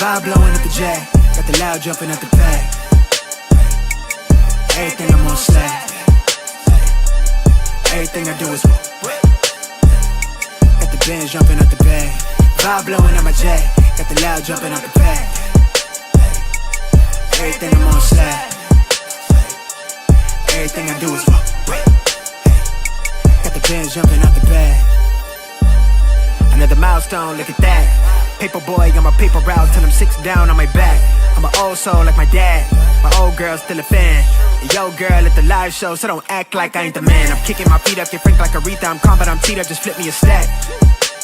Vibe blowing at the J, got the loud jumping at the bag. Everything I'm on slack. Everything I do is got the bands jumping at the bag. Vibe blowing at my J, got the loud jumping at the bag. Everything I'm on slack. Everything I do is got the bands jumping out the bag. Another milestone, look at that. Paper boy, got my paper route till I'm 6 down on my back. I'm an old soul like my dad. My old girl's still a fan. And yo girl at the live show, so don't act like I ain't the man. I'm kicking my feet up, get frank like Aretha. I'm calm, but I'm teed up, just flip me a stack.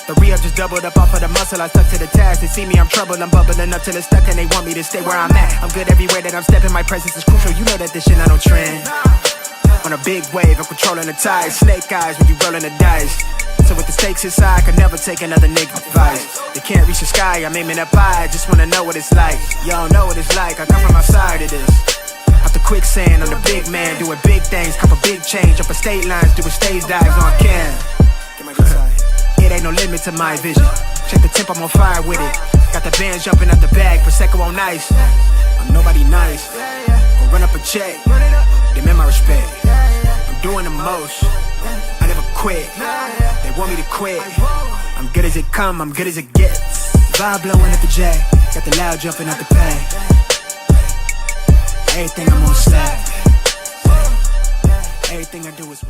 The re-up just doubled up off of the muscle, I stuck to the task. They see me, I'm troubled, I'm bubbling up till it's stuck, and they want me to stay where I'm at. I'm good everywhere that I'm stepping, my presence is crucial. You know that this shit not on trend. On a big wave, I'm controlling the tide. Snake eyes when you rolling the dice. So with the stakes inside, I could never take another nigga advice. They can't reach the sky, I'm aiming up high. I just wanna know what it's like. Y'all know what it's like, I come from outside of this. Out the quicksand, I'm the big man, doing big things. Cup a big change, up a state lines, doing stage dives on cam. It ain't no limit to my vision. Check the temp, I'm on fire with it. Got the band jumping out the bag, Prosecco on ice. I'm nobody nice, but run up a check. Demand my respect. I'm doing the most, I never quit. They want me to quit. I'm good as it come, I'm good as it gets. Vibe blowing at the J, got the loud jumping out the bag. Everything I'm on slack. Everything I do is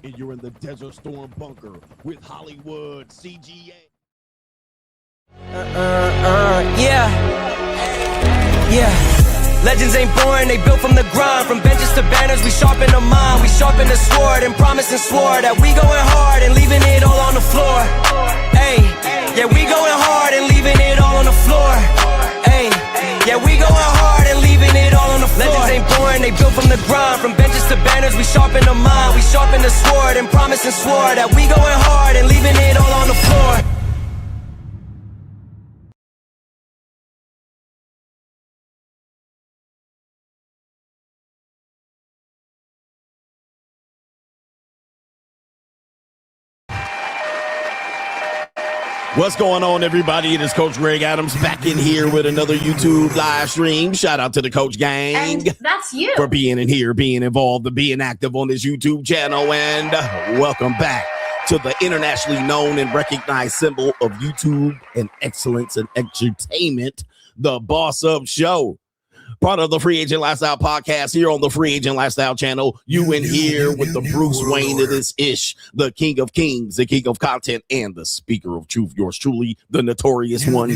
and you're in the Desert Storm bunker with Hollywood CGA. Legends ain't born, they built from the grind. From benches to banners, we sharpen the mind. We sharpen the sword and promise and swore that we going hard and leaving it all on the floor. Hey, yeah, we going hard and leaving it all on the floor. Hey, yeah, we going hard and leaving it all on the floor. Legends ain't born, they built from the grind. From benches to banners, we sharpen the mind. We sharpen the sword and promise and swore that we going hard and leaving it all on the floor. What's going on, everybody? It is Coach Greg Adams back in here with another YouTube live stream. Shout out to the Coach Gang. And that's you. For being in here, being involved, and being active on this YouTube channel. And welcome back to the internationally known and recognized symbol of YouTube and excellence and entertainment, the Boss Up Show. Part of the Free Agent Lifestyle podcast here on the Free Agent Lifestyle channel. You in here with the Bruce Wayne of this ish, the King of Kings, the King of Content, and the Speaker of Truth. Yours truly, the Notorious One,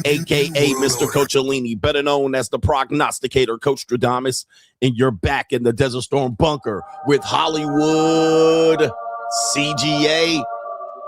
aka Mr. Coachellini, better known as the Prognosticator, Coach Stradamus. And you're back in the Desert Storm bunker with Hollywood CGA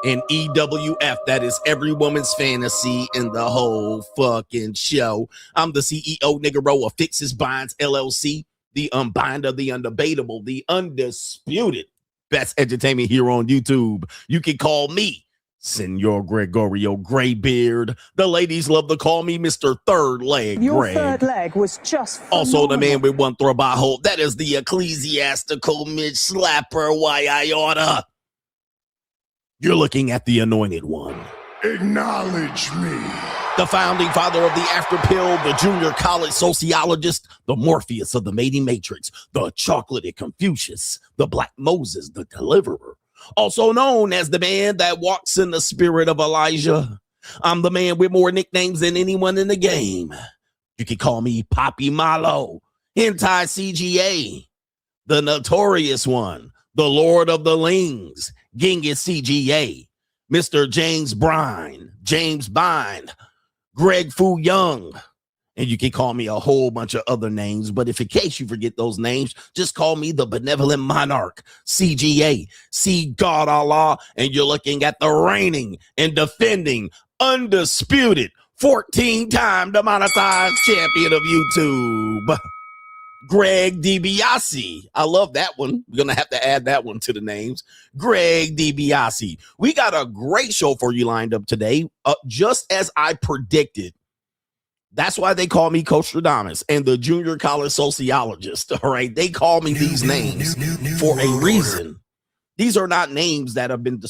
and EWF. That is every woman's fantasy in the whole fucking show. I'm the CEO Niggero of Fixes Binds LLC, the unbinder, the undebatable, the undisputed best entertainment here on YouTube. You can call me Senor Gregorio Graybeard. The ladies love to call me Mr. Third Leg. Your Greg. third leg was just also the phenomenal. man with one throw by hole. That is the ecclesiastical mid slapper. Why I oughta. You're looking at the Anointed One. Acknowledge me. The founding father of the After Pill, the junior college sociologist, the Morpheus of the mating matrix, the chocolated Confucius, the Black Moses, the deliverer, also known as the man that walks in the spirit of Elijah. I'm the man with more nicknames than anyone in the game. You can call me Poppy Malo, Hentai CGA, the Notorious One, the Lord of the Lings, Genghis CGA, Mr. James Bryant, James Bind, Greg Fu Young, And you can call me a whole bunch of other names, but if in case you forget those names, just call me the benevolent monarch, CGA, see God Allah, and you're looking at the reigning and defending, undisputed, 14-time demonetized champion of YouTube, Greg DiBiase. I love that one. We're going to have to add that one to the names. Greg DiBiase. We got a great show for you lined up today, just as I predicted. That's why they call me Coach Stradamus and the junior college sociologist. All right. They call me these names for a reason. These are not names that have been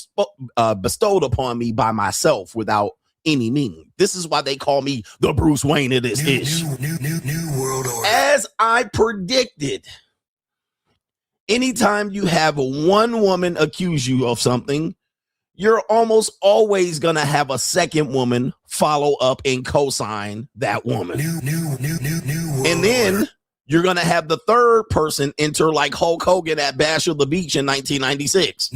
bestowed upon me by myself without any meaning. This is why they call me the Bruce Wayne of this ish. New world order. As I predicted, anytime you have one woman accuse you of something, you're almost always going to have a second woman follow up and co-sign that woman. New and then you're going to have the third person enter like Hulk Hogan at Bash of the Beach in 1996.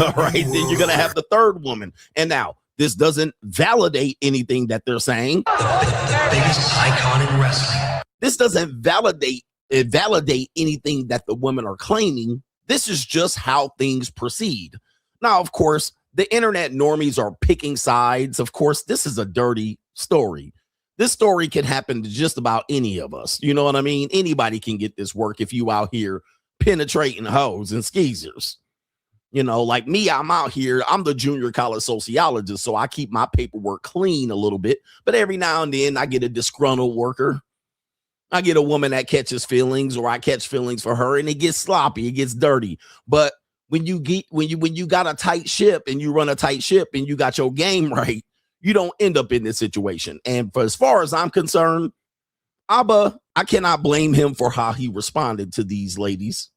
All right, then you're going to have the third woman. And now, this doesn't validate anything that they're saying. The biggest icon in wrestling. This doesn't validate anything that the women are claiming. This is just how things proceed. Now, of course, the internet normies are picking sides. Of course, this is a dirty story. This story can happen to just about any of us. You know what I mean? Anybody can get this work if you out here penetrating hoes and skeezers. You know, like me, I'm out here. I'm the junior college sociologist, so I keep my paperwork clean a little bit. But every now and then I get a disgruntled worker. I get a woman that catches feelings, or I catch feelings for her, and it gets sloppy. It gets dirty. But when you got a tight ship and you run a tight ship and you got your game right, you don't end up in this situation. And for as far as I'm concerned, Abba, I cannot blame him for how he responded to these ladies,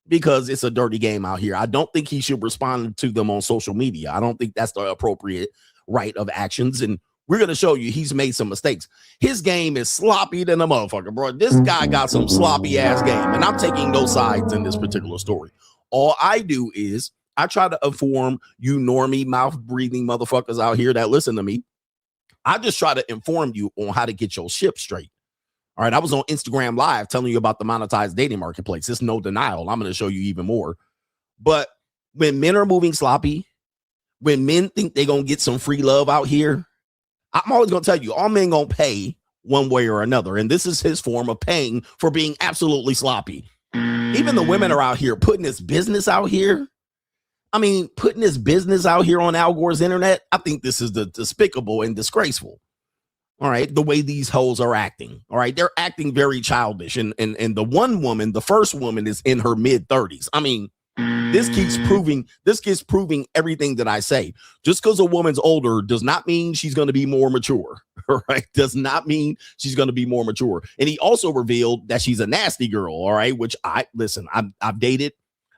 because it's a dirty game out here. I don't think he should respond to them on social media. I don't think that's the appropriate right of actions. And we're going to show you he's made some mistakes. His game is sloppy than a motherfucker, bro. This guy got some sloppy ass game, and I'm taking no sides in this particular story. All I do is I try to inform you normie mouth breathing motherfuckers out here that listen to me. I just try to inform you on how to get your ship straight. All right. I was on Instagram Live telling you about the monetized dating marketplace. It's no denial. I'm going to show you even more. But when men are moving sloppy, when men think they're going to get some free love out here, I'm always going to tell you, all men going to pay one way or another. And this is his form of paying for being absolutely sloppy. Even the women are out here putting this business out here. I mean, putting this business out here on Al Gore's internet. I think this is the despicable and disgraceful. All right. The way these hoes are acting. All right. They're acting very childish. And the one woman, the first woman, is in her mid-30s. I mean, this keeps proving everything that I say. Just because a woman's older does not mean she's going to be more mature. All right. Does not mean she's going to be more mature. And he also revealed that she's a nasty girl. All right. Which I've dated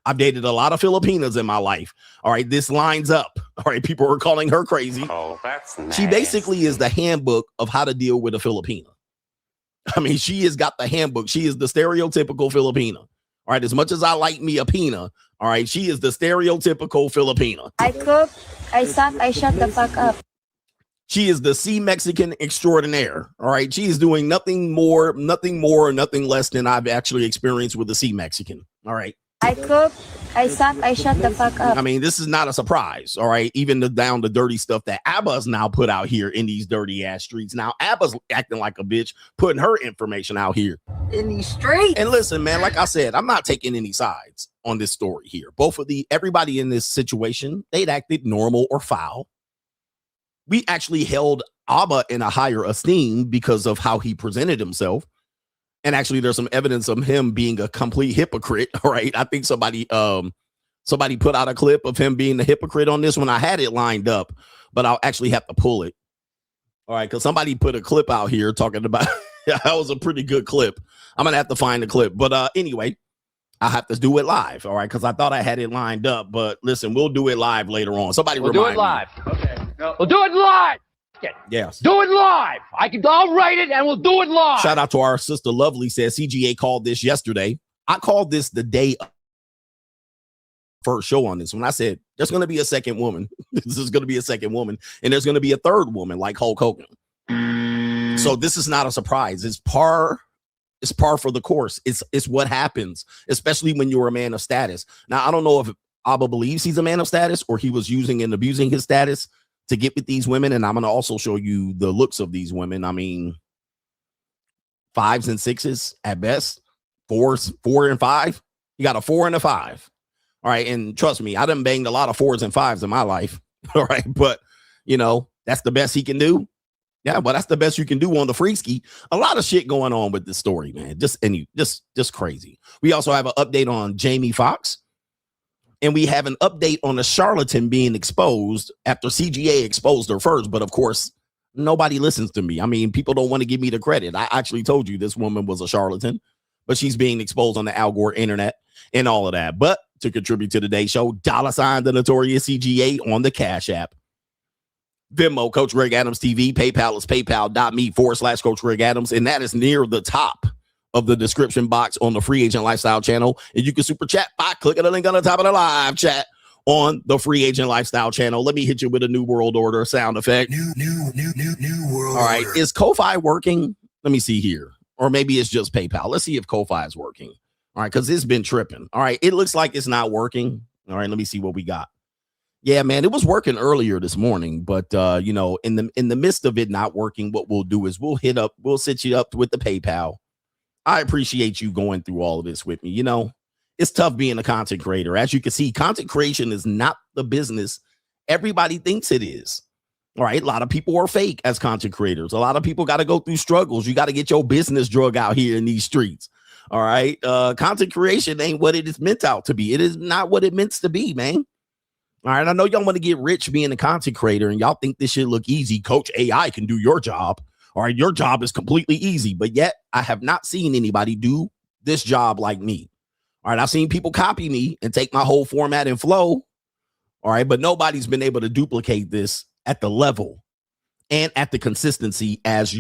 a lot of Filipinas in my life. All right. This lines up. All right. People are calling her crazy. Oh, that's nice. She basically is the handbook of how to deal with a Filipina. I mean, she has got the handbook. She is the stereotypical Filipina. All right. As much as I like me a Pina, all right, she is the stereotypical Filipina. I cook, I suck, I shut the fuck up. She is the sea Mexican extraordinaire. All right. She is doing nothing more, nothing less than I've actually experienced with the sea Mexican. All right. I cook, I suck, I shut the fuck up. I mean, this is not a surprise. All right. Even down the dirty stuff that Abba's now put out here in these dirty ass streets. Now, Abba's acting like a bitch, putting her information out here In these streets. And listen, man, like I said, I'm not taking any sides on this story here. Everybody in this situation, they'd acted normal or foul. We actually held Abba in a higher esteem because of how he presented himself. And actually, there's some evidence of him being a complete hypocrite. All right. I think somebody put out a clip of him being a hypocrite on this one. I had it lined up, but I'll actually have to pull it. All right. Because somebody put a clip out here talking about that was a pretty good clip. I'm going to have to find the clip. But anyway, I have to do it live. All right. Because I thought I had it lined up. But listen, we'll do it live later on. We'll do it live. Me. Okay. No. We'll do it live. Yes. Do it live. I'll write it and we'll do it live. Shout out to our sister Lovely says CGA called this yesterday. I called this the day of first show on this when I said there's going to be a second woman. This is going to be a second woman, and there's going to be a third woman like Hulk Hogan. So this is not a surprise. It's par for the course. It's what happens, especially when you're a man of status. Now, I don't know if Abba believes he's a man of status or he was using and abusing his status to get with these women. And I'm going to also show you the looks of these women. I mean, 5s and 6s at best, 4s, 4 and 5. You got a 4 and a 5. All right. And trust me, I done banged a lot of 4s and 5s in my life. All right. But, you know, that's the best he can do. Yeah, well, that's the best you can do on the free ski. A lot of shit going on with this story, man. Just crazy. We also have an update on Jamie Foxx. And we have an update on a charlatan being exposed after CGA exposed her first. But of course, nobody listens to me. I mean, people don't want to give me the credit. I actually told you this woman was a charlatan, but she's being exposed on the Al Gore internet and all of that. But to contribute to today's show, $ the notorious CGA on the Cash App. Venmo, Coach Greg Adams TV. PayPal is paypal.me/Coach Greg Adams. And that is near the top of the description box on the Free Agent Lifestyle channel. And you can super chat by clicking the link on the top of the live chat on the Free Agent Lifestyle channel. Let me hit you with a New World Order sound effect. New World All right. Order. Is Ko-Fi working? Let me see here. Or maybe it's just PayPal. Let's see if Ko-Fi is working. All right. Because it's been tripping. All right. It looks like it's not working. All right. Let me see what we got. Yeah, man, it was working earlier this morning, but you know, in the midst of it not working, what we'll do is we'll set you up with the PayPal. I appreciate you going through all of this with me. You know, it's tough being a content creator. As you can see, content creation is not the business everybody thinks it is. All right, a lot of people are fake as content creators. A lot of people got to go through struggles. You got to get your business drug out here in these streets. All right, content creation ain't what it is meant out to be. It is not what it meant to be, man. All right, I know y'all want to get rich being a content creator and y'all think this shit look easy. Coach AI can do your job. All right, your job is completely easy, but yet I have not seen anybody do this job like me. All right, I've seen people copy me and take my whole format and flow. All right, but nobody's been able to duplicate this at the level and at the consistency as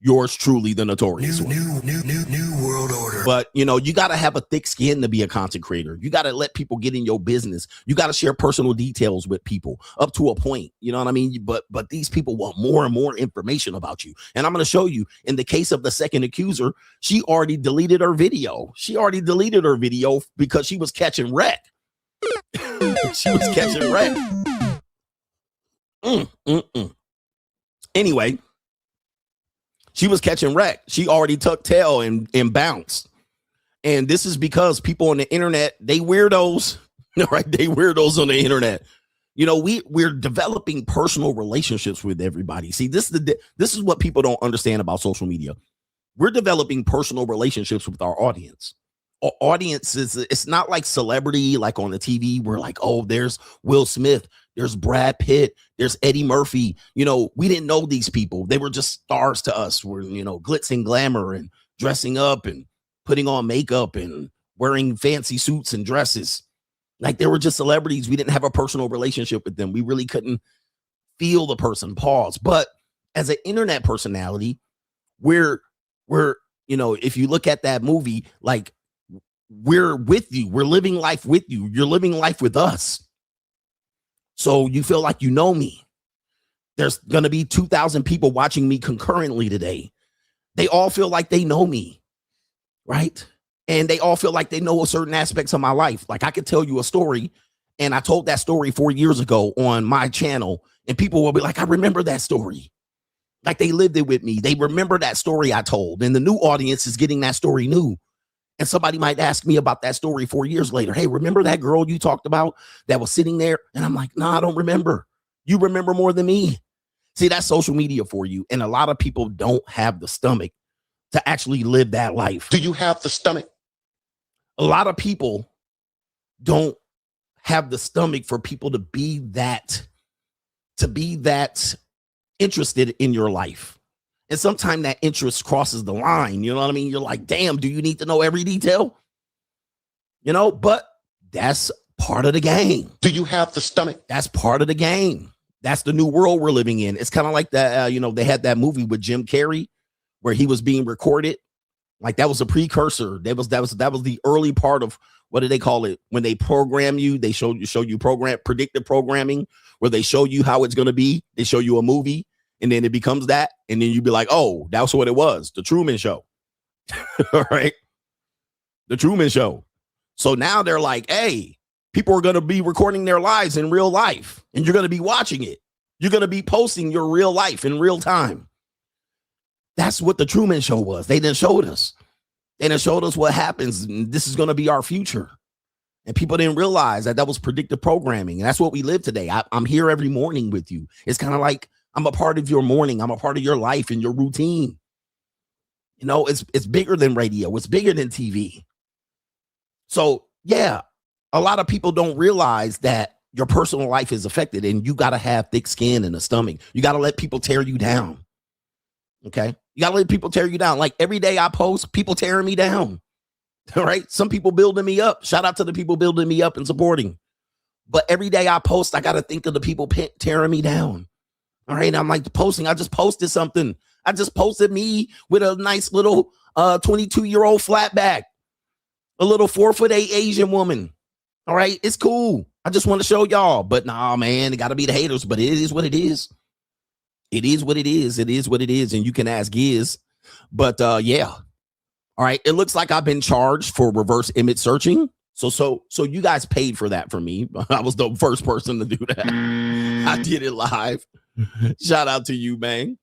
yours truly, the notorious new world order. But you know, you got to have a thick skin to be a content creator. You got to let people get in your business. You got to share personal details with people up to a point. You know what I mean? But these people want more and more information about you. And I'm going to show you in the case of the second accuser, she already deleted her video. She already deleted her video because she was catching wreck. She was catching wreck. Anyway, she was catching wreck. She already tucked tail and bounced. And this is because people on the internet, they weirdos, right? They weirdos on the internet. You know, we're developing personal relationships with everybody. See, this is what people don't understand about social media. We're developing personal relationships with our audience. Our audience it's not like celebrity, like on the TV. We're like, oh, there's Will Smith. There's Brad Pitt. There's Eddie Murphy. You know, we didn't know these people. They were just stars to us. We're, you know, glitz and glamour and dressing up and putting on makeup and wearing fancy suits and dresses. Like they were just celebrities. We didn't have a personal relationship with them. We really couldn't feel the person. Pause. But as an internet personality, we're, you know, if you look at that movie, like we're with you. We're living life with you. You're living life with us. So you feel like you know me. There's going to be 2,000 people watching me concurrently today. They all feel like they know me, right? And they all feel like they know certain aspects of my life. Like I could tell you a story, and I told that story 4 years ago on my channel, and people will be like, I remember that story. Like they lived it with me. They remember that story I told, and the new audience is getting that story new. And somebody might ask me about that story 4 years later. Hey, remember that girl you talked about that was sitting there? And I'm like, no, I don't remember. You remember more than me. See, that's social media for you. And a lot of people don't have the stomach to actually live that life. Do you have the stomach? A lot of people don't have the stomach for people to be that interested in your life. And sometimes that interest crosses the line. You know what I mean? You're like, damn, do you need to know every detail? You know, but that's part of the game. Do you have the stomach? That's part of the game. That's the new world we're living in. It's kind of like that, you know, they had that movie with Jim Carrey where he was being recorded. Like that was a precursor. That was the early part of, what do they call it? When they program you, they show you predictive programming, where they show you how it's going to be. They show you a movie. And then it becomes that. And then you'd be like, oh, that's what it was. The Truman Show. All right. The Truman Show. So now they're like, hey, people are going to be recording their lives in real life. And you're going to be watching it. You're going to be posting your real life in real time. That's what the Truman Show was. They done showed us. They done showed us what happens. This is going to be our future. And people didn't realize that was predictive programming. And that's what we live today. I'm here every morning with you. It's kind of like I'm a part of your morning. I'm a part of your life and your routine. You know, it's bigger than radio. It's bigger than TV. So, yeah, a lot of people don't realize that your personal life is affected and you got to have thick skin and a stomach. You got to let people tear you down. Okay. You got to let people tear you down. Like every day I post, people tearing me down. All right. Some people building me up. Shout out to the people building me up and supporting. But every day I post, I got to think of the people tearing me down. All right. I'm like posting. I just posted something. I just posted me with a nice little 22-year-old flatback, a little 4'8" Asian woman. All right. It's cool. I just want to show y'all. But nah, man, it got to be the haters. But it is what it is. It is what it is. It is what it is. And you can ask Giz. But yeah. All right. It looks like I've been charged for reverse image searching. So you guys paid for that for me. I was the first person to do that. I did it live. Shout out to you, man.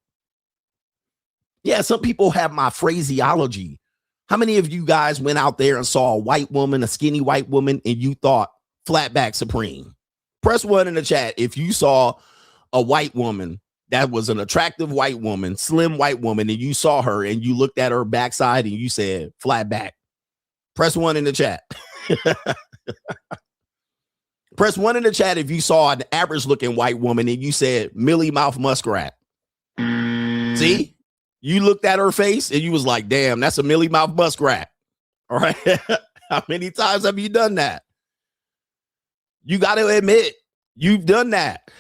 Yeah, some people have my phraseology. How many of you guys went out there and saw a white woman, a skinny white woman, and you thought flatback supreme? Press 1 in the chat if you saw a white woman that was an attractive white woman, slim white woman, and you saw her and you looked at her backside and you said flatback. Press 1 in the chat. Press 1 in the chat if you saw an average looking white woman and you said Millie Mouth Muskrat. See? You looked at her face and you was like, damn, that's a Millie Mouth Muskrat. All right. How many times have you done that? You got to admit, you've done that.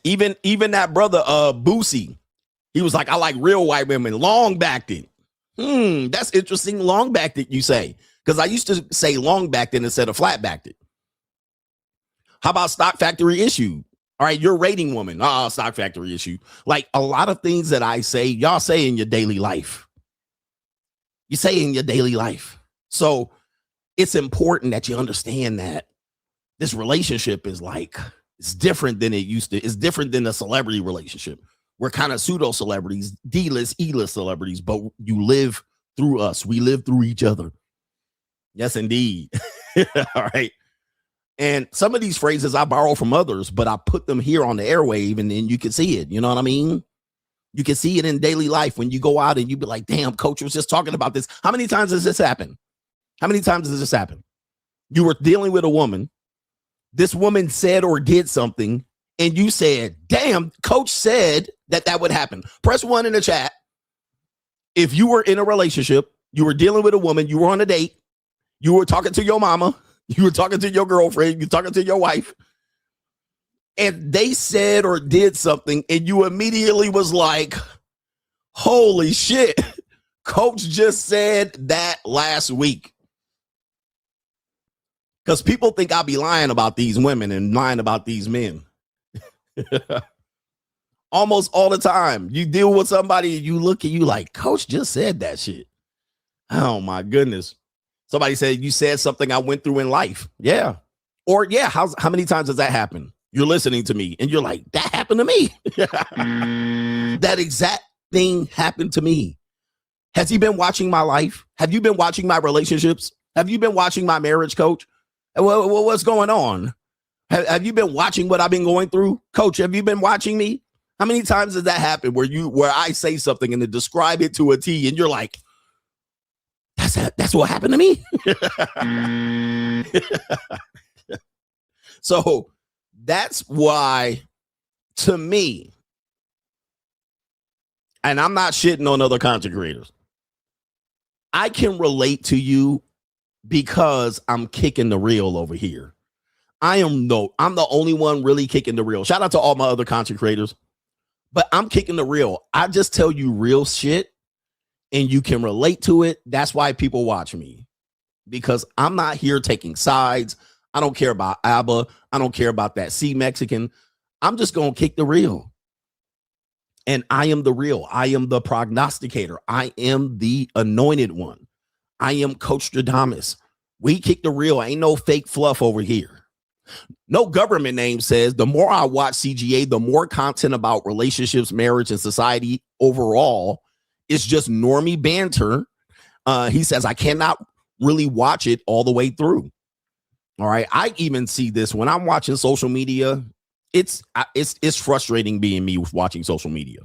Even that brother, Boosie, he was like, I like real white women, long backed it. That's interesting. Long backed it, you say. Because I used to say long backed it instead of flat backed it. How about stock factory issue? All right, you're a rating woman. Stock factory issue. Like a lot of things that I say, y'all say in your daily life. You say in your daily life. So it's important that you understand that this relationship is like, it's different than it used to. It's different than a celebrity relationship. We're kind of pseudo celebrities, D-list, E-list celebrities, but you live through us. We live through each other. Yes, indeed. All right. And some of these phrases I borrow from others, but I put them here on the airwave and then you can see it. You know what I mean? You can see it in daily life when you go out and you be like, damn, coach was just talking about this. How many times does this happen? How many times does this happen? You were dealing with a woman. This woman said or did something and you said, damn, coach said that would happen. Press 1 in the chat. If you were in a relationship, you were dealing with a woman, you were on a date, you were talking to your mama, you were talking to your girlfriend, you're talking to your wife, and they said or did something, and you immediately was like, holy shit, coach just said that last week. Because people think I'll be lying about these women and lying about these men. Almost all the time. You deal with somebody and you look at you like, coach just said that shit. Oh, my goodness. Somebody said, you said something I went through in life. Yeah. Or yeah, how many times does that happen? You're listening to me and you're like, that happened to me. That exact thing happened to me. Has he been watching my life? Have you been watching my relationships? Have you been watching my marriage, coach? What's going on? Have you been watching what I've been going through? Coach, have you been watching me? How many times does that happen where I say something and then describe it to a T and you're like, that's what happened to me. So that's why, to me, and I'm not shitting on other content creators, I can relate to you because I'm kicking the reel over here. I'm the only one really kicking the reel. Shout out to all my other content creators, but I'm kicking the reel. I just tell you real shit and you can relate to it. That's why people watch me, because I'm not here taking sides. I don't care about ABBA. I don't care about that C Mexican. I'm just going to kick the real. And I am the real. I am the prognosticator. I am the anointed one. I am Coach Stradamus. We kick the real. Ain't no fake fluff over here. No government name says the more I watch CGA, the more content about relationships, marriage, and society overall is just normie banter. He says I cannot really watch it all the way through. All right. I even see this when I'm watching social media. It's frustrating being me with watching social media,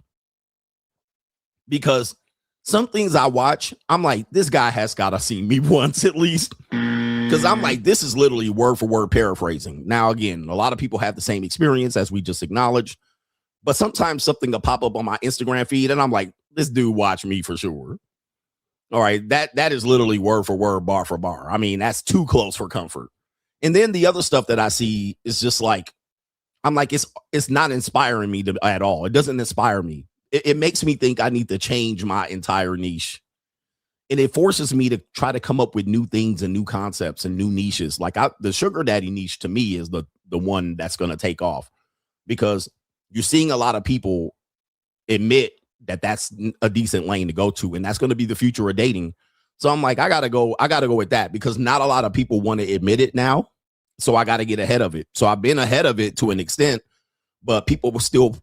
because some things I watch, I'm like, this guy has got to see me once at least, because I'm like, this is literally word for word paraphrasing. Now, again, a lot of people have the same experience as we just acknowledged, but sometimes something will pop up on my Instagram feed and I'm like, this dude watched me for sure. All right. That is literally word for word, bar for bar. I mean, that's too close for comfort. And then the other stuff that I see is just like, I'm like, it's not inspiring me at all. It doesn't inspire me. It makes me think I need to change my entire niche. And it forces me to try to come up with new things and new concepts and new niches. Like the sugar daddy niche to me is the one that's going to take off, because you're seeing a lot of people admit that that's a decent lane to go to. And that's going to be the future of dating. So I'm like, I got to go with that, because not a lot of people want to admit it now. So I got to get ahead of it. So I've been ahead of it to an extent, but people were still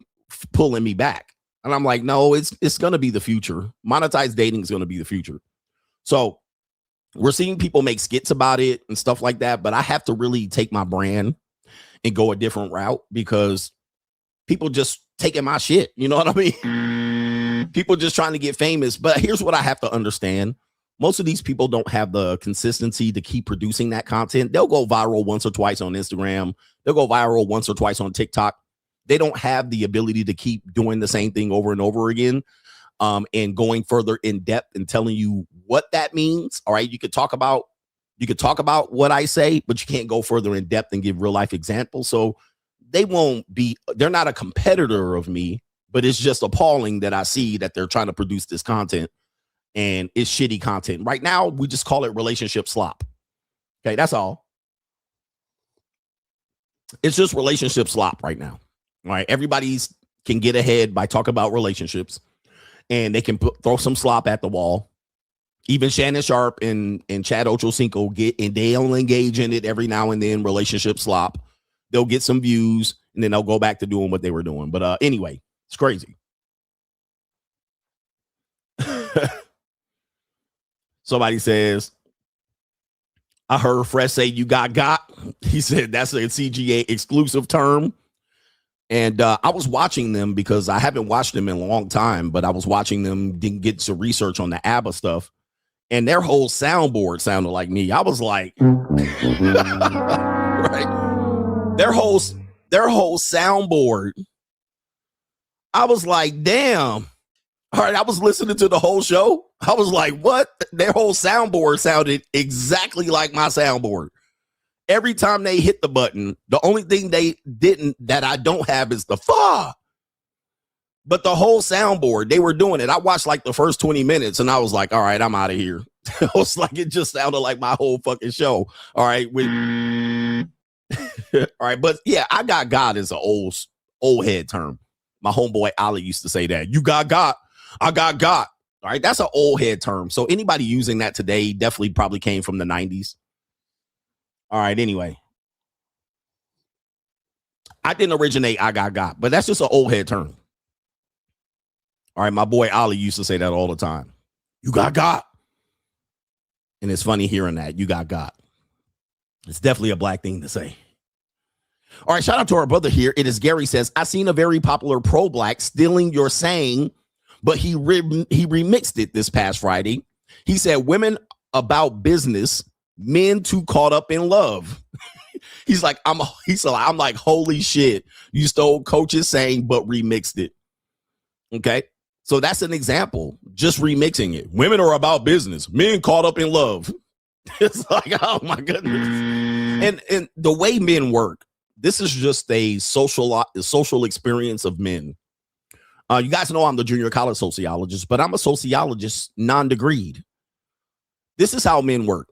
pulling me back. And I'm like, no, it's going to be the future. Monetized dating is going to be the future. So we're seeing people make skits about it and stuff like that. But I have to really take my brand and go a different route, because people just taking my shit. You know what I mean? People just trying to get famous. But here's what I have to understand. Most of these people don't have the consistency to keep producing that content. They'll go viral once or twice on Instagram. They'll go viral once or twice on TikTok. They don't have the ability to keep doing the same thing over and over again, and going further in depth and telling you what that means. All right. You could talk about what I say, but you can't go further in depth and give real life examples. So they're not a competitor of me, but it's just appalling that I see that they're trying to produce this content. And it's shitty content. Right now, we just call it relationship slop. Okay, that's all. It's just relationship slop right now. All right, everybody's can get ahead by talking about relationships, and they can throw some slop at the wall. Even Shannon Sharp and Chad Ochocinco they'll engage in it every now and then. Relationship slop. They'll get some views, and then they'll go back to doing what they were doing. But anyway, it's crazy. Somebody says, I heard Fresh say you got. He said that's a CGA exclusive term. And I was watching them because I haven't watched them in a long time, but I was watching them get some research on the ABBA stuff. And their whole soundboard sounded like me. I was like, right? Their whole soundboard. I was like, damn. All right, I was listening to the whole show. I was like, what? Their whole soundboard sounded exactly like my soundboard. Every time they hit the button, the only thing they didn't that I don't have is the fa. But the whole soundboard, they were doing it. I watched like the first 20 minutes and I was like, all right, I'm out of here. I was like, it just sounded like my whole fucking show. All right. All right. But yeah, I got God is an old head term. My homeboy Ali used to say that. You got God. I got God. All right. That's an old head term. So anybody using that today definitely probably came from the 90s. All right. Anyway, I didn't originate I got, but that's just an old head term. All right. My boy Ali used to say that all the time. You got. And it's funny hearing that. You got. It's definitely a black thing to say. All right. Shout out to our brother here. It is Gary says, I seen a very popular pro-black stealing your saying, but he remixed it this past Friday. He said, women about business, men too caught up in love. He's like, I'm like, holy shit. You stole Coach's saying, but remixed it. Okay. So that's an example. Just remixing it. Women are about business. Men caught up in love. It's like, oh my goodness. And the way men work, this is just a social experience of men. You guys know I'm the junior college sociologist, but I'm a sociologist non-degreed. This is how men work.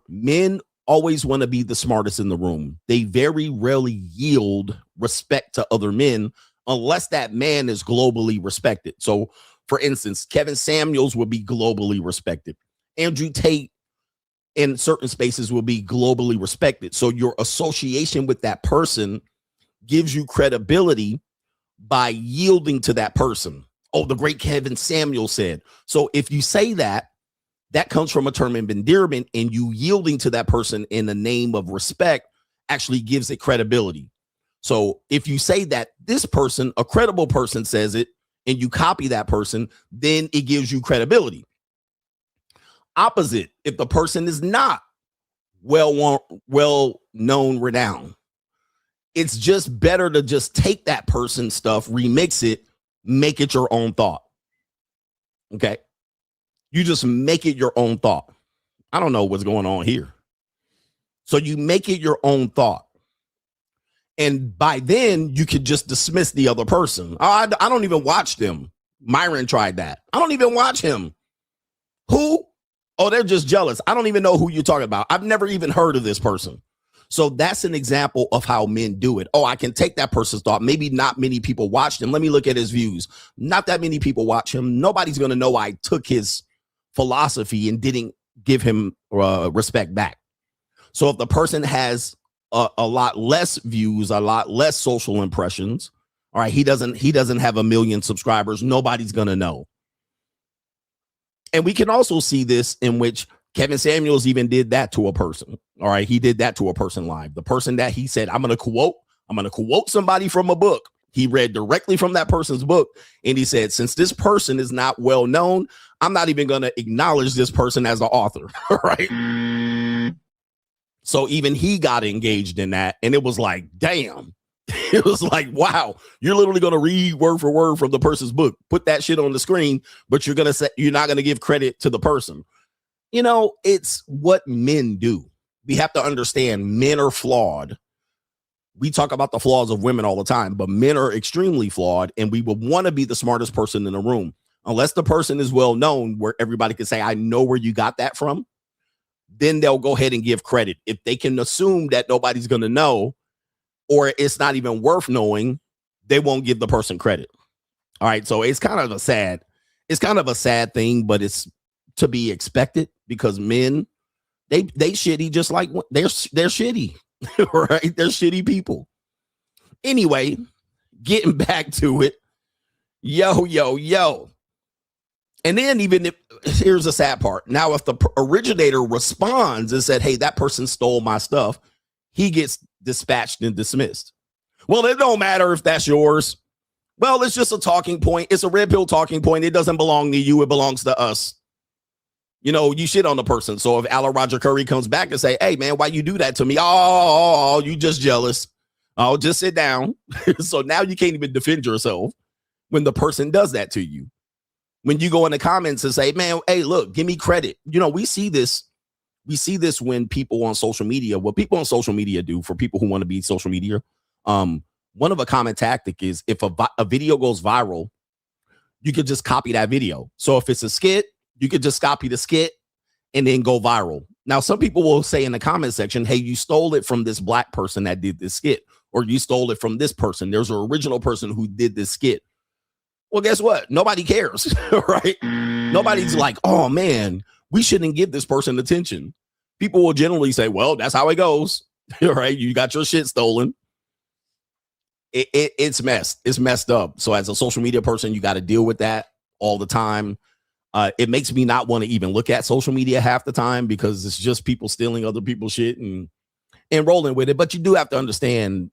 Men always want to be the smartest in the room. They very rarely yield respect to other men unless that man is globally respected. So, for instance, Kevin Samuels would be globally respected. Andrew Tate in certain spaces will be globally respected. So your association with that person gives you credibility by yielding to that person. Oh, the great Kevin Samuels said. So if you say that, that comes from a term of endearment, and you yielding to that person in the name of respect actually gives it credibility. So if you say that this person, a credible person, says it, and you copy that person, then it gives you credibility. Opposite, if the person is not well known, renowned, it's just better to just take that person's stuff, remix it, make it your own thought. Okay. You just make it your own thought. I don't know what's going on here. So you make it your own thought. And by then you could just dismiss the other person. I don't even watch them. Myron tried that. I don't even watch him. Who? Oh, they're just jealous. I don't even know who you're talking about. I've never even heard of this person. So that's an example of how men do it. Oh, I can take that person's thought. Maybe not many people watched him. Let me look at his views. Not that many people watch him. Nobody's going to know I took his philosophy and didn't give him respect back. So if the person has a lot less views, a lot less social impressions, all right, he doesn't have 1 million subscribers, nobody's going to know. And we can also see this in which Kevin Samuels even did that to a person. All right, he did that to a person live. The person that he said, I'm going to quote somebody from a book. He read directly from that person's book. And he said, since this person is not well known, I'm not even going to acknowledge this person as the author. Right. So even he got engaged in that. And it was like, damn. It was like, wow, you're literally going to read word for word from the person's book, put that shit on the screen, but you're not going to give credit to the person. You know, it's what men do. We have to understand men are flawed. We talk about the flaws of women all the time, but men are extremely flawed, and we would want to be the smartest person in the room. Unless the person is well known where everybody can say, I know where you got that from, then they'll go ahead and give credit. If they can assume that nobody's going to know, or it's not even worth knowing, they won't give the person credit. All right. So it's kind of a sad thing, but it's to be expected because men, they shitty, just like they're shitty, right? They're shitty people. Anyway, getting back to it. Yo. And then here's the sad part. Now, if the originator responds and said, hey, that person stole my stuff, he gets dispatched and dismissed. Well, it don't matter if that's yours. Well, it's just a talking point. It's a red pill talking point. It doesn't belong to you. It belongs to us. You know, you shit on the person. So if Alan Roger Curry comes back and say, hey, man, why you do that to me? Oh, you just jealous. Oh, just sit down. So now you can't even defend yourself when the person does that to you. When you go in the comments and say, man, hey, look, give me credit. You know, we see this when people on social media, what people on social media do for people who want to be social media. One of a common tactic is if a video goes viral, you could just copy that video. So if it's a skit, you could just copy the skit and then go viral. Now, some people will say in the comment section, hey, you stole it from this black person that did this skit, or you stole it from this person. There's an original person who did this skit. Well, guess what? Nobody cares, right? Nobody's like, oh, man, we shouldn't give this person attention. People will generally say, well, that's how it goes, right? You got your shit stolen. It's messed up. So as a social media person, you got to deal with that all the time. It makes me not want to even look at social media half the time because it's just people stealing other people's shit and rolling with it. But you do have to understand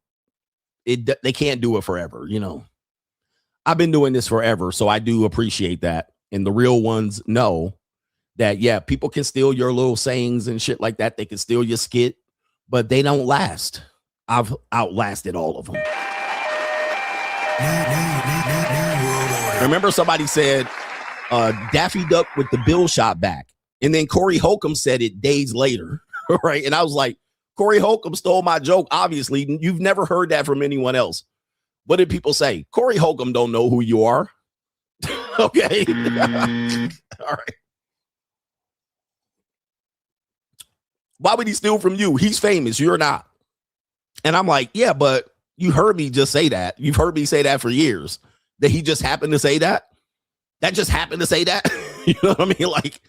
they can't do it forever. You know, I've been doing this forever, so I do appreciate that. And the real ones know that, yeah, people can steal your little sayings and shit like that. They can steal your skit, but they don't last. I've outlasted all of them. Remember somebody said Daffy Duck with the bill shot back. And then Corey Holcomb said it days later. Right. And I was like, Corey Holcomb stole my joke. Obviously, you've never heard that from anyone else. What did people say? Corey Holcomb don't know who you are. Okay. All right. Why would he steal from you? He's famous. You're not. And I'm like, yeah, but You heard me just say that. You've heard me say that for years. That he just happened to say that. That just happened to say that. You know what I mean? Like,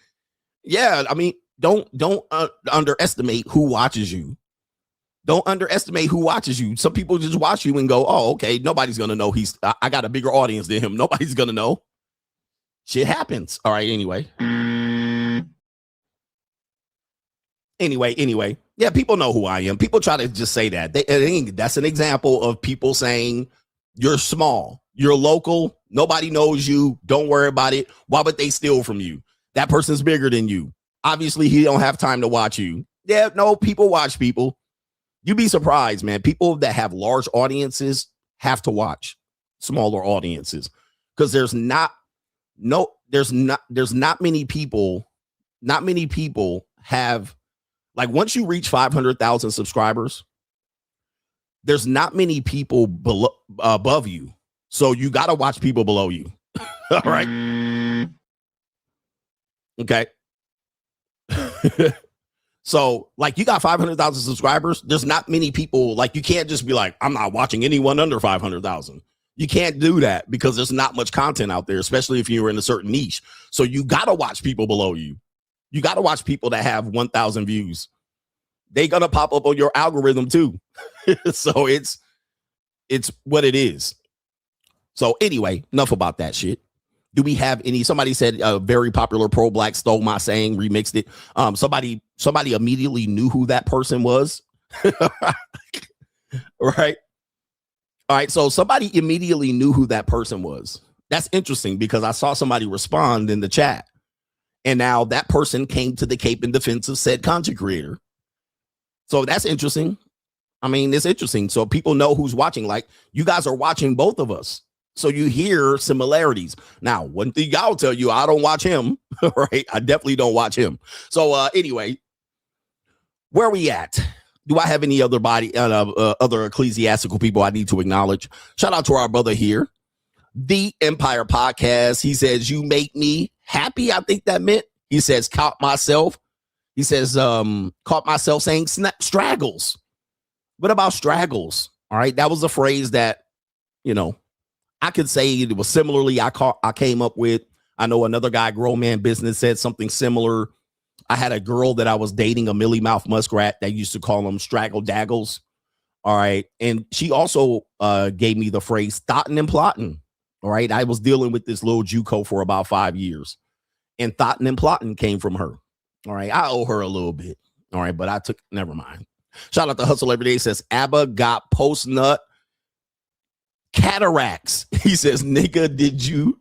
yeah, I mean, don't underestimate who watches you. Don't underestimate who watches you. Some people just watch you and go, oh, okay, nobody's going to know I got a bigger audience than him. Nobody's going to know. Shit happens. All right, anyway. Anyway. Yeah, people know who I am. People try to just say that. That's an example of people saying you're small, you're local, nobody knows you, don't worry about it. Why would they steal from you? That person's bigger than you. Obviously, he don't have time to watch you. Yeah, no, people watch people. You'd be surprised, man. People that have large audiences have to watch smaller audiences because there's not many people have, like, once you reach 500,000 subscribers, there's not many people above you. So you got to watch people below you. All right. Okay. So, like, you got 500,000 subscribers. There's not many people. Like, you can't just be like, I'm not watching anyone under 500,000. You can't do that because there's not much content out there, especially if you're in a certain niche. So you got to watch people below you. You got to watch people that have 1,000 views. They're going to pop up on your algorithm too. So it's what it is. So anyway, enough about that shit. Do we have any? Somebody said a very popular pro-black stole my saying, remixed it. Somebody immediately knew who that person was. Right. All right. So somebody immediately knew who that person was. That's interesting because I saw somebody respond in the chat. And now that person came to the cape in defense of said content creator. So that's interesting. I mean, it's interesting. So people know who's watching. Like, you guys are watching both of us. So you hear similarities. Now, one thing I'll tell you, I don't watch him. Right? I definitely don't watch him. So anyway, where are we at? Do I have any other other ecclesiastical people I need to acknowledge? Shout out to our brother here, The Empire Podcast. He says, you make me happy. I think that meant. He says, caught myself. He says, caught myself saying straggles. What about straggles? All right. That was a phrase that, you know, I could say it was similarly I came up with. I know another guy, Grown Man Business, said something similar. I had a girl that I was dating, a Millie Mouth Muskrat, that used to call them straggle daggles. All right. And she also gave me the phrase thoughtin' and plotting. All right. I was dealing with this little JUCO for about 5 years. And thoughtin' and plotting came from her. All right. I owe her a little bit. All right. But never mind. Shout out to Hustle Every Day. Says, ABBA got post-nut cataracts. He says, nigga, did you?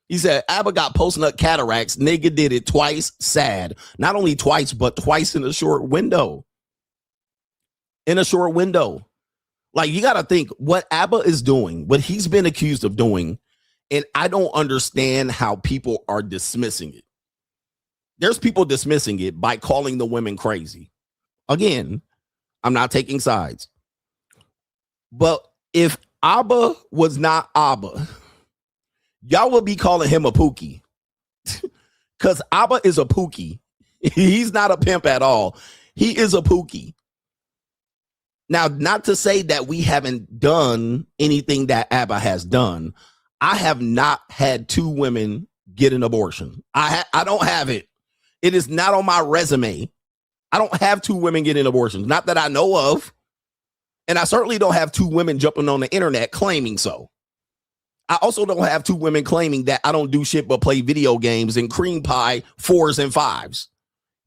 He said, ABBA got post-nut cataracts. Nigga did it twice. Sad. Not only twice, but twice in a short window. In a short window. Like, you got to think what ABBA is doing, what he's been accused of doing. And I don't understand how people are dismissing it. There's people dismissing it by calling the women crazy. Again, I'm not taking sides. But if ABBA was not ABBA, y'all would be calling him a pookie. Because ABBA is a pookie. He's not a pimp at all. He is a pookie. Now, not to say that we haven't done anything that ABBA has done. I have not had 2 women get an abortion. I don't have it. It is not on my resume. I don't have 2 women getting abortions. Not that I know of. And I certainly don't have 2 women jumping on the internet claiming so. I also don't have 2 women claiming that I don't do shit but play video games and cream pie 4s and 5s.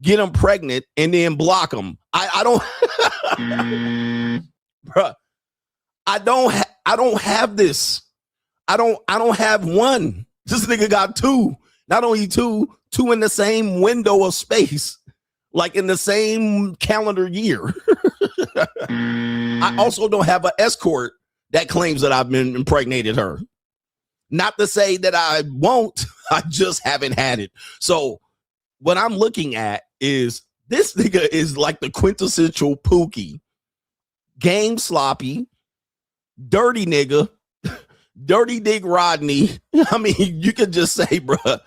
Get them pregnant and then block them. I don't, bruh. I don't have this. I don't have 1. This nigga got 2. Not only 2 in the same window of space, like in the same calendar year. I also don't have an escort that claims that I've been impregnated her. Not to say that I won't, I just haven't had it. So what I'm looking at is this nigga is like the quintessential pookie. Game sloppy, dirty nigga, dirty Dick Rodney. I mean, you could just say, bruh.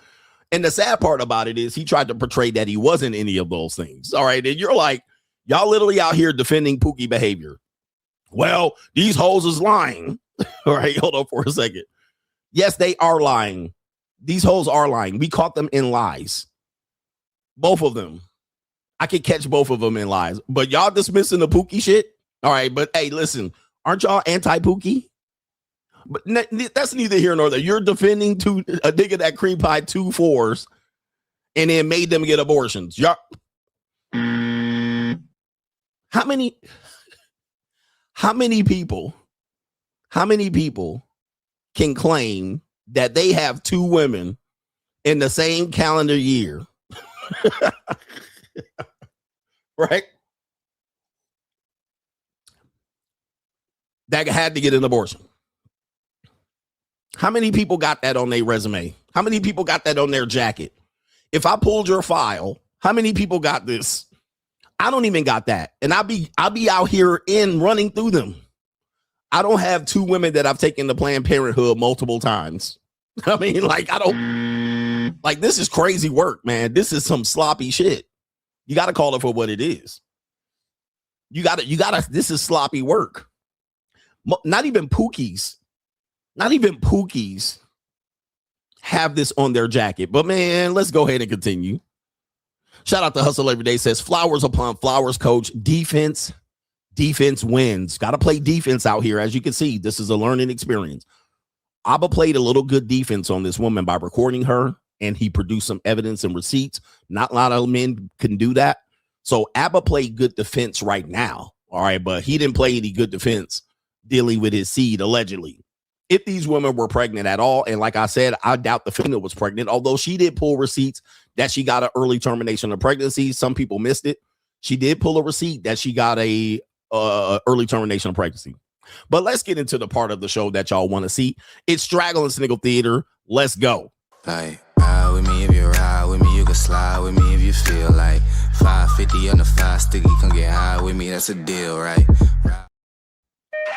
And the sad part about it is he tried to portray that he wasn't any of those things. All right. And you're like, y'all literally out here defending pookie behavior. Well, these hoes is lying. All right, hold on for a second. Yes, they are lying. These hoes are lying. We caught them in lies. Both of them. I could catch both of them in lies. But y'all dismissing the Pookie shit? All right, but hey, listen, aren't y'all anti-Pookie? But that's neither here nor there. You're defending a nigga that cream pie 2 4s and then made them get abortions. Y'all. How many people can claim that they have 2 women in the same calendar year? Right? That had to get an abortion. How many people got that on their resume? How many people got that on their jacket? If I pulled your file, how many people got this? I don't even got that. And I'll be out here running through them. I don't have 2 women that I've taken to Planned Parenthood multiple times. I mean, like, this is crazy work, man. This is some sloppy shit. You got to call it for what it is. You got to, this is sloppy work. Not even Pookies have this on their jacket. But man, let's go ahead and continue. Shout out to Hustle Every Day, says flowers upon flowers, coach. Defense wins. Got to play defense out here. As you can see, this is a learning experience. Abba played a little good defense on this woman by recording her, and he produced some evidence and receipts. Not a lot of men can do that. So Abba played good defense right now. All right, but he didn't play any good defense dealing with his seed, allegedly. If these women were pregnant at all, and like I said, I doubt the female was pregnant, although she did pull receipts that she got an early termination of pregnancy. Some people missed it. She did pull a receipt that she got a early termination of pregnancy. But let's get into the part of the show that y'all want to see. It's Straggle Sniggle Theater. Let's go. Like, ride with me if you ride with me, you can slide with me if you feel like 550 on the 5 sticky, come get high with me, that's a deal, right?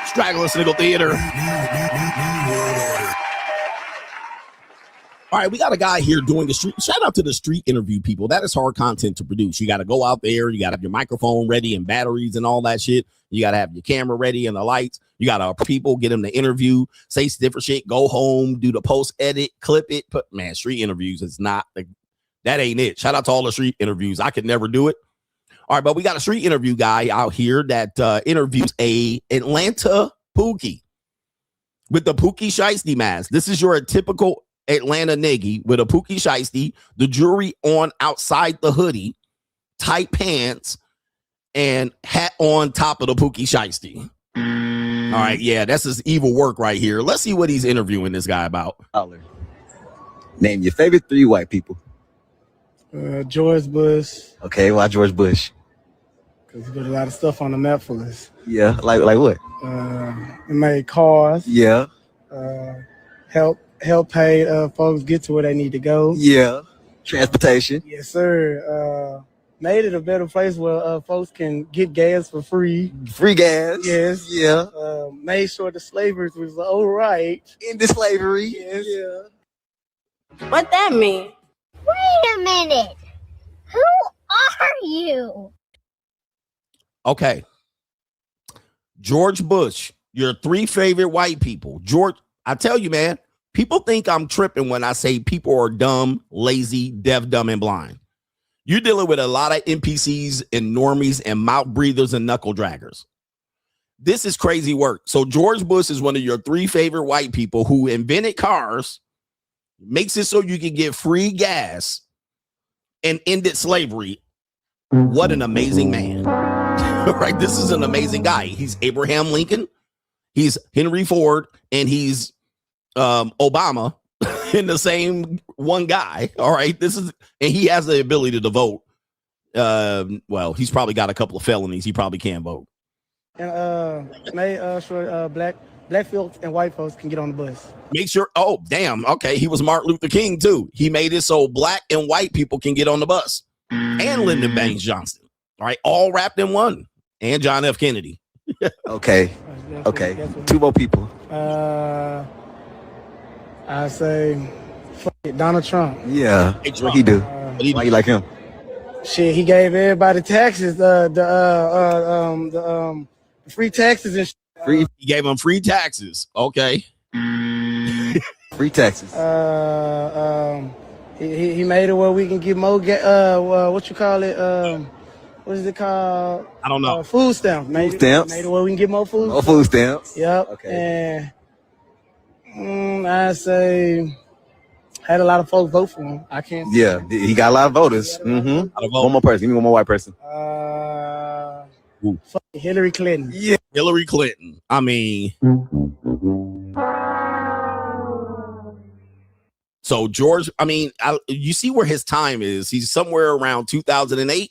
Straggle Sniggle Theater. All right, we got a guy here doing the street. Shout out to the street interview people. That is hard content to produce. You got to go out there. You got to have your microphone ready and batteries and all that shit. You got to have your camera ready and the lights. You got to people get them to interview, say different shit, go home, do the post edit, clip it. But man, street interviews is not like that. Ain't it? Shout out to all the street interviews. I could never do it. All right, but we got a street interview guy out here that interviews a Atlanta Pookie with the Pookie Shiesty mask. This is your typical Atlanta niggy with a Pookie Shiesty, the jewelry on outside the hoodie, tight pants, and hat on top of the Pookie Shiesty. All right, yeah, that's his evil work right here. Let's see what he's interviewing this guy about. Name your favorite 3 white people. George Bush. Okay, why George Bush? Because he put a lot of stuff on the map for us. Yeah, like what? He made cars. Yeah. Help pay folks get to where they need to go. Yeah. Transportation. Yes, sir. Made it a better place where folks can get gas for free. Free gas. Yes. Yeah. Made sure the slavers was all right. Into slavery. Yes. Yeah. What that mean? Wait a minute. Who are you? Okay. George Bush, your 3 favorite white people. George, I tell you, man, people think I'm tripping when I say people are dumb, lazy, deaf, dumb, and blind. You're dealing with a lot of NPCs and normies and mouth breathers and knuckle draggers. This is crazy work. So George Bush is one of your 3 favorite white people who invented cars, makes it so you can get free gas, and ended slavery. What an amazing man. Right? This is an amazing guy. He's Abraham Lincoln, he's Henry Ford, and he's Obama in the same one guy. All right. And he has the ability to vote. Well, he's probably got a couple of felonies. He probably can't vote. And made sure black folks and white folks can get on the bus. Make sure. Oh, damn. Okay. He was Martin Luther King too. He made it so black and white people can get on the bus. And Lyndon Baines Johnson. All right. All wrapped in one. And John F. Kennedy. Okay. Okay. 2 more people. I say, fuck it, Donald Trump. Yeah. Hey, what he do? Why you like him? Shit, he gave everybody taxes, the free taxes and shit. He gave him free taxes. Okay. Free taxes. He made it where we can get more. What you call it? What is it called? I don't know. Food stamps. Food stamps. Made it where we can get more food. More food stamps. Yep. Okay. And I say had a lot of folks vote for him. I can't. Yeah, he got a lot of voters. Mm-hmm. One more person. Give me one more white person. Hillary Clinton. Yeah, Hillary Clinton. I mean, so George. I mean, you see where his time is. He's somewhere around 2008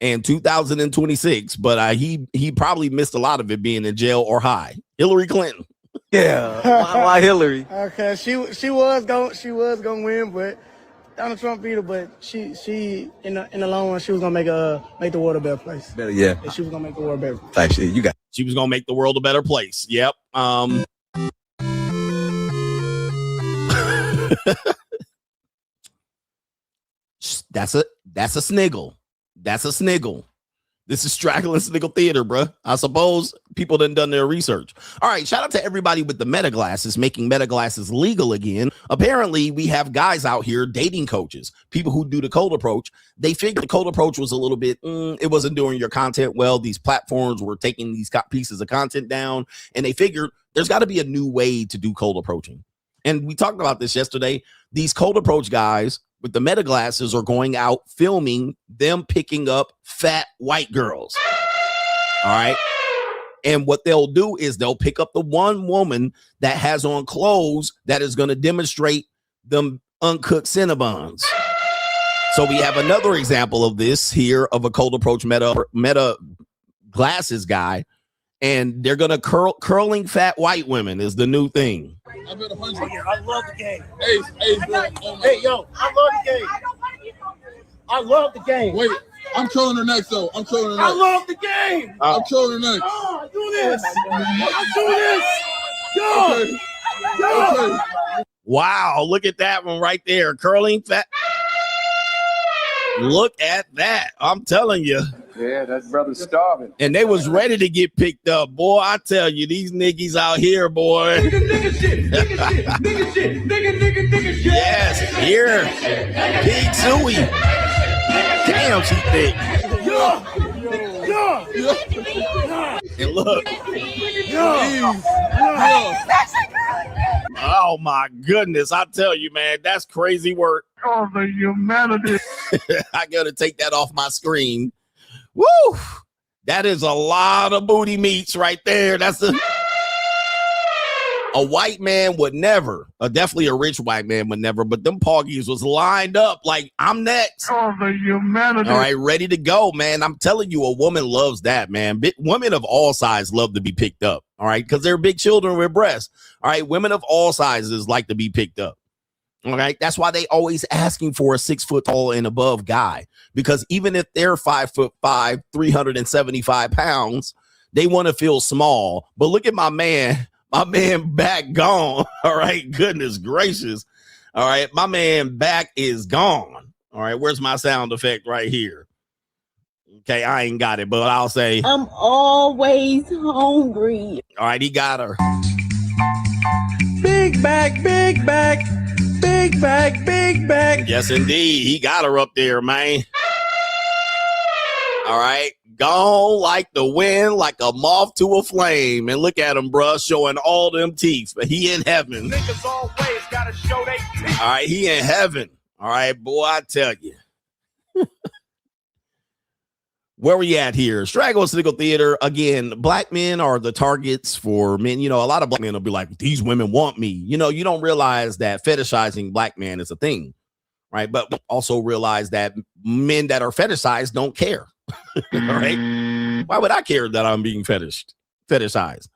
and 2026, but he probably missed a lot of it being in jail or high. Hillary Clinton. Yeah, why Hillary? Okay, she was gonna win, but Donald Trump beat her. But she in the long run, she was gonna make the world a better place. Better, yeah. And she was gonna make the world better. Type shit, you got. She was gonna make the world a better place. Yep. That's a sniggle. That's a sniggle. This is Straggle Sniggle Theater, bruh. I suppose people done their research. All right, shout out to everybody with the meta glasses, making meta glasses legal again. Apparently, we have guys out here, dating coaches, people who do the cold approach. They figured the cold approach was a little bit, it wasn't doing your content well. These platforms were taking these pieces of content down, and they figured there's got to be a new way to do cold approaching. And we talked about this yesterday. These cold approach guys with the meta glasses are going out filming them picking up fat white girls. All right. And what they'll do is they'll pick up the one woman that has on clothes that is going to demonstrate them uncooked Cinnabons. So we have another example of this here of a cold approach meta glasses guy. And they're going to curling fat white women is the new thing. I bet 100. I love the game. Hey, yo, I love the game. I love the game. Wait, I'm trolling her next, though. I'm trolling her next. I love the game. I'm trolling her next. Oh, do this. I do this. Yo. Okay. Wow, look at that one right there. Curling fat. Look at that. I'm telling you. Yeah, that brother's starving. And they was ready to get picked up. Boy, I tell you, these niggas out here, boy. Yes, here. Big Suey. Damn, she thick. And look. Oh, my goodness. I tell you, man, that's crazy work. Oh, the humanity. I got to take that off my screen. Woo! That is a lot of booty meats right there. That's a white man would never, definitely a rich white man would never, but them pookies was lined up like, I'm next. Oh, the humanity. All right, ready to go, man. I'm telling you, a woman loves that, man. Women of all sizes love to be picked up, all right, because they're big children with breasts. All right, women of all sizes like to be picked up. All right. That's why they always asking for a 6 foot tall and above guy, because even if they're 5'5", 375 pounds, they want to feel small. But look at my man back gone. All right. Goodness gracious. All right. My man back is gone. All right. Where's my sound effect right here? Okay. I ain't got it, but I'll say I'm always hungry. All right. He got her. Big back, big back. Big back, big back. Yes, indeed. He got her up there, man. All right. Gone like the wind, like a moth to a flame. And look at him, bruh, showing all them teeth. But he in heaven. Niggas always gotta show they teeth. All right. He in heaven. All right, boy, I tell you. Where we at here? Straggle Sniggle Theater. Again, black men are the targets for men. You know, a lot of black men will be like, these women want me. You know, you don't realize that fetishizing black men is a thing, right? But also realize that men that are fetishized don't care, right? Why would I care that I'm being fetishized?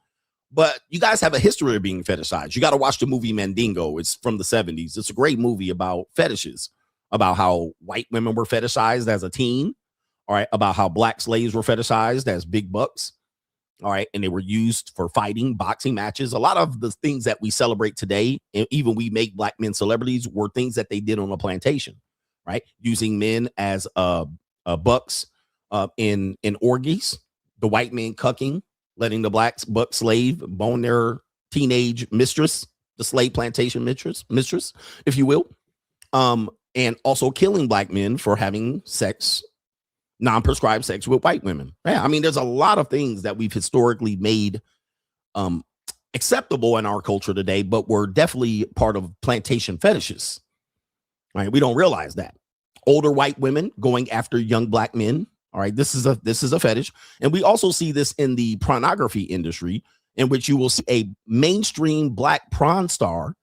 But you guys have a history of being fetishized. You got to watch the movie Mandingo. It's from the 70s. It's a great movie about fetishes, about how white women were fetishized as a teen. All right, about how black slaves were fetishized as big bucks. All right, and they were used for fighting, boxing matches. A lot of the things that we celebrate today, and even we make black men celebrities, were things that they did on a plantation, right? Using men as bucks in orgies, the white men cucking letting the black buck slave bone their teenage mistress, the slave plantation mistress, if you will. And also killing black men for having sex, non-prescribed sex with white women. Yeah, I mean, there's a lot of things that we've historically made acceptable in our culture today, but we're definitely part of plantation fetishes. Right? We don't realize that. Older white women going after young black men. All right, this is a fetish. And we also see this in the pornography industry, in which you will see a mainstream black porn star.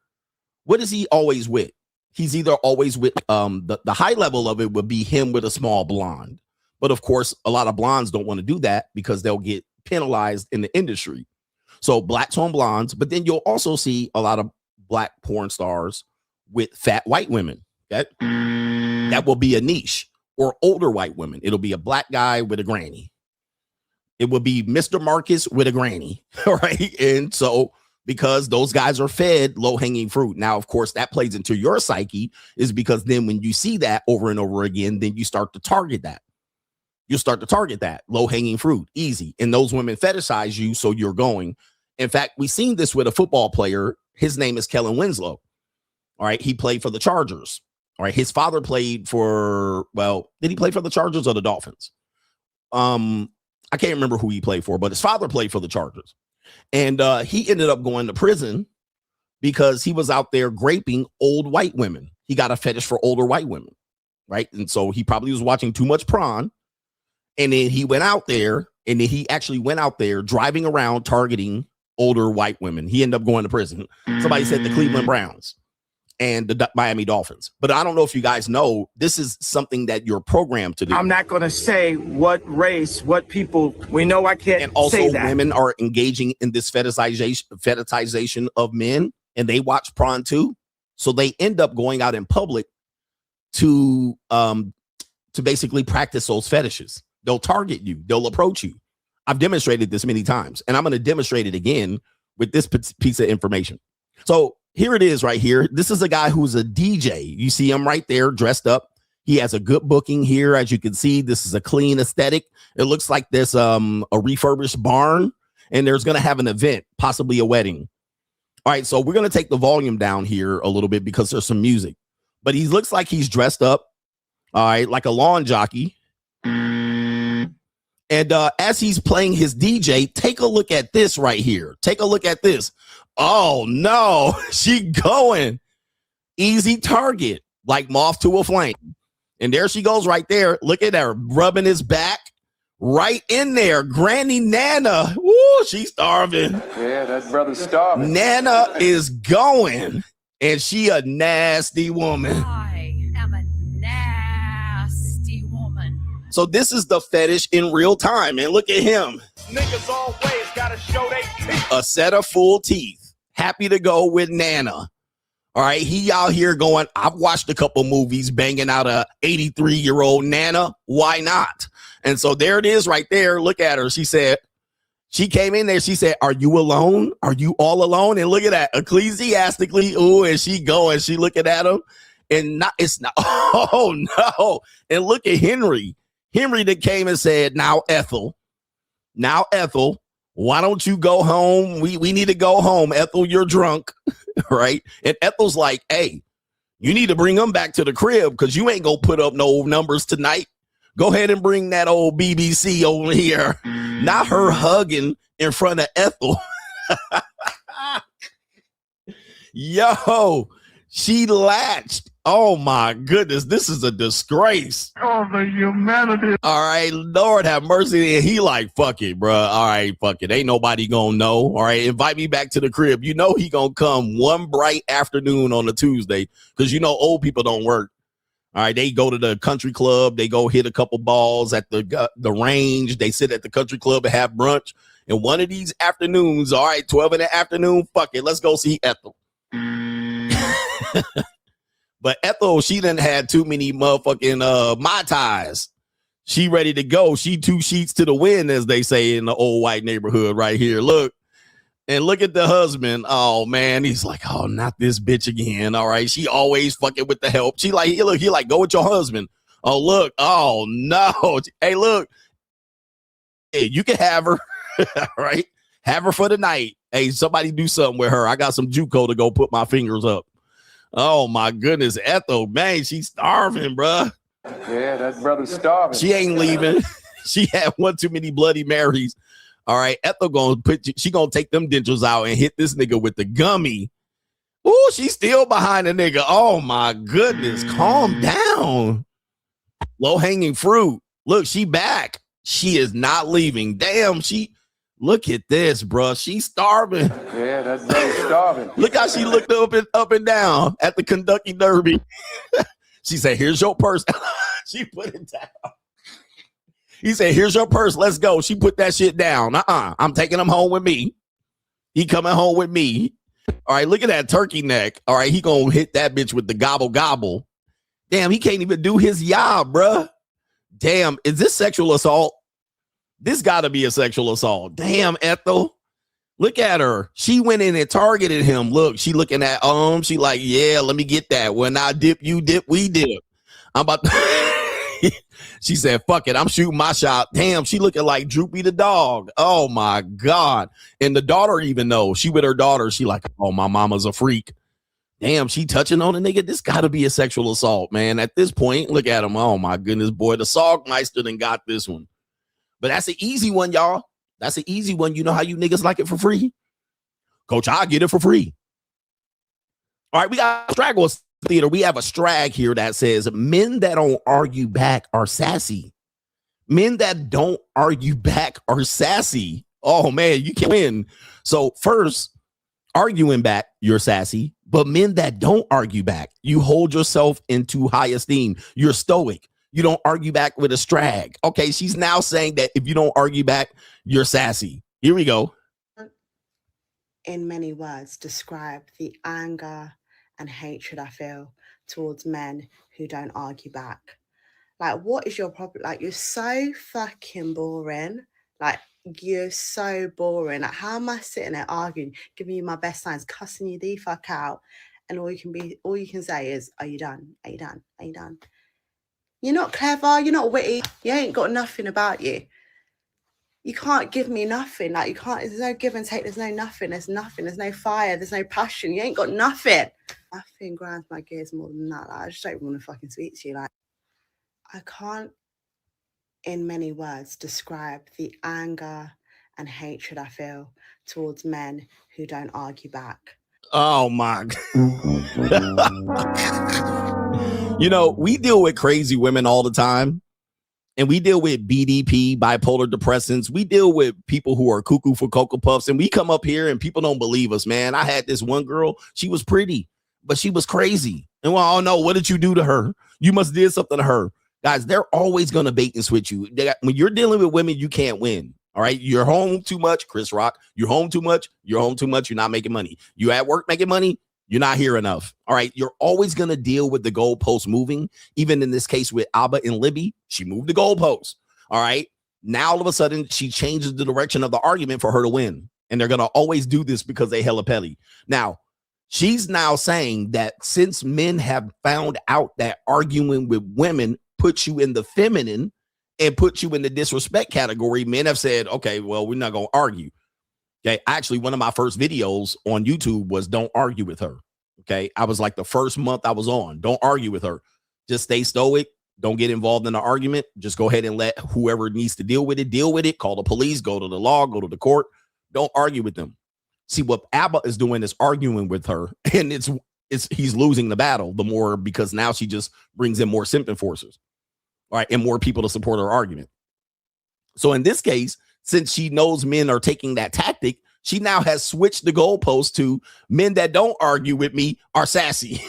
What is he always with? He's either always with the high level of it would be him with a small blonde. But of course, a lot of blondes don't want to do that because they'll get penalized in the industry. So blacks on blondes, but then you'll also see a lot of black porn stars with fat white women. That will be a niche. Or older white women. It'll be a black guy with a granny. It will be Mr. Marcus with a granny. All right. And so because those guys are fed low-hanging fruit. Now, of course, that plays into your psyche, is because then when you see that over and over again, then you start to target that. You start to target that low-hanging fruit, easy. And those women fetishize you, so you're going. In fact, we've seen this with a football player. His name is Kellen Winslow. All right. He played for the Chargers. All right. His father played for, well, did he play for the Chargers or the Dolphins? I can't remember who he played for, but his father played for the Chargers. And he ended up going to prison because he was out there graping old white women. He got a fetish for older white women. Right. And so he probably was watching too much prawn. And then he went out there, and then he actually went out there driving around targeting older white women. He ended up going to prison. Somebody said the Cleveland Browns and the Miami Dolphins. But I don't know if you guys know, this is something that you're programmed to do. I'm not going to say what race, what people. We know I can't. And also say that. Women are engaging in this fetishization of men, and they watch prawn too. So they end up going out in public to basically practice those fetishes. They'll target you. They'll approach you. I've demonstrated this many times, and I'm going to demonstrate it again with this piece of information. So here it is right here. This is a guy who's a DJ. You see him right there dressed up. He has a good booking here. As you can see, this is a clean aesthetic. It looks like this a refurbished barn, and there's going to have an event, possibly a wedding. All right, so we're going to take the volume down here a little bit because there's some music. But he looks like he's dressed up, all right, like a lawn jockey. And as he's playing his DJ, take a look at this right here. Take a look at this. Oh, no, she going. Easy target, like moth to a flame. And there she goes right there. Look at her rubbing his back right in there. Granny Nana. Woo, she's starving. Yeah, that brother's starving. Nana is going, and she a nasty woman. I am a nasty woman. So this is the fetish in real time. And look at him. Niggas always gotta show they teeth. A set of full teeth. Happy to go with Nana. All right. He out here going, I've watched a couple movies banging out a 83-year-old Nana. Why not? And so there it is right there. Look at her. She said, she came in there. She said, are you alone? Are you all alone? And look at that. Ecclesiastically. Ooh, and she going, she looking at him. And it's not. Oh, no. And look at Henry. Henry that came and said, now, Ethel, why don't you go home? We need to go home. Ethel, you're drunk. Right. And Ethel's like, hey, you need to bring them back to the crib because you ain't going to put up no numbers tonight. Go ahead and bring that old BBC over here. Not her hugging in front of Ethel. Yo, she latched. Oh, my goodness. This is a disgrace. Oh, the humanity. All right. Lord have mercy. And he like, fuck it, bro. All right. Fuck it. Ain't nobody going to know. All right. Invite me back to the crib. You know he going to come one bright afternoon on a Tuesday because, you know, old people don't work. All right. They go to the country club. They go hit a couple balls at the range. They sit at the country club and have brunch. And one of these afternoons, all right, 12 in the afternoon, fuck it. Let's go see Ethel. But Ethel, she done had too many motherfucking Mai Tais. She ready to go. She 2 sheets to the wind, as they say in the old white neighborhood right here. Look. And look at the husband. Oh, man. He's like, oh, not this bitch again. All right. She always fucking with the help. She like, look, he like, go with your husband. Oh, look. Oh, no. Hey, look. Hey, you can have her. Right? Have her for the night. Hey, somebody do something with her. I got some JUCO to go put my fingers up. Oh my goodness, Ethel, man, she's starving, bruh. Yeah, that brother's starving. She ain't leaving. She had one too many Bloody Marys. All right, Ethel she gonna take them dentures out and hit this nigga with the gummy. Ooh, she's still behind the nigga. Oh my goodness, calm down. Low hanging fruit. Look, she back. She is not leaving. Damn, look at this, bro. She's starving. Yeah, that brother's starving. Look how she looked up and down at the Kentucky Derby. She said, "Here's your purse." She put it down. He said, "Here's your purse. Let's go." She put that shit down. I'm taking him home with me. He coming home with me. All right, look at that turkey neck. All right, he gonna hit that bitch with the gobble gobble. Damn, he can't even do his job, bruh. Damn, is this sexual assault? This gotta be a sexual assault. Damn, Ethel. Look at her. She went in and targeted him. Look, she looking at she like, yeah, let me get that. When I dip, you dip, we dip. I'm about to She said, fuck it, I'm shooting my shot. Damn, she looking like Droopy the dog. Oh my God. And the daughter even knows. She with her daughter. She like, oh, my mama's a freak. Damn, she touching on a nigga. This gotta be a sexual assault, man. At this point, look at him. Oh my goodness, boy. The Sogmeister done got this one. But that's an easy one, y'all. That's an easy one. You know how you niggas like it for free? Coach, I'll get it for free. All right, we got Straggle Theater. We have a strag here that says, men that don't argue back are sassy. Men that don't argue back are sassy. Oh, man, you can't win. So first, arguing back, you're sassy. But men that don't argue back, you hold yourself into high esteem. You're stoic. You don't argue back with a strag. Okay, she's now saying that if you don't argue back, you're sassy. Here we go. In many words, describe the anger and hatred I feel towards men who don't argue back. Like, what is your problem? Like, you're so fucking boring. Like, you're so boring. Like, how am I sitting there arguing, giving you my best signs, cussing you the fuck out, and all you can say is, "Are you done? Are you done? Are you done?" You're not clever. You're not witty. You ain't got nothing about you. You can't give me nothing. Like, you can't. There's no give and take. There's no nothing. There's nothing. There's no fire. There's no passion. You ain't got nothing. Nothing grinds my gears more than that. Like, I just don't want to fucking speak to you. Like, I can't, in many words, describe the anger and hatred I feel towards men who don't argue back. Oh my. You know, we deal with crazy women all the time. And we deal with BDP, bipolar depressants. We deal with people who are cuckoo for Cocoa Puffs. And we come up here and people don't believe us, man. I had this one girl. She was pretty, but she was crazy. And well, oh no, what did you do to her? You must did something to her. Guys, they're always going to bait and switch you. When you're dealing with women, you can't win. All right. You're home too much, Chris Rock. You're home too much. You're home too much. You're not making money. You at work making money. You're not here enough. All right. You're always going to deal with the goalpost moving. Even in this case with Abba and Libby, she moved the goalpost. All right. Now, all of a sudden, she changes the direction of the argument for her to win. And they're going to always do this because they hella petty. Now, she's now saying that since men have found out that arguing with women puts you in the feminine and puts you in the disrespect category, men have said, okay, well, we're not going to argue. Okay. Actually, one of my first videos on YouTube was don't argue with her. Okay. I was like the first month I was on. Don't argue with her. Just stay stoic. Don't get involved in the argument. Just go ahead and let whoever needs to deal with it, deal with it. Call the police, go to the law, go to the court. Don't argue with them. See, what Abba is doing is arguing with her, and he's losing the battle the more, because now she just brings in more simp enforcers. All right. And more people to support her argument. So in this case, since she knows men are taking that tactic, she now has switched the goalpost to men that don't argue with me are sassy.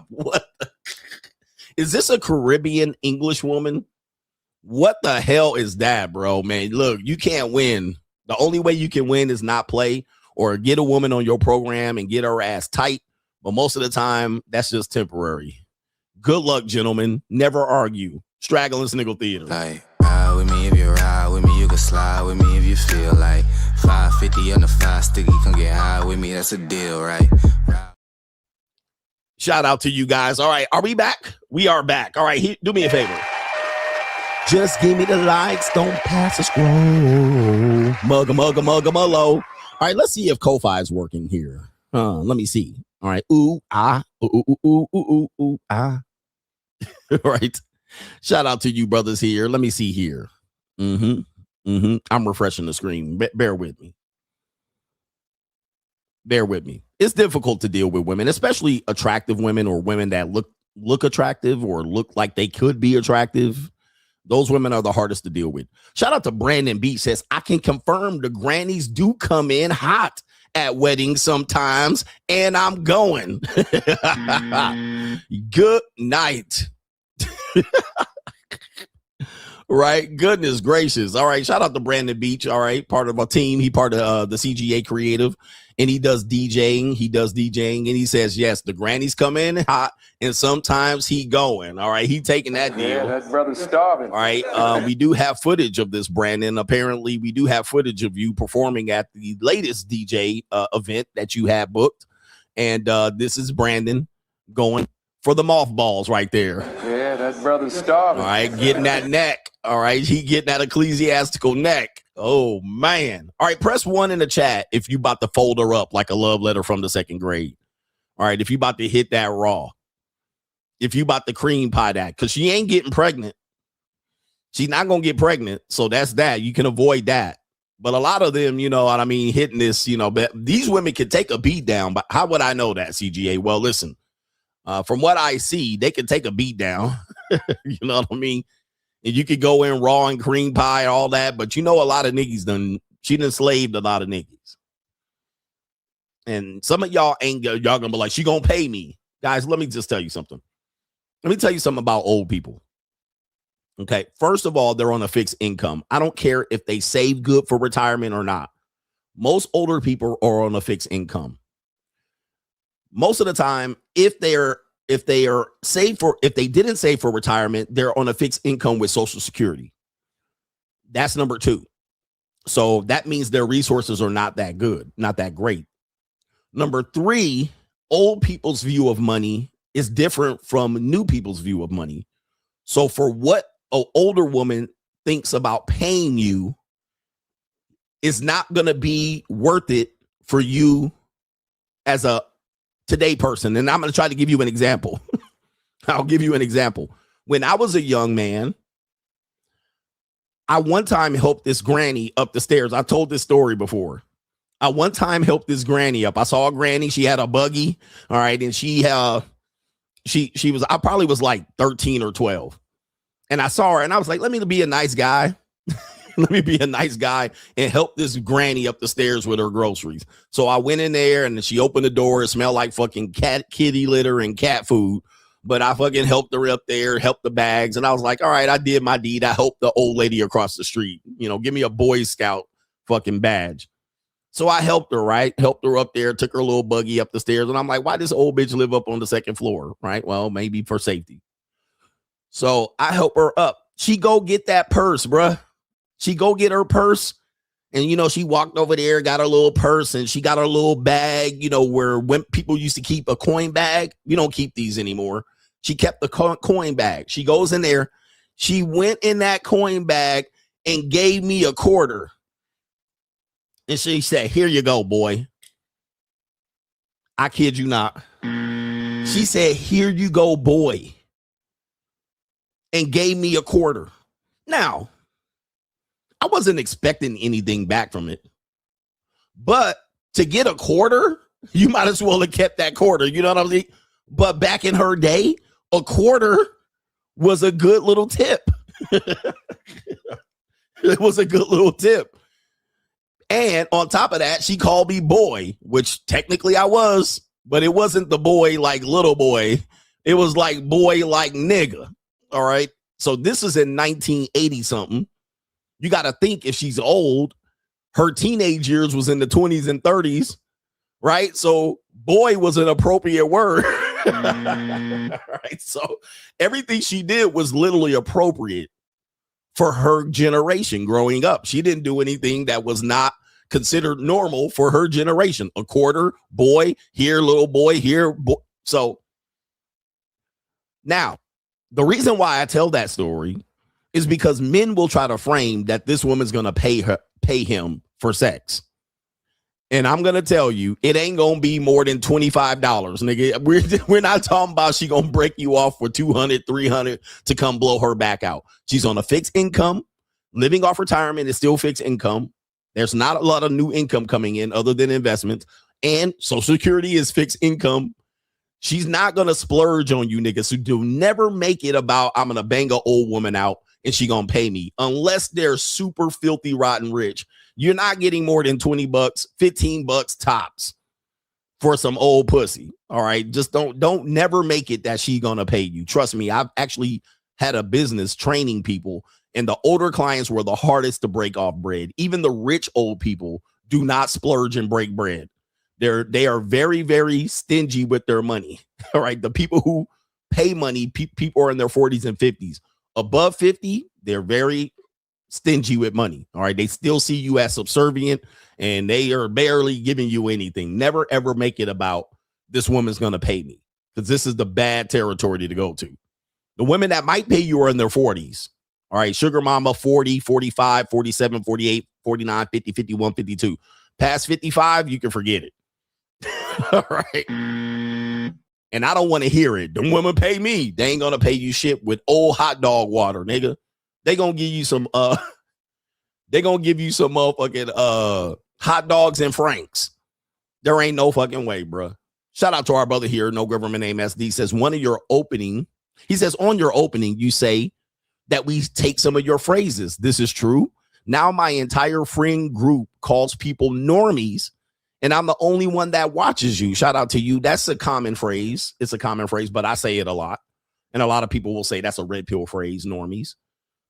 What? Is this a Caribbean English woman? What the hell is that, bro? Man, look, you can't win. The only way you can win is not play or get a woman on your program and get her ass tight. But most of the time, that's just temporary. Good luck, gentlemen. Never argue. Straggle Sniggle Theater. Like, ride with me if you ride with me. You can slide with me if you feel like 550 on the 5 sticky. Come get high with me. That's a deal, right? Shout out to you guys. All right. Are we back? We are back. All right. Do me a favor. Just give me the likes, don't pass a scroll. Mugga, low. All right, let's see if Ko-Fi is working here. Let me see. All right, ooh, ah, ooh, ah. All right. Shout out to you brothers here. Let me see here. I'm refreshing the screen. Bear with me. It's difficult to deal with women, especially attractive women or women that look attractive or look like they could be attractive. Those women are the hardest to deal with. Shout out to Brandon B. Says, I can confirm the grannies do come in hot at weddings sometimes, and I'm going. Good night. Right? Goodness gracious. All right. Shout out to Brandon Beach. All right. Part of our team. He part of the CGA Creative, and he does DJing. And he says, yes, the grannies come in hot, and sometimes he going. All right. He taking that deal. Yeah, that brother's starving. All right. We do have footage of this, Brandon. Apparently, we do have footage of you performing at the latest DJ event that you have booked. And this is Brandon going for the mothballs right there. Yeah, that brother's starving. All right, getting that neck. All right, he getting that ecclesiastical neck. Oh, man. All right, press 1 in the chat if you about to fold her up like a love letter from the 2nd grade. All right, if you about to hit that raw. If you about to cream pie that, because she ain't getting pregnant. She's not going to get pregnant, so that's that. You can avoid that. But a lot of them, you know what I mean, hitting this, you know, but these women can take a beat down. But how would I know that, CGA? Well, listen. From what I see, they can take a beat down. You know what I mean? And you could go in raw and cream pie and all that. But you know, a lot of niggas she done slaved a lot of niggas. And some of y'all gonna be like, she gonna pay me. Guys, let me just tell you something. Let me tell you something about old people. Okay. First of all, they're on a fixed income. I don't care if they save good for retirement or not. Most older people are on a fixed income. Most of the time, if they didn't save for retirement, they're on a fixed income with Social Security. That's number 2. So that means their resources are not that good, not that great. Number 3, old people's view of money is different from new people's view of money. So for what an older woman thinks about paying you is not going to be worth it for you as a today person. And I'm going to try to give you an example. I'll give you an example. When I was a young man, I one time helped this granny up the stairs. I told this story before. I one time helped this granny up. I saw a granny. She had a buggy. All right. And she was, I probably was like 13 or 12. And I saw her and I was like, let me be a nice guy. Let me be a nice guy and help this granny up the stairs with her groceries. So I went in there and she opened the door. It smelled like fucking kitty litter and cat food. But I fucking helped her up there, helped the bags. And I was like, all right, I did my deed. I helped the old lady across the street. You know, give me a Boy Scout fucking badge. So I helped her, right? Helped her up there, took her little buggy up the stairs. And I'm like, why does old bitch live up on the 2nd floor? Right? Well, maybe for safety. So I help her up. She go get that purse, bruh. She go get her purse. And, you know, she walked over there, got her little purse, and she got her little bag, you know, where when people used to keep a coin bag. We don't keep these anymore. She kept the coin bag. She goes in there. She went in that coin bag and gave me a quarter. And she said, here you go, boy. I kid you not. She said, here you go, boy. And gave me a quarter. Now, I wasn't expecting anything back from it. But to get a quarter, you might as well have kept that quarter. You know what I mean? But back in her day, a quarter was a good little tip. It was a good little tip. And on top of that, she called me boy, which technically I was, but it wasn't the boy like little boy. It was like boy like nigga. All right. So this is in 1980 something. You got to think if she's old, her teenage years was in the 20s and 30s, right? So boy was an appropriate word. Right. So everything she did was literally appropriate for her generation growing up. She didn't do anything that was not considered normal for her generation. A quarter, boy, here, little boy, here. So now the reason why I tell that story is because men will try to frame that this woman's going to pay him for sex. And I'm going to tell you, it ain't going to be more than $25, nigga. We're not talking about she going to break you off for $200, $300 to come blow her back out. She's on a fixed income. Living off retirement is still fixed income. There's not a lot of new income coming in other than investments. And Social Security is fixed income. She's not going to splurge on you, niggas. So do never make it about, I'm going to bang an old woman out and she going to pay me. Unless they're super filthy, rotten rich. You're not getting more than $20, $15 tops for some old pussy. All right. Just don't never make it that she going to pay you. Trust me. I've actually had a business training people, and the older clients were the hardest to break off bread. Even the rich old people do not splurge and break bread. They are very, very stingy with their money. All right. The people who pay money, people are in their 40s and 50s. Above 50, they're very stingy with money. All right. They still see you as subservient, and they are barely giving you anything. Never, ever make it about this woman's going to pay me, because this is the bad territory to go to. The women that might pay you are in their 40s. All right. Sugar mama, 40, 45, 47, 48, 49, 50, 51, 52. Past 55, you can forget it. All right. And I don't want to hear it. The women pay me. They ain't going to pay you shit with old hot dog water, nigga. They gonna give you some motherfucking hot dogs and Franks. There ain't no fucking way, bro. Shout out to our brother here, no government name SD, says on your opening, you say that we take some of your phrases. This is true. Now my entire friend group calls people normies, and I'm the only one that watches you. Shout out to you. That's a common phrase. It's a common phrase, but I say it a lot. And a lot of people will say that's a red pill phrase, normies.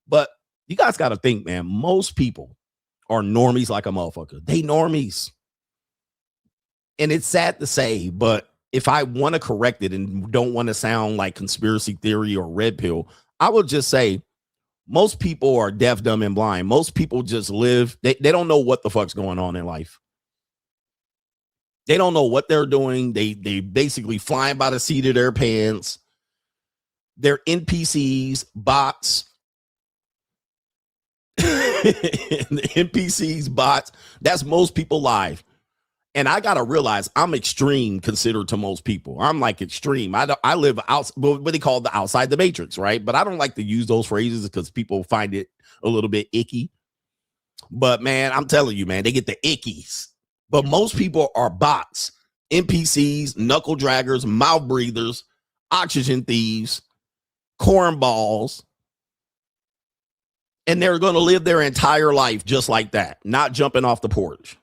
But you guys got to think, man, most people are normies like a motherfucker. They normies. And it's sad to say, but if I want to correct it and don't want to sound like conspiracy theory or red pill, I would just say most people are deaf, dumb, and blind. Most people just live. They don't know what the fuck's going on in life. They don't know what they're doing. They basically flying by the seat of their pants. They're NPCs, bots. The NPCs, bots. That's most people live. And I gotta realize I'm extreme considered to most people. I'm like extreme. I live out what they call the outside the matrix, right? But I don't like to use those phrases because people find it a little bit icky. But man, I'm telling you, man, they get the ickies. But most people are bots, NPCs, knuckle draggers, mouth breathers, oxygen thieves, cornballs. And they're going to live their entire life just like that, not jumping off the porch.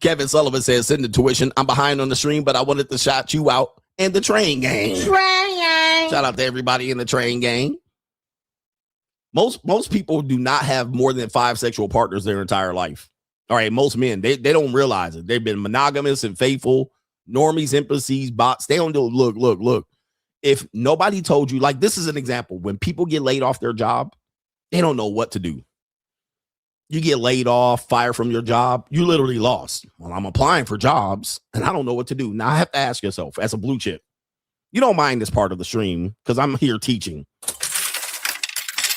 Kevin Sullivan says, send the tuition. I'm behind on the stream, but I wanted to shout you out and the train gang. Shout out to everybody in the train gang. Most people do not have more than 5 sexual partners their entire life. All right, most men, they don't realize it. They've been monogamous and faithful, normies, NPCs, bots. They don't do look. If nobody told you, like this is an example, when people get laid off their job, they don't know what to do. You get laid off, fired from your job, you literally lost. Well, I'm applying for jobs and I don't know what to do. Now I have to ask yourself, as a blue chip, you don't mind this part of the stream because I'm here teaching.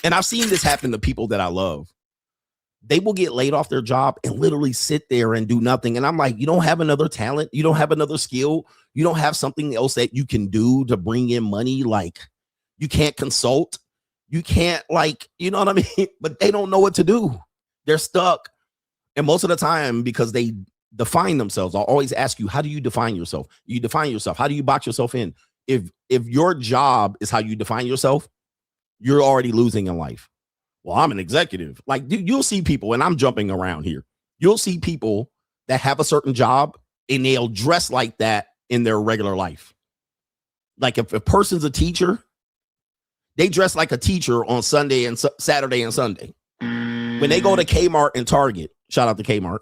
And I've seen this happen to people that I love. They will get laid off their job and literally sit there and do nothing. And I'm like, you don't have another talent. You don't have another skill. You don't have something else that you can do to bring in money. Like you can't consult. You can't you know what I mean? But they don't know what to do. They're stuck. And most of the time, because they define themselves, I'll always ask you, how do you define yourself? You define yourself. How do you box yourself in? If your job is how you define yourself, you're already losing in life. Well, I'm an executive. Like you'll see people, and I'm jumping around here. You'll see people that have a certain job and they'll dress like that in their regular life. Like if a person's a teacher, they dress like a teacher on Sunday and Saturday and Sunday. When they go to Kmart and Target, shout out to Kmart,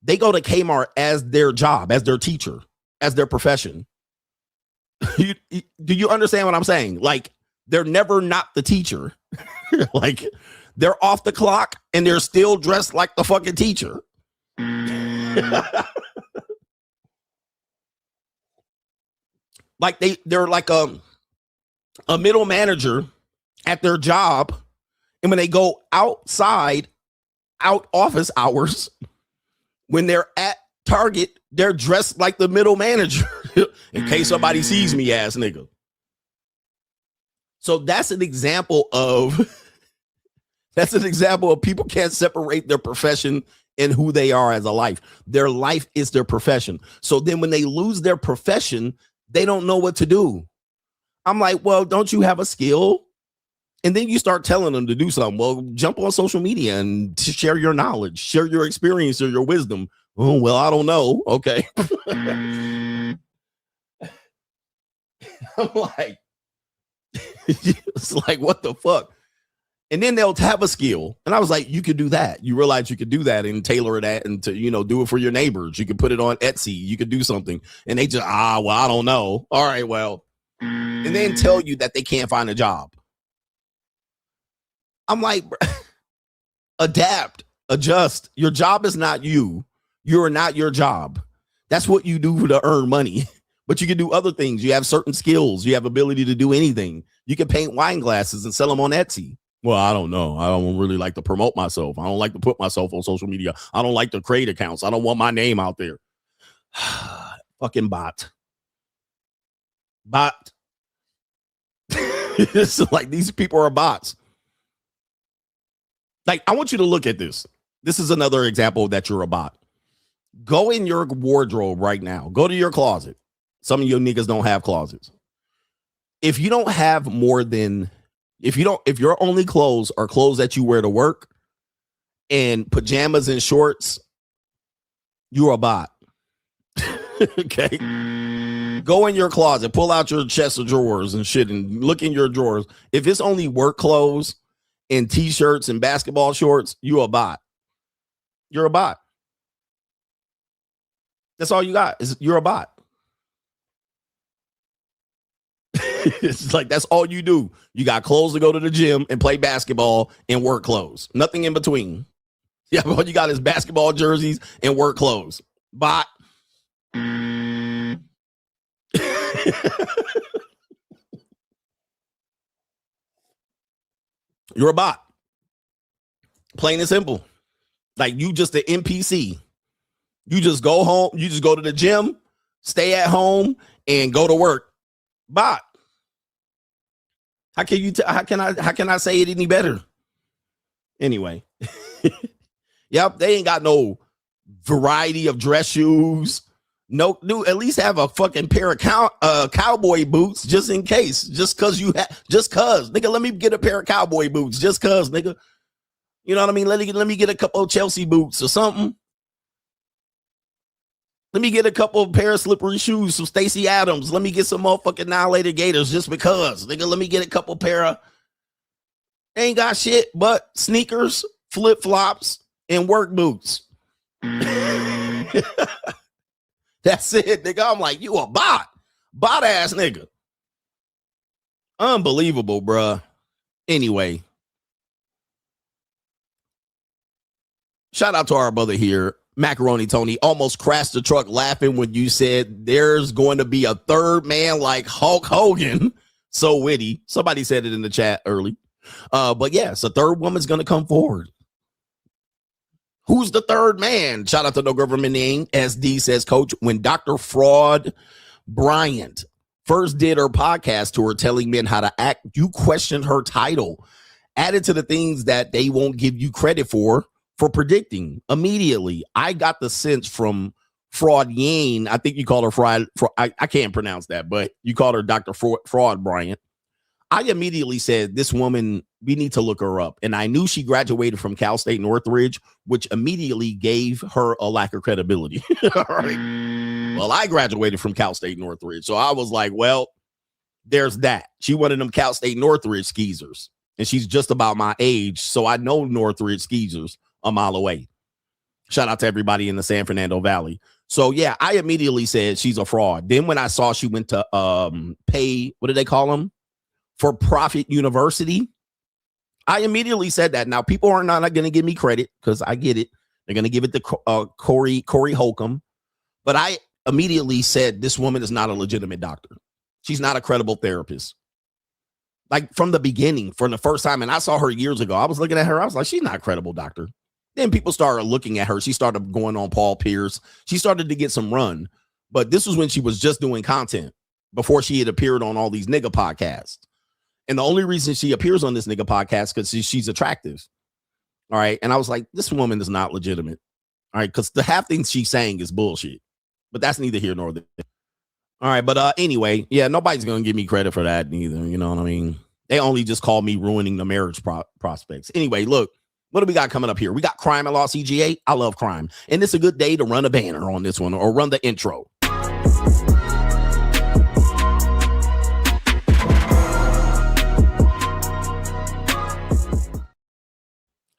they go to Kmart as their job, as their teacher, as their profession. Do you understand what I'm saying? Like they're never not the teacher. Like they're off the clock and they're still dressed like the fucking teacher. Like they're like a middle manager at their job, and when they go outside, out office hours, when they're at Target, they're dressed like the middle manager in case somebody sees me, ass nigga. So that's an example of people can't separate their profession and who they are as a life. Their life is their profession. So then when they lose their profession, they don't know what to do. I'm like, well, don't you have a skill? And then you start telling them to do something. Well, jump on social media and share your knowledge, share your experience or your wisdom. Oh, well, I don't know. Okay. I'm like, it's like, what the fuck? And then they'll have a skill. And I was like, you could do that. You realize you could do that and tailor that and to, do it for your neighbors. You could put it on Etsy. You could do something. And they just, well, I don't know. All right, well. And then tell you that they can't find a job. I'm like, adapt, adjust. Your job is not you. You're not your job. That's what you do to earn money. But you can do other things. You have certain skills. You have ability to do anything. You can paint wine glasses and sell them on Etsy. Well, I don't know. I don't really like to promote myself. I don't like to put myself on social media. I don't like to create accounts. I don't want my name out there. Fucking bot. It's like these people are bots. Like, I want you to look at this. This is another example that you're a bot. Go in your wardrobe right now. Go to your closet. Some of you niggas don't have closets. If you don't have more than, if your only clothes are clothes that you wear to work and pajamas and shorts, you're a bot. Okay. Go in your closet, pull out your chest of drawers and shit and look in your drawers. If it's only work clothes and t-shirts and basketball shorts, you're a bot. You're a bot. That's all you got. You're a bot. It's like that's all you do. You got clothes to go to the gym and play basketball and work clothes. Nothing in between. Yeah, all you got is basketball jerseys and work clothes. Bot. You're a bot. Plain and simple. Like you just an NPC. You just go home. You just go to the gym, stay at home, and go to work. Bot. How can I say it any better? Anyway. Yep, they ain't got no variety of dress shoes. No, dude, at least have a fucking pair of cowboy boots just in case. Just cause nigga, let me get a pair of cowboy boots just cause, nigga. You know what I mean? Let me get a couple of Chelsea boots or something. Let me get a couple of pair of slippery shoes from Stacey Adams. Let me get some motherfucking Annihilated Gators just because. Nigga, let me get a couple pair of ain't got shit but sneakers, flip-flops, and work boots. That's it, nigga. I'm like, you a bot. Bot ass nigga. Unbelievable, bruh. Anyway. Shout out to our brother here. Macaroni Tony almost crashed the truck laughing when you said there's going to be a third man like Hulk Hogan. So witty. Somebody said it in the chat early. But yes, a third woman's going to come forward. Who's the third man? Shout out to No Government Name. SD says, Coach, when Dr. Fraud Bryant first did her podcast tour telling men how to act, you questioned her title, added to the things that they won't give you credit for predicting immediately. I got the sense from Fraud Yane. I think you called her Fraud. I can't pronounce that, but you called her Dr. Fraud Bryant. I immediately said, this woman, we need to look her up. And I knew she graduated from Cal State Northridge, which immediately gave her a lack of credibility. All right. Well, I graduated from Cal State Northridge. So I was like, well, there's that. She one of them Cal State Northridge skeezers. And she's just about my age. So I know Northridge skeezers a mile away. Shout out to everybody in the San Fernando Valley. So yeah, I immediately said she's a fraud. Then when I saw she went to pay, what do they call them? For profit university. I immediately said that. Now people are not going to give me credit because I get it. They're going to give it to Corey Holcomb. But I immediately said this woman is not a legitimate doctor. She's not a credible therapist. Like from the beginning, from the first time. And I saw her years ago. I was looking at her. I was like, she's not a credible doctor. Then people started looking at her. She started going on Paul Pierce. She started to get some run. But this was when she was just doing content before she had appeared on all these nigga podcasts. And the only reason she appears on this nigga podcast because she's attractive. All right. And I was like, this woman is not legitimate. All right. Because the half things she's saying is bullshit. But that's neither here nor there. All right. But anyway, yeah, nobody's going to give me credit for that neither. You know what I mean? They only just call me ruining the marriage prospects. Anyway, look. What do we got coming up here? We got crime and law CGA. I love crime. And it's a good day to run a banner on this one or run the intro.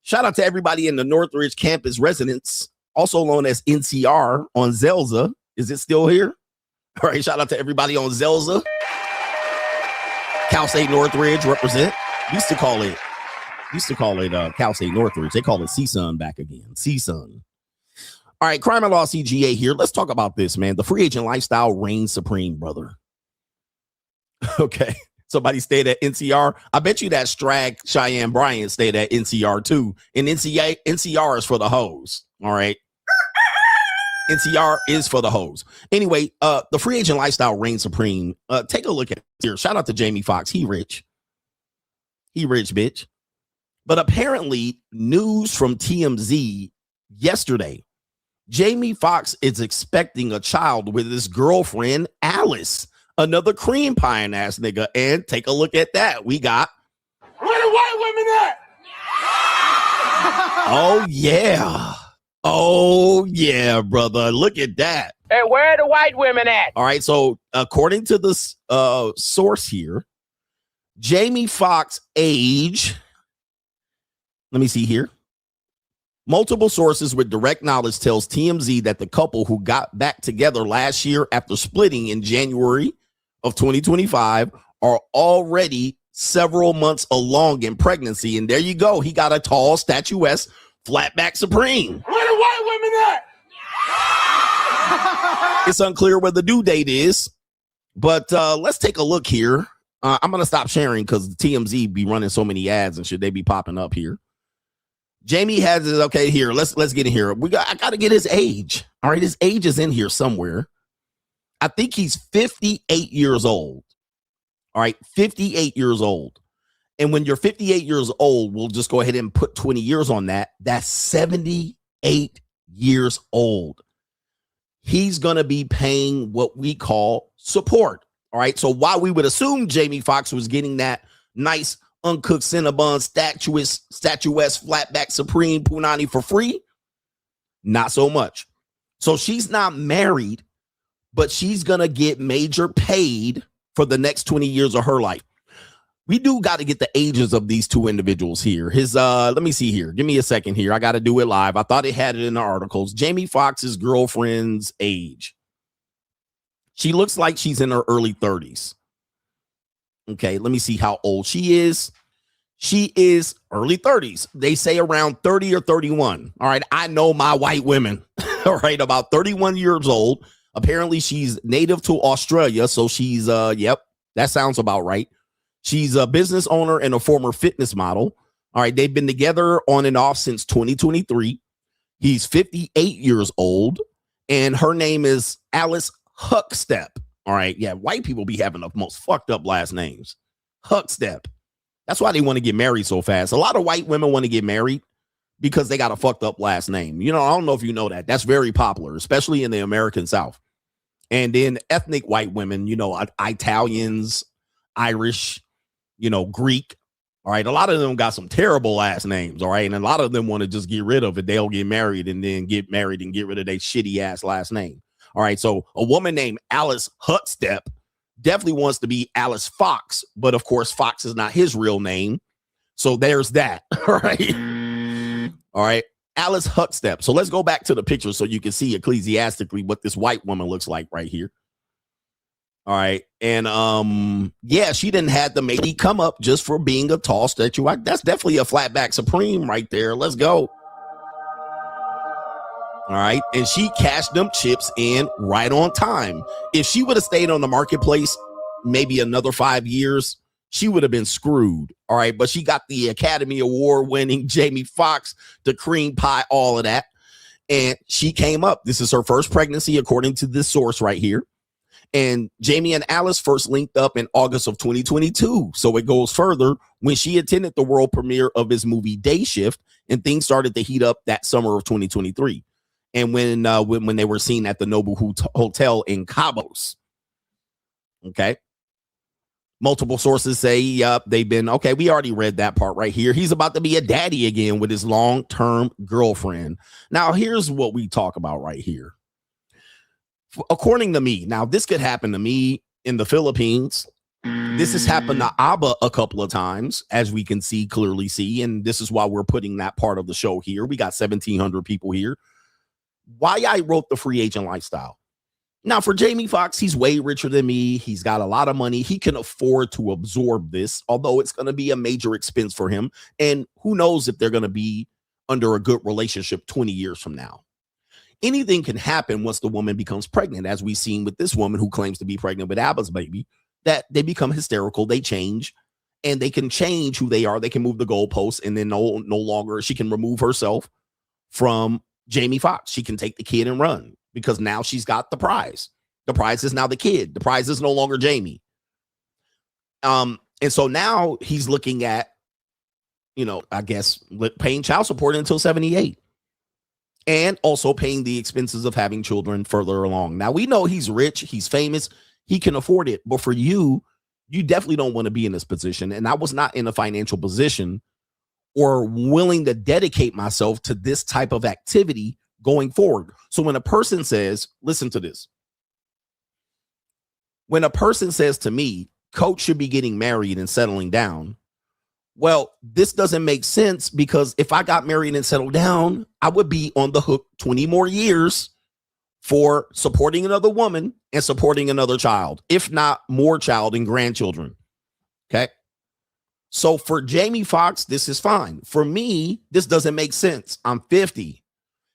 Shout out to everybody in the Northridge campus residents, also known as NCR on Zelza. Is it still here? All right. Shout out to everybody on Zelza. Cal State Northridge represent. Used to call it Cal State Northridge. They call it CSUN back again. CSUN. All right, crime and law CGA here. Let's talk about this, man. The free agent lifestyle reigns supreme, brother. Okay. Somebody stayed at NCR. I bet you that Cheyenne, Bryant stayed at NCR too. And NCR is for the hoes. All right. NCR is for the hoes. Anyway, the free agent lifestyle reigns supreme. Take a look at it here. Shout out to Jamie Foxx. He rich. He rich, bitch. But apparently, news from TMZ yesterday, Jamie Foxx is expecting a child with his girlfriend, Alice, another cream pieing ass nigga. And take a look at that. We got. Where the white women at? Oh, yeah. Oh, yeah, brother. Look at that. Hey, where are the white women at? All right. So, according to this source here, Jamie Foxx age. Let me see here. Multiple sources with direct knowledge tells TMZ that the couple who got back together last year after splitting in January of 2025 are already several months along in pregnancy. And there you go. He got a tall, statuesque, flatback supreme. Where the white women at? It's unclear where the due date is, but let's take a look here. I'm going to stop sharing because the TMZ be running so many ads and should they be popping up here. Jamie has it. Okay, here. Let's get in here. I got to get his age. All right, his age is in here somewhere. I think he's 58 years old. All right, 58 years old. And when you're 58 years old, we'll just go ahead and put 20 years on that. That's 78 years old. He's going to be paying what we call support. All right, so while we would assume Jamie Foxx was getting that nice uncooked Cinnabon statuesque flatback supreme punani for free, not so much. So she's not married, but she's gonna get major paid for the next 20 years of her life. We do got to get the ages of these two individuals here. His let me see here. Give me a second here. I got to do it live. I thought it had it in the articles. Jamie Foxx's girlfriend's age. She looks like she's in her early 30s. Okay, let me see how old she is. She is early 30s. They say around 30 or 31. All right, I know my white women. All right, about 31 years old. Apparently, she's native to Australia, so she's, yep, that sounds about right. She's a business owner and a former fitness model. All right, they've been together on and off since 2023. He's 58 years old, and her name is Alice Huckstep. All right. Yeah. White people be having the most fucked up last names. Huckstep. That's why they want to get married so fast. A lot of white women want to get married because they got a fucked up last name. You know, I don't know if you know that. That's very popular, especially in the American South. And then ethnic white women, you know, Italians, Irish, you know, Greek. All right. A lot of them got some terrible last names. All right. And a lot of them want to just get rid of it. They'll get married and then get married and get rid of their shitty ass last name. All right, so a woman named Alice Huckstep definitely wants to be Alice Fox, but of course, Fox is not his real name. So there's that. All right. All right. Alice Huckstep. So let's go back to the picture so you can see ecclesiastically what this white woman looks like right here. All right. And yeah, she didn't have the maybe come up just for being a tall statue. That's definitely a flatback supreme right there. Let's go. All right. And she cashed them chips in right on time. If she would have stayed on the marketplace maybe another 5 years, she would have been screwed. All right. But she got the Academy Award winning Jamie Foxx to cream pie all of that. And she came up. This is her first pregnancy, according to this source right here. And Jamie and Alice first linked up in August of 2022. So it goes further when she attended the world premiere of his movie Day Shift, and things started to heat up that summer of 2023. And when they were seen at the Noble Hotel in Cabos. Okay. Multiple sources say they've been, okay, we already read that part right here. He's about to be a daddy again with his long-term girlfriend. Now, here's what we talk about right here. According to me, now this could happen to me in the Philippines. This has happened to Abba a couple of times, as we can clearly see. And this is why we're putting that part of the show here. We got 1,700 people here. Why I wrote the free agent lifestyle. Now, for Jamie Foxx, he's way richer than me. He's got a lot of money. He can afford to absorb this, although it's going to be a major expense for him. And who knows if they're going to be under a good relationship 20 years from now. Anything can happen once the woman becomes pregnant, as we've seen with this woman who claims to be pregnant with Abba's baby, that they become hysterical, they change, and they can change who they are. They can move the goalposts, and then no longer she can remove herself from Jamie Foxx. She can take the kid and run, because now she's got the prize. The prize is now the kid. The prize is no longer Jamie. And so now he's looking at, I guess, paying child support until 78. And also paying the expenses of having children further along. Now, we know he's rich. He's famous. He can afford it. But for you definitely don't want to be in this position. And I was not in a financial position or willing to dedicate myself to this type of activity going forward. So when a person says, listen to this. When a person says to me, Coach should be getting married and settling down. Well, this doesn't make sense, because if I got married and settled down, I would be on the hook 20 more years for supporting another woman and supporting another child, if not more child and grandchildren. Okay. So for Jamie Foxx, this is fine. For me, this doesn't make sense. I'm 50.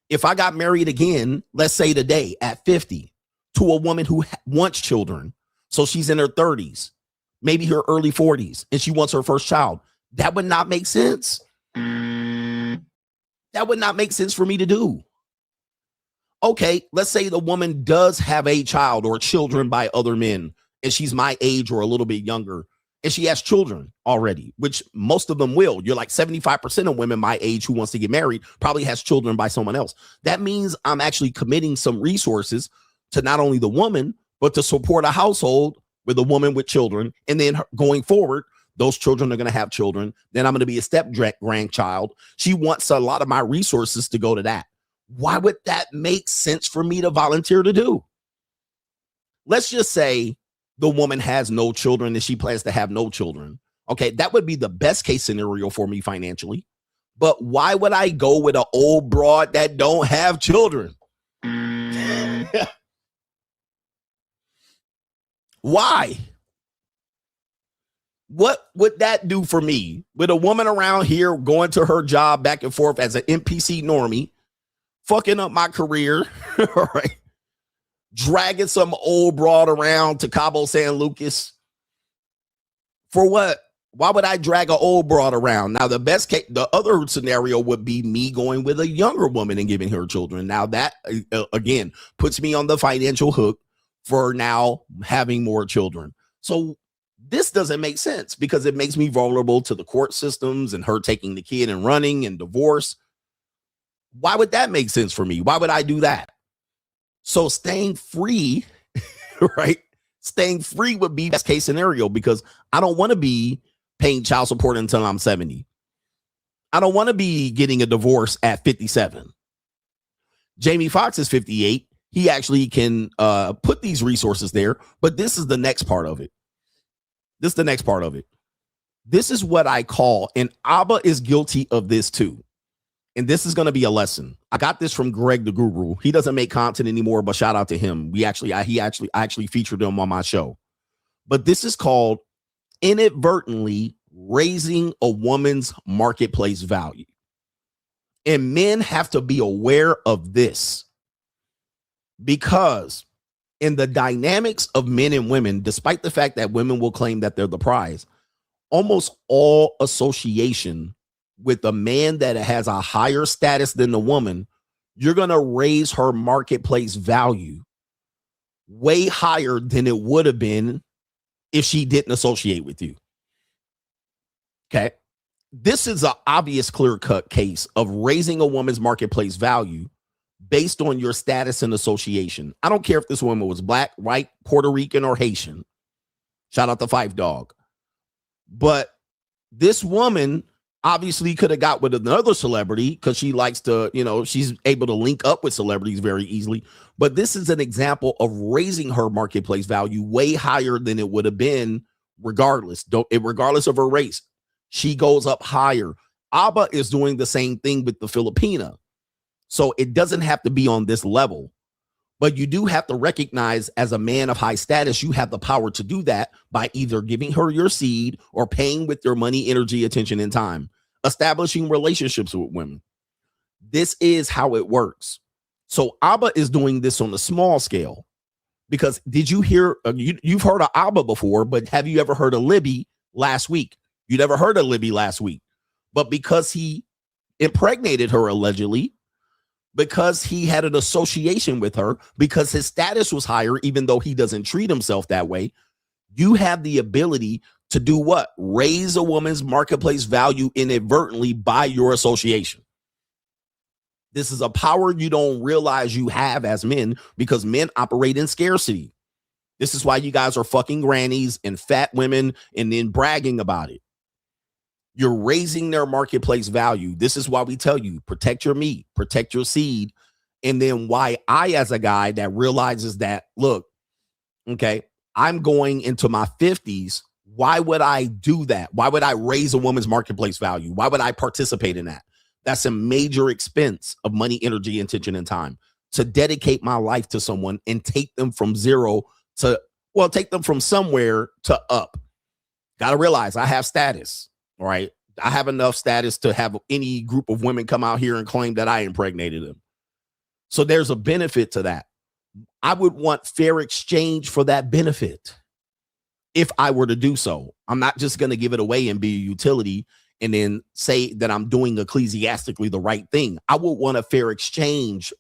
If I got married again, let's say today at 50, to a woman who wants children, so she's in her 30s, maybe her early 40s, and she wants her first child, that would not make sense. That would not make sense for me to do. Okay, let's say the woman does have a child or children by other men, and she's my age or a little bit younger, and she has children already, which most of them will. You're like 75% of women my age who wants to get married probably has children by someone else. That means I'm actually committing some resources to not only the woman, but to support a household with a woman with children. And then going forward, those children are going to have children. Then I'm going to be a step grandchild. She wants a lot of my resources to go to that. Why would that make sense for me to volunteer to do? Let's just say the woman has no children and she plans to have no children. Okay, that would be the best case scenario for me financially. But why would I go with an old broad that don't have children? Why? What would that do for me? With a woman around here going to her job back and forth as an NPC normie, fucking up my career, all right? Dragging some old broad around to Cabo San Lucas. For what? Why would I drag an old broad around? Now, the best case, the other scenario would be me going with a younger woman and giving her children. Now, that, again, puts me on the financial hook for now having more children. So this doesn't make sense because it makes me vulnerable to the court systems and her taking the kid and running and divorce. Why would that make sense for me? Why would I do that? So staying free, right? Staying free would be best case scenario because I don't want to be paying child support until I'm 70. I don't want to be getting a divorce at 57. Jamie Foxx is 58. He actually can put these resources there, but this is the next part of it. This is the next part of it. This is what I call, and Abba is guilty of this too. And this is going to be a lesson. I got this from Greg the Guru. He doesn't make content anymore, but shout out to him. I actually featured him on my show. But this is called inadvertently raising a woman's marketplace value. And men have to be aware of this because in the dynamics of men and women, despite the fact that women will claim that they're the prize, almost all association with a man that has a higher status than the woman, you're going to raise her marketplace value way higher than it would have been if she didn't associate with you. Okay. This is an obvious clear-cut case of raising a woman's marketplace value based on your status and association. I don't care if this woman was black, white, Puerto Rican, or Haitian. Shout out to Five Dog. But this woman obviously could have got with another celebrity because she likes to, she's able to link up with celebrities very easily. But this is an example of raising her marketplace value way higher than it would have been regardless of her race. She goes up higher. Abba is doing the same thing with the Filipina. So it doesn't have to be on this level. But you do have to recognize as a man of high status, you have the power to do that by either giving her your seed or paying with your money, energy, attention, and time, establishing relationships with women. This is how it works. So Abba is doing this on a small scale because did you hear, you've heard of Abba before, but have you ever heard of Libby last week? You never heard of Libby last week, but because he impregnated her allegedly, because he had an association with her, because his status was higher, even though he doesn't treat himself that way, you have the ability to do what? Raise a woman's marketplace value inadvertently by your association. This is a power you don't realize you have as men because men operate in scarcity. This is why you guys are fucking grannies and fat women and then bragging about it. You're raising their marketplace value. This is why we tell you, protect your meat, protect your seed. And then why I, as a guy that realizes that, look, okay, I'm going into my 50s. Why would I do that? Why would I raise a woman's marketplace value? Why would I participate in that? That's a major expense of money, energy, attention, and time to dedicate my life to someone and take them from zero to, take them from somewhere to up. Got to realize I have status. All right. I have enough status to have any group of women come out here and claim that I impregnated them. So there's a benefit to that. I would want fair exchange for that benefit if I were to do so. I'm not just going to give it away and be a utility and then say that I'm doing ecclesiastically the right thing. I would want a fair exchange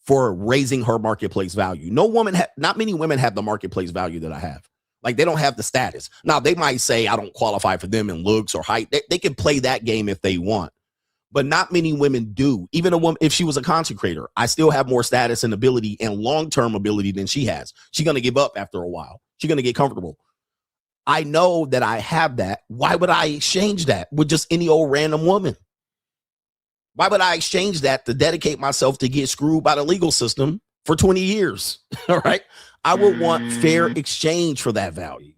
for raising her marketplace value. Not many women have the marketplace value that I have. Like, they don't have the status. Now, they might say I don't qualify for them in looks or height. They can play that game if they want. But not many women do. Even a woman, if she was a consecrator, I still have more status and ability and long-term ability than she has. She's going to give up after a while. She's going to get comfortable. I know that I have that. Why would I exchange that with just any old random woman? Why would I exchange that to dedicate myself to get screwed by the legal system for 20 years? All right. I would want fair exchange for that value.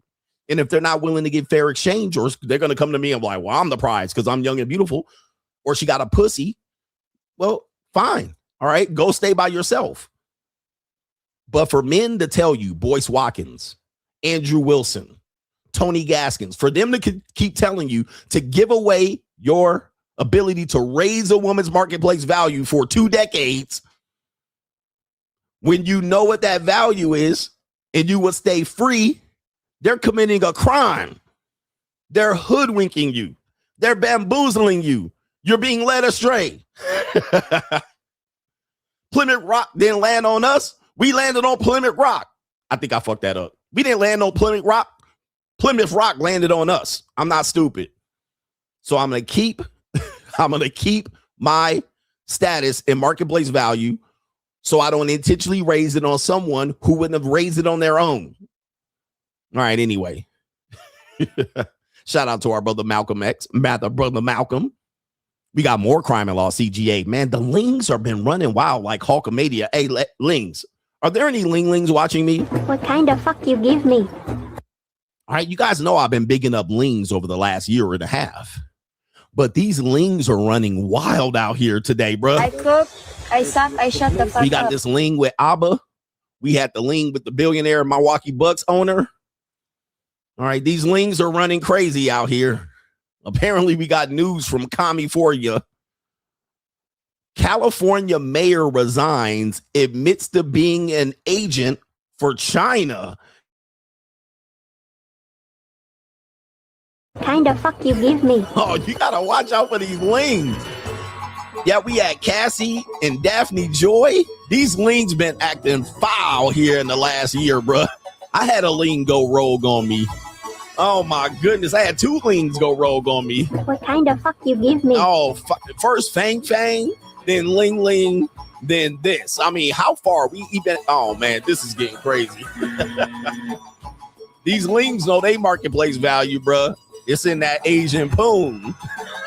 And if they're not willing to give fair exchange, or they're going to come to me and be like, well, I'm the prize because I'm young and beautiful, or she got a pussy. Well, fine. All right. Go stay by yourself. But for men to tell you, Boyce Watkins, Andrew Wilson, Tony Gaskins, for them to keep telling you to give away your ability to raise a woman's marketplace value for 2 decades, when you know what that value is and you will stay free, they're committing a crime. They're hoodwinking you. They're bamboozling you. You're being led astray. Plymouth Rock didn't land on us. We landed on Plymouth Rock. I think I fucked that up. We didn't land on Plymouth Rock. Plymouth Rock landed on us. I'm not stupid. So I'm going to keep my status and marketplace value so I don't intentionally raise it on someone who wouldn't have raised it on their own. All right, anyway. Shout out to our brother Malcolm X, brother Malcolm. We got more crime and law CGA. Man, the lings have been running wild like Hulkamania. Hey, lings, are there any linglings watching me? What kind of fuck you give me? All right, you guys know I've been bigging up lings over the last year and a half. But these lings are running wild out here today, bro. I cook, I suck, I shut the fuck up. We got this ling with Abba. We had the ling with the billionaire Milwaukee Bucks owner. All right, these lings are running crazy out here. Apparently, we got news from California. California mayor resigns, admits to being an agent for China. Kind of fuck you give me. Oh, you gotta watch out for these lings. Yeah, we had Cassie and Daphne Joy. These lings been acting foul here in the last year, bruh. I had a ling go rogue on me. Oh my goodness, I had 2 lings go rogue on me. What kind of fuck you give me? Oh, first Fang Fang, then Ling Ling, then this. I mean, how far we even? Oh man, this is getting crazy. These lings know they marketplace value, bruh. It's in that Asian poon.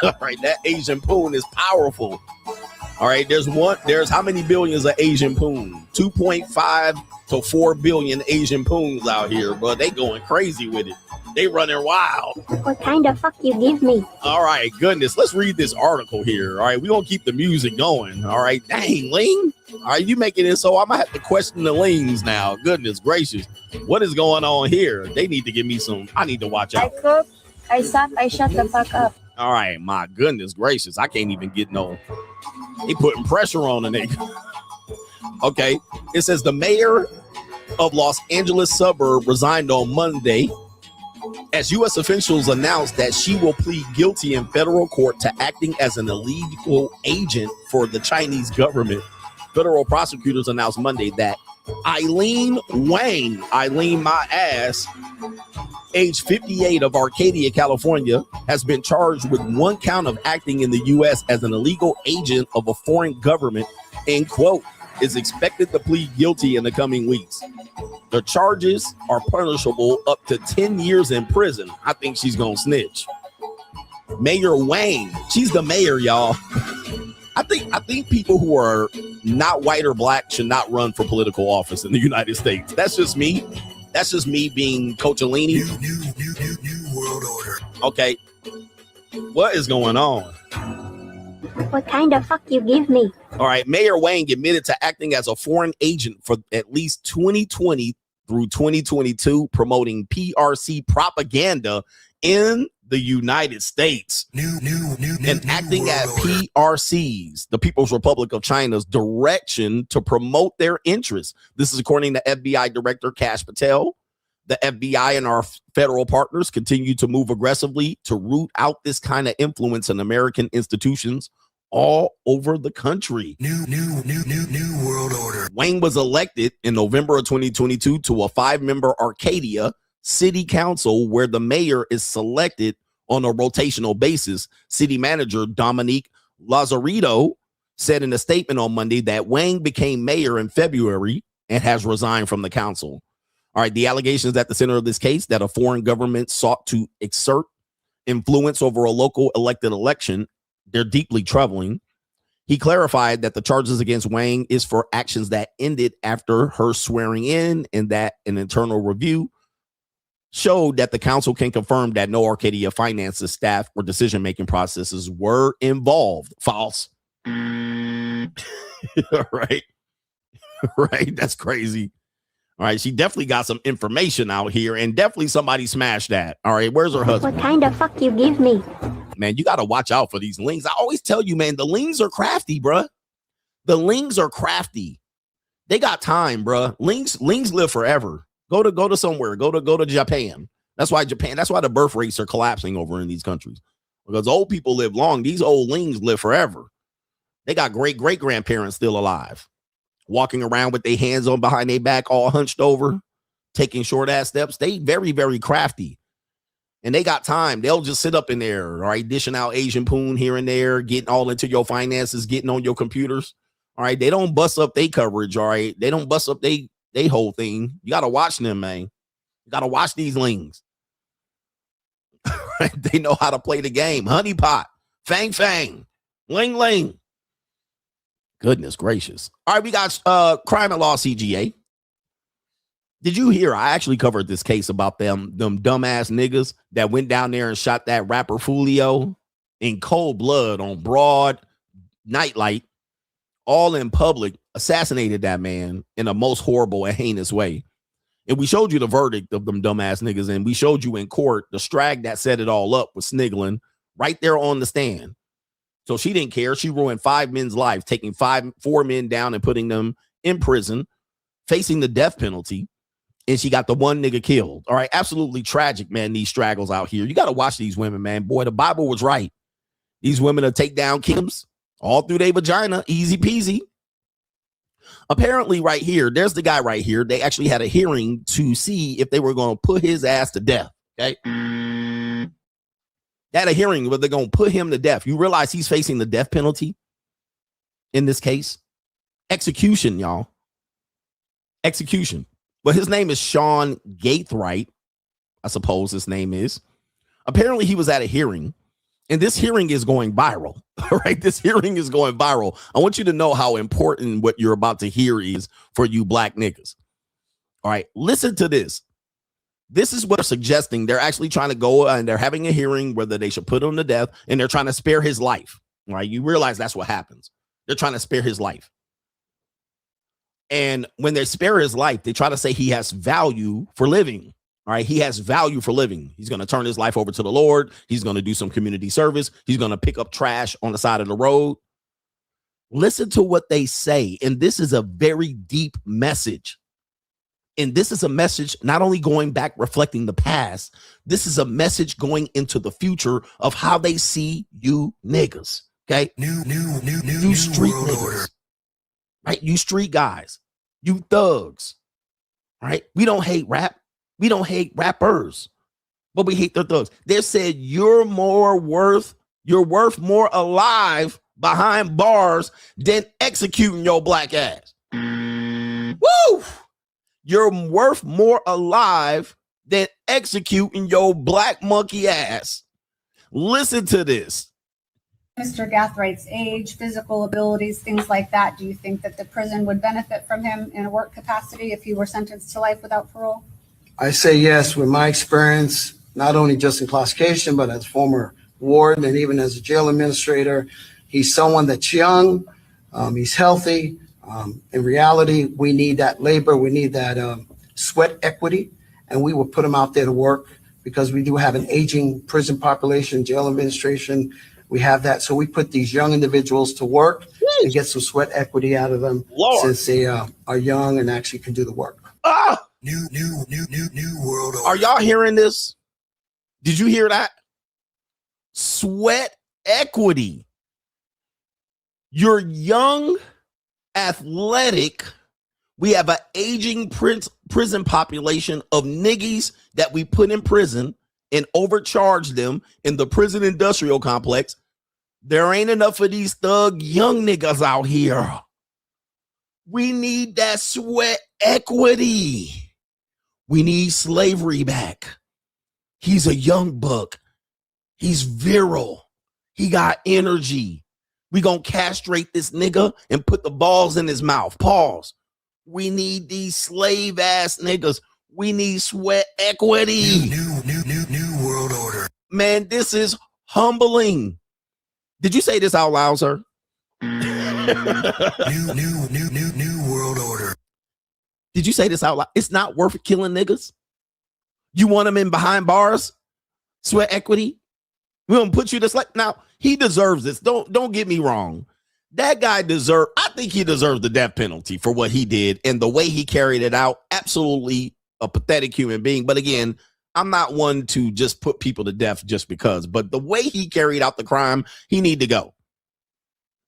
All right, that Asian poon is powerful. All right, there's how many billions of Asian poon? 2.5 to 4 billion Asian poons out here, bro. They going crazy with it. They running wild. What kind of fuck you give me? All right, goodness. Let's read this article here. All right, we gonna keep the music going. All right, dang, Ling. All right, you making it so I'm gonna have to question the lings now. Goodness gracious, what is going on here? They need to give me some. I need to watch out. I cook, I suck, I shut the fuck up. All right, my goodness gracious, I can't even get no. They putting pressure on the nigga. Okay, it says the mayor of Los Angeles suburb resigned on Monday as U.S. officials announced that she will plead guilty in federal court to acting as an illegal agent for the Chinese government. Federal prosecutors announced Monday that Eileen Wang, Eileen my ass, age 58 of Arcadia, California, has been charged with 1 count of acting in the U.S. as an illegal agent of a foreign government, end quote, is expected to plead guilty in the coming weeks. The charges are punishable up to 10 years in prison. I think she's gonna snitch. Mayor Wang, she's the mayor, y'all. I think people who are not white or black should not run for political office in the United States. That's just me. That's just me being Coachellini. New world order. Okay. What is going on? What kind of fuck you give me? All right. Mayor Wang admitted to acting as a foreign agent for at least 2020 through 2022, promoting PRC propaganda in the United States. And acting at PRC's, the People's Republic of China's direction to promote their interests. This is according to FBI Director Kash Patel. The FBI and our federal partners continue to move aggressively to root out this kind of influence in American institutions all over the country. New world order. Wang was elected in November of 2022 to a 5-member Arcadia City Council where the mayor is selected on a rotational basis. City manager Dominique Lazzarito said in a statement on Monday that Wang became mayor in February and has resigned from the council. All right, the allegations at the center of this case that a foreign government sought to exert influence over a local elected election, they're deeply troubling. He clarified that the charges against Wang is for actions that ended after her swearing in, and that an internal review showed that the council can confirm that no Arcadia finances, staff, or decision-making processes were involved. False. Right. Right. That's crazy. All right. She definitely got some information out here, and definitely somebody smashed that. All right. Where's her husband? What kind of fuck you give me? Man, you got to watch out for these lings. I always tell you, man, the lings are crafty, bruh. The lings are crafty. They got time, bruh. Lings live forever. Go to somewhere. Go to Japan. That's why the birth rates are collapsing over in these countries. Because old people live long. These old lings live forever. They got great-great-grandparents still alive, walking around with their hands on behind their back, all hunched over, taking short-ass steps. They very, very crafty. And they got time. They'll just sit up in there, all right, dishing out Asian poon here and there, getting all into your finances, getting on your computers. All right, they don't bust up their coverage, all right? They don't bust up they whole thing. You got to watch them, man. You got to watch these lings. They know how to play the game. Honey pot, fang fang, ling ling. Goodness gracious. All right, we got crime and law CGA. Did you hear? I actually covered this case about them dumbass niggas that went down there and shot that rapper Fulio in cold blood on broad nightlight, all in public, assassinated that man in the most horrible and heinous way. And we showed you the verdict of them dumbass niggas, and we showed you in court the strag that set it all up with Sniggling right there on the stand. So she didn't care. She ruined 5 men's lives, taking 4 men down and putting them in prison, facing the death penalty. and she got the one nigga killed. All right, absolutely tragic, man. These straggles out here. You got to watch these women, man. Boy, the Bible was right. These women will take down kingdoms all through their vagina, easy peasy. Apparently, right here, there's the guy right here. They actually had a hearing to see if they were going to put his ass to death. Okay, they had a hearing where they're going to put him to death. You realize he's facing the death penalty in this case, execution, y'all, execution. But his name is Sean Gaithright, I suppose his name is. Apparently, he was at a hearing, and this hearing is going viral. All right, this hearing is going viral. I want you to know how important what you're about to hear is for you black niggas. All right, listen to this. This is what they're suggesting. They're actually trying to go and they're having a hearing whether they should put him to death, and they're trying to spare his life. All right, you realize that's what happens. They're trying to spare his life. And when they spare his life, they try to say he has value for living. All right. He has value for living. He's going to turn his life over to the Lord. He's going to do some community service. He's going to pick up trash on the side of the road. Listen to what they say. And this is a very deep message. And this is a message not only going back, reflecting the past. This is a message going into the future of how they see you niggas. Okay. New street niggas. Right? You street guys, you thugs, right? We don't hate rap. We don't hate rappers, but we hate the thugs. They said you're worth more alive behind bars than executing your black ass. Woo! You're worth more alive than executing your black monkey ass. Listen to this. Mr. Gaithright's age, physical abilities, things like that, do you think that the prison would benefit from him in a work capacity if he were sentenced to life without parole? I say yes. With my experience, not only just in classification, but as former warden and even as a jail administrator, he's someone that's young, he's healthy. In reality, we need that labor, we need that sweat equity, and we will put him out there to work because we do have an aging prison population, jail administration. We have that. So we put these young individuals to work and get some sweat equity out of them since they are young and actually can do the work. New world order. Are y'all hearing this? Did you hear that? Sweat equity. You're young, athletic. We have an aging prison population of niggies that we put in prison and overcharge them in the prison industrial complex. There ain't enough of these thug young niggas out here. We need that sweat equity. We need slavery back. He's a young buck. He's virile. He got energy. We gonna castrate this nigga and put the balls in his mouth. Pause. We need these slave ass niggas. We need sweat equity. New world order. Man, this is humbling. Did you say this out loud, sir? New world order. Did you say this out loud? It's not worth killing niggas. You want them in behind bars? Sweat equity? We gonna put you to sleep. Now, he deserves this. Don't get me wrong. That guy I think he deserves the death penalty for what he did and the way he carried it out. Absolutely a pathetic human being. But again, I'm not one to just put people to death just because, but the way he carried out the crime, he need to go.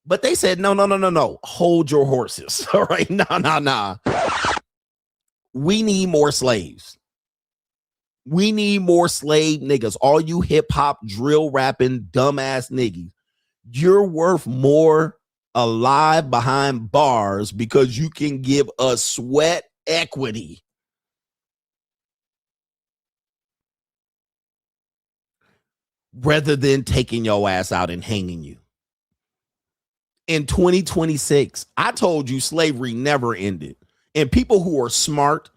But they said, no. Hold your horses. All right. Nah. We need more slaves. We need more slave niggas. All you hip hop, drill rapping, dumbass niggas. You're worth more alive behind bars because you can give us sweat equity. Rather than taking your ass out and hanging you. In 2026, I told you slavery never ended. And people who are smart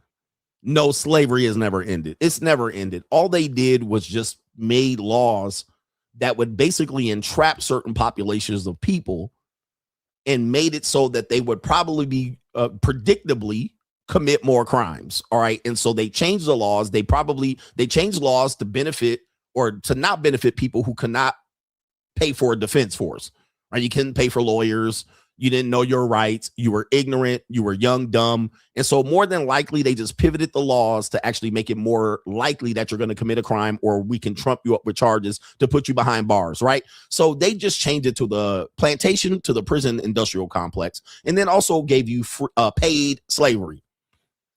know slavery has never ended. It's never ended. All they did was just made laws that would basically entrap certain populations of people and made it so that they would probably be predictably commit more crimes. All right. And so they changed the laws. They changed laws to benefit or to not benefit people who cannot pay for a defense force, right? You couldn't pay for lawyers. You didn't know your rights. You were ignorant. You were young, dumb. And so more than likely, they just pivoted the laws to actually make it more likely that you're going to commit a crime, or we can trump you up with charges to put you behind bars, right? So they just changed it to the plantation, to the prison industrial complex, and then also gave you paid slavery,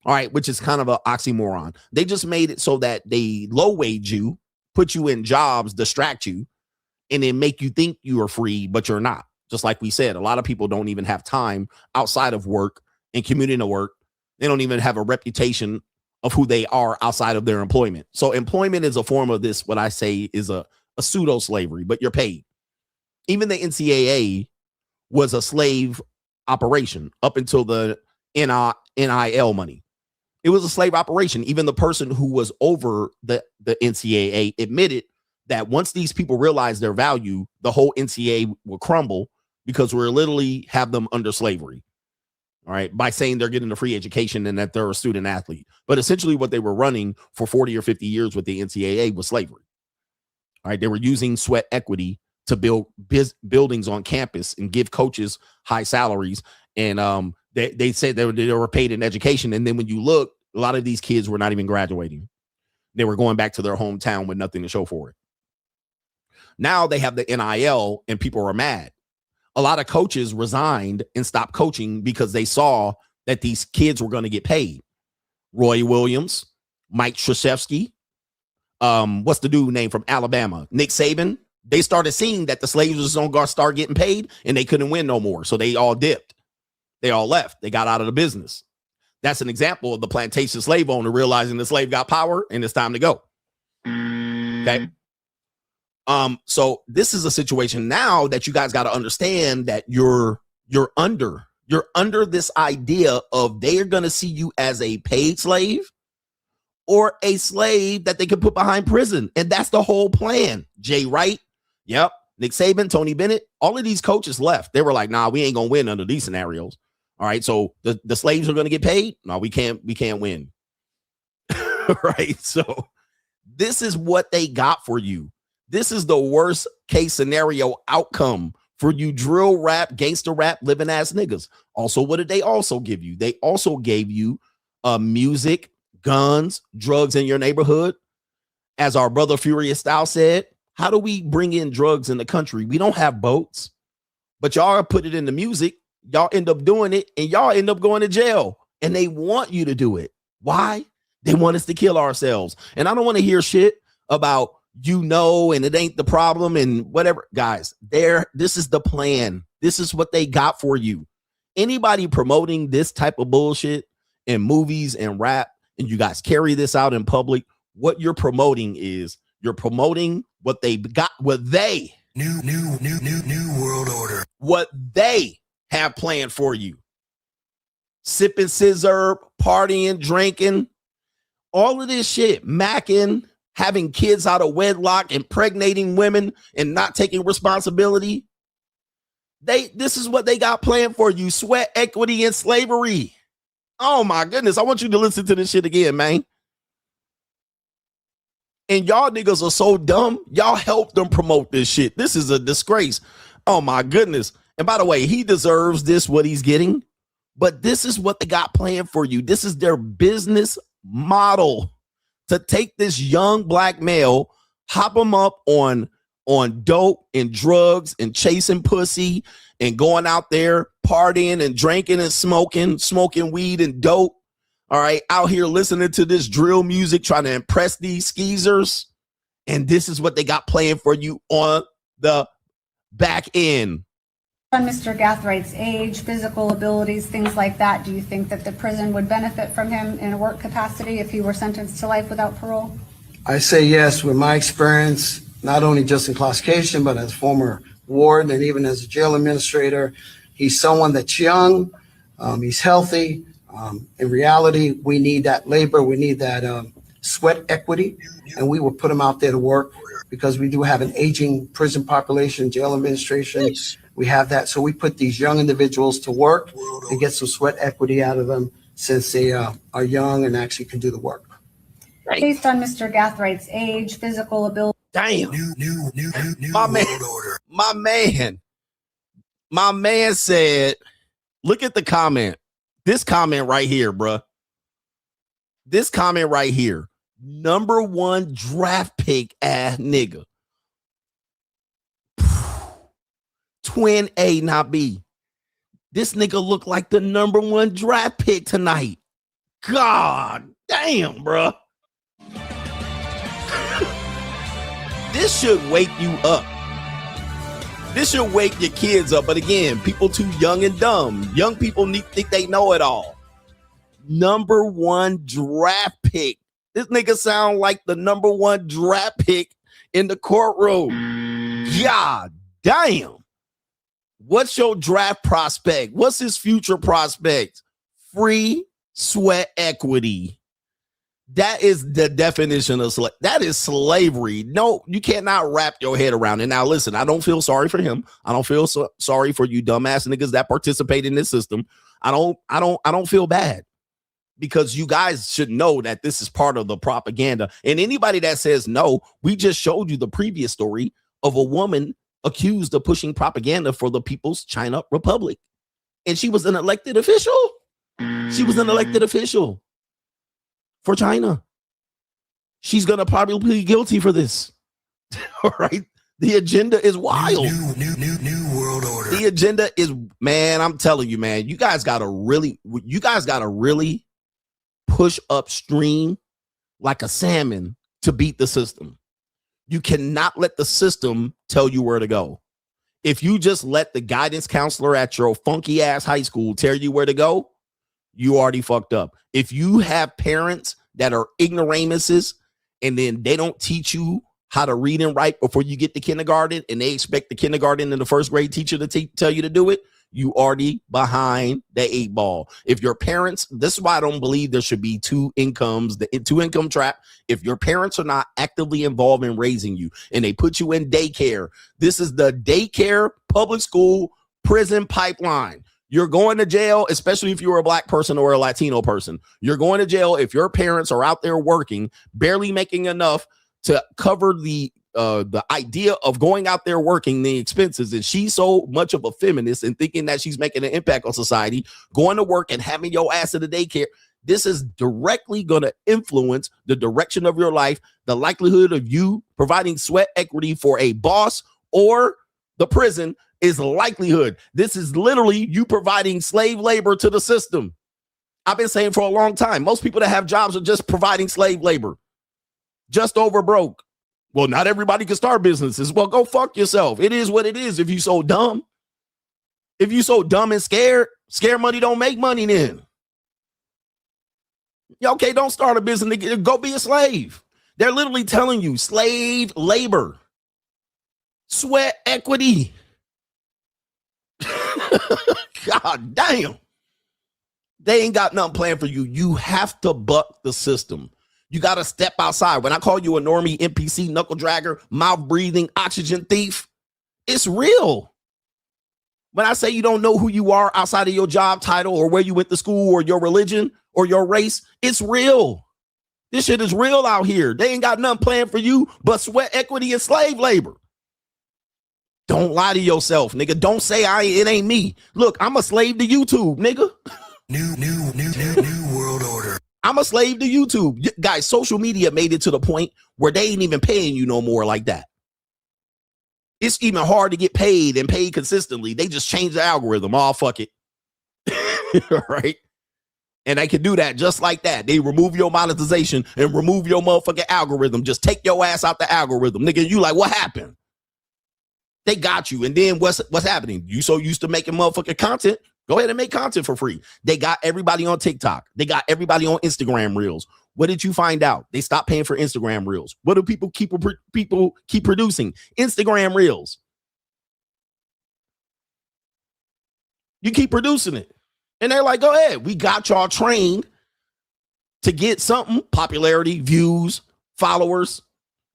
all right, which is kind of an oxymoron. They just made it so that they low wage you, put you in jobs, distract you, and then make you think you are free, but you're not. Just like we said, a lot of people don't even have time outside of work and commuting to work. They don't even have a reputation of who they are outside of their employment. So employment is a form of this, what I say is a pseudo slavery, but you're paid. Even the NCAA was a slave operation up until the NIL money. It was a slave operation. Even the person who was over the NCAA admitted that once these people realize their value, the whole NCAA will crumble, because we're literally have them under slavery, all right, by saying they're getting a free education and that they're a student athlete. But essentially what they were running for 40 or 50 years with the NCAA was slavery. All right, they were using sweat equity to build buildings on campus and give coaches high salaries. And they said they were paid in education. And then when you look, a lot of these kids were not even graduating. They were going back to their hometown with nothing to show for it. Now they have the NIL and people are mad. A lot of coaches resigned and stopped coaching because they saw that these kids were going to get paid. Roy Williams, Mike Krzyzewski, what's the dude name from Alabama? Nick Saban. They started seeing that the slaves was going to start getting paid and they couldn't win no more. So they all dipped. They all left. They got out of the business. That's an example of the plantation slave owner realizing the slave got power and it's time to go. Okay. So this is a situation now that you guys got to understand that you're under this idea of they're going to see you as a paid slave or a slave that they can put behind prison. And that's the whole plan. Jay Wright. Yep. Nick Saban, Tony Bennett, all of these coaches left. They were like, nah, we ain't going to win under these scenarios. All right. So the slaves are going to get paid. No, we can't win. Right. So this is what they got for you. This is the worst case scenario outcome for you drill rap, gangster rap, living ass niggas. Also, what did they also give you? They also gave you music, guns, drugs in your neighborhood. As our brother Furious Style said, how do we bring in drugs in the country? We don't have boats, but y'all put it in the music. Y'all end up doing it and y'all end up going to jail. And they want you to do it. Why? They want us to kill ourselves. And I don't want to hear shit about, and it ain't the problem and whatever. Guys, this is the plan. This is what they got for you. Anybody promoting this type of bullshit in movies and rap, and you guys carry this out in public, what you're promoting is you're promoting what they got, what they new world order, what they have planned for you. Sipping scissor, partying, drinking, all of this shit, macking, having kids out of wedlock, impregnating women and not taking responsibility. This is what they got planned for you. Sweat equity and slavery. Oh my goodness. I want you to listen to this shit again, man. And y'all niggas are so dumb. Y'all help them promote this shit. This is a disgrace. Oh my goodness. And by the way, he deserves this, what he's getting, but this is what they got planned for you. This is their business model. To take this young black male, hop him up on dope and drugs and chasing pussy and going out there partying and drinking and smoking weed and dope. All right, out here listening to this drill music, trying to impress these skeezers. And this is what they got playing for you on the back end. On Mr. Gathwright's age, physical abilities, things like that, do you think that the prison would benefit from him in a work capacity if he were sentenced to life without parole? I say yes. With my experience, not only just in classification, but as former warden and even as a jail administrator, he's someone that's young, he's healthy. In reality, we need that labor, we need that sweat equity, and we will put him out there to work because we do have an aging prison population, jail administration. We have that. So we put these young individuals to work and get some sweat equity out of them since they are young and actually can do the work. Based on Mr. Gathwright's age, physical ability. Damn. My man. My man said, look at the comment. This comment right here, bruh. This comment right here. Number 1 draft pick ass nigga. Twin A, not B. This nigga look like the number 1 draft pick tonight. God damn, bruh. This should wake you up. This should wake your kids up. But again, people too young and dumb. Young people think they know it all. Number 1 draft pick. This nigga sound like the number 1 draft pick in the courtroom. God damn. What's your draft prospect? What's his future prospects? Free sweat equity. That is the definition of that is slavery. No, you cannot wrap your head around it. Now, listen, I don't feel sorry for him. I don't feel sorry for you dumbass niggas that participate in this system. I don't feel bad, because you guys should know that this is part of the propaganda. And anybody that says no, we just showed you the previous story of a woman accused of pushing propaganda for the People's China Republic, and she was an elected official. She was an elected official for China. She's gonna probably plead guilty for this. All right. The agenda is wild. New world order. The agenda is, man, I'm telling you, man, you guys gotta really push upstream like a salmon to beat the system. You cannot let the system tell you where to go. If you just let the guidance counselor at your funky ass high school tell you where to go, you already fucked up. If you have parents that are ignoramuses and then they don't teach you how to read and write before you get to kindergarten, and they expect the kindergarten and the first grade teacher to tell you to do it, you already behind the 8 ball. If your parents, this is why I don't believe there should be 2 incomes, the 2 income trap. If your parents are not actively involved in raising you and they put you in daycare, this is the daycare, public school, prison pipeline. You're going to jail, especially if you're a black person or a Latino person. You're going to jail if your parents are out there working, barely making enough to cover the idea of going out there working, the expenses. And she's so much of a feminist and thinking that she's making an impact on society, going to work and having your ass at the daycare. This is directly going to influence the direction of your life, the likelihood of you providing sweat equity for a boss or the prison is likelihood. This is literally you providing slave labor to the system. I've been saying for a long time, most people that have jobs are just providing slave labor, just over broke. Well, not everybody can start businesses. Well, go fuck yourself. It is what it is. If you so dumb, and scared money don't make money then. Okay, don't start a business. Go be a slave. They're literally telling you slave labor, sweat equity. God damn. They ain't got nothing planned for you. You have to buck the system. You got to step outside. When I call you a normie, NPC, knuckle dragger, mouth breathing, oxygen thief, it's real. When I say you don't know who you are outside of your job title or where you went to school or your religion or your race, it's real. This shit is real out here. They ain't got nothing planned for you but sweat equity and slave labor. Don't lie to yourself, nigga. Don't say it ain't me. Look, I'm a slave to YouTube, nigga. New world order. I'm a slave to YouTube. Guys, social media made it to the point where they ain't even paying you no more like that. It's even hard to get paid and paid consistently. They just changed the algorithm. Oh, fuck it. Right? And they can do that just like that. They remove your monetization and remove your motherfucking algorithm. Just take your ass out the algorithm. Nigga, you like, what happened? They got you. And then what's happening? You so used to making motherfucking content. Go ahead and make content for free. They got everybody on TikTok. They got everybody on Instagram Reels. What did you find out? They stopped paying for Instagram Reels. What do people keep producing? Instagram Reels. You keep producing it. And they're like, go ahead. We got y'all trained to get something, popularity, views, followers,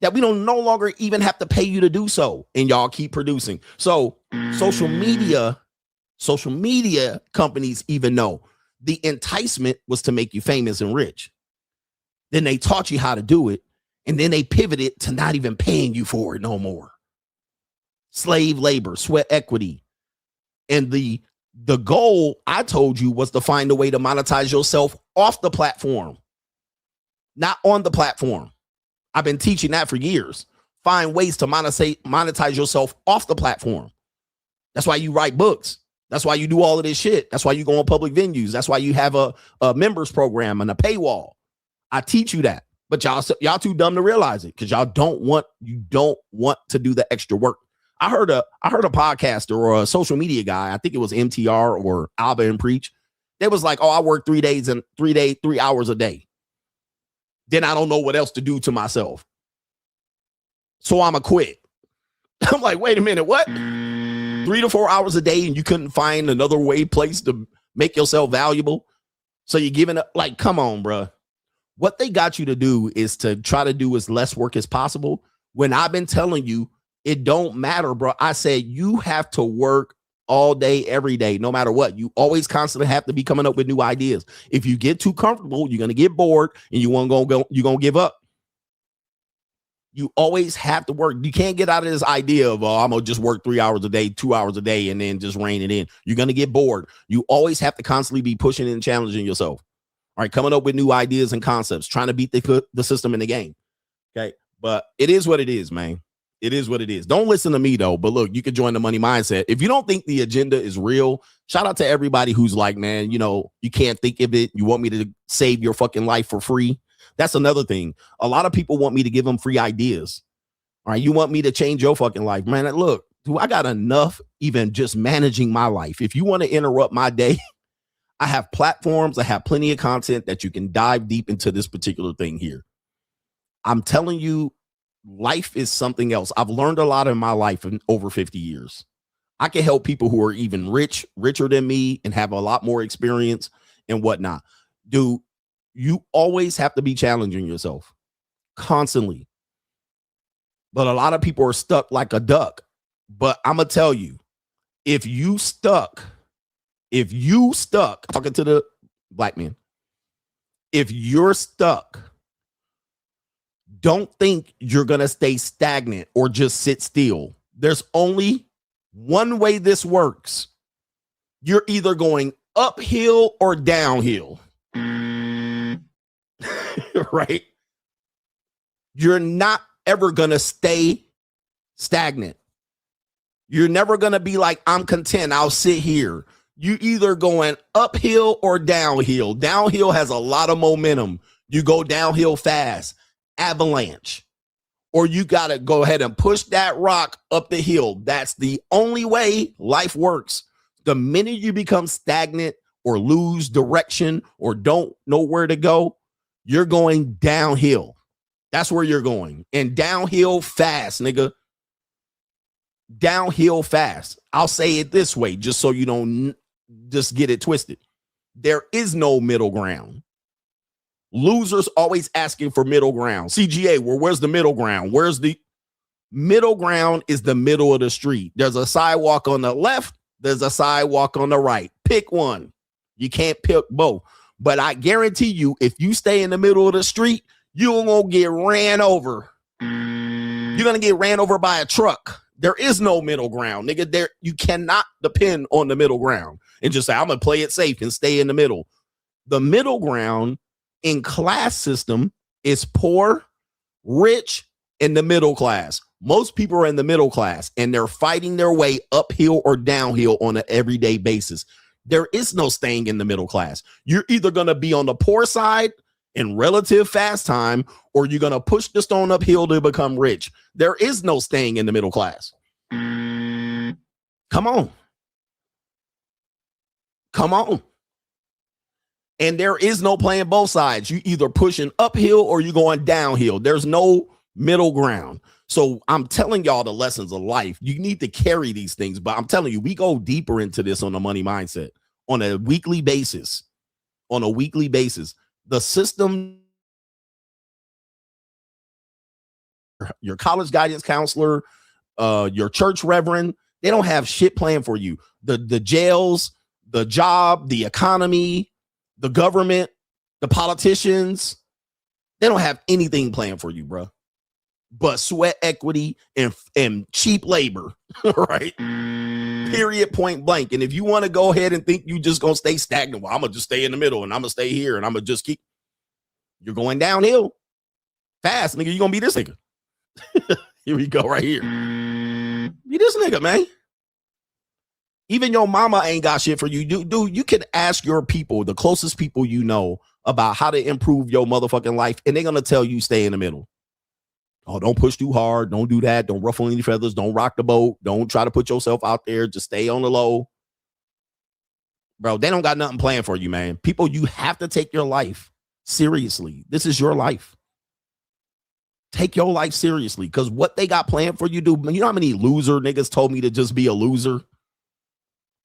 that we don't no longer even have to pay you to do so. And y'all keep producing. So social media companies even know the enticement was to make you famous and rich. Then they taught you how to do it. And then they pivoted to not even paying you for it no more. Slave labor, sweat equity. And the goal, I told you, was to find a way to monetize yourself off the platform, not on the platform. I've been teaching that for years. Find ways to monetize yourself off the platform. That's why you write books. That's why you do all of this shit. That's why you go on public venues. That's why you have a members program and a paywall. I teach you that. But y'all too dumb to realize it because you don't want to do the extra work. I heard a podcaster or a social media guy, I think it was MTR or Alba and Preach. They was like, oh, I work 3 hours a day. Then I don't know what else to do to myself. So I'ma quit. I'm like, wait a minute, what? 3 to 4 hours a day and you couldn't find another place to make yourself valuable? So you're giving up? Like, come on, bro. What they got you to do is to try to do as less work as possible. When I've been telling you, it don't matter, bro. I said you have to work all day, every day, no matter what. You always constantly have to be coming up with new ideas. If you get too comfortable, you're gonna get bored and you're gonna give up. You always have to work. You can't get out of this idea of, I'm gonna just work 3 hours a day, 2 hours a day, and then just rein it in. You're gonna get bored. You always have to constantly be pushing and challenging yourself. All right, coming up with new ideas and concepts, trying to beat the system in the game. Okay, but it is what it is, man. It is what it is. Don't listen to me, though. But look, you can join the money mindset. If you don't think the agenda is real, shout out to everybody who's like, man, you can't think of it. You want me to save your fucking life for free. That's another thing. A lot of people want me to give them free ideas. All right. You want me to change your fucking life, man. Look, I got enough even just managing my life. If you want to interrupt my day, I have platforms. I have plenty of content that you can dive deep into this particular thing here. I'm telling you, life is something else. I've learned a lot in my life in over 50 years. I can help people who are even richer than me and have a lot more experience and whatnot. Dude, you always have to be challenging yourself constantly. But a lot of people are stuck like a duck. But I'm going to tell you, if you stuck, talking to the black men, if you're stuck, don't think you're going to stay stagnant or just sit still. There's only one way this works. You're either going uphill or downhill. Right? You're not ever going to stay stagnant. You're never going to be like, I'm content, I'll sit here. You either going uphill or downhill. Downhill has a lot of momentum. You go downhill fast, avalanche, or you got to go ahead and push that rock up the hill. That's the only way life works. The minute you become stagnant or lose direction or don't know where to go, you're going downhill. That's where you're going. And downhill fast, nigga. Downhill fast. I'll say it this way, just so you don't just get it twisted. There is no middle ground. Losers always asking for middle ground. CGA, where's the middle ground? Where's the middle ground? Is the middle of the street. There's a sidewalk on the left. There's a sidewalk on the right. Pick one. You can't pick both. But I guarantee you, if you stay in the middle of the street, you're going to get ran over. You're going to get ran over by a truck. There is no middle ground, nigga. There, you cannot depend on the middle ground and just say, I'm going to play it safe and stay in the middle. The middle ground in class system is poor, rich, and the middle class. Most people are in the middle class and they're fighting their way uphill or downhill on an everyday basis. There is no staying in the middle class. You're either going to be on the poor side in relative fast time, or you're going to push the stone uphill to become rich. There is no staying in the middle class. Come on. Come on. And there is no playing both sides. You either pushing uphill or you're going downhill. There's no middle ground. So I'm telling y'all the lessons of life. You need to carry these things, but I'm telling you, we go deeper into this on the money mindset on a weekly basis. On a weekly basis, the system, your college guidance counselor, your church reverend, they don't have shit planned for you. The jails, the job, the economy, the government, the politicians, they don't have anything planned for you, bro. But sweat equity and cheap labor, right? Period, point blank. And if you want to go ahead and think you just gonna stay stagnant, well, I'm gonna just stay in the middle and I'm gonna stay here and I'm gonna just keep, you're going downhill fast, nigga. You're gonna be this nigga. Here we go, right here. Be this nigga, man. Even your mama ain't got shit for you. Dude, you can ask your people, the closest people you know, about how to improve your motherfucking life, and they're gonna tell you stay in the middle. Oh, don't push too hard. Don't do that. Don't ruffle any feathers. Don't rock the boat. Don't try to put yourself out there. Just stay on the low. Bro, they don't got nothing planned for you, man. People, you have to take your life seriously. This is your life. Take your life seriously, because what they got planned for you, dude, you know how many loser niggas told me to just be a loser?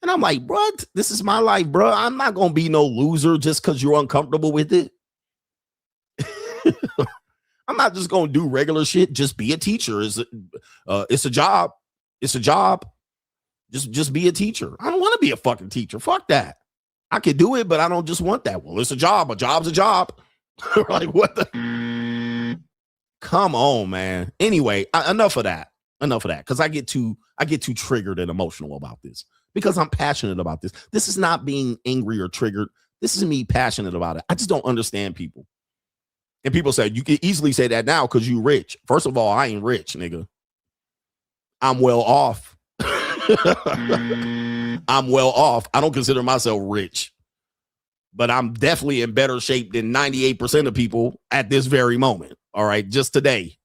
And I'm like, bro, this is my life, bro. I'm not going to be no loser just because you're uncomfortable with it. I'm not just going to do regular shit. Just be a teacher. It's a job. It's a job. Just be a teacher. I don't want to be a fucking teacher. Fuck that. I could do it, but I don't just want that. Well, it's a job. A job's a job. Like, what the? Come on, man. Anyway, enough of that. Enough of that. Because I get too triggered and emotional about this. Because I'm passionate about this. This is not being angry or triggered. This is me passionate about it. I just don't understand people. And people say, you can easily say that now because you rich. First of all, I ain't rich, nigga. I'm well off. I'm well off. I don't consider myself rich. But I'm definitely in better shape than 98% of people at this very moment. All right, just today.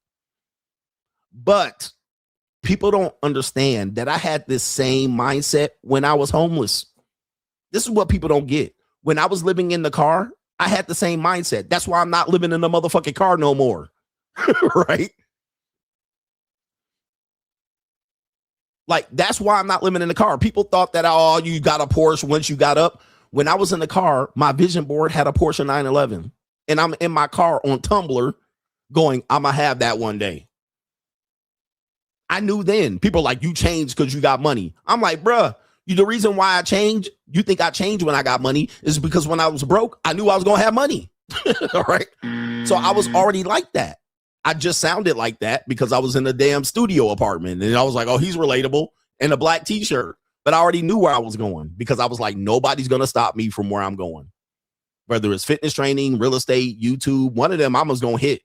But people don't understand that I had this same mindset when I was homeless. This is what people don't get. When I was living in the car, I had the same mindset. That's why I'm not living in the motherfucking car no more. Right? Like, that's why I'm not living in the car. People thought that, oh, you got a Porsche once you got up. When I was in the car, my vision board had a Porsche 911. And I'm in my car on Tumblr going, I'm going to have that one day. I knew then. People like, you changed because you got money. I'm like, bruh, the reason why I changed, you think I changed when I got money, is because when I was broke, I knew I was going to have money. All right. So I was already like that. I just sounded like that because I was in a damn studio apartment. And I was like, oh, he's relatable, in a black t-shirt. But I already knew where I was going because I was like, nobody's going to stop me from where I'm going. Whether it's fitness training, real estate, YouTube, one of them I was going to hit.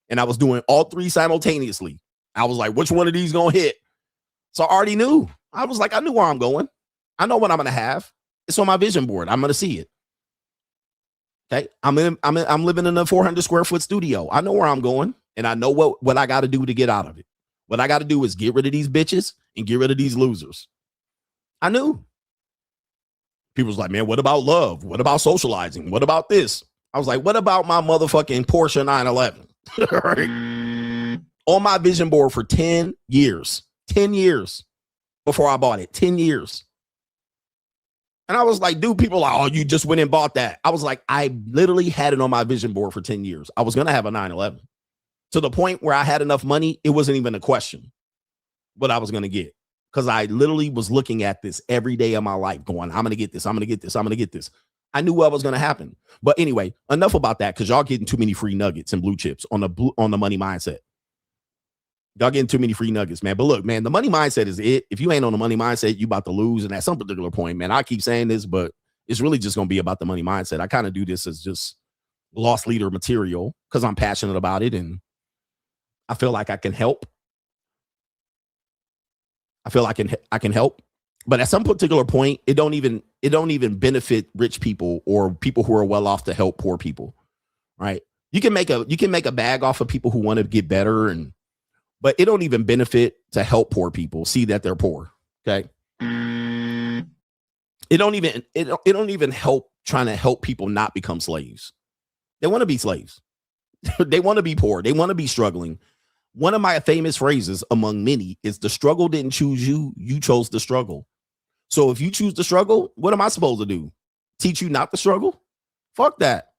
And I was doing all three simultaneously. I was like, which one of these going to hit? So I already knew. I was like, I knew where I'm going. I know what I'm going to have. It's on my vision board. I'm going to see it. Okay. I'm living in a 400 square foot studio. I know where I'm going, and I know what I got to do to get out of it. What I got to do is get rid of these bitches and get rid of these losers. I knew. People was like, man, what about love? What about socializing? What about this? I was like, what about my motherfucking Porsche 911? Right? On my vision board for 10 years. 10 years before I bought it. 10 years. And I was like, dude, people are like, oh, you just went and bought that. I was like, I literally had it on my vision board for 10 years. I was going to have a 911. To the point where I had enough money, it wasn't even a question what I was going to get. Because I literally was looking at this every day of my life going, I'm going to get this. I'm going to get this. I'm going to get this. I knew what was going to happen. But anyway, enough about that, because y'all getting too many free nuggets and blue chips on the money mindset. Y'all getting too many free nuggets, man. But look, man, the money mindset is it. If you ain't on the money mindset, you about to lose. And at some particular point, man, I keep saying this, but it's really just going to be about the money mindset. I kind of do this as just lost leader material because I'm passionate about it. And I feel like I can help. I feel like I can help. But at some particular point, it don't even benefit rich people or people who are well off to help poor people. Right. You can make a bag off of people who want to get better, but it don't even benefit to help poor people see that they're poor. Okay. It don't even help trying to help people not become slaves. They want to be slaves. They want to be poor. They want to be struggling. One of my famous phrases among many is the struggle didn't choose you. You chose the struggle. So if you choose to struggle, what am I supposed to do? Teach you not to struggle? Fuck that.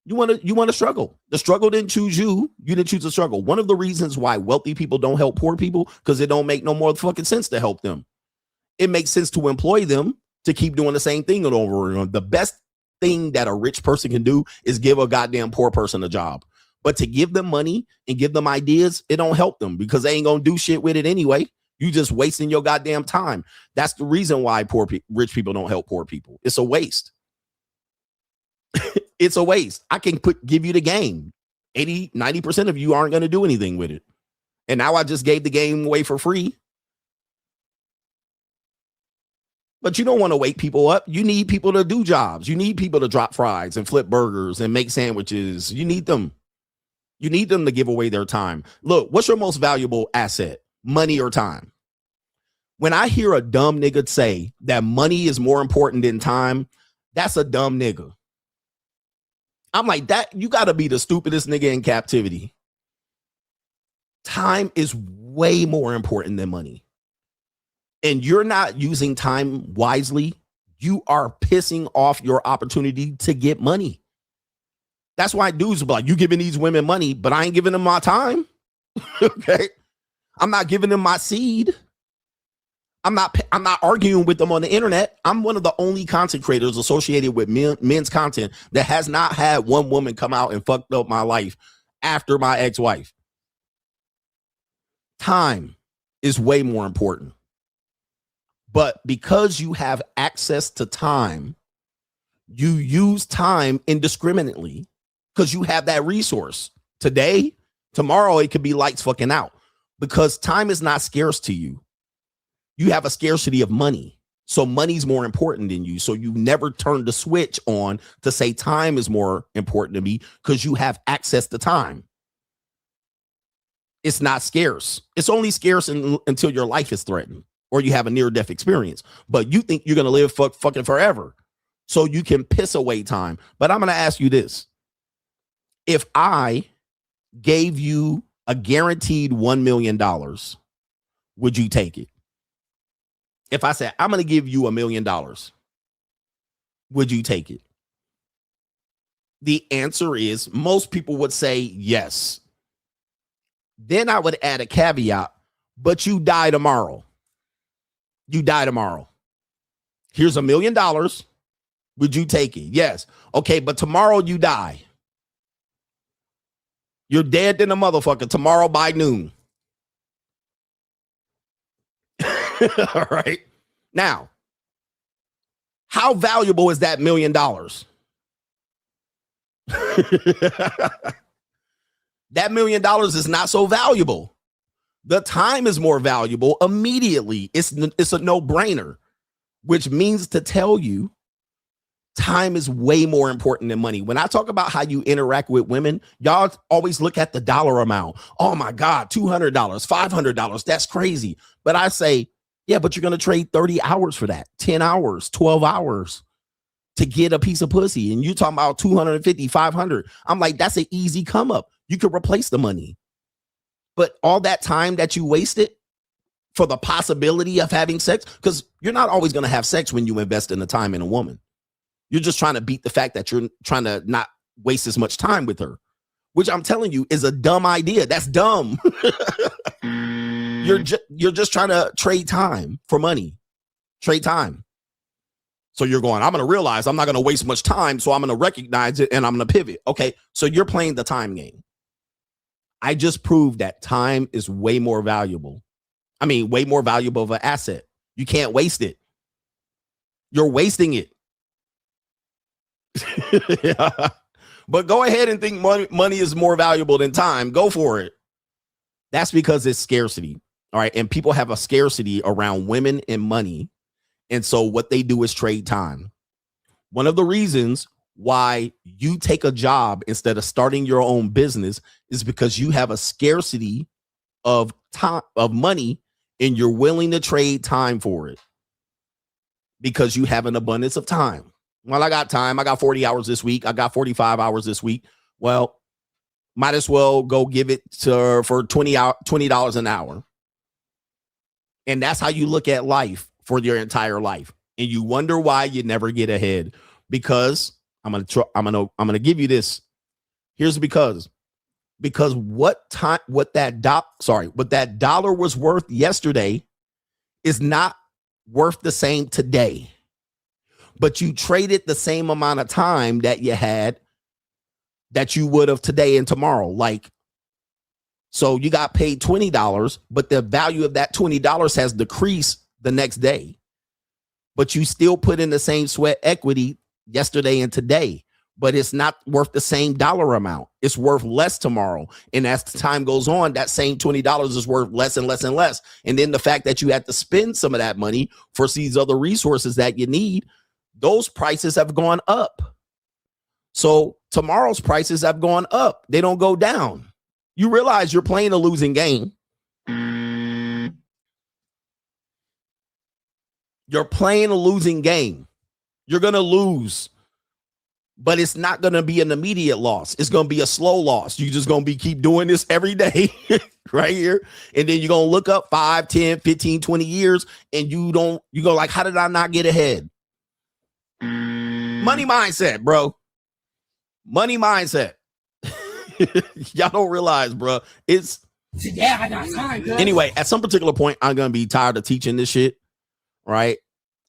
You want to struggle. The struggle didn't choose you. You didn't choose to struggle. One of the reasons why wealthy people don't help poor people, because it don't make no more fucking sense to help them. It makes sense to employ them to keep doing the same thing over and over. The best thing that a rich person can do is give a goddamn poor person a job. But to give them money and give them ideas, it don't help them because they ain't going to do shit with it anyway. You just wasting your goddamn time. That's the reason why rich people don't help poor people. It's a waste. It's a waste. I can give you the game. 80-90% of you aren't going to do anything with it. And now I just gave the game away for free. But you don't want to wake people up. You need people to do jobs. You need people to drop fries and flip burgers and make sandwiches. You need them. You need them to give away their time. Look, what's your most valuable asset? Money or time? When I hear a dumb nigga say that money is more important than time, that's a dumb nigga. I'm like, that you got to be the stupidest nigga in captivity. Time is way more important than money. And you're not using time wisely, you are pissing off your opportunity to get money. That's why dudes are like, you giving these women money, but I ain't giving them my time. Okay. I'm not giving them my seed. I'm not arguing with them on the internet. I'm one of the only content creators associated with men's content that has not had one woman come out and fucked up my life after my ex-wife. Time is way more important. But because you have access to time, you use time indiscriminately because you have that resource. Today, tomorrow, it could be lights fucking out because time is not scarce to you. You have a scarcity of money. So money's more important than you. So you never turn the switch on to say time is more important to me because you have access to time. It's not scarce. It's only scarce until your life is threatened or you have a near-death experience. But you think you're going to live fucking forever. So you can piss away time. But I'm going to ask you this. If I gave you a guaranteed $1 million, would you take it? If I said, I'm going to give you $1 million, would you take it? The answer is most people would say yes. Then I would add a caveat, but you die tomorrow. You die tomorrow. Here's $1 million. Would you take it? Yes. Okay, but tomorrow you die. You're dead than a motherfucker tomorrow by noon. All right. Now, how valuable is that $1 million? That $1 million is not so valuable. The time is more valuable immediately. It's a no-brainer, which means to tell you time is way more important than money. When I talk about how you interact with women, y'all always look at the dollar amount. Oh my God, $200, $500. That's crazy. But I say, yeah, but you're going to trade 30 hours for that, 10 hours, 12 hours to get a piece of pussy. And you're talking about 250, 500. I'm like, that's an easy come up. You could replace the money. But all that time that you wasted for the possibility of having sex, because you're not always going to have sex when you invest in the time in a woman. You're just trying to beat the fact that you're trying to not waste as much time with her, which I'm telling you is a dumb idea. That's dumb. You're just trying to trade time for money. Trade time. So you're going, I'm going to realize I'm not going to waste much time, so I'm going to recognize it and I'm going to pivot. Okay, so you're playing the time game. I just proved that time is way more valuable. I mean, way more valuable of an asset. You can't waste it. You're wasting it. Yeah. But go ahead and think money is more valuable than time. Go for it. That's because it's scarcity. All right. And people have a scarcity around women and money. And so what they do is trade time. One of the reasons why you take a job instead of starting your own business is because you have a scarcity of time, of money, and you're willing to trade time for it because you have an abundance of time. Well, I got time. I got 40 hours this week. I got 45 hours this week. Well, might as well go give it to her for $20 an hour. And that's how you look at life for your entire life. And you wonder why you never get ahead. Because I'm gonna give you this. Here's because what that dollar was worth yesterday is not worth the same today. But you traded the same amount of time that you had that you would have today and tomorrow. Like So you got paid $20, but the value of that $20 has decreased the next day. But you still put in the same sweat equity yesterday and today, but it's not worth the same dollar amount. It's worth less tomorrow. And as the time goes on, that same $20 is worth less and less and less. And then the fact that you had to spend some of that money for these other resources that you need, those prices have gone up. So tomorrow's prices have gone up. They don't go down. You realize you're playing a losing game. You're playing a losing game. You're going to lose, but it's not going to be an immediate loss. It's going to be a slow loss. You're just going to keep doing this every day right here. And then you're going to look up 5, 10, 15, 20 years and you go like, how did I not get ahead? Money mindset, bro. Money mindset. Y'all don't realize, bro. It's yeah, I got time. Anyway, at some particular point, I'm gonna be tired of teaching this shit. Right?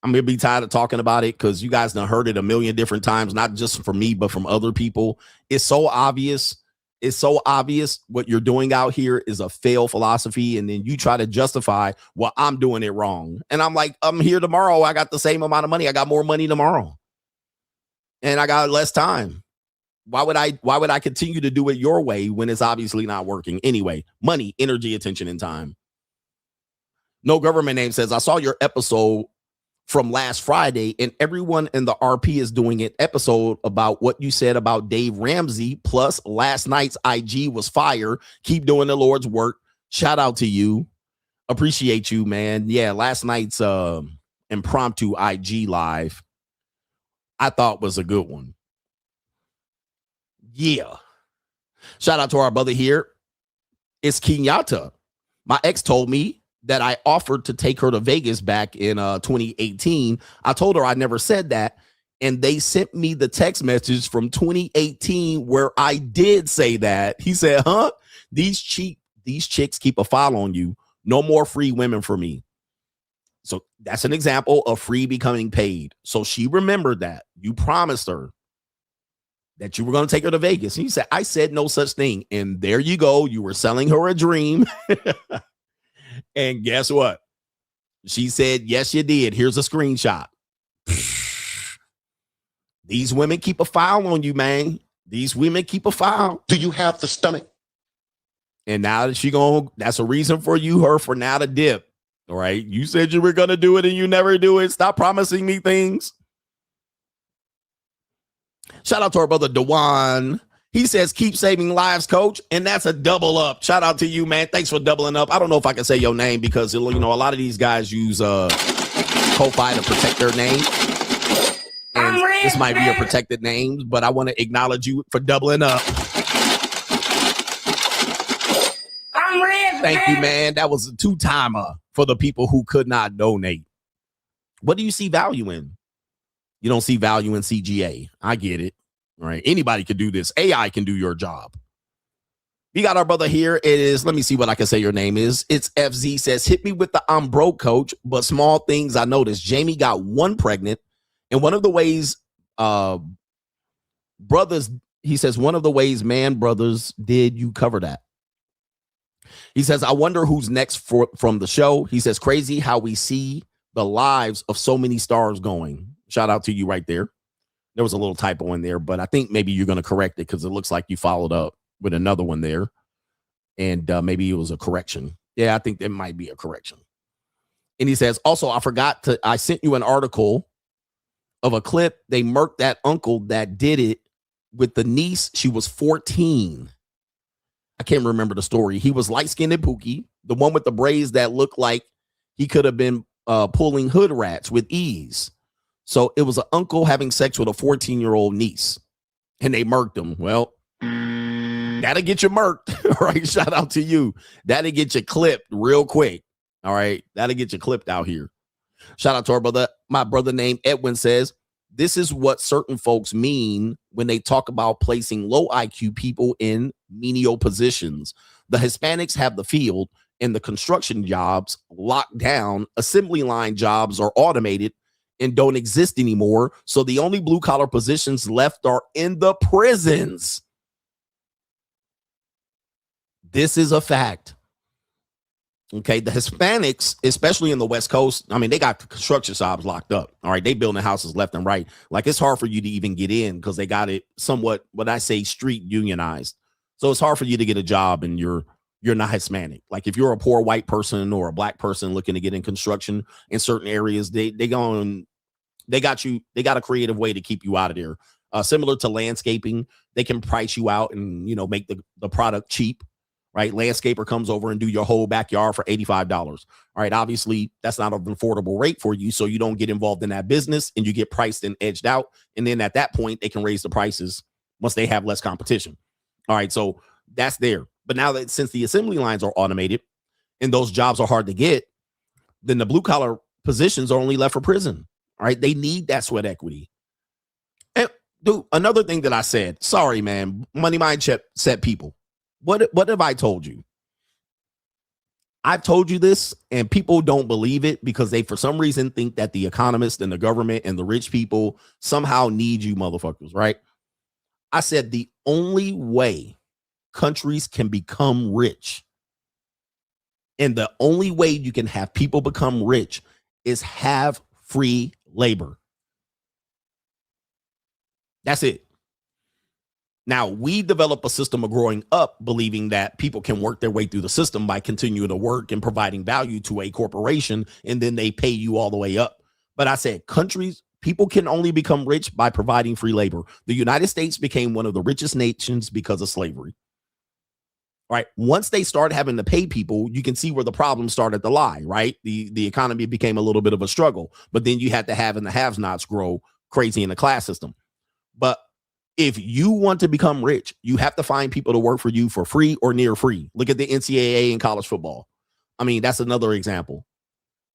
I'm gonna be tired of talking about it because you guys done heard it a million different times, not just from me, but from other people. It's so obvious. It's so obvious what you're doing out here is a failed philosophy, and then you try to justify, well, I'm doing it wrong. And I'm like, I'm here tomorrow. I got the same amount of money. I got more money tomorrow, and I got less time. Why would I continue to do it your way when it's obviously not working? Anyway, money, energy, attention, and time. No Government Name says, I saw your episode from last Friday and everyone in the RP is doing an episode about what you said about Dave Ramsey. Plus last night's IG was fire. Keep doing the Lord's work. Shout out to you. Appreciate you, man. Yeah, last night's impromptu IG live I thought was a good one. Yeah. Shout out to our brother here. It's Kenyatta. My ex told me that I offered to take her to Vegas back in 2018. I told her I never said that. And they sent me the text message from 2018 where I did say that. He said, huh? These chicks keep a file on you. No more free women for me. So that's an example of free becoming paid. So she remembered that. You promised her that you were going to take her to Vegas. And you said, I said no such thing. And there you go. You were selling her a dream. And guess what? She said, yes, you did. Here's a screenshot. These women keep a file on you, man. These women keep a file. Do you have the stomach? And now that that's a reason for her for now to dip. All right. You said you were going to do it and you never do it. Stop promising me things. Shout out to our brother Dewan. He says, keep saving lives, coach. And that's a double up. Shout out to you, man. Thanks for doubling up. I don't know if I can say your name because, a lot of these guys use Ko-Fi to protect their name. And this might be a protected name, but I want to acknowledge you for doubling up. Thank you, man. That was a 2-timer for the people who could not donate. What do you see value in? You don't see value in CGA. I get it. All right. Anybody can do this. AI can do your job. We got our brother here. It is, let me see what I can say your name is. It's FZ says, hit me with the I'm broke, coach, but small things I noticed. Jamie got 1 pregnant. And one of the ways brothers, he says, one of the ways man brothers did you cover that. He says, I wonder who's next from the show. He says, crazy how we see the lives of so many stars going. Shout out to you right there. There was a little typo in there, but I think maybe you're going to correct it because it looks like you followed up with another one there. And maybe it was a correction. Yeah, I think there might be a correction. And he says, also, I sent you an article of a clip. They murked that uncle that did it with the niece. She was 14. I can't remember the story. He was light-skinned and pookie, the one with the braids that looked like he could have been pulling hood rats with ease. So it was an uncle having sex with a 14-year-old niece, and they murked him. Well, that'll get you murked. All right, shout out to you. That'll get you clipped real quick. All right, that'll get you clipped out here. Shout out to our brother. My brother named Edwin says, this is what certain folks mean when they talk about placing low IQ people in menial positions. The Hispanics have the field, and the construction jobs locked down. Assembly line jobs are automated and don't exist anymore. So the only blue collar positions left are in the prisons. This is a fact. Okay, the Hispanics, especially in the West Coast, I mean, they got construction jobs locked up. All right, they building houses left and right. Like, it's hard for you to even get in because they got it somewhat, what I say, street unionized. So it's hard for you to get a job and you're not Hispanic. Like, if you're a poor white person or a black person looking to get in construction in certain areas, they got a creative way to keep you out of there. Similar to landscaping, they can price you out and, you know, make the product cheap. Right, landscaper comes over and do your whole backyard for $85. All right, obviously that's not an affordable rate for you, so you don't get involved in that business and you get priced and edged out. And then at that point, they can raise the prices once they have less competition. All right, so that's there. But now that since the assembly lines are automated and those jobs are hard to get, then the blue collar positions are only left for prison. All right, they need that sweat equity. And dude, another thing that I said, sorry, man, money mindset people. What have I told you? I've told you this and people don't believe it because they, for some reason, think that the economists and the government and the rich people somehow need you motherfuckers, right? I said the only way countries can become rich and the only way you can have people become rich is have free labor. That's it. Now, we develop a system of growing up believing that people can work their way through the system by continuing to work and providing value to a corporation, and then they pay you all the way up. But I said people can only become rich by providing free labor. The United States became one of the richest nations because of slavery. Right? Once they started having to pay people, you can see where the problem started to lie, right? The economy became a little bit of a struggle, but then you had to have and the have-nots grow crazy in the class system. But if you want to become rich, you have to find people to work for you for free or near free. Look at the NCAA in college football. I mean, that's another example.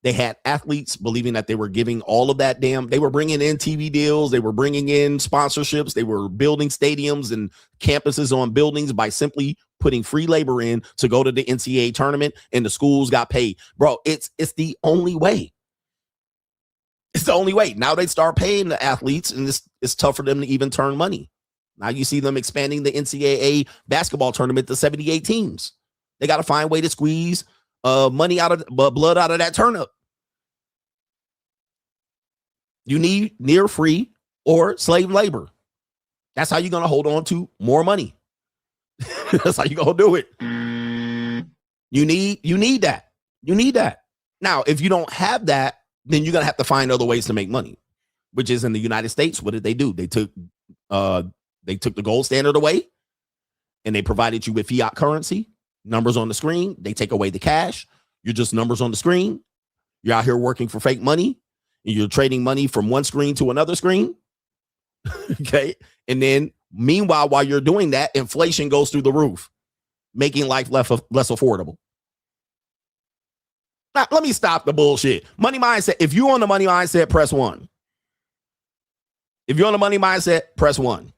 They had athletes believing that they were giving all of that they were bringing in TV deals. They were bringing in sponsorships. They were building stadiums and campuses on buildings by simply putting free labor in to go to the NCAA tournament, and the schools got paid. Bro, it's the only way. It's the only way. Now they start paying the athletes, and it's tough for them to even turn money. Now you see them expanding the NCAA basketball tournament to 78 teams. They got to find a way to squeeze money out of blood out of that turnip. You need near free or slave labor. That's how you're going to hold on to more money. That's how you're going to do it. You need that. You need that. Now, if you don't have that, then you're going to have to find other ways to make money, which is in the United States. What did they do? They took the gold standard away and they provided you with fiat currency, numbers on the screen. They take away the cash. You're just numbers on the screen. You're out here working for fake money and you're trading money from one screen to another screen. Okay. And then meanwhile, while you're doing that, inflation goes through the roof, making life less affordable. Now, let me stop the bullshit. Money mindset. If you're on the money mindset, press 1. If you're on the money mindset, press 1.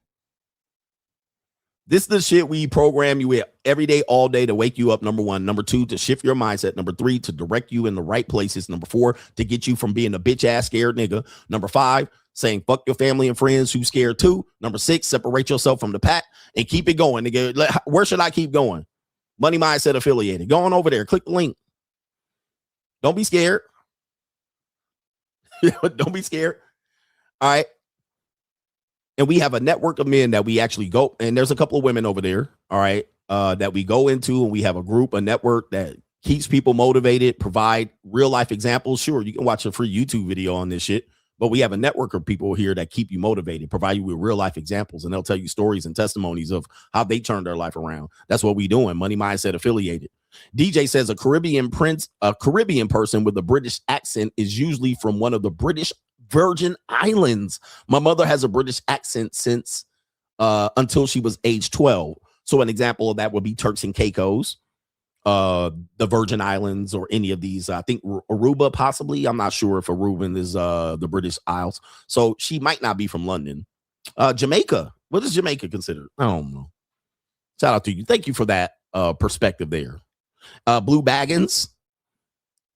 This is the shit we program you with every day, all day to wake you up, number 1. Number 2, to shift your mindset. Number 3, to direct you in the right places. Number 4, to get you from being a bitch ass scared nigga. Number 5, saying fuck your family and friends who scared too. Number 6, separate yourself from the pack and keep it going. Nigga, where should I keep going? Money Mindset Affiliated. Go on over there. Click the link. Don't be scared. Don't be scared. All right. And we have a network of men that we actually go, and there's a couple of women over there, all right, that we go into, and we have a group, a network that keeps people motivated, provide real life examples. Sure, you can watch a free YouTube video on this shit, but we have a network of people here that keep you motivated, provide you with real life examples, and they'll tell you stories and testimonies of how they turned their life around. That's what we doing. Money Mindset Affiliated. DJ says a Caribbean person with a British accent is usually from one of the British Virgin Islands. My mother has a British accent since until she was age 12. So an example of that would be Turks and Caicos, the Virgin Islands, or any of these. I think Aruba, possibly. I'm not sure if Aruba is the British Isles. So she might not be from London. Jamaica. What is Jamaica considered? I don't know. Shout out to you. Thank you for that perspective there. Blue Baggins.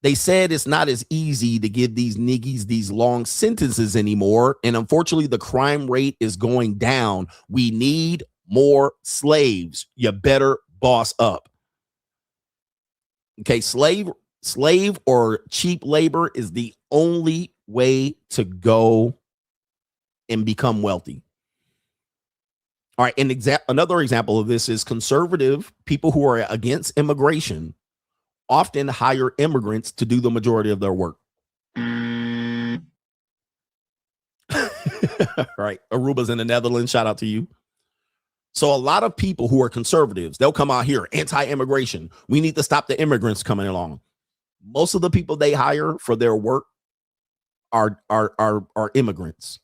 They said it's not as easy to give these niggies these long sentences anymore. And unfortunately, the crime rate is going down. We need more slaves. You better boss up. Okay, slave or cheap labor is the only way to go and become wealthy. All right, another example of this is conservative people who are against immigration often hire immigrants to do the majority of their work. Right, Aruba's in the Netherlands. Shout out to you. So a lot of people who are conservatives, they'll come out here, anti-immigration. We need to stop the immigrants coming along. Most of the people they hire for their work are immigrants.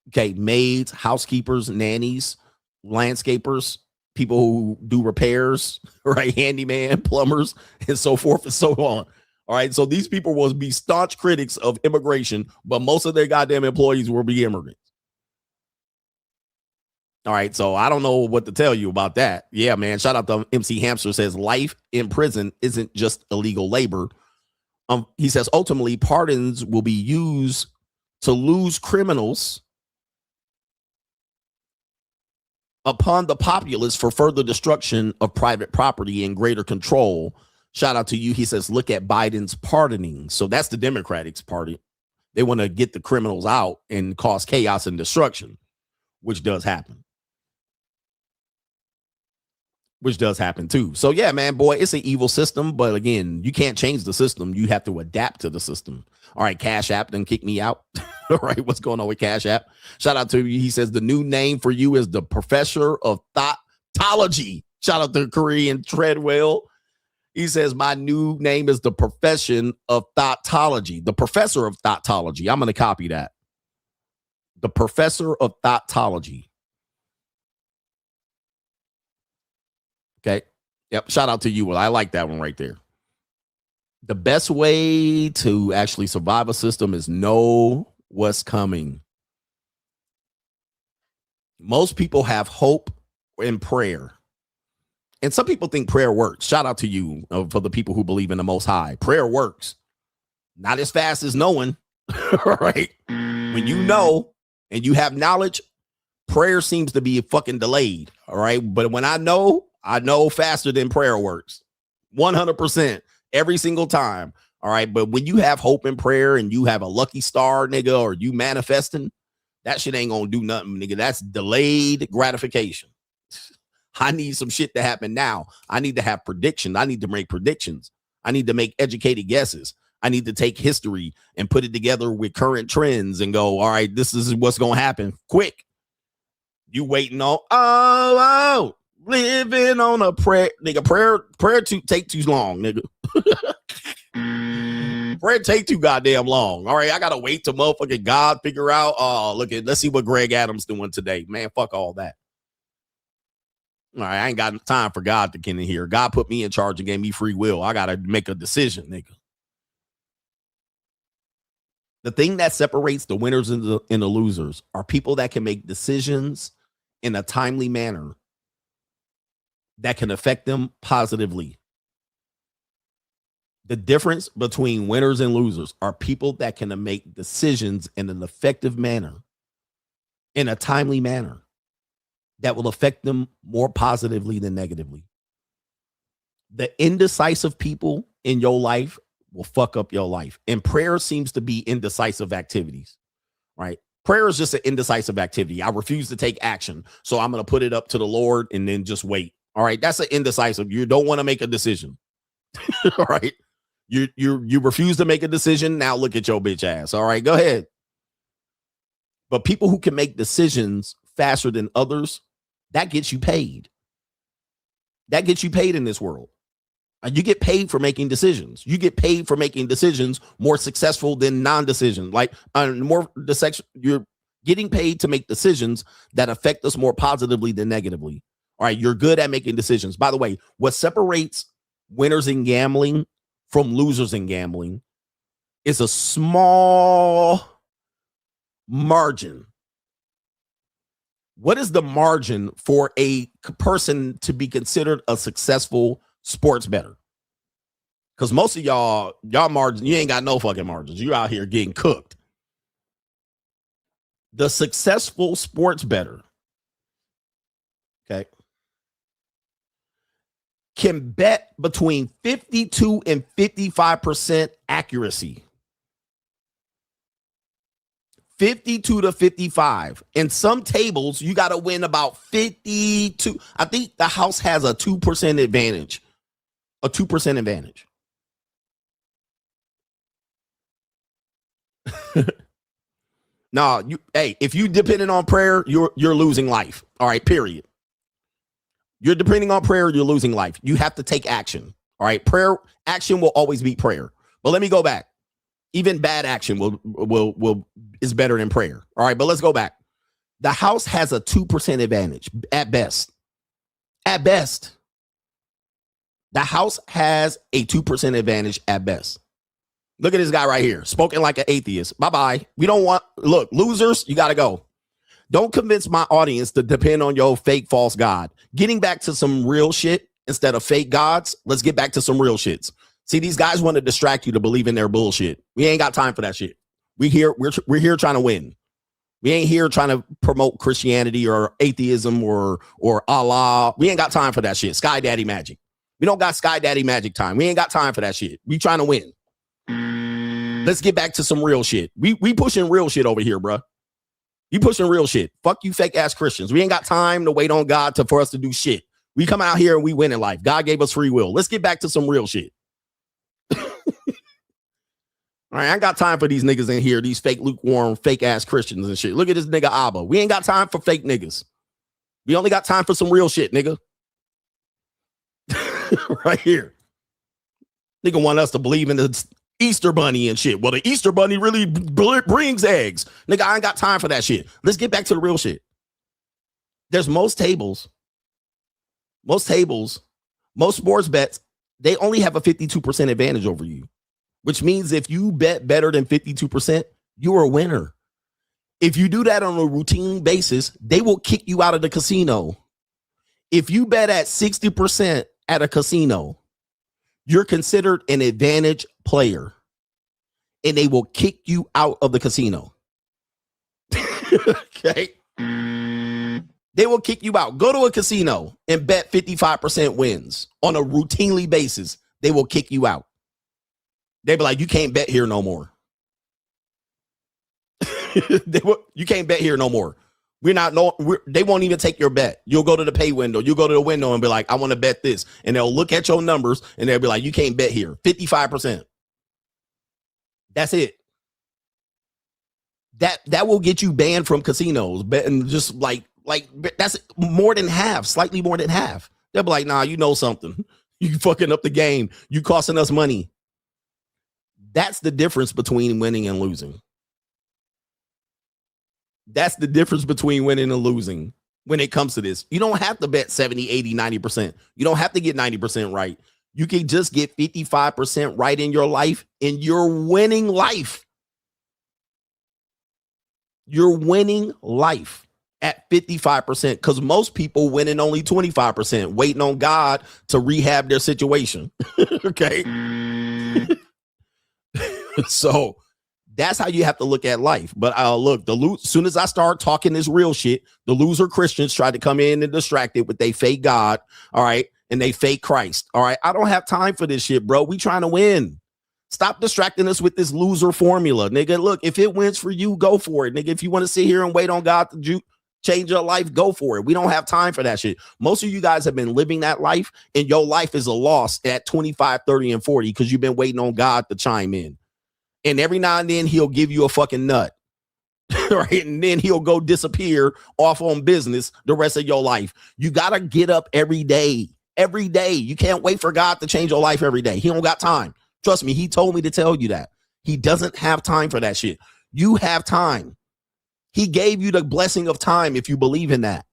Okay, maids, housekeepers, nannies, landscapers, people who do repairs, right? Handyman, plumbers, and so forth and so on. All right, so these people will be staunch critics of immigration, but most of their goddamn employees will be immigrants. All right, so I don't know what to tell you about that. Yeah, man, shout out to MC Hamster, says life in prison isn't just illegal labor. He says ultimately pardons will be used to lose criminals upon the populace for further destruction of private property and greater control. Shout out to you. He says, look at Biden's pardoning. So that's the Democratic Party. They want to get the criminals out and cause chaos and destruction, which does happen. Which does happen too. So yeah, man, boy, it's an evil system. But again, you can't change the system. You have to adapt to the system. All right, Cash App done kick me out. All right, what's going on with Cash App? Shout out to you. He says the new name for you is the Professor of Thoughtology. Shout out to Korean Treadwell. He says my new name is the Profession of Thoughtology. The Professor of Thoughtology. I'm going to copy that. The Professor of Thoughtology. Okay. Yep. Shout out to you. Well, I like that one right there. The best way to actually survive a system is know what's coming. Most people have hope and prayer. And some people think prayer works. Shout out to you for the people who believe in the Most High. Prayer works. Not as fast as knowing. Right? When you know and you have knowledge, prayer seems to be fucking delayed. All right. But when I know faster than prayer works. 100% every single time. All right. But when you have hope in prayer and you have a lucky star, nigga, or you manifesting, that shit ain't gonna do nothing, nigga. That's delayed gratification. I need some shit to happen now. I need to have prediction. I need to make predictions. I need to make educated guesses. I need to take history and put it together with current trends and go, all right, this is what's gonna happen quick. You waiting on, living on a prayer, nigga. Prayer take too long, nigga. Prayer take too goddamn long. All right, I gotta wait till motherfucking God figure out. Oh, let's see what Greg Adams doing today, man. Fuck all that. All right, I ain't got time for God to get in here. God put me in charge and gave me free will. I gotta make a decision, nigga. The thing that separates the winners and the losers are people that can make decisions in a timely manner that can affect them positively. The difference between winners and losers are people that can make decisions in an effective manner, in a timely manner, that will affect them more positively than negatively. The indecisive people in your life will fuck up your life. And prayer seems to be indecisive activities, right? Prayer is just an indecisive activity. I refuse to take action, so I'm going to put it up to the Lord and then just wait. All right, that's an indecisive. You don't want to make a decision. All right, you refuse to make a decision. Now look at your bitch ass. All right, go ahead. But people who can make decisions faster than others, that gets you paid. That gets you paid in this world. You get paid for making decisions. You get paid for making decisions more successful than non-decision. Like you're getting paid to make decisions that affect us more positively than negatively. All right, you're good at making decisions. By the way, what separates winners in gambling from losers in gambling is a small margin. What is the margin for a person to be considered a successful sports bettor? Because most of y'all margins, you ain't got no fucking margins. You out here getting cooked. The successful sports bettor, okay, can bet between 52 and 55% accuracy. 52 to 55. In some tables, you got to win about 52. I think the house has a 2% advantage. A 2% advantage. No, if you depending on prayer, you're losing life. All right, period. You're depending on prayer, you're losing life. You have to take action. All right, prayer action will always be prayer. But let me go back. Even bad action will is better than prayer. All right, but let's go back. The house has a 2% advantage at best. At best. The house has a 2% advantage at best. Look at this guy right here, spoken like an atheist. Bye-bye. We don't want, look, losers, you got to go. Don't convince my audience to depend on your fake false God. Getting back to some real shit instead of fake gods, let's get back to some real shits. See, these guys want to distract you to believe in their bullshit. We ain't got time for that shit. We're here trying to win. We ain't here trying to promote Christianity or atheism or Allah. We ain't got time for that shit. Sky Daddy magic. We don't got Sky Daddy magic time. We ain't got time for that shit. We trying to win. Let's get back to some real shit. We pushing real shit over here, bro. You pushing real shit. Fuck you fake ass Christians. We ain't got time to wait on God for us to do shit. We come out here and we win in life. God gave us free will. Let's get back to some real shit. All right, I ain't got time for these niggas in here, these fake lukewarm, fake ass Christians and shit. Look at this nigga Abba. We ain't got time for fake niggas. We only got time for some real shit, nigga. Right here. Nigga want us to believe in the Easter bunny and shit. Well, the Easter bunny really brings eggs. Nigga, I ain't got time for that shit. Let's get back to the real shit. There's most tables, most sports bets, they only have a 52% advantage over you, which means if you bet better than 52%, you're a winner. If you do that on a routine basis, they will kick you out of the casino. If you bet at 60% at a casino, you're considered an advantage player and they will kick you out of the casino. Okay. They will kick you out. Go to a casino and bet 55% wins on a routinely basis. They will kick you out. They be like, you can't bet here no more. You can't bet here no more. They won't even take your bet. You'll go to the pay window. You'll go to the window and be like, I want to bet this. And they'll look at your numbers and they'll be like, you can't bet here. 55%. That's it. That will get you banned from casinos. Betting just like that's more than half, slightly more than half. They'll be like, nah, you know something. You fucking up the game. You costing us money. That's the difference between winning and losing. That's the difference between winning and losing when it comes to this. You don't have to bet 70, 80, 90%. You don't have to get 90% right. You can just get 55% right in your life and you're winning life. You're winning life at 55% because most people win in only 25%, waiting on God to rehab their situation. Okay. So that's how you have to look at life. But look, as soon as I start talking this real shit, the loser Christians try to come in and distract it with they fake God. All right. And they fake Christ. All right. I don't have time for this shit, bro. We trying to win. Stop distracting us with this loser formula, nigga. Look, if it wins for you, go for it, nigga. If you want to sit here and wait on God to change your life, go for it. We don't have time for that shit. Most of you guys have been living that life and your life is a loss at 25, 30, and 40 because you've been waiting on God to chime in. And every now and then he'll give you a fucking nut. Right? And then he'll go disappear off on business the rest of your life. You got to get up every day. Every day. You can't wait for God to change your life every day. He don't got time. Trust me, he told me to tell you that. He doesn't have time for that shit. You have time. He gave you the blessing of time if you believe in that.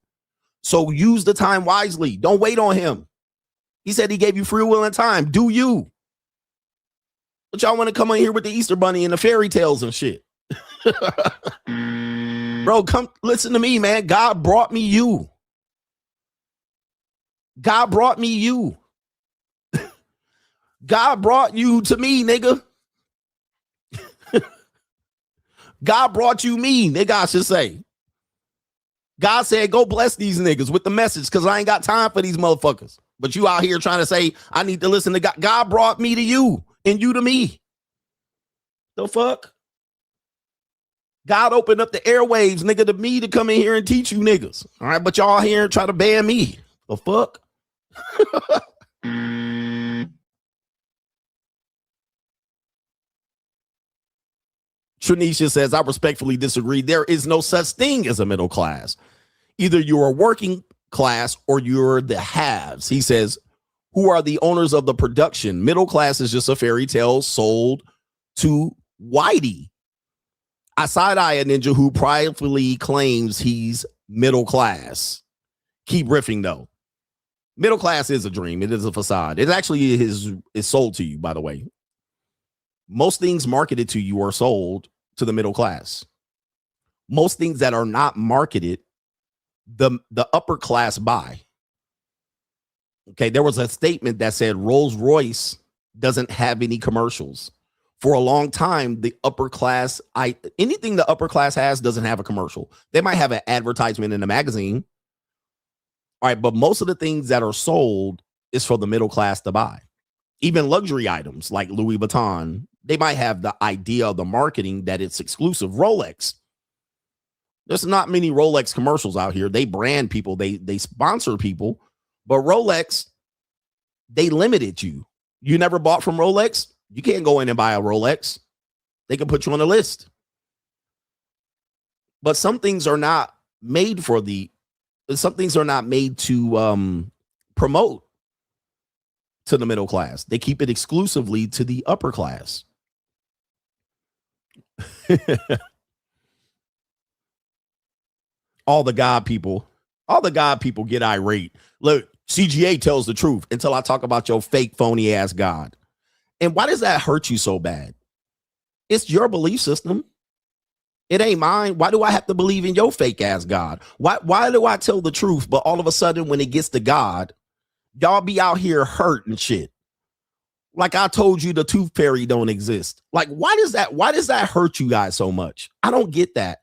So use the time wisely. Don't wait on him. He said he gave you free will and time. Do you? But y'all want to come on here with the Easter bunny and the fairy tales and shit. Bro, come listen to me, man. God brought me you. God brought me you. God brought you to me, nigga. God brought you me, nigga, I should say. God said, go bless these niggas with the message because I ain't got time for these motherfuckers. But you out here trying to say, I need to listen to God. God brought me to you and you to me. The fuck? God opened up the airwaves, nigga, to me to come in here and teach you niggas. All right, but y'all here try to ban me. The fuck? Tranisha says, I respectfully disagree. There is no such thing as a middle class. Either you're a working class or you're the haves. He says, who are the owners of the production? Middle class is just a fairy tale sold to Whitey. I side-eye a ninja who pridefully claims he's middle class. Keep riffing, though. Middle class is a dream. It is a facade. It actually is sold to you, by the way. Most things marketed to you are sold to the middle class. Most things that are not marketed, the upper class buy. Okay, there was a statement that said Rolls Royce doesn't have any commercials. For a long time, the upper class, anything the upper class has doesn't have a commercial. They might have an advertisement in a magazine. All right, but most of the things that are sold is for the middle class to buy. Even luxury items like Louis Vuitton, they might have the idea of the marketing that it's exclusive. Rolex. There's not many Rolex commercials out here. They brand people, they sponsor people, but Rolex, they limited you. You never bought from Rolex? You can't go in and buy a Rolex. They can put you on a list. But some things are not made some things are not made to promote to the middle class. They keep it exclusively to the upper class. All the God people get irate. Look, CGA tells the truth until I talk about your fake phony ass God. And why does that hurt you so bad? It's your belief system. It ain't mine. Why do I have to believe in your fake ass God? Why do I tell the truth, but all of a sudden when it gets to God, y'all be out here hurt and shit? Like I told you the tooth fairy don't exist. Like, why does that hurt you guys so much? I don't get that.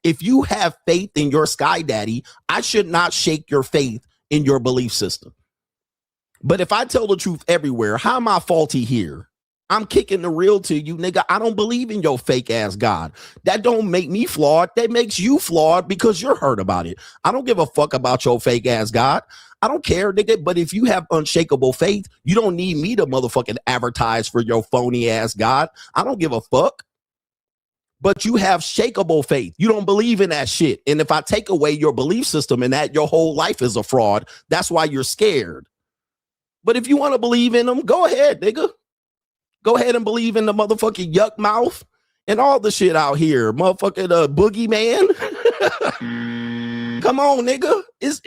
If you have faith in your sky daddy, I should not shake your faith in your belief system. But if I tell the truth everywhere, how am I faulty here? I'm kicking the real to you, nigga. I don't believe in your fake ass God. That don't make me flawed. That makes you flawed because you're hurt about it. I don't give a fuck about your fake ass God. I don't care, nigga. But if you have unshakable faith, you don't need me to motherfucking advertise for your phony ass God. I don't give a fuck. But you have shakable faith. You don't believe in that shit. And if I take away your belief system and that your whole life is a fraud, that's why you're scared. But if you want to believe in them, go ahead, nigga. Go ahead and believe in the motherfucking yuck mouth and all the shit out here. Motherfucking boogeyman. Come on, nigga.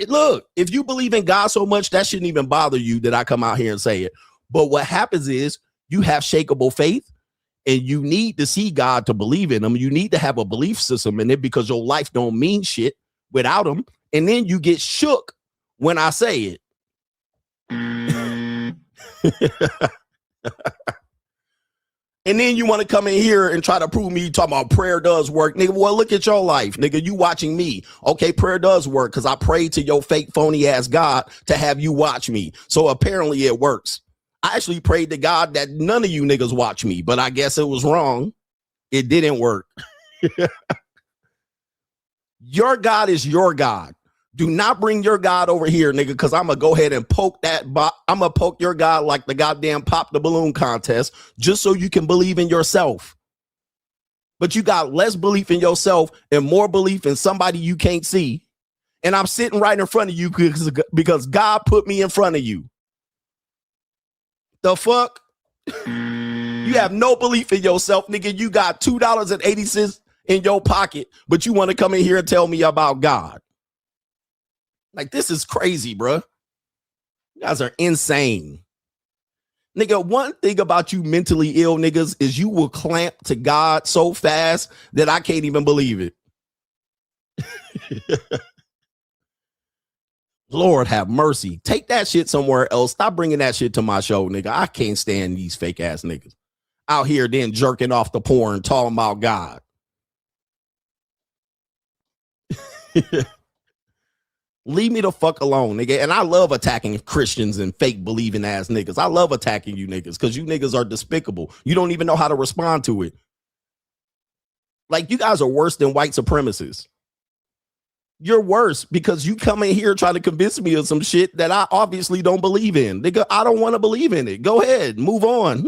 Look, if you believe in God so much, that shouldn't even bother you that I come out here and say it. But what happens is you have shakable faith and you need to see God to believe in him. You need to have a belief system in it because your life don't mean shit without him. And then you get shook when I say it. And then you want to come in here and try to prove me talking about prayer does work. Nigga, well, look at your life. Nigga, you watching me. Okay, prayer does work because I prayed to your fake phony ass God to have you watch me. So apparently it works. I actually prayed to God that none of you niggas watch me, but I guess it was wrong. It didn't work. Your God is your God. Do not bring your God over here, nigga, because I'm going to go ahead and poke that. I'm going to poke your God like the goddamn pop the balloon contest just so you can believe in yourself. But you got less belief in yourself and more belief in somebody you can't see. And I'm sitting right in front of you because God put me in front of you. The fuck? You have no belief in yourself, nigga. You got $2.80 in your pocket, but you want to come in here and tell me about God. Like, this is crazy, bro. You guys are insane. Nigga, one thing about you mentally ill niggas is you will clamp to God so fast that I can't even believe it. Lord have mercy. Take that shit somewhere else. Stop bringing that shit to my show, nigga. I can't stand these fake ass niggas out here then jerking off the porn talking about God. Leave me the fuck alone, nigga. And I love attacking Christians and fake believing ass niggas. I love attacking you niggas because you niggas are despicable. You don't even know how to respond to it. Like, you guys are worse than white supremacists. You're worse because you come in here trying to convince me of some shit that I obviously don't believe in. Nigga, I don't want to believe in it. Go ahead. Move on.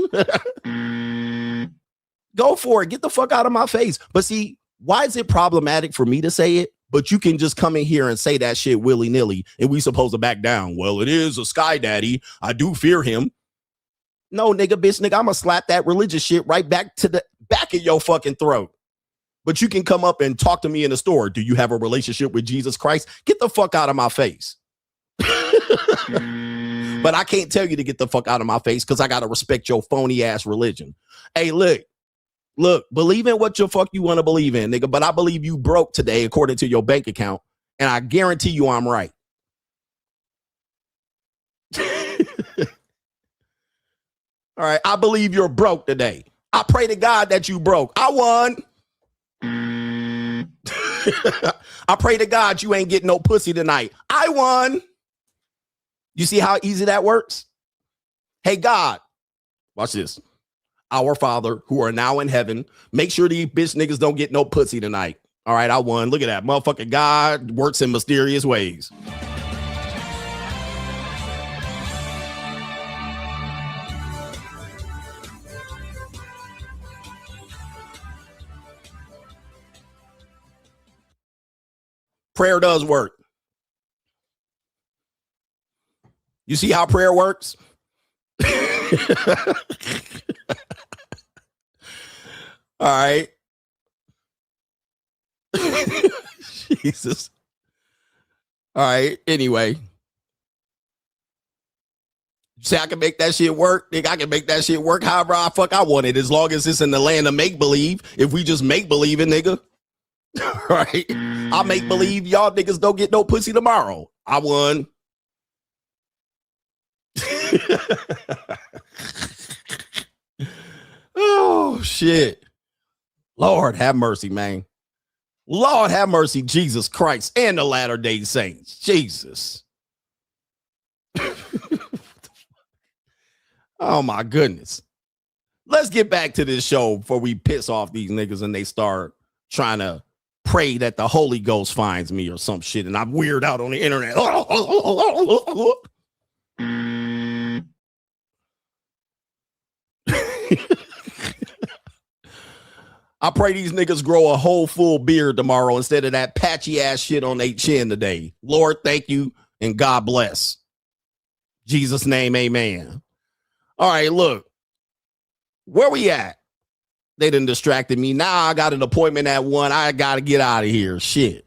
Go for it. Get the fuck out of my face. But see, why is it problematic for me to say it? But you can just come in here and say that shit willy-nilly and we supposed to back down. Well, it is a sky daddy. I do fear him. No, nigga, bitch, nigga, I'm gonna slap that religious shit right back to the back of your fucking throat. But you can come up and talk to me in the store. Do you have a relationship with Jesus Christ? Get the fuck out of my face. But I can't tell you to get the fuck out of my face because I got to respect your phony ass religion. Hey, look, believe in what your fuck you want to believe in, nigga. But I believe you broke today according to your bank account. And I guarantee you I'm right. All right. I believe you're broke today. I pray to God that you broke. I won. I pray to God you ain't getting no pussy tonight. I won. You see how easy that works? Hey, God, watch this. Our Father who are now in heaven, make sure these bitch niggas don't get no pussy tonight. All right, I won. Look at that. Motherfucking God works in mysterious ways. Prayer does work. You see how prayer works? All right. Jesus. All right. Anyway. See, I can make that shit work. Nigga, I can make that shit work however I want it, as long as it's in the land of make-believe. If we just make-believe it, nigga. All right. I make believe y'all niggas don't get no pussy tomorrow. I won. Oh, shit. Lord have mercy, man. Lord have mercy, Jesus Christ and the Latter-day Saints. Jesus. Oh, my goodness. Let's get back to this show before we piss off these niggas and they start trying to pray that the Holy Ghost finds me or some shit and I'm weird out on the internet. I pray these niggas grow a whole full beard tomorrow instead of that patchy ass shit on their chin today. Lord, thank you and God bless. Jesus' name, amen. All right, look. Where we at? They done distracted me. Now I got an appointment at 1. I got to get out of here. Shit.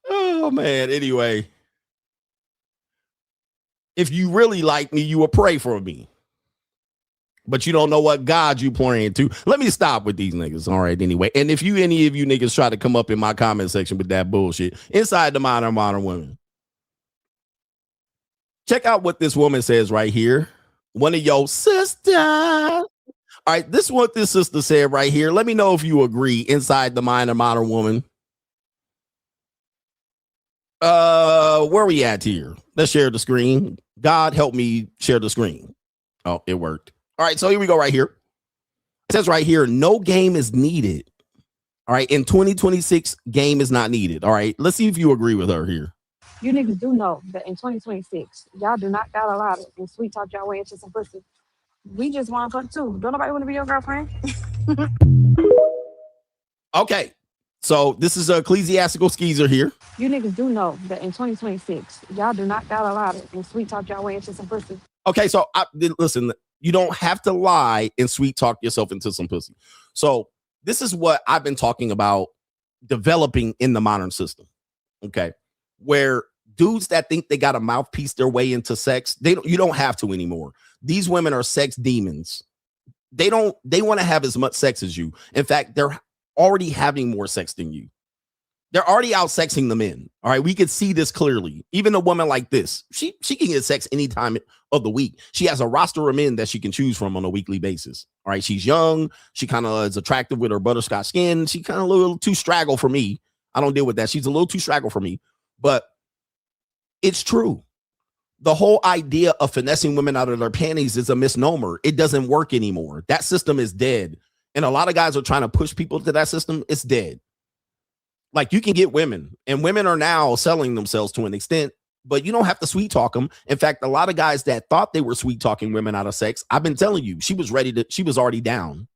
Oh, man. Anyway. If you really like me, you will pray for me. But you don't know what God you praying to. Let me stop with these niggas. All right, anyway. And if any of you niggas try to come up in my comment section with that bullshit, inside the modern women. Check out what this woman says right here. One of your sisters. All right, this is what this sister said right here. Let me know if you agree. Inside the modern woman. Where we at here? Let's share the screen. God help me share the screen. Oh, it worked. All right, so here we go right here. It says right here, no game is needed. All right, in 2026, game is not needed. All right, let's see if you agree with her here. You niggas do know that in 2026, y'all do not got a lot of and sweet talk y'all way into some pussy. We just want to fuck too. Don't nobody want to be your girlfriend? Okay, so this is a ecclesiastical skeezer here. You niggas do know that in 2026, y'all do not got a lot of and sweet talk y'all way into some pussy. Okay, so listen, you don't have to lie and sweet talk yourself into some pussy. So this is what I've been talking about developing in the modern system. Okay, where dudes that think they got a mouthpiece their way into sex, you don't have to anymore. These women are sex demons. They want to have as much sex as you. In fact, they're already having more sex than you. They're already out sexing the men. All right. We could see this clearly. Even a woman like this, she can get sex any time of the week. She has a roster of men that she can choose from on a weekly basis. All right. She's young. She kind of is attractive with her butterscotch skin. She kind of a little too straggle for me. I don't deal with that. She's a little too straggle for me. But it's true. The whole idea of finessing women out of their panties is a misnomer. It doesn't work anymore. That system is dead. And a lot of guys are trying to push people to that system. It's dead. Like, you can get women, and women are now selling themselves to an extent, but you don't have to sweet talk them. In fact, a lot of guys that thought they were sweet talking women out of sex, I've been telling you, she was already down.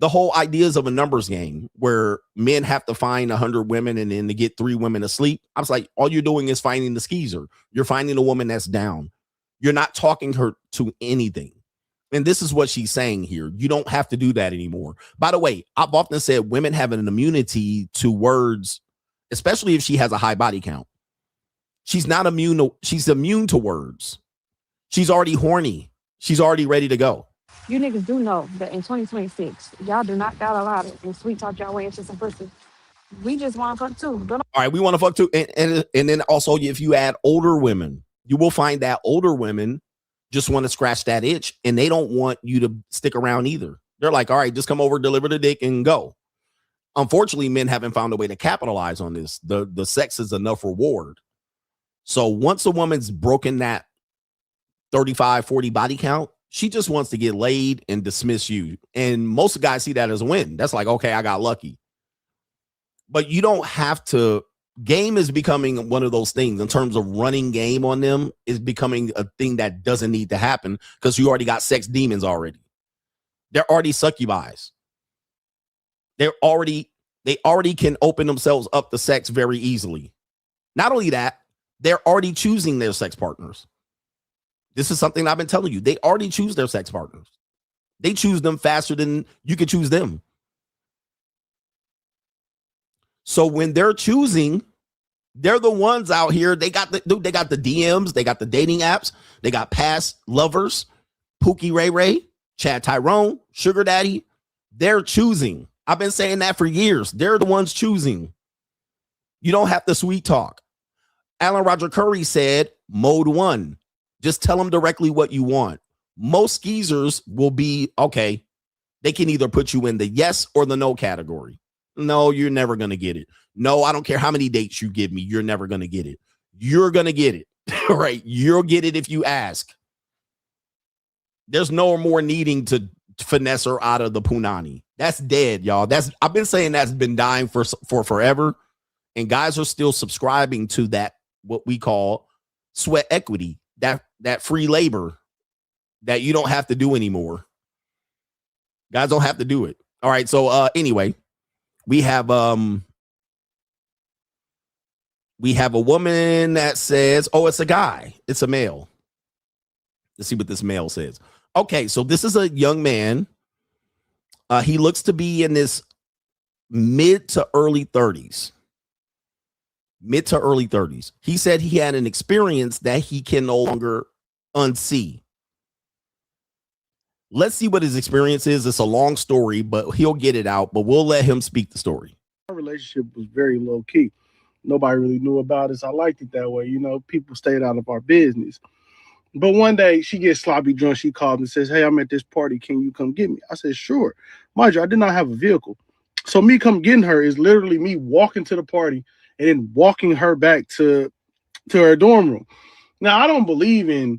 The whole ideas of a numbers game where men have to find 100 women and then to get 3 women asleep. I was like, all you're doing is finding the skeezer. You're finding a woman that's down. You're not talking her to anything. And this is what she's saying here. You don't have to do that anymore. By the way, I've often said women have an immunity to words, especially if she has a high body count. She's not immune. She's immune to words. She's already horny. She's already ready to go. You niggas do know that in 2026, y'all do not got a lot of and sweet talk y'all way into some pussy. We just want to fuck too. All right, we want to fuck too. And then also, if you add older women, you will find that older women just want to scratch that itch, and they don't want you to stick around either. They're like, all right, just come over, deliver the dick, and go. Unfortunately, men haven't found a way to capitalize on this. The sex is enough reward. So once a woman's broken that 35, 40 body count, she just wants to get laid and dismiss you. And most guys see that as a win. That's like, okay, I got lucky. But you don't have to. Game is becoming one of those things in terms of running game on them is becoming a thing that doesn't need to happen because you already got sex demons already. They're already succubis. They already can open themselves up to sex very easily. Not only that, they're already choosing their sex partners. This is something I've been telling you. They already choose their sex partners. They choose them faster than you could choose them. So when they're choosing, they're the ones out here. They got the DMs, they got the dating apps, they got past lovers, Pookie Ray Ray, Chad Tyrone, Sugar Daddy. They're choosing. I've been saying that for years. They're the ones choosing. You don't have to sweet talk. Alan Roger Curry said, mode 1, just tell them directly what you want. Most skeezers will be, okay, they can either put you in the yes or the no category. No, you're never going to get it. No, I don't care how many dates you give me. You're never going to get it. You're going to get it. Right? You'll get it if you ask. There's no more needing to finesse her out of the punani. That's dead, y'all. I've been saying that's been dying for forever. And guys are still subscribing to that, what we call sweat equity, that free labor that you don't have to do anymore. Guys don't have to do it. All right. So anyway, we have a woman that says, oh, it's a guy. It's a male. Let's see what this male says. Okay, so this is a young man. He looks to be in his mid to early 30s. Mid to early 30s. He said he had an experience that he can no longer unsee. Let's see what his experience is. It's a long story, but he'll get it out. But we'll let him speak the story. Our relationship was very low key. Nobody really knew about us. I liked it that way. You know, people stayed out of our business. But one day she gets sloppy drunk. She calls and says, hey, I'm at this party. Can you come get me? I said, sure. Mind you, I did not have a vehicle. So me come getting her is literally me walking to the party and then walking her back to her dorm room. Now, I don't believe in,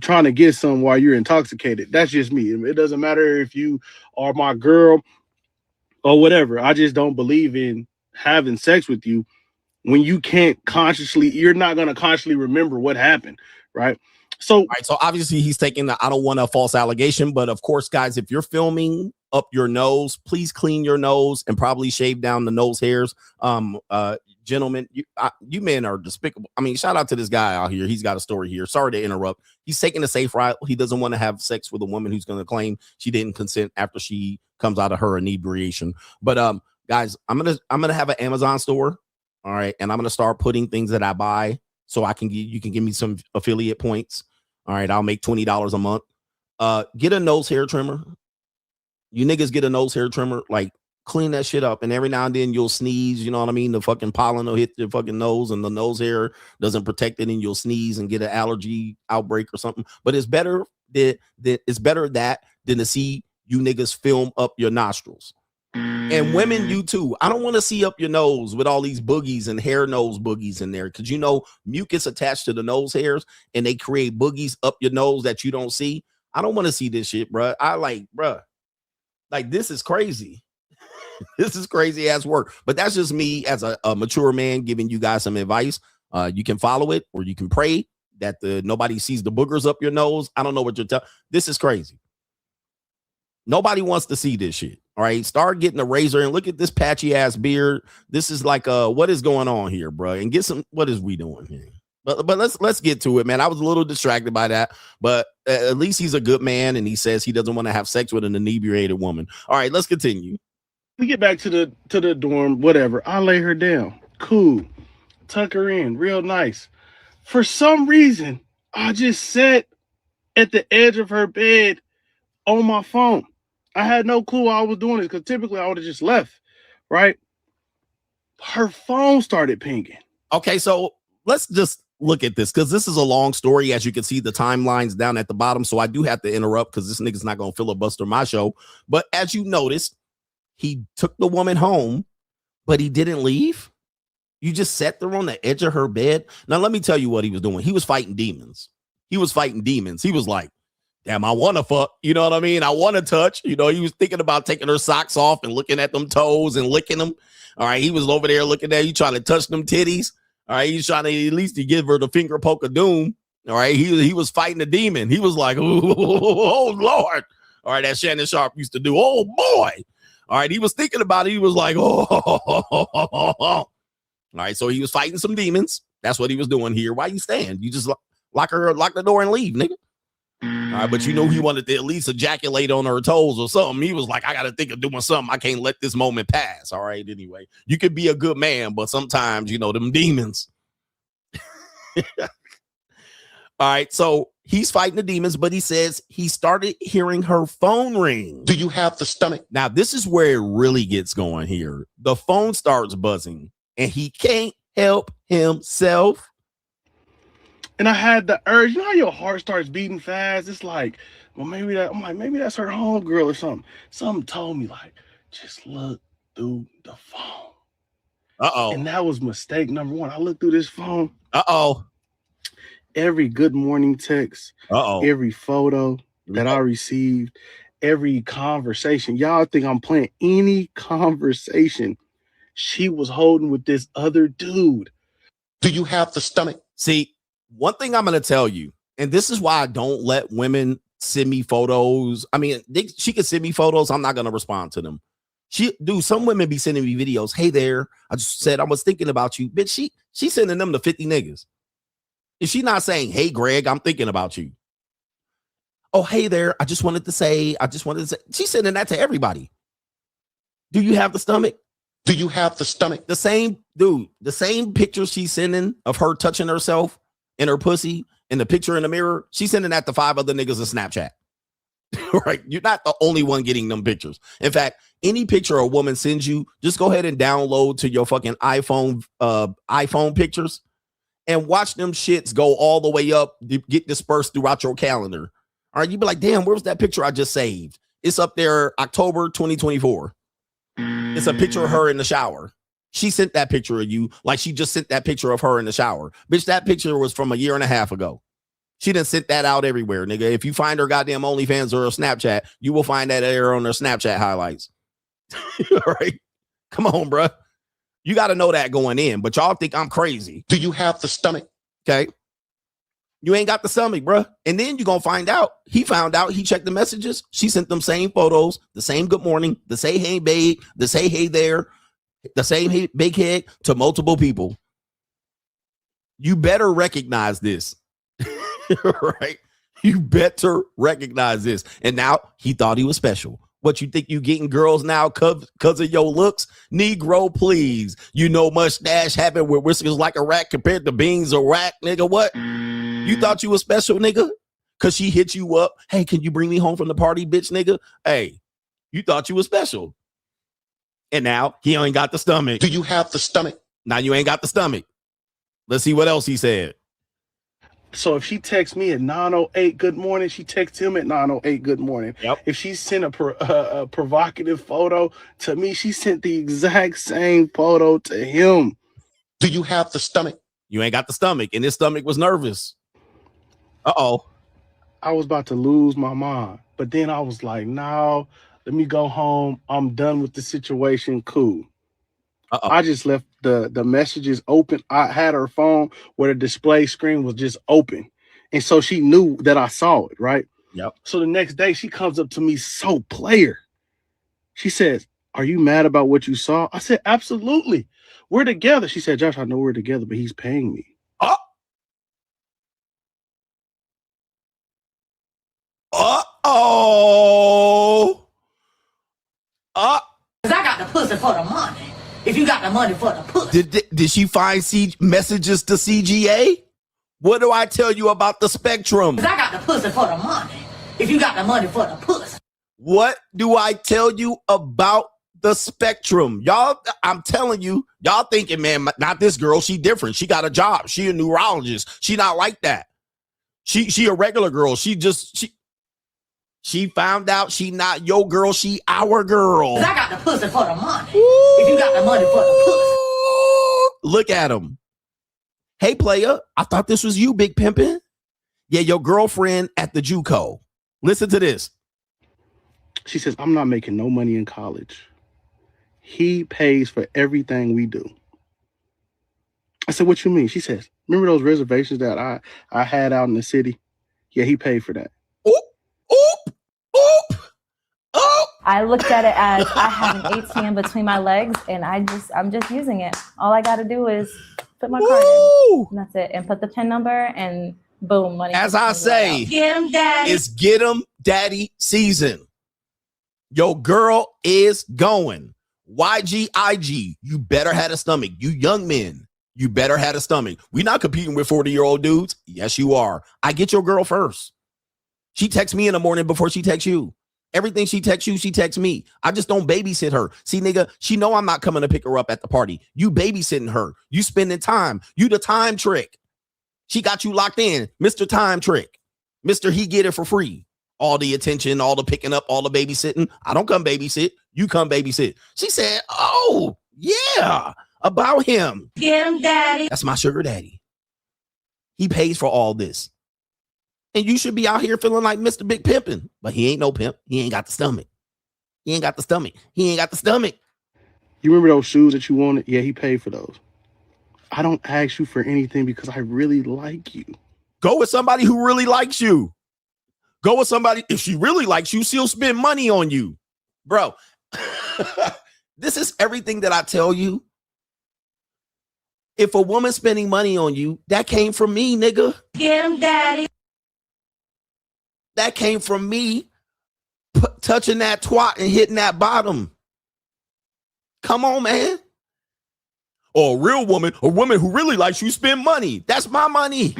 trying to get some while you're intoxicated. That's just me. It doesn't matter if you are my girl or whatever. I just don't believe in having sex with you when you can't you're not going to consciously remember what happened. Right. So obviously he's taking I don't want a false allegation, but of course, guys, if you're filming up your nose, please clean your nose and probably shave down the nose hairs. Gentlemen, you men are despicable. I mean, shout out to this guy out here. He's got a story here. Sorry to interrupt. He's taking a safe route. He doesn't want to have sex with a woman who's going to claim she didn't consent after she comes out of her inebriation. But guys, I'm gonna have an Amazon store. All right, and I'm gonna start putting things that I buy so you can give me some affiliate points. All right, I'll make $20 a month. Get a nose hair trimmer. You niggas get a nose hair trimmer. Like, clean that shit up. And every now and then you'll sneeze, you know what I mean? The fucking pollen will hit your fucking nose and the nose hair doesn't protect it and you'll sneeze and get an allergy outbreak or something. But it's better that than to see you niggas film up your nostrils. And women, you too. I don't want to see up your nose with all these boogies and hair nose boogies in there because you know mucus attached to the nose hairs and they create boogies up your nose that you don't see. I don't want to see this shit, bro. Like this is crazy. This is crazy ass work. But that's just me as a mature man giving you guys some advice. You can follow it or you can pray that nobody sees the boogers up your nose. I don't know what you're telling. This is crazy. Nobody wants to see this shit. All right, start getting a razor and look at this patchy ass beard. This is like what is going on here, bro? And get some. What is we doing here? But let's get to it, man. I was a little distracted by that, but at least he's a good man, and he says he doesn't want to have sex with an inebriated woman. All right, let's continue. We get back to the dorm, whatever. I lay her down, cool, tuck her in, real nice. For some reason, I just sat at the edge of her bed on my phone. I had no clue why I was doing this because typically I would have just left, right? Her phone started pinging. Okay, so let's just look at this because this is a long story. As you can see, the timeline's down at the bottom, so I do have to interrupt because this nigga's not going to filibuster my show. But as you noticed, he took the woman home, but he didn't leave. You just sat there on the edge of her bed. Now, let me tell you what he was doing. He was fighting demons. He was like, damn, I want to fuck. You know what I mean? I want to touch. You know, he was thinking about taking her socks off and looking at them toes and licking them. All right. He was over there looking at you, trying to touch them titties. All right. He's trying to at least to give her the finger poke of doom. All right. He was fighting a demon. He was like, oh, Lord. All right. That Shannon Sharp used to do. Oh, boy. All right. He was thinking about it. He was like, oh. All right. So he was fighting some demons. That's what he was doing here. Why you stand? You just lock the door and leave, nigga. All right, but you know he wanted to at least ejaculate on her toes or something. He was like, I got to think of doing something. I can't let this moment pass. All right, anyway. You could be a good man, but sometimes, you know, them demons. All right, so he's fighting the demons, but he says he started hearing her phone ring. Do you have the stomach? Now, this is where it really gets going here. The phone starts buzzing, and he can't help himself. And I had the urge, you know how your heart starts beating fast? It's like, well, maybe that's her homegirl or something. Something told me, like, just look through the phone. Uh-oh. And that was mistake number one. I looked through this phone. Uh-oh. Every good morning text. Uh-oh. Every photo that I received. Every conversation. Y'all think I'm playing any conversation she was holding with this other dude. Do you have the stomach? See, one thing I'm going to tell you, and this is why I don't let women send me photos. I mean, she could send me photos. I'm not going to respond to them. Some women be sending me videos. Hey there. I just said I was thinking about you. Bitch, she's sending them to 50 niggas. Is she not saying, hey, Greg, I'm thinking about you? Oh, hey there. I just wanted to say. She's sending that to everybody. Do you have the stomach? Do you have the stomach? The same picture she's sending of her touching herself in her pussy in the picture in the mirror, she's sending that to 5 other niggas in Snapchat. Right? You're not the only one getting them pictures. In fact, any picture a woman sends you, just go ahead and download to your fucking iPhone pictures and watch them shits go all the way up, get dispersed throughout your calendar. All right, you be like, damn, where's that picture I just saved? It's up there, October 2024. It's a picture of her in the shower. She sent that picture of you like she just sent that picture of her in the shower. Bitch, that picture was from 1.5 years ago. She done sent that out everywhere, nigga. If you find her goddamn OnlyFans or a Snapchat, you will find that there on her Snapchat highlights. All right? Come on, bro. You got to know that going in, but y'all think I'm crazy. Do you have the stomach? Okay. You ain't got the stomach, bro. And then you're going to find out. He found out. He checked the messages. She sent them same photos, the same good morning, the say hey babe, the say hey there, the same hey, big head to multiple people. You better recognize this. Right? You better recognize this. And now he thought he was special. What, you think you getting girls now because of your looks? Negro, please. You know mustache having with whiskers like a rat compared to beans a rat, nigga. What? You thought you was special, nigga? Because she hit you up. Hey, can you bring me home from the party, bitch, nigga? Hey, you thought you was special. And now he ain't got the stomach. Do you have the stomach? Now you ain't got the stomach. Let's see what else he said. So if she texts me at 9:08 good morning, she texts him at 9:08 good morning. Yep. If she sent a provocative photo to me, she sent the exact same photo to him. Do you have the stomach? You ain't got the stomach, and his stomach was nervous. Uh-oh. I was about to lose my mind, but then I was like, no, let me go home. I'm done with the situation. Cool. I just left the messages open. I had her phone where the display screen was just open. And so she knew that I saw it, right? Yep. So the next day she comes up to me so player. She says, are you mad about what you saw? I said, absolutely. We're together. She said, Josh, I know we're together, but he's paying me. Uh-oh. Cause I got the pussy for the money. If you got the money for the pussy. Did she find messages to CGA? What do I tell you about the spectrum? Cause I got the pussy for the money. If you got the money for the pussy. What do I tell you about the spectrum? Y'all, I'm telling you, y'all thinking, man, not this girl. She different. She got a job. She a neurologist. She not like that. She a regular girl. She found out she not your girl. She our girl. Cause I got the pussy for the money. If you got the money for the pussy. Look at him. Hey, player, I thought this was you, big pimpin'. Yeah, your girlfriend at the JUCO. Listen to this. She says, I'm not making no money in college. He pays for everything we do. I said, what you mean? She says, remember those reservations that I had out in the city? Yeah, he paid for that. I looked at it as I have an ATM between my legs and I'm just using it. All I got to do is put my card in. And that's it. And put the PIN number and boom, money. As I say, get him, daddy. It's get him daddy season. Your girl is going. YGIG, you better have a stomach. You young men, you better have a stomach. We're not competing with 40-year-old dudes. Yes, you are. I get your girl first. She texts me in the morning before she texts you. Everything she texts you, she texts me. I just don't babysit her. See, nigga, she know I'm not coming to pick her up at the party. You babysitting her. You spending time. You the time trick. She got you locked in. Mr. Time Trick. Mr. He get it for free. All the attention, all the picking up, all the babysitting. I don't come babysit. You come babysit. She said, oh, yeah, about him. Get him, daddy. That's my sugar daddy. He pays for all this. And you should be out here feeling like Mr. Big Pimpin'. But he ain't no pimp. He ain't got the stomach. He ain't got the stomach. He ain't got the stomach. You remember those shoes that you wanted? Yeah, he paid for those. I don't ask you for anything because I really like you. Go with somebody who really likes you. Go with somebody, if she really likes you, she'll spend money on you. Bro, this is everything that I tell you. If a woman spending money on you, that came from me, nigga. Get him, daddy. That came from me touching that twat and hitting that bottom. Come on, man. Or a real woman, a woman who really likes you, spend money. That's my money.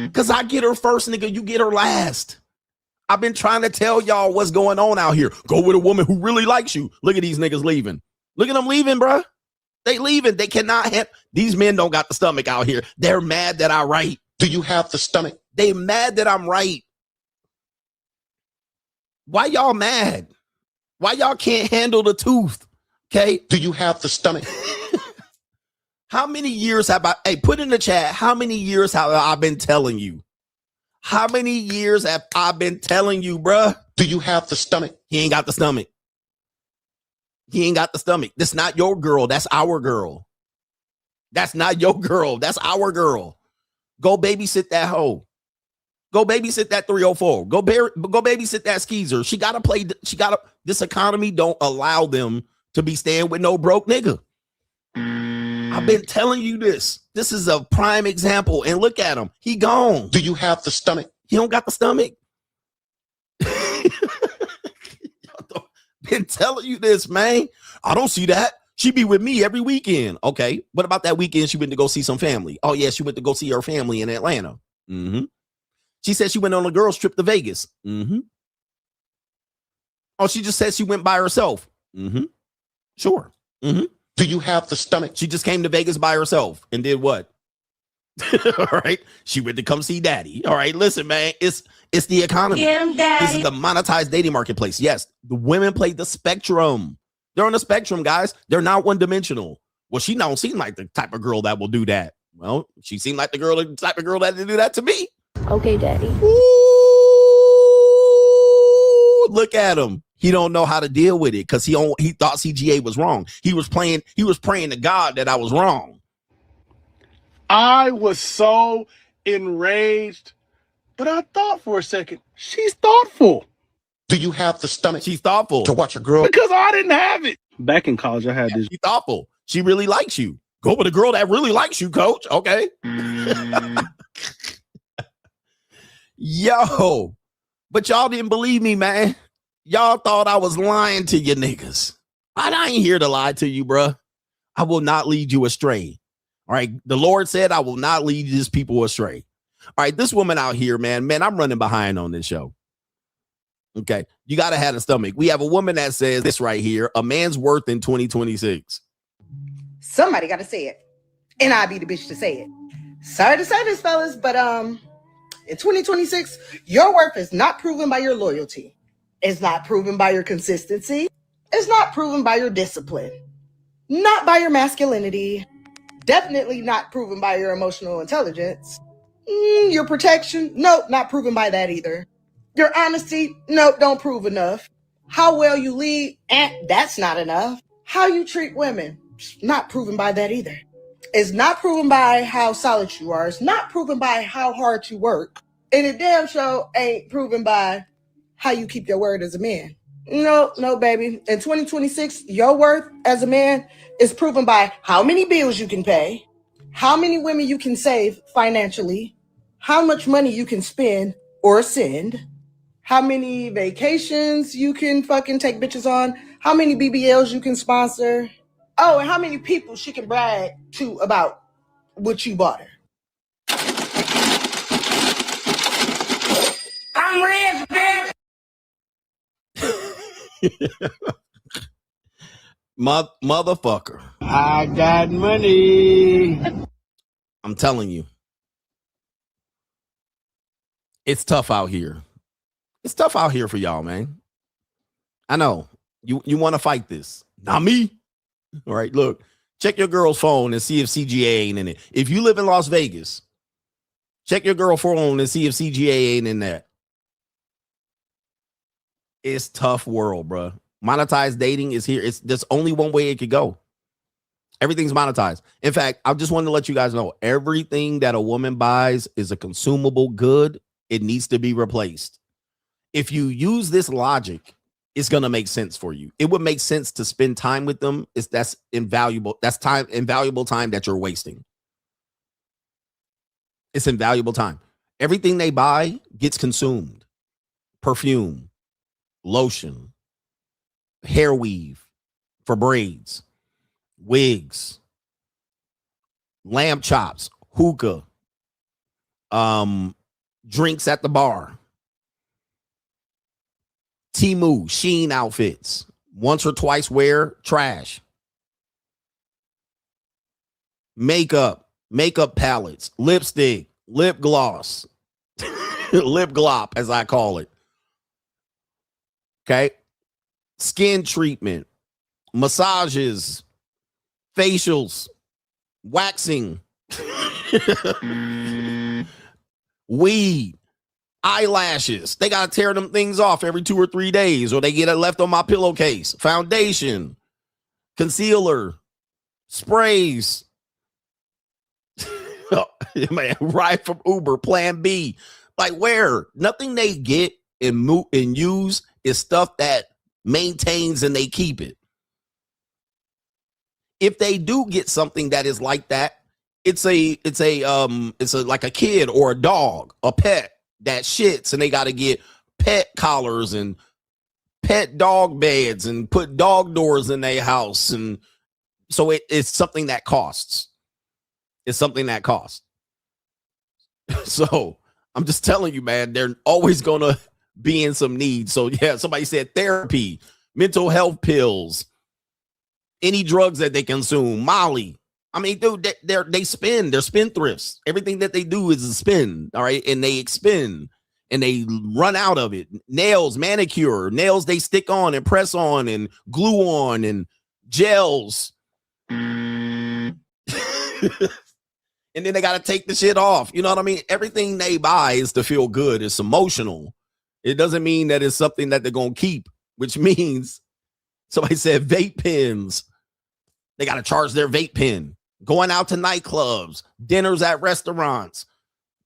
Because I get her first, nigga. You get her last. I've been trying to tell y'all what's going on out here. Go with a woman who really likes you. Look at these niggas leaving. Look at them leaving, bruh. They leaving. They cannot have. These men don't got the stomach out here. They're mad that I right. Do you have the stomach? They mad that I'm right. Why y'all mad? Why y'all can't handle the tooth? Okay. Do you have the stomach? How many years have hey, put in the chat, how many years have I been telling you? How many years have I been telling you, bruh? Do you have the stomach? He ain't got the stomach. He ain't got the stomach. That's not your girl. That's our girl. That's not your girl. That's our girl. Go babysit that hoe. Go babysit that 304. Go babysit that skeezer. She gotta play. This economy don't allow them to be staying with no broke nigga. I've been telling you this. This is a prime example. And look at him. He gone. Do you have the stomach? He don't got the stomach. Been telling you this, man. I don't see that. She be with me every weekend. Okay. What about that weekend she went to go see some family? Oh, yeah. She went to go see her family in Atlanta. Mm-hmm. She said she went on a girl's trip to Vegas. Mm-hmm. Oh, she just said she went by herself. Mm-hmm. Sure. Mm-hmm. Do you have the stomach? She just came to Vegas by herself and did what? All right. She went to come see daddy. All right. Listen, man, it's the economy. This is the monetized dating marketplace. Yes, the women play the spectrum. They're on the spectrum, guys. They're not one dimensional. Well, she don't seem like the type of girl that will do that. Well, she seemed like the type of girl that would do that to me. Okay, daddy. Ooh, look at him. He don't know how to deal with it because he thought CGA was wrong. He was praying to God that I was wrong. I was so enraged, but I thought for a second, she's thoughtful. Do you have the stomach? She's thoughtful to watch a girl? Because I didn't have it. Back in college, I had this. She's thoughtful. She really likes you. Go with a girl that really likes you, coach. Okay. Yo, but y'all didn't believe me, man. Y'all thought I was lying to you niggas. I ain't here to lie to you, bruh. I will not lead you astray. All right. The Lord said I will not lead these people astray. All right. This woman out here, man, I'm running behind on this show. Okay. You got to have a stomach. We have a woman that says this right here, a man's worth in 2026. Somebody got to say it. And I'll be the bitch to say it. Sorry to say this, fellas, but in 2026, your worth is not proven by your loyalty. It's not proven by your consistency. It's not proven by your discipline. Not by your masculinity. Definitely not proven by your emotional intelligence. Your protection? Nope, not proven by that either. Your honesty? Nope, don't prove enough. How well you lead? That's not enough. How you treat women? Not proven by that either. It's not proven by how solid you are. It's not proven by how hard you work. And it damn sure ain't proven by how you keep your word as a man. No, baby. In 2026, your worth as a man is proven by how many bills you can pay, how many women you can save financially, how much money you can spend or send, how many vacations you can fucking take bitches on, how many BBLs you can sponsor. Oh, and how many people she can brag to about what you bought her. I'm rich, bitch. Motherfucker. I got money. I'm telling you. It's tough out here. It's tough out here for y'all, man. I know. You want to fight this. Not me. All right, look. Check your girl's phone and see if CGA ain't in it. If you live in Las Vegas, check your girl's phone and see if CGA ain't in that. It's tough world, bro. Monetized dating is here. There's only one way it could go. Everything's monetized. In fact, I just wanted to let you guys know everything that a woman buys is a consumable good. It needs to be replaced. If you use this logic, it's going to make sense for you. It would make sense to spend time with them. That's invaluable. That's invaluable time that you're wasting. It's invaluable time. Everything they buy gets consumed. Perfume, lotion, hair weave for braids, wigs, lamb chops, hookah, drinks at the bar, Temu, Shein outfits, once or twice wear, trash, makeup palettes, lipstick, lip gloss, lip glop, as I call it. Okay. Skin treatment, massages, facials, waxing, weed, eyelashes. They got to tear them things off every 2 or 3 days, or they get it left on my pillowcase. Foundation, concealer, sprays. Man, ride from Uber, Plan B. Like where? Nothing they get and use is stuff that maintains and they keep it. If they do get something that is like that, it's like a kid or a dog, a pet that shits, and they got to get pet collars and pet dog beds and put dog doors in their house, and so it's something that costs. It's something that costs. So I'm just telling you, man, they're always gonna be in some need. So yeah, somebody said therapy, mental health pills, Any drugs that they consume, Molly. I mean, dude, they're spendthrifts. Everything that they do is a spend, all right? And they expend and they run out of it. Nails, manicure, nails they stick on and press on and glue on and gels. And then they got to take the shit off. You know what I mean? Everything they buy is to feel good. It's emotional. It doesn't mean that it's something that they're going to keep, which means somebody said vape pens. They got to charge their vape pen. Going out to nightclubs, dinners at restaurants,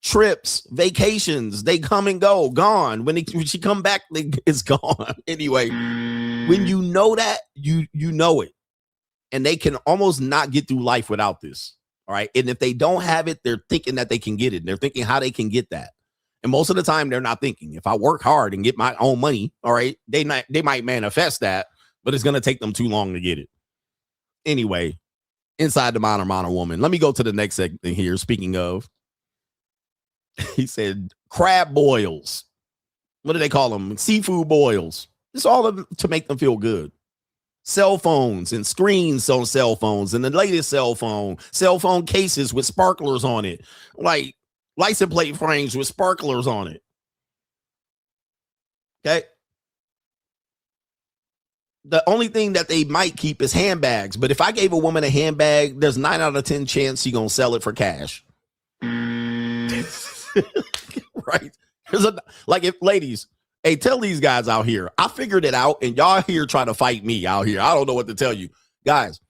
trips, vacations. They come and go, gone. When she come back, it's gone. Anyway, when you know that, you know it. And they can almost not get through life without this. All right. And if they don't have it, they're thinking that they can get it. They're thinking how they can get that. And most of the time, they're not thinking. If I work hard and get my own money, all right, they might manifest that, but it's going to take them too long to get it. Anyway, inside the modern woman. Let me go to the next segment here. Speaking of, he said crab boils. What do they call them? Seafood boils. It's all of them to make them feel good. Cell phones and screens on cell phones and the latest cell phone cases with sparklers on it, like license plate frames with sparklers on it. Okay. The only thing that they might keep is handbags. But if I gave a woman a handbag, there's 9 out of 10 chance she's going to sell it for cash. Right. Like if ladies, hey, tell these guys out here, I figured it out and y'all here trying to fight me out here. I don't know what to tell you guys.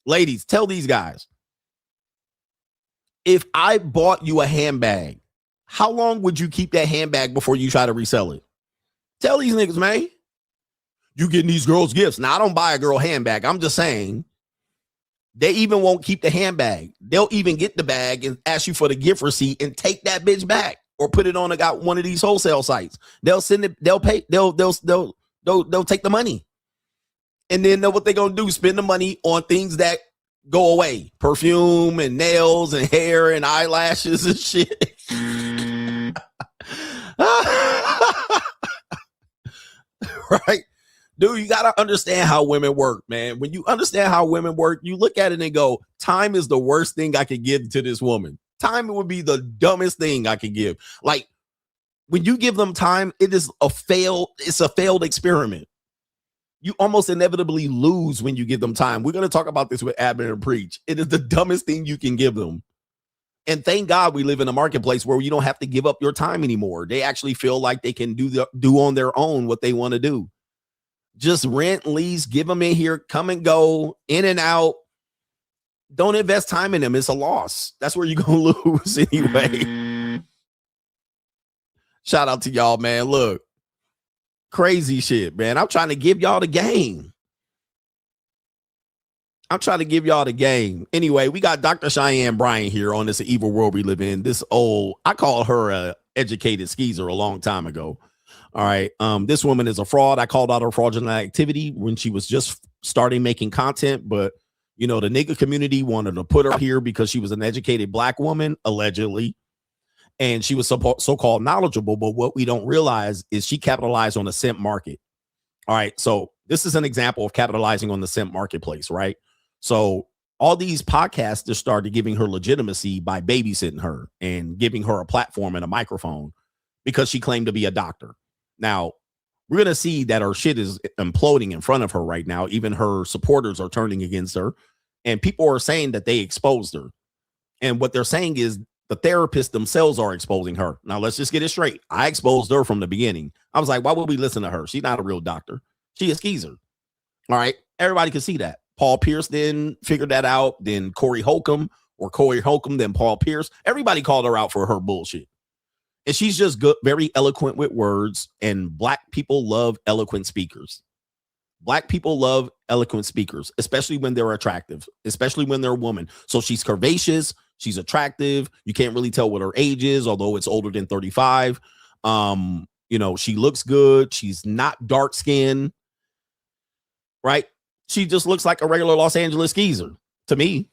Ladies, tell these guys, if I bought you a handbag, how long would you keep that handbag before you try to resell it? Tell these niggas, man. You getting these girls gifts. Now, I don't buy a girl handbag. I'm just saying they even won't keep the handbag. They'll even get the bag and ask you for the gift receipt and take that bitch back or put it on one of these wholesale sites. They'll send it. They'll pay. They'll take the money. And then what they going to do, spend the money on things that go away. Perfume and nails and hair and eyelashes and shit. Right? Dude, you got to understand how women work, man. When you understand how women work, you look at it and go, time is the worst thing I could give to this woman. Time would be the dumbest thing I could give. Like, when you give them time, it's a failed experiment. You almost inevitably lose when you give them time. We're going to talk about this with Admin and Preach. It is the dumbest thing you can give them. And thank God we live in a marketplace where you don't have to give up your time anymore. They actually feel like they can do on their own what they want to do. Just rent, lease, give them in here, come and go, in and out. Don't invest time in them. It's a loss. That's where you're going to lose anyway. Shout out to y'all, man. Look, crazy shit, man. I'm trying to give y'all the game. Anyway, we got Dr. Cheyenne Bryant here on this evil world we live in. I call her a educated skeezer a long time ago. All right. This woman is a fraud. I called out her fraudulent activity when she was just starting making content, but the nigga community wanted to put her here because she was an educated black woman, allegedly, and she was so-called knowledgeable. But what we don't realize is she capitalized on the simp market. All right. So this is an example of capitalizing on the simp marketplace, right? So all these podcasters started giving her legitimacy by babysitting her and giving her a platform and a microphone because she claimed to be a doctor. Now, we're going to see that her shit is imploding in front of her right now. Even her supporters are turning against her. And people are saying that they exposed her. And what they're saying is the therapists themselves are exposing her. Now, let's just get it straight. I exposed her from the beginning. I was like, why would we listen to her? She's not a real doctor. She is skeezer. All right. Everybody can see that. Paul Pierce then figured that out. Then Corey Holcomb, then Paul Pierce. Everybody called her out for her bullshit. And she's just good, very eloquent with words. And black people love eloquent speakers. Black people love eloquent speakers, especially when they're attractive, especially when they're a woman. So she's curvaceous. She's attractive. You can't really tell what her age is, although it's older than 35. She looks good. She's not dark skinned. Right? She just looks like a regular Los Angeles skeezer to me.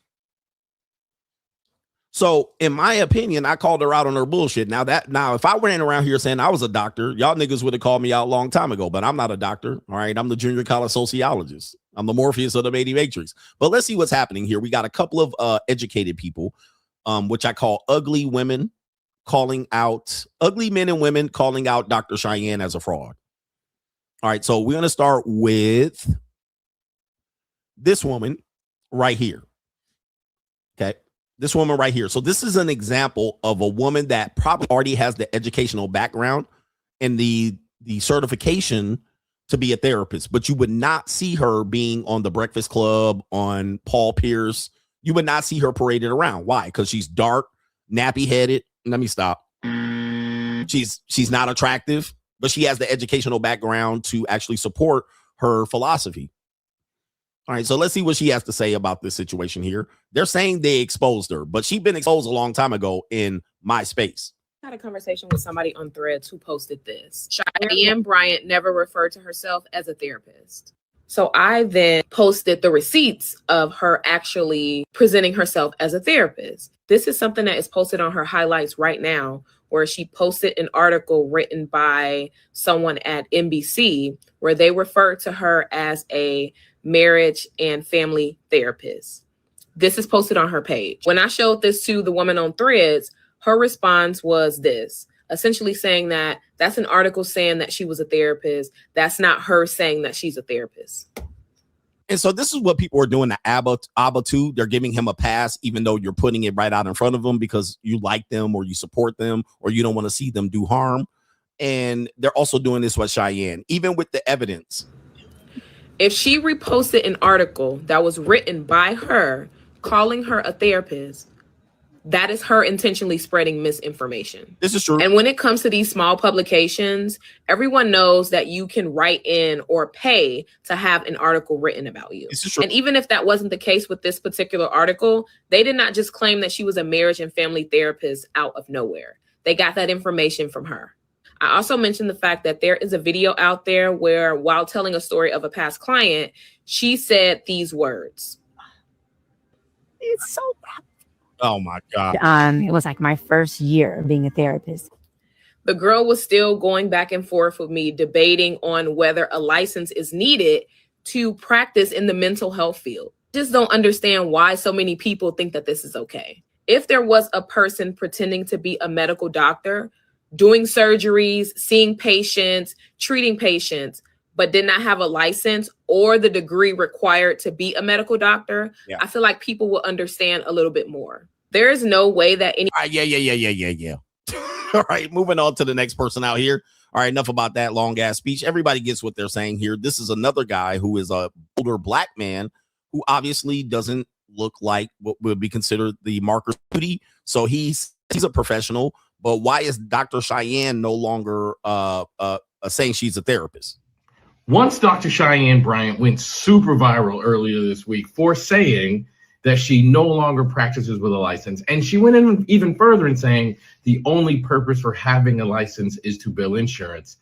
So in my opinion, I called her out on her bullshit. Now if I ran around here saying I was a doctor, y'all niggas would have called me out a long time ago, but I'm not a doctor. All right. I'm the junior college sociologist. I'm the Morpheus of the Mady Matrix. But let's see what's happening here. We got a couple of educated people, which I call ugly men and women calling out Dr. Cheyenne as a fraud. All right. So we're going to start with this woman right here. Okay. This woman right here. So this is an example of a woman that probably already has the educational background and the certification to be a therapist, but you would not see her being on the Breakfast Club, on Paul Pierce. You would not see her paraded around. Why? Because she's dark, nappy headed. Let me stop. She's not attractive, but she has the educational background to actually support her philosophy. All right, so let's see what she has to say about this situation here. They're saying they exposed her, but she'd been exposed a long time ago in MySpace. I had a conversation with somebody on Threads who posted this. Cheyenne Bryant never referred to herself as a therapist. So I then posted the receipts of her actually presenting herself as a therapist. This is something that is posted on her highlights right now, where she posted an article written by someone at NBC where they referred to her as a marriage and family therapist. This is posted on her page. When I showed this to the woman on Threads, her response was this, essentially saying that that's an article saying that she was a therapist. That's not her saying that she's a therapist. And so this is what people are doing to Abba too. They're giving him a pass, even though you're putting it right out in front of them because you like them or you support them or you don't want to see them do harm. And they're also doing this with Cheyenne, even with the evidence. If she reposted an article that was written by her, calling her a therapist, that is her intentionally spreading misinformation. This is true. And when it comes to these small publications, everyone knows that you can write in or pay to have an article written about you. This is true. And even if that wasn't the case with this particular article, they did not just claim that she was a marriage and family therapist out of nowhere. They got that information from her. I also mentioned the fact that there is a video out there where, while telling a story of a past client, she said these words. It's so Oh my God. It was like my first year of being a therapist. The girl was still going back and forth with me, debating on whether a license is needed to practice in the mental health field. Just don't understand why so many people think that this is okay. If there was a person pretending to be a medical doctor, doing surgeries, seeing patients, treating patients, but did not have a license or the degree required to be a medical doctor, I feel like people will understand a little bit more. There is no way that any... Yeah. All right, moving on to the next person out here. All right, enough about that long ass speech. Everybody gets what they're saying here. This is another guy who is a older black man who obviously doesn't look like what would be considered the marker beauty. So he's a professional, but why is Dr. Cheyenne no longer saying she's a therapist? Once Dr. Cheyenne Bryant went super viral earlier this week for saying that she no longer practices with a license. And she went in even further in saying the only purpose for having a license is to bill insurance.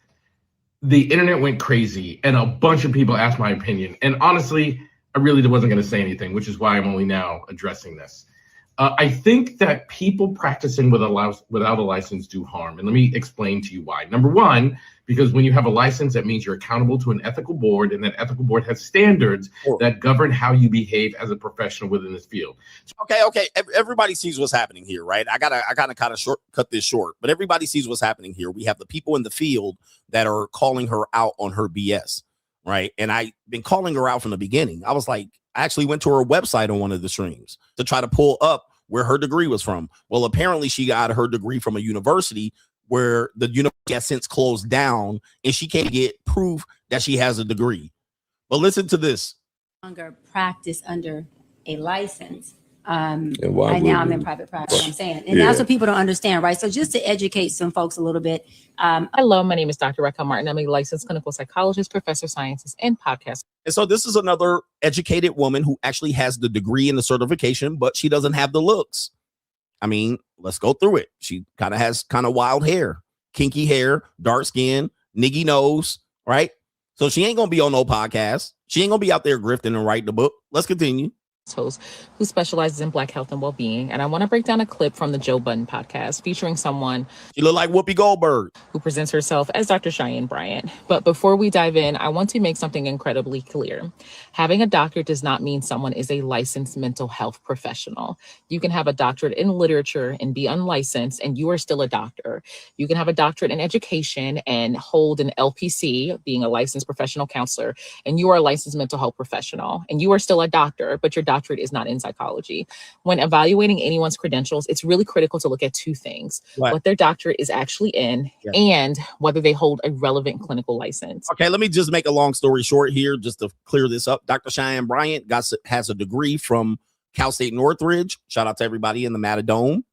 The internet went crazy and a bunch of people asked my opinion. And honestly, I really wasn't going to say anything, which is why I'm only now addressing this. I think that people practicing without a license do harm. And let me explain to you why. Number one, because when you have a license, that means you're accountable to an ethical board, and that ethical board has standards that govern how you behave as a professional within this field. Okay. Everybody sees what's happening here, right? I gotta kind of cut this short, but everybody sees what's happening here. We have the people in the field that are calling her out on her BS, right? And I've been calling her out from the beginning. I was like, I actually went to her website on one of the streams to try to pull up where her degree was from. Well, apparently she got her degree from a university where the university has since closed down, and she can't get proof that she has a degree. But listen to this. Longer practice under a license. And right now I'm in private practice, I'm saying. And that's what people don't understand, right? So just to educate some folks a little bit. Hello, my name is Dr. Raquel Martin. I'm a licensed clinical psychologist, professor of sciences, and podcaster. And so this is another educated woman who actually has the degree and the certification, but she doesn't have the looks. I mean, let's go through it. She kind of has wild hair, kinky hair, dark skin, niggy nose, right? So she ain't going to be on no podcast. She ain't going to be out there grifting and writing the book. Let's continue. host who specializes in Black health and well-being, and I want to break down a clip from the Joe Budden podcast featuring someone You look like Whoopi Goldberg who presents herself as Dr. Cheyenne Bryant. But before we dive in, I want to make something incredibly clear. Having a doctorate does not mean someone is a licensed mental health professional. You can have a doctorate in literature and be unlicensed, and you are still a doctor. You can have a doctorate in education and hold an LPC, being a licensed professional counselor, and you are a licensed mental health professional, and you are still a doctor, but your doctorate is not in psychology. When evaluating anyone's credentials, it's really critical to look at two things: what their doctorate is actually in, and whether they hold a relevant clinical license. Okay, let me just make a long story short here, just to clear this up. Dr. Cheyenne Bryant has a degree from Cal State Northridge. Shout out to everybody in the Matadome.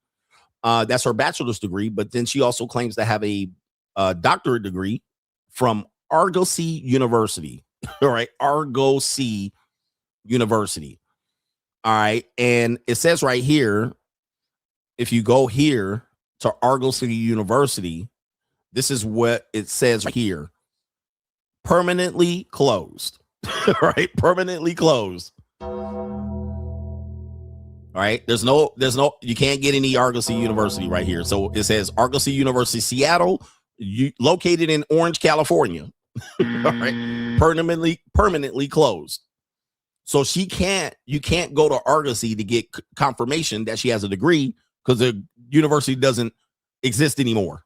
That's her bachelor's degree, but then she also claims to have a doctorate degree from Argosy University. All right, Argosy University. All right, and it says right here, if you go here to Argosy University, this is what it says here: permanently closed. Right, permanently closed. All right, there's no, you can't get any Argosy University right here. So it says Argosy University, Seattle, located in Orange, California. All right, permanently closed. So you can't go to Argosy to get confirmation that she has a degree, because the university doesn't exist anymore.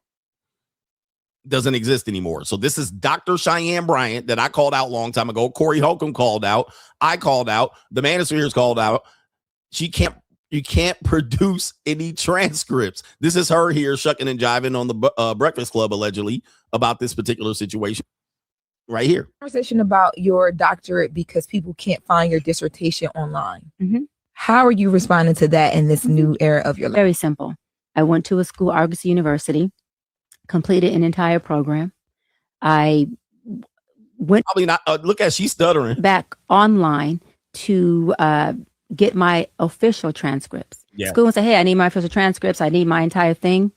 So this is Dr. Cheyenne Bryant that I called out a long time ago. Corey Holcomb called out. I called out. The Manospheres called out. You can't produce any transcripts. This is her here shucking and jiving on the Breakfast Club, allegedly, about this particular situation right here. Conversation about your doctorate because people can't find your dissertation online. How are you responding to that in this new era of your life? Very simple. I went to a school, Argosy University, completed an entire program. I went probably not. Look at she's stuttering back online to get my official transcripts. Yeah. School said, "Hey, I need my official transcripts. I need my entire thing,"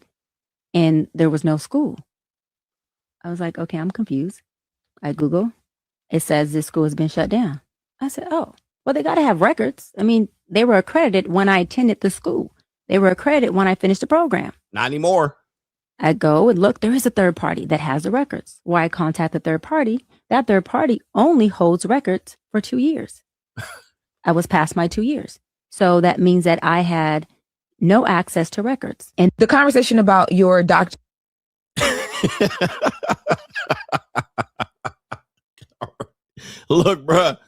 and there was no school. I was like, "Okay, I'm confused." I Google. It says this school has been shut down. I said, "Oh, well, they got to have records. I mean, they were accredited when I attended the school. They were accredited when I finished the program. Not anymore." I go and look, there is a third party that has the records. Why I contact the third party, that third party only holds records for 2 years. I was past my 2 years. So that means that I had no access to records. And the conversation about your doctor. Look, bruh,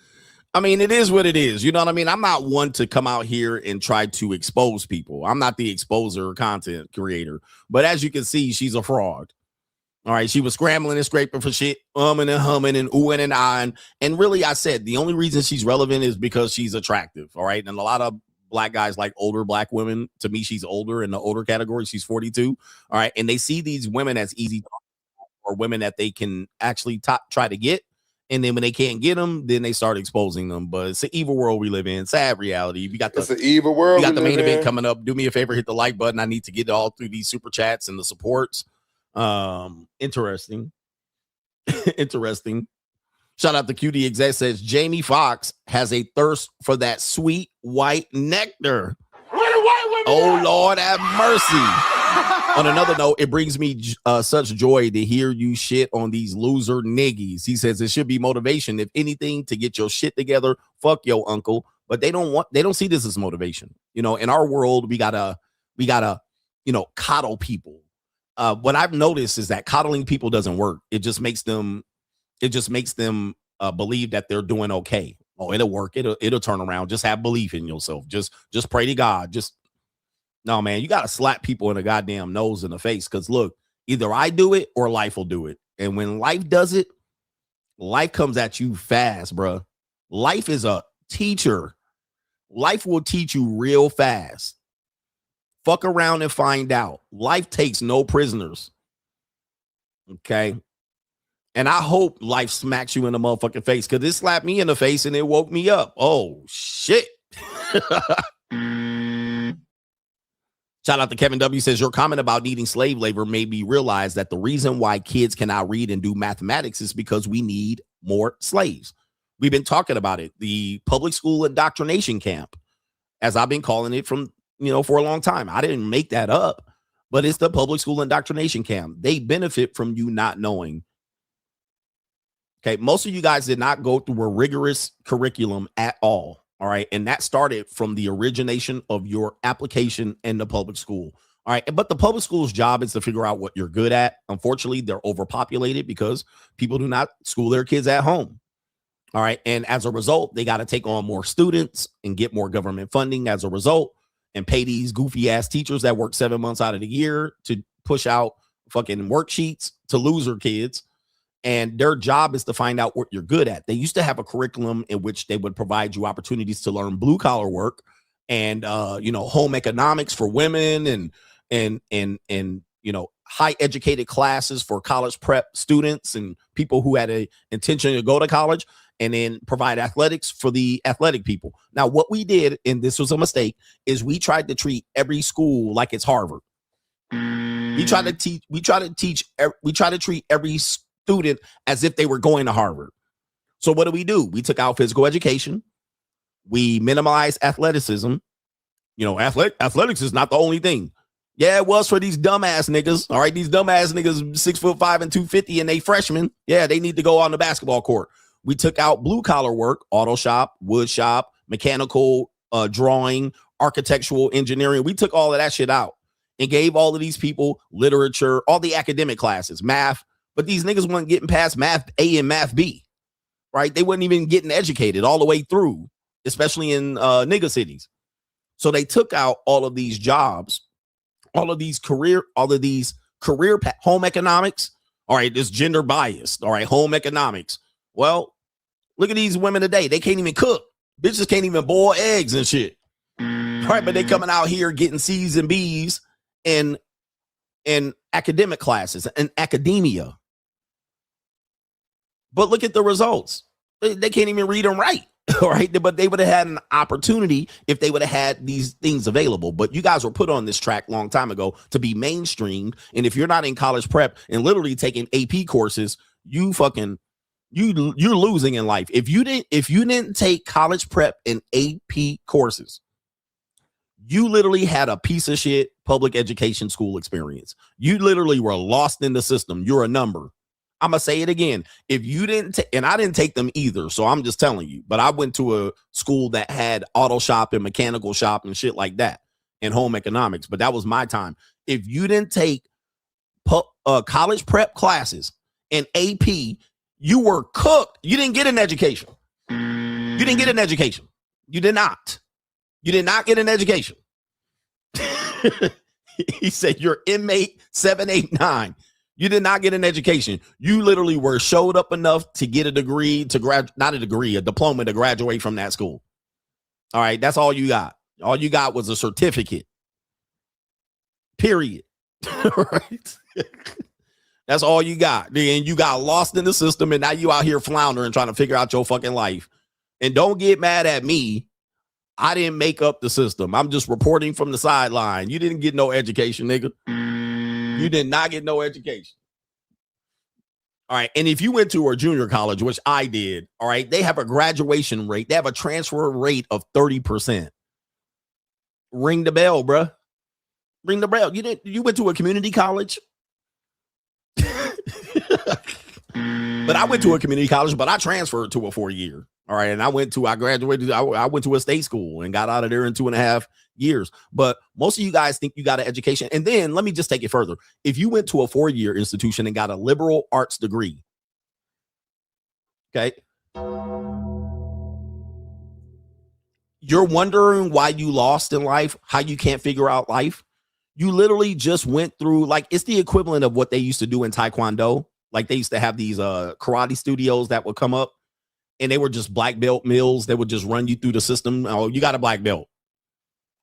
I mean, it is what it is. You know what I mean? I'm not one to come out here and try to expose people. I'm not the exposer or content creator. But as you can see, she's a fraud. All right. She was scrambling and scraping for shit, and humming and oohing and ahhing. And really, I said the only reason she's relevant is because she's attractive. All right. And a lot of black guys like older black women. To me, she's older in the older category. She's 42. All right. And they see these women as easy or women that they can actually try to get. And then when they can't get them, then they start exposing them. But it's an evil world we live in. Sad reality. It's an evil world. You got the main event coming up. Do me a favor, hit the like button. I need to get all through these super chats and the supports. Interesting. Interesting. Shout out to QD Exec says Jamie Foxx has a thirst for that sweet white nectar. Oh Lord, have mercy. On another note, it brings me such joy to hear you shit on these loser niggies. He says it should be motivation, if anything, to get your shit together. Fuck your uncle. But they don't see this as motivation. You know, in our world, we gotta, coddle people. What I've noticed is that coddling people doesn't work. It just makes them believe that they're doing okay. Oh, it'll work. It'll turn around. Just have belief in yourself. Just pray to God. No, man, you got to slap people in the goddamn nose in the face. Because look, either I do it or life will do it. And when life does it, life comes at you fast, bro. Life is a teacher. Life will teach you real fast. Fuck around and find out. Life takes no prisoners. Okay. And I hope life smacks you in the motherfucking face, because it slapped me in the face and it woke me up. Oh, shit. Shout out to Kevin W. Says your comment about needing slave labor made me realize that the reason why kids cannot read and do mathematics is because we need more slaves. We've been talking about it. The public school indoctrination camp, as I've been calling it from, for a long time. I didn't make that up, but it's the public school indoctrination camp. They benefit from you not knowing. Okay. Most of you guys did not go through a rigorous curriculum at all. All right. And that started from the origination of your application in the public school. All right. But the public school's job is to figure out what you're good at. Unfortunately, they're overpopulated because people do not school their kids at home. All right. And as a result, they got to take on more students and get more government funding as a result and pay these goofy ass teachers that work 7 months out of the year to push out fucking worksheets to loser kids. And their job is to find out what you're good at. They used to have a curriculum in which they would provide you opportunities to learn blue collar work and, home economics for women and high educated classes for college prep students and people who had a intention to go to college, and then provide athletics for the athletic people. Now, what we did, and this was a mistake, is we tried to treat every school like it's Harvard. We try to treat every student as if they were going to Harvard. So what do? We took out physical education. We minimized athleticism. Athletics is not the only thing. Yeah, it was for these dumbass niggas. All right, these dumbass niggas 6'5" and 250 and they freshmen. Yeah, they need to go on the basketball court. We took out blue collar work, auto shop, wood shop, mechanical, drawing, architectural engineering. We took all of that shit out and gave all of these people literature, all the academic classes, math. But these niggas weren't getting past math A and math B, right? They weren't even getting educated all the way through, especially in nigga cities. So they took out all of these jobs, all of these career home economics. All right, this gender biased. All right, home economics. Well, look at these women today. They can't even cook. Bitches can't even boil eggs and shit. All right, but they coming out here getting C's and B's in academic classes and academia. But look at the results. They can't even read and write. All right, but they would have had an opportunity if they would have had these things available. But you guys were put on this track a long time ago to be mainstreamed. And if you're not in college prep and literally taking AP courses, you're losing in life. If you didn't take college prep and AP courses, you literally had a piece of shit public education school experience. You literally were lost in the system. You're a number. I'm gonna say it again. If you didn't and I didn't take them either, so I'm just telling you, but I went to a school that had auto shop and mechanical shop and shit like that and home economics, but that was my time. If you didn't take college prep classes and AP, you were cooked. You didn't get an education. You didn't get an education. You did not. You did not get an education. He said you're inmate 789. You did not get an education. You literally were showed up enough to get a degree a diploma to graduate from that school. All right, that's all you got. All you got was a certificate. Period. Right? That's all you got. And you got lost in the system, and now you out here floundering trying to figure out your fucking life. And don't get mad at me. I didn't make up the system. I'm just reporting from the sideline. You didn't get no education, nigga. You did not get no education. All right. And if you went to a junior college, which I did, all right, they have a graduation rate. They have a transfer rate of 30%. Ring the bell, bruh. Ring the bell. You went to a community college? But I went to a community college, but I transferred to a 4-year. All right. And I graduated. I went to a state school and got out of there in 2.5 years. But most of you guys think you got an education. And then let me just take it further. If you went to a 4-year institution and got a liberal arts degree, okay, you're wondering why you lost in life, how you can't figure out life. You literally just went through, like, it's the equivalent of what they used to do in Taekwondo. Like, they used to have these karate studios that would come up, and they were just black belt mills. They would just run you through the system. Oh, you got a black belt,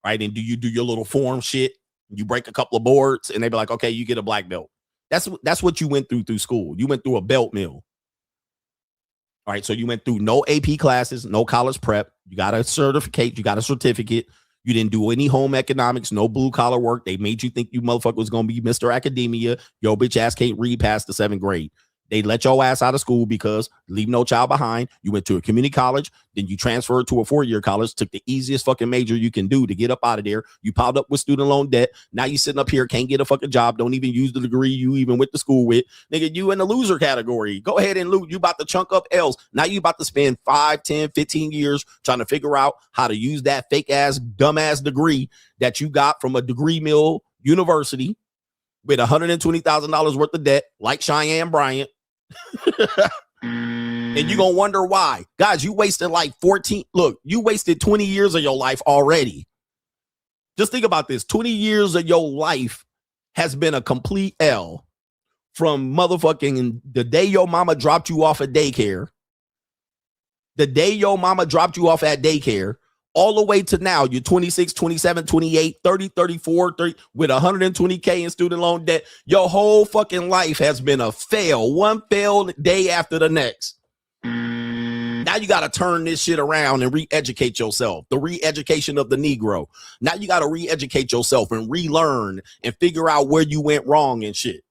right? And you do your little form shit. You break a couple of boards, and they be like, okay, you get a black belt. That's what you went through school. You went through a belt mill. All right, so you went through no AP classes, no college prep. You got a certificate. You got a certificate. You didn't do any home economics, no blue collar work. They made you think you motherfucker was going to be Mr. Academia. Yo, bitch ass can't read past the 7th grade. They let your ass out of school because leave no child behind. You went to a community college, then you transferred to a 4-year college, took the easiest fucking major you can do to get up out of there. You piled up with student loan debt. Now you sitting up here, can't get a fucking job, don't even use the degree you even went to school with. Nigga, you in the loser category. Go ahead and loot. You about to chunk up L's. Now you about to spend 5, 10, 15 years trying to figure out how to use that fake ass, dumbass degree that you got from a degree mill university with $120,000 worth of debt, like Cheyenne Bryant. And you're gonna wonder why. Guys, you wasted like 14. Look, you wasted 20 years of your life already. Just think about this. 20 years of your life has been a complete L, from motherfucking the day your mama dropped you off at daycare, all the way to now. You're 26, 27, 28, 30, 34, 30 with $120K in student loan debt. Your whole fucking life has been a fail, one failed day after the next. Now you got to turn this shit around and re-educate yourself. The re-education of the Negro. Now you got to re-educate yourself and relearn and figure out where you went wrong and shit.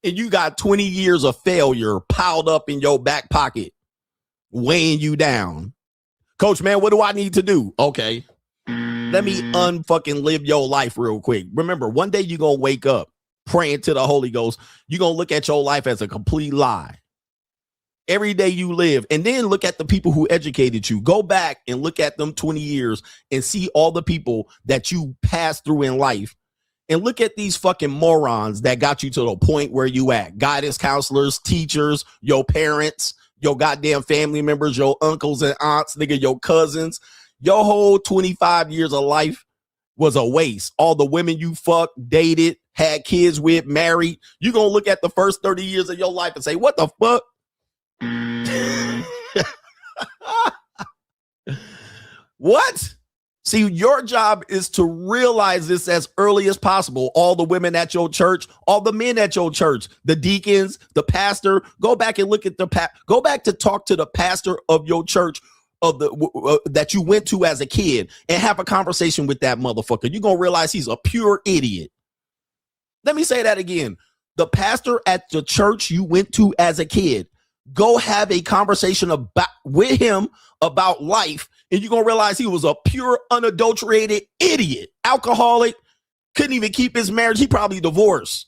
And you got 20 years of failure piled up in your back pocket, weighing you down. Coach, man, what do I need to do? Okay, let me unfucking live your life real quick. Remember, one day you're going to wake up praying to the Holy Ghost. You're going to look at your life as a complete lie. Every day you live, and then look at the people who educated you. Go back and look at them 20 years and see all the people that you passed through in life. And look at these fucking morons that got you to the point where you at. Guidance counselors, teachers, your parents, your goddamn family members, your uncles and aunts, nigga, your cousins. Your whole 25 years of life was a waste. All the women you fucked, dated, had kids with, married. You're going to look at the first 30 years of your life and say, what the fuck? What? See, your job is to realize this as early as possible. All the women at your church, all the men at your church, the deacons, the pastor, go back and look at go back to talk to the pastor of your church of the that you went to as a kid and have a conversation with that motherfucker. You're going to realize he's a pure idiot. Let me say that again. The pastor at the church you went to as a kid, go have a conversation with him about life, and you're going to realize he was a pure, unadulterated idiot, alcoholic, couldn't even keep his marriage. He probably divorced.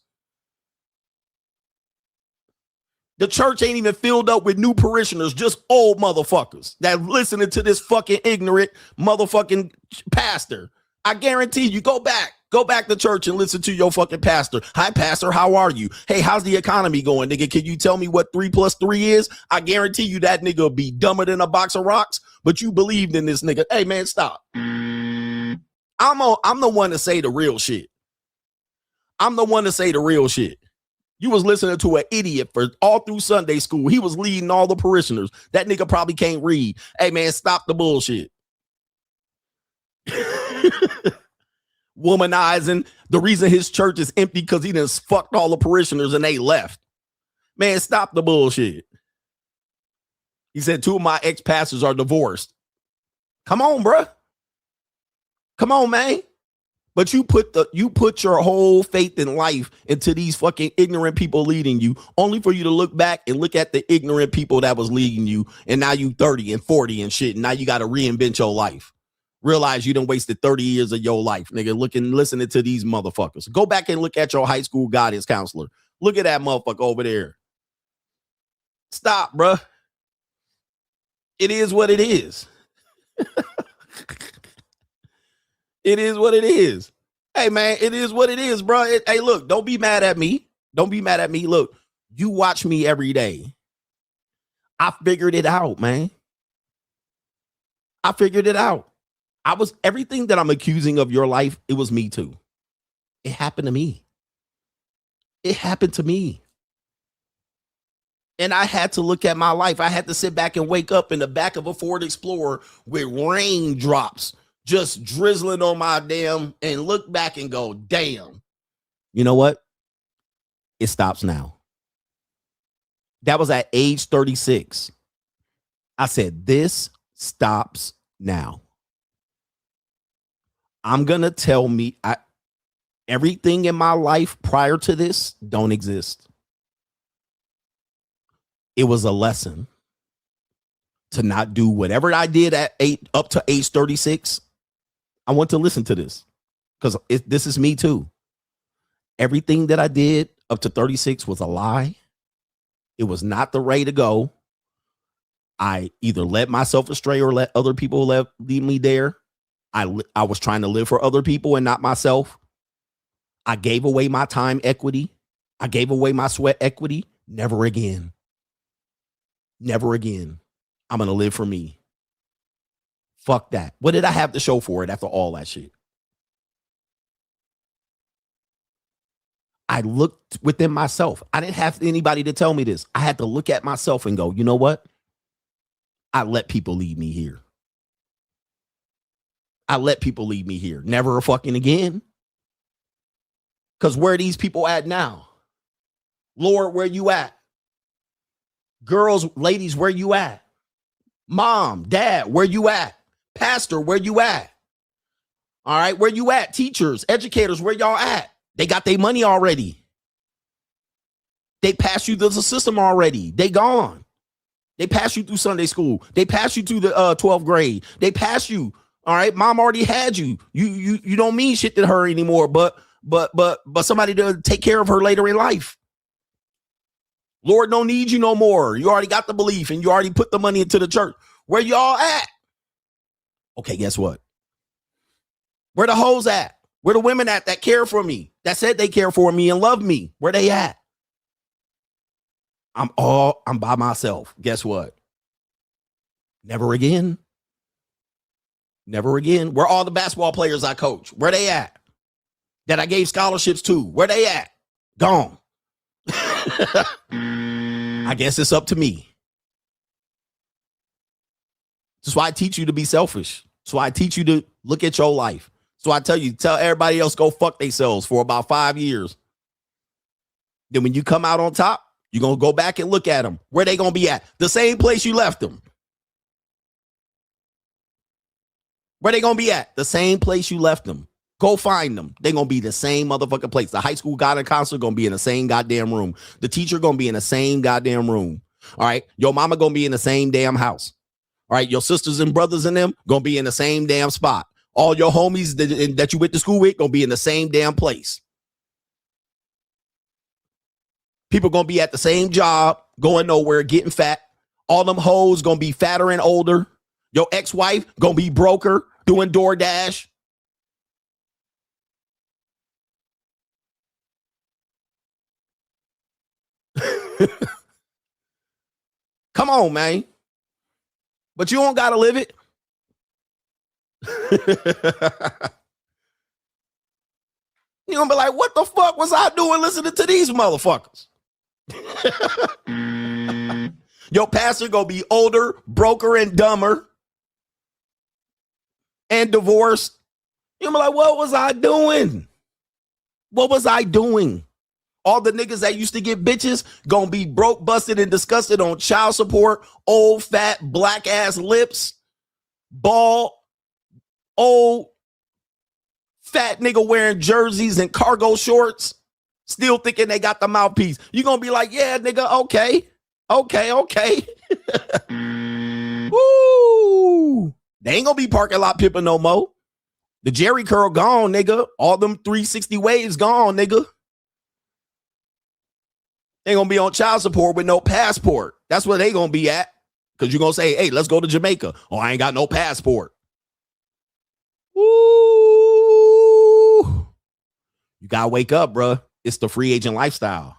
The church ain't even filled up with new parishioners, just old motherfuckers that listening to this fucking ignorant motherfucking pastor. I guarantee you, go back to church and listen to your fucking pastor. Hi, pastor. How are you? Hey, how's the economy going, nigga? Can you tell me what 3 + 3 is? I guarantee you that nigga will be dumber than a box of rocks, but you believed in this nigga. Hey, man, stop. I'm the one to say the real shit. You was listening to an idiot for all through Sunday school. He was leading all the parishioners. That nigga probably can't read. Hey, man, stop the bullshit. Womanizing. The reason his church is empty because he done fucked all the parishioners and they left. Man, stop the bullshit. He said 2 of my ex-pastors are divorced. Come on, bruh. Come on, man. But you put your whole faith in life into these fucking ignorant people leading you, only for you to look back and look at the ignorant people that was leading you, and now you 30 and 40 and shit, and now you got to reinvent your life. Realize you done wasted 30 years of your life, nigga, listening to these motherfuckers. Go back and look at your high school guidance counselor. Look at that motherfucker over there. Stop, bruh. It is what it is. It is what it is. Hey, man, it is what it is, bro. Hey, look, don't be mad at me. Don't be mad at me. Look, you watch me every day. I figured it out, man. I figured it out. Everything that I'm accusing of your life, it was me too. It happened to me. It happened to me. And I had to look at my life. I had to sit back and wake up in the back of a Ford Explorer with raindrops just drizzling on my damn, and look back and go, damn. You know what? It stops now. That was at age 36. I said, this stops now. I'm going to tell me, Everything in my life prior to this don't exist. It was a lesson to not do whatever I did at up to age 36. I want to listen to this because this is me too. Everything that I did up to 36 was a lie. It was not the way to go. I either led myself astray or let other people lead me there. I was trying to live for other people and not myself. I gave away my time equity. I gave away my sweat equity. Never again. Never again. I'm going to live for me. Fuck that. What did I have to show for it after all that shit? I looked within myself. I didn't have anybody to tell me this. I had to look at myself and go, you know what? I let people lead me here. I let people lead me here. Never fucking again. Because where are these people at now? Lord, where you at? Girls, ladies, where you at? Mom, dad, where you at? Pastor, where you at? All right, where you at? Teachers, educators, where y'all at? They got their money already. They passed you through the system already. They gone. They passed you through Sunday school. They passed you through the 12th grade. They passed you. All right, mom already had you. You don't mean shit to her anymore, but somebody to take care of her later in life. Lord don't need you no more. You already got the belief and you already put the money into the church. Where y'all at? Okay, guess what? Where the hoes at? Where the women at that care for me? That said they care for me and love me. Where they at? I'm by myself. Guess what? Never again. Never again. Where all the basketball players I coach? Where they at? That I gave scholarships to? Where they at? Gone. I guess it's up to me. That's why I teach you to be selfish. That's why I teach you to look at your life. So I tell everybody else go fuck themselves for about 5 years. Then when you come out on top, you're going to go back and look at them. Where they going to be at? The same place you left them. Where they going to be at? The same place you left them. Go find them. They're going to be the same motherfucking place. The high school guidance counselor going to be in the same goddamn room. The teacher going to be in the same goddamn room. All right. Your mama going to be in the same damn house. All right. Your sisters and brothers and them going to be in the same damn spot. All your homies that you went to school with going to be in the same damn place. People going to be at the same job, going nowhere, getting fat. All them hoes going to be fatter and older. Your ex-wife going to be broker, doing DoorDash. Come on, man. But you don't got to live it. You're going to be like, what the fuck was I doing listening to these motherfuckers? Your pastor going to be older, broker, and dumber, and divorced. You're going to be like, what was I doing? What was I doing? All the niggas that used to get bitches gonna be broke, busted, and disgusted on child support, old, fat, black ass lips, bald, old, fat nigga wearing jerseys and cargo shorts, still thinking they got the mouthpiece. You gonna be like, yeah, nigga, okay. Woo! They ain't gonna be parking lot pimping no more. The Jerry curl gone, nigga. All them 360 waves gone, nigga. They gonna be on child support with no passport. That's where they gonna be at. Because you're gonna say, hey, let's go to Jamaica. Oh, I ain't got no passport. Woo! You gotta wake up, bruh. It's the free agent lifestyle.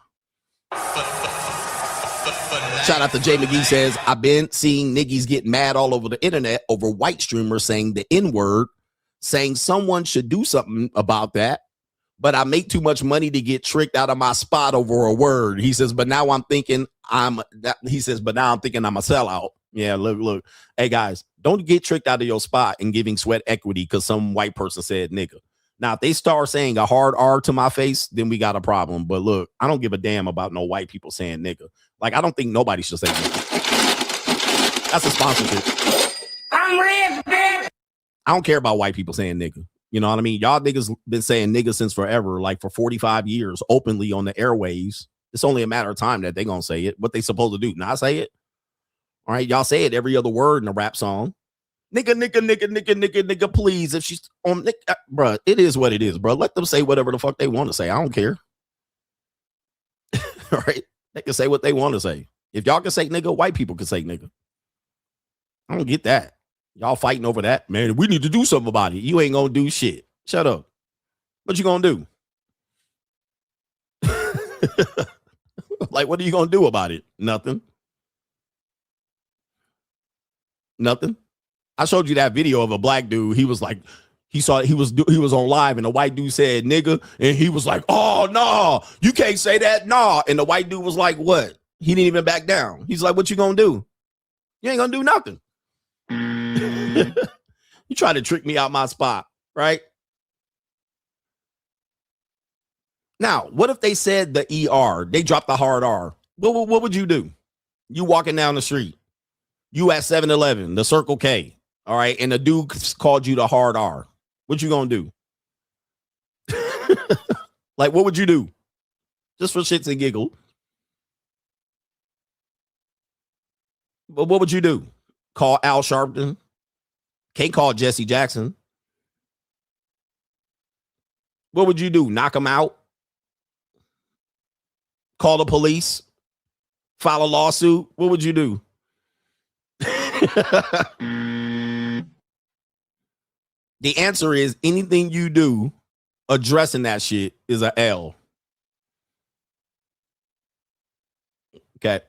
Shout out to Jay McGee says, I've been seeing niggas get mad all over the internet over white streamers saying the N-word, saying someone should do something about that. But I make too much money to get tricked out of my spot over a word. He says, but now I'm thinking I'm a sellout. Yeah, look. Hey, guys, don't get tricked out of your spot and giving sweat equity because some white person said nigga. Now, if they start saying a hard R to my face, then we got a problem. But look, I don't give a damn about no white people saying nigga. Like, I don't think nobody should say nigga. That's a sponsorship. I'm rich, bitch. I don't care about white people saying nigga. You know what I mean? Y'all niggas been saying nigga since forever, like for 45 years, openly on the airwaves. It's only a matter of time that they gonna say it. What they supposed to do? Not say it. All right, y'all say it every other word in a rap song. Nigga, please. If she's on, bruh, it is what it is, bro. Let them say whatever the fuck they want to say. I don't care. All right, they can say what they want to say. If y'all can say nigga, white people can say nigga. I don't get that. Y'all fighting over that, man. We need to do something about it. You ain't gonna do shit. Shut up. What you gonna do? Like, what are you gonna do about it? Nothing. I showed you that video of a black dude. He was like, he was on live, and the white dude said nigga, and he was like, oh no, you can't say that, nah. And the white dude was like, what? He didn't even back down. He's like, what you gonna do? You ain't gonna do nothing. You try to trick me out my spot, right? Now, what if they said the ER? They dropped the hard R. What would you do? You walking down the street. You at 7-Eleven, the Circle K, all right, and the dude called you the hard R. What you gonna do? Like, what would you do? Just for shits and giggles. But what would you do? Call Al Sharpton? Can't call Jesse Jackson. What would you do? Knock him out? Call the police? File a lawsuit? What would you do? The answer is anything you do addressing that shit is a L. Okay.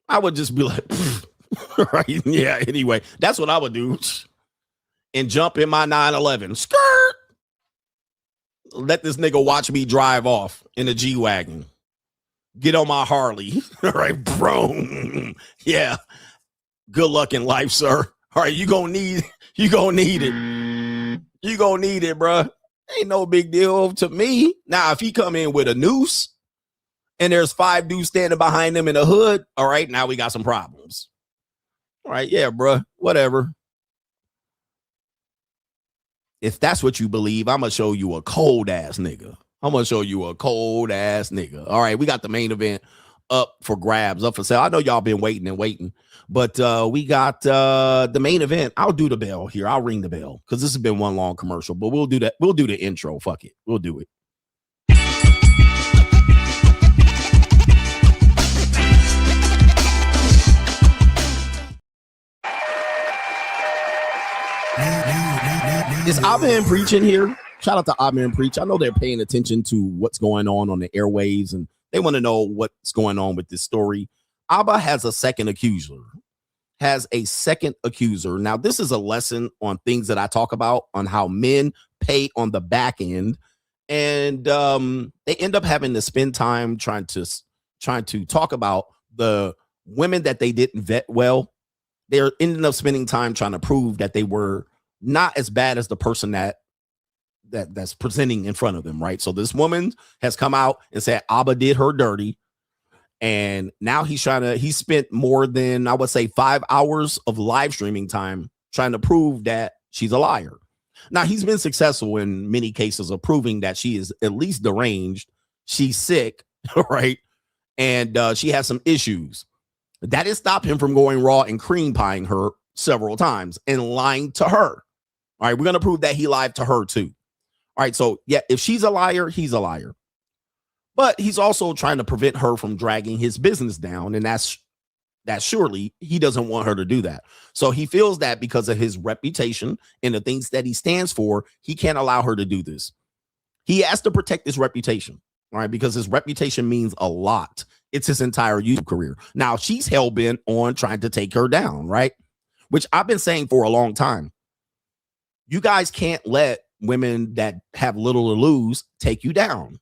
I would just be like, right? Yeah, anyway, that's what I would do. And jump in my 911. Skirt. Let this nigga watch me drive off in a G-Wagon. Get on my Harley. All right, bro. Yeah. Good luck in life, sir. All right, you gonna need it. You gonna need it, bro. Ain't no big deal to me. Now, if he come in with a noose and there's 5 dudes standing behind him in a hood, all right, now we got some problems. All right, yeah, bro. Whatever. If that's what you believe, I'm gonna show you a cold ass nigga. All right, we got the main event up for grabs, up for sale. I know y'all been waiting, but we got the main event. I'll do the bell here. I'll ring the bell because this has been one long commercial, but we'll do that. We'll do the intro. Fuck it. We'll do it. Is Abba Preaching here? Shout out to Abba Preach. I know they're paying attention to what's going on the airwaves, and they want to know what's going on with this story. Abba has a second accuser. Now, this is a lesson on things that I talk about on how men pay on the back end, and they end up having to spend time trying to talk about the women that they didn't vet well. They're ending up spending time trying to prove that they were not as bad as the person that's presenting in front of them, right? So this woman has come out and said Abba did her dirty, and now he spent more than, I would say, 5 hours of live streaming time trying to prove that she's a liar. Now, he's been successful in many cases of proving that she is at least deranged, she's sick, right? And she has some issues. That has stopped him from going raw and cream pieing her several times and lying to her. All right, we're going to prove that he lied to her too. All right, so yeah, if she's a liar, he's a liar. But he's also trying to prevent her from dragging his business down, and that's surely he doesn't want her to do that. So he feels that because of his reputation and the things that he stands for, he can't allow her to do this. He has to protect his reputation, all right, because his reputation means a lot. It's his entire YouTube career. Now, she's hell-bent on trying to take her down, right? Which I've been saying for a long time. You guys can't let women that have little to lose take you down.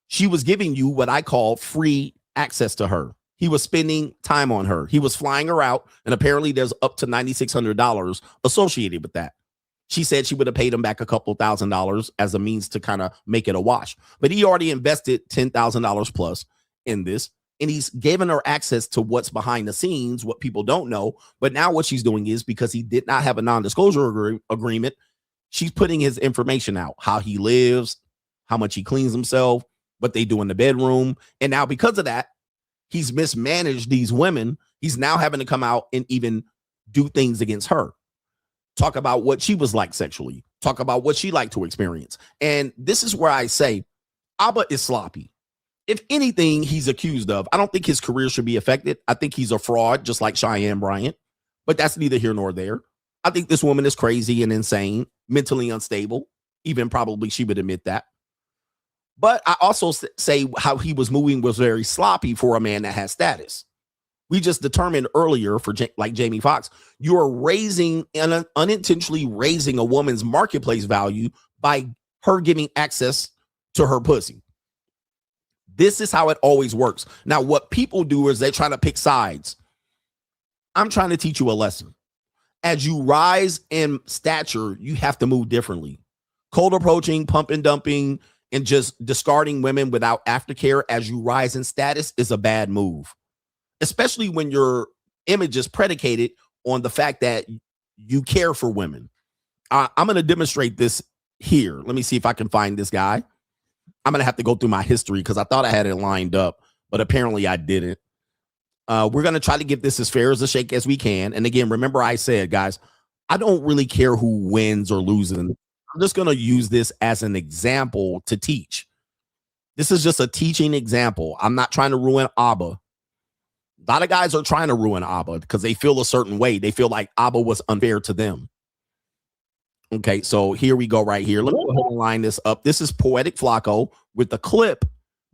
She was giving you what I call free access to her. He was spending time on her. He was flying her out, and apparently there's up to $9,600 associated with that. She said she would have paid him back a couple $1,000s as a means to kind of make it a wash. But he already invested $10,000 plus in this, and he's given her access to what's behind the scenes, what people don't know. But now what she's doing is, because he did not have a non-disclosure agreement, She's putting his information out, how he lives, how much he cleans himself, what they do in the bedroom. And now because of that, he's mismanaged these women. He's now having to come out and even do things against her. Talk about what she was like sexually. Talk about what she liked to experience. And this is where I say Abba is sloppy. If anything he's accused of, I don't think his career should be affected. I think he's a fraud, just like Cheyenne Bryant. But that's neither here nor there. I think this woman is crazy and insane, mentally unstable. Even probably she would admit that. But I also say how he was moving was very sloppy for a man that has status. We just determined earlier for like Jamie Foxx, you are raising and unintentionally raising a woman's marketplace value by her giving access to her pussy. This is how it always works. Now, what people do is they try to pick sides. I'm trying to teach you a lesson. As you rise in stature, you have to move differently. Cold approaching, pump and dumping, and just discarding women without aftercare as you rise in status is a bad move, especially when your image is predicated on the fact that you care for women. I'm going to demonstrate this here. Let me see if I can find this guy. I'm going to have to go through my history because I thought I had it lined up, but apparently I didn't. We're going to try to give this as fair as a shake as we can. And again, remember I said, guys, I don't really care who wins or loses. I'm just going to use this as an example to teach. This is just a teaching example. I'm not trying to ruin Abba. A lot of guys are trying to ruin Abba because they feel a certain way. They feel like Abba was unfair to them. Okay, so here we go right here. Let me go ahead and line this up. This is Poetic Flacco with the clip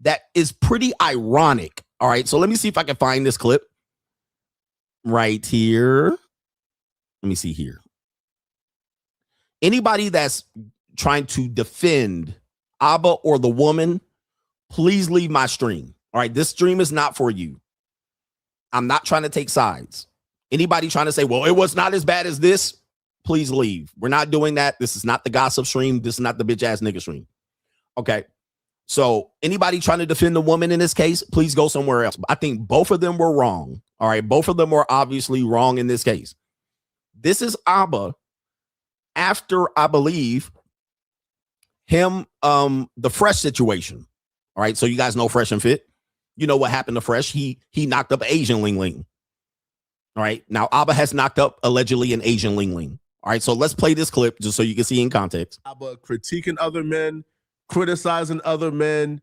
that is pretty ironic. All right, so let me see if I can find this clip right here. Let me see here. Anybody that's trying to defend Abba or the woman, please leave my stream. All right, this stream is not for you. I'm not trying to take sides. Anybody trying to say, well, it was not as bad as this, please leave. We're not doing that. This is not the gossip stream. This is not the bitch ass nigga stream. Okay. So anybody trying to defend the woman in this case, please go somewhere else. I think both of them were wrong. All right. Both of them were obviously wrong in this case. This is Abba after, I believe, him, the Fresh situation. All right. So you guys know Fresh and Fit. You know what happened to Fresh. He knocked up Asian Ling Ling. All right. Now Abba has knocked up allegedly an Asian Ling Ling. All right. So let's play this clip just so you can see in context. Abba critiquing other men, criticizing other men,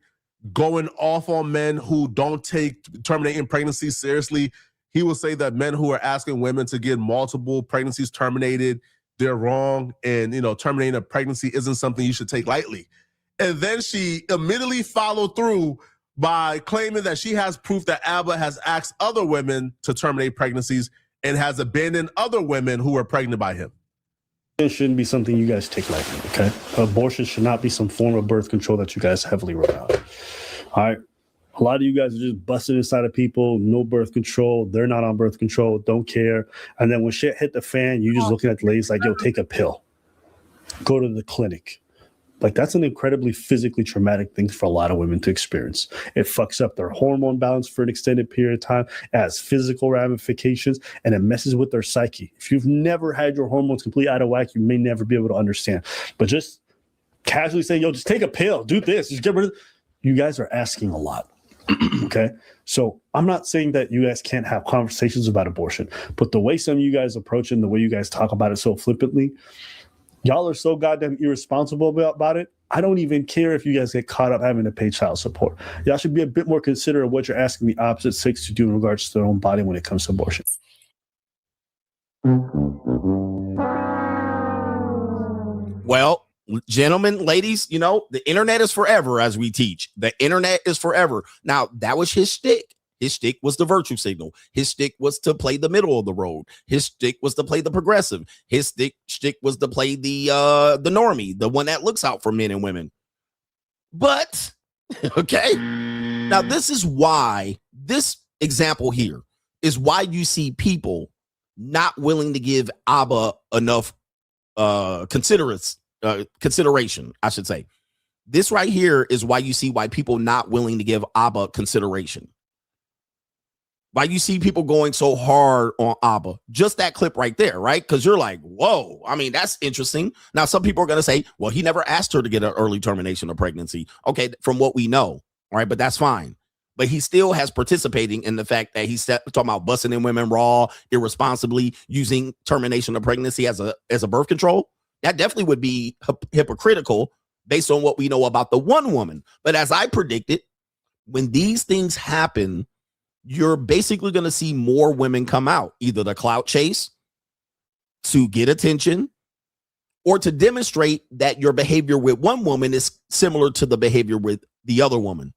going off on men who don't take terminating pregnancies seriously. He will say that men who are asking women to get multiple pregnancies terminated, they're wrong. And, terminating a pregnancy isn't something you should take lightly. And then she immediately followed through by claiming that she has proof that Abba has asked other women to terminate pregnancies and has abandoned other women who were pregnant by him. It shouldn't be something you guys take lightly, okay? Abortion should not be some form of birth control that you guys heavily rely on. All right? A lot of you guys are just busting inside of people, no birth control. They're not on birth control, don't care. And then when shit hit the fan, you just looking at the ladies like, yo, take a pill. Go to the clinic. Like, that's an incredibly physically traumatic thing for a lot of women to experience. It fucks up their hormone balance for an extended period of time. It has physical ramifications, and it messes with their psyche. If you've never had your hormones completely out of whack, you may never be able to understand. But just casually saying, yo, just take a pill, do this, just get rid of it. You guys are asking a lot, okay? So I'm not saying that you guys can't have conversations about abortion, but the way some of you guys approach it and the way you guys talk about it so flippantly, y'all are so goddamn irresponsible about it. I don't even care if you guys get caught up having to pay child support. Y'all should be a bit more considerate of what you're asking the opposite sex to do in regards to their own body when it comes to abortion. Well, gentlemen, ladies, the internet is forever, as we teach. The internet is forever. Now, that was his shtick. His shtick was the virtue signal. His shtick was to play the middle of the road. His shtick was to play the progressive. His shtick was to play the normie, the one that looks out for men and women. But, okay, now this is why, this example here is why you see people not willing to give Abba enough consideration, I should say. This right here is why you see why people not willing to give Abba consideration. Why you see people going so hard on Abba? Just that clip right there, right? Because you're like, whoa. I mean, that's interesting. Now, some people are going to say, well, he never asked her to get an early termination of pregnancy. Okay, from what we know, right? But that's fine. But he still has participating in the fact that he's talking about busting in women raw, irresponsibly using termination of pregnancy as a birth control. That definitely would be hypocritical based on what we know about the one woman. But as I predicted, when these things happen, you're basically going to see more women come out, either the clout chase, to get attention, or to demonstrate that your behavior with one woman is similar to the behavior with the other woman.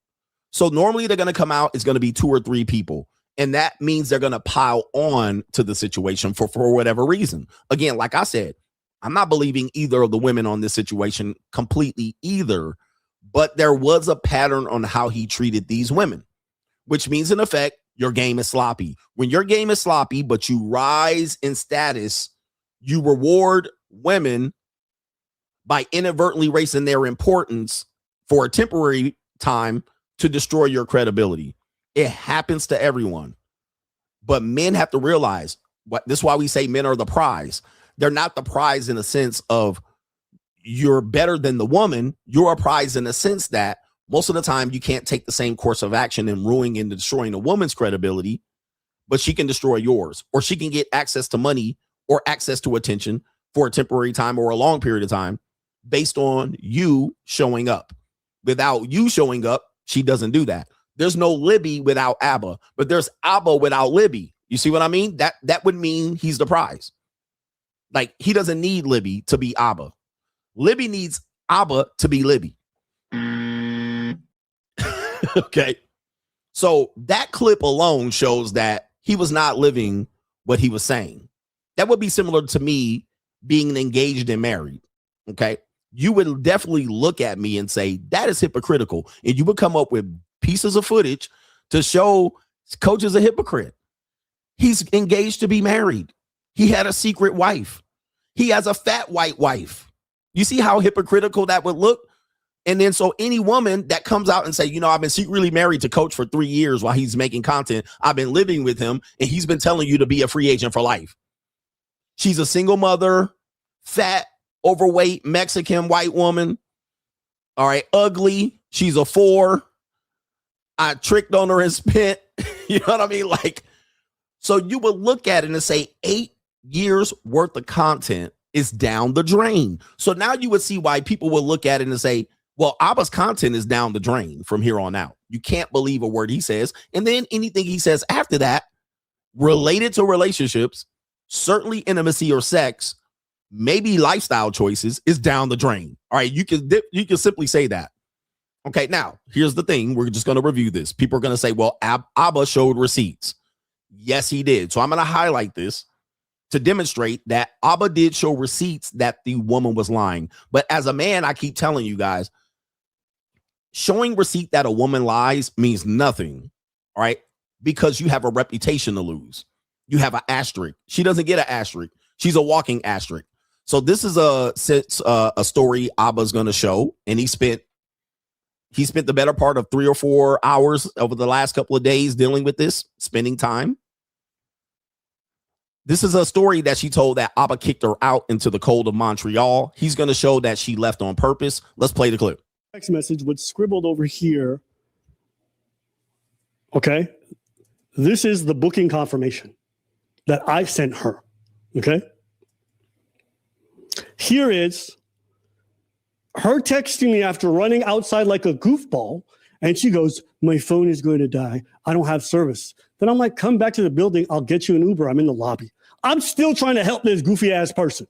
So normally they're going to come out, it's going to be 2 or 3 people. And that means they're going to pile on to the situation for whatever reason. Again, like I said, I'm not believing either of the women on this situation completely either, but there was a pattern on how he treated these women, which means in effect, your game is sloppy. When your game is sloppy, but you rise in status, you reward women by inadvertently raising their importance for a temporary time to destroy your credibility. It happens to everyone. But men have to realize, this is why we say men are the prize. They're not the prize in the sense of you're better than the woman. You're a prize in the sense that most of the time you can't take the same course of action in ruining and destroying a woman's credibility, but she can destroy yours, or she can get access to money or access to attention for a temporary time or a long period of time based on you showing up. Without you showing up, she doesn't do that. There's no Libby without Abba, but there's Abba without Libby. You see what I mean? That would mean he's the prize. Like, he doesn't need Libby to be Abba. Libby needs Abba to be Libby. Okay. So that clip alone shows that he was not living what he was saying. That would be similar to me being engaged and married. Okay. You would definitely look at me and say, that is hypocritical. And you would come up with pieces of footage to show Coach is a hypocrite. He's engaged to be married. He had a secret wife. He has a fat white wife. You see how hypocritical that would look? And then so any woman that comes out and say, you know, I've been secretly married to Coach for 3 years while he's making content. I've been living with him and he's been telling you to be a free agent for life. She's a single mother, fat, overweight, Mexican white woman. All right. Ugly. She's a 4. I tricked on her and spent, you know what I mean? Like, so you would look at it and say 8 years worth of content is down the drain. So now you would see why people will look at it and say, well, Abba's content is down the drain from here on out. You can't believe a word he says. And then anything he says after that, related to relationships, certainly intimacy or sex, maybe lifestyle choices, is down the drain. All right, you can simply say that. Okay, now, here's the thing. We're just going to review this. People are going to say, well, Abba showed receipts. Yes, he did. So I'm going to highlight this to demonstrate that Abba did show receipts that the woman was lying. But as a man, I keep telling you guys, showing receipt that a woman lies means nothing, all right? Because you have a reputation to lose. You have an asterisk. She doesn't get an asterisk. She's a walking asterisk. So this is a story Abba's going to show, and he spent the better part of 3 or 4 hours over the last couple of days dealing with this, spending time. This is a story that she told that Abba kicked her out into the cold of Montreal. He's going to show that she left on purpose. Let's play the clip. Text message was scribbled over here. Okay. This is the booking confirmation that I sent her. Okay. Here is her texting me after running outside like a goofball. And she goes, my phone is going to die. I don't have service. Then I'm like, come back to the building. I'll get you an Uber. I'm in the lobby. I'm still trying to help this goofy ass person.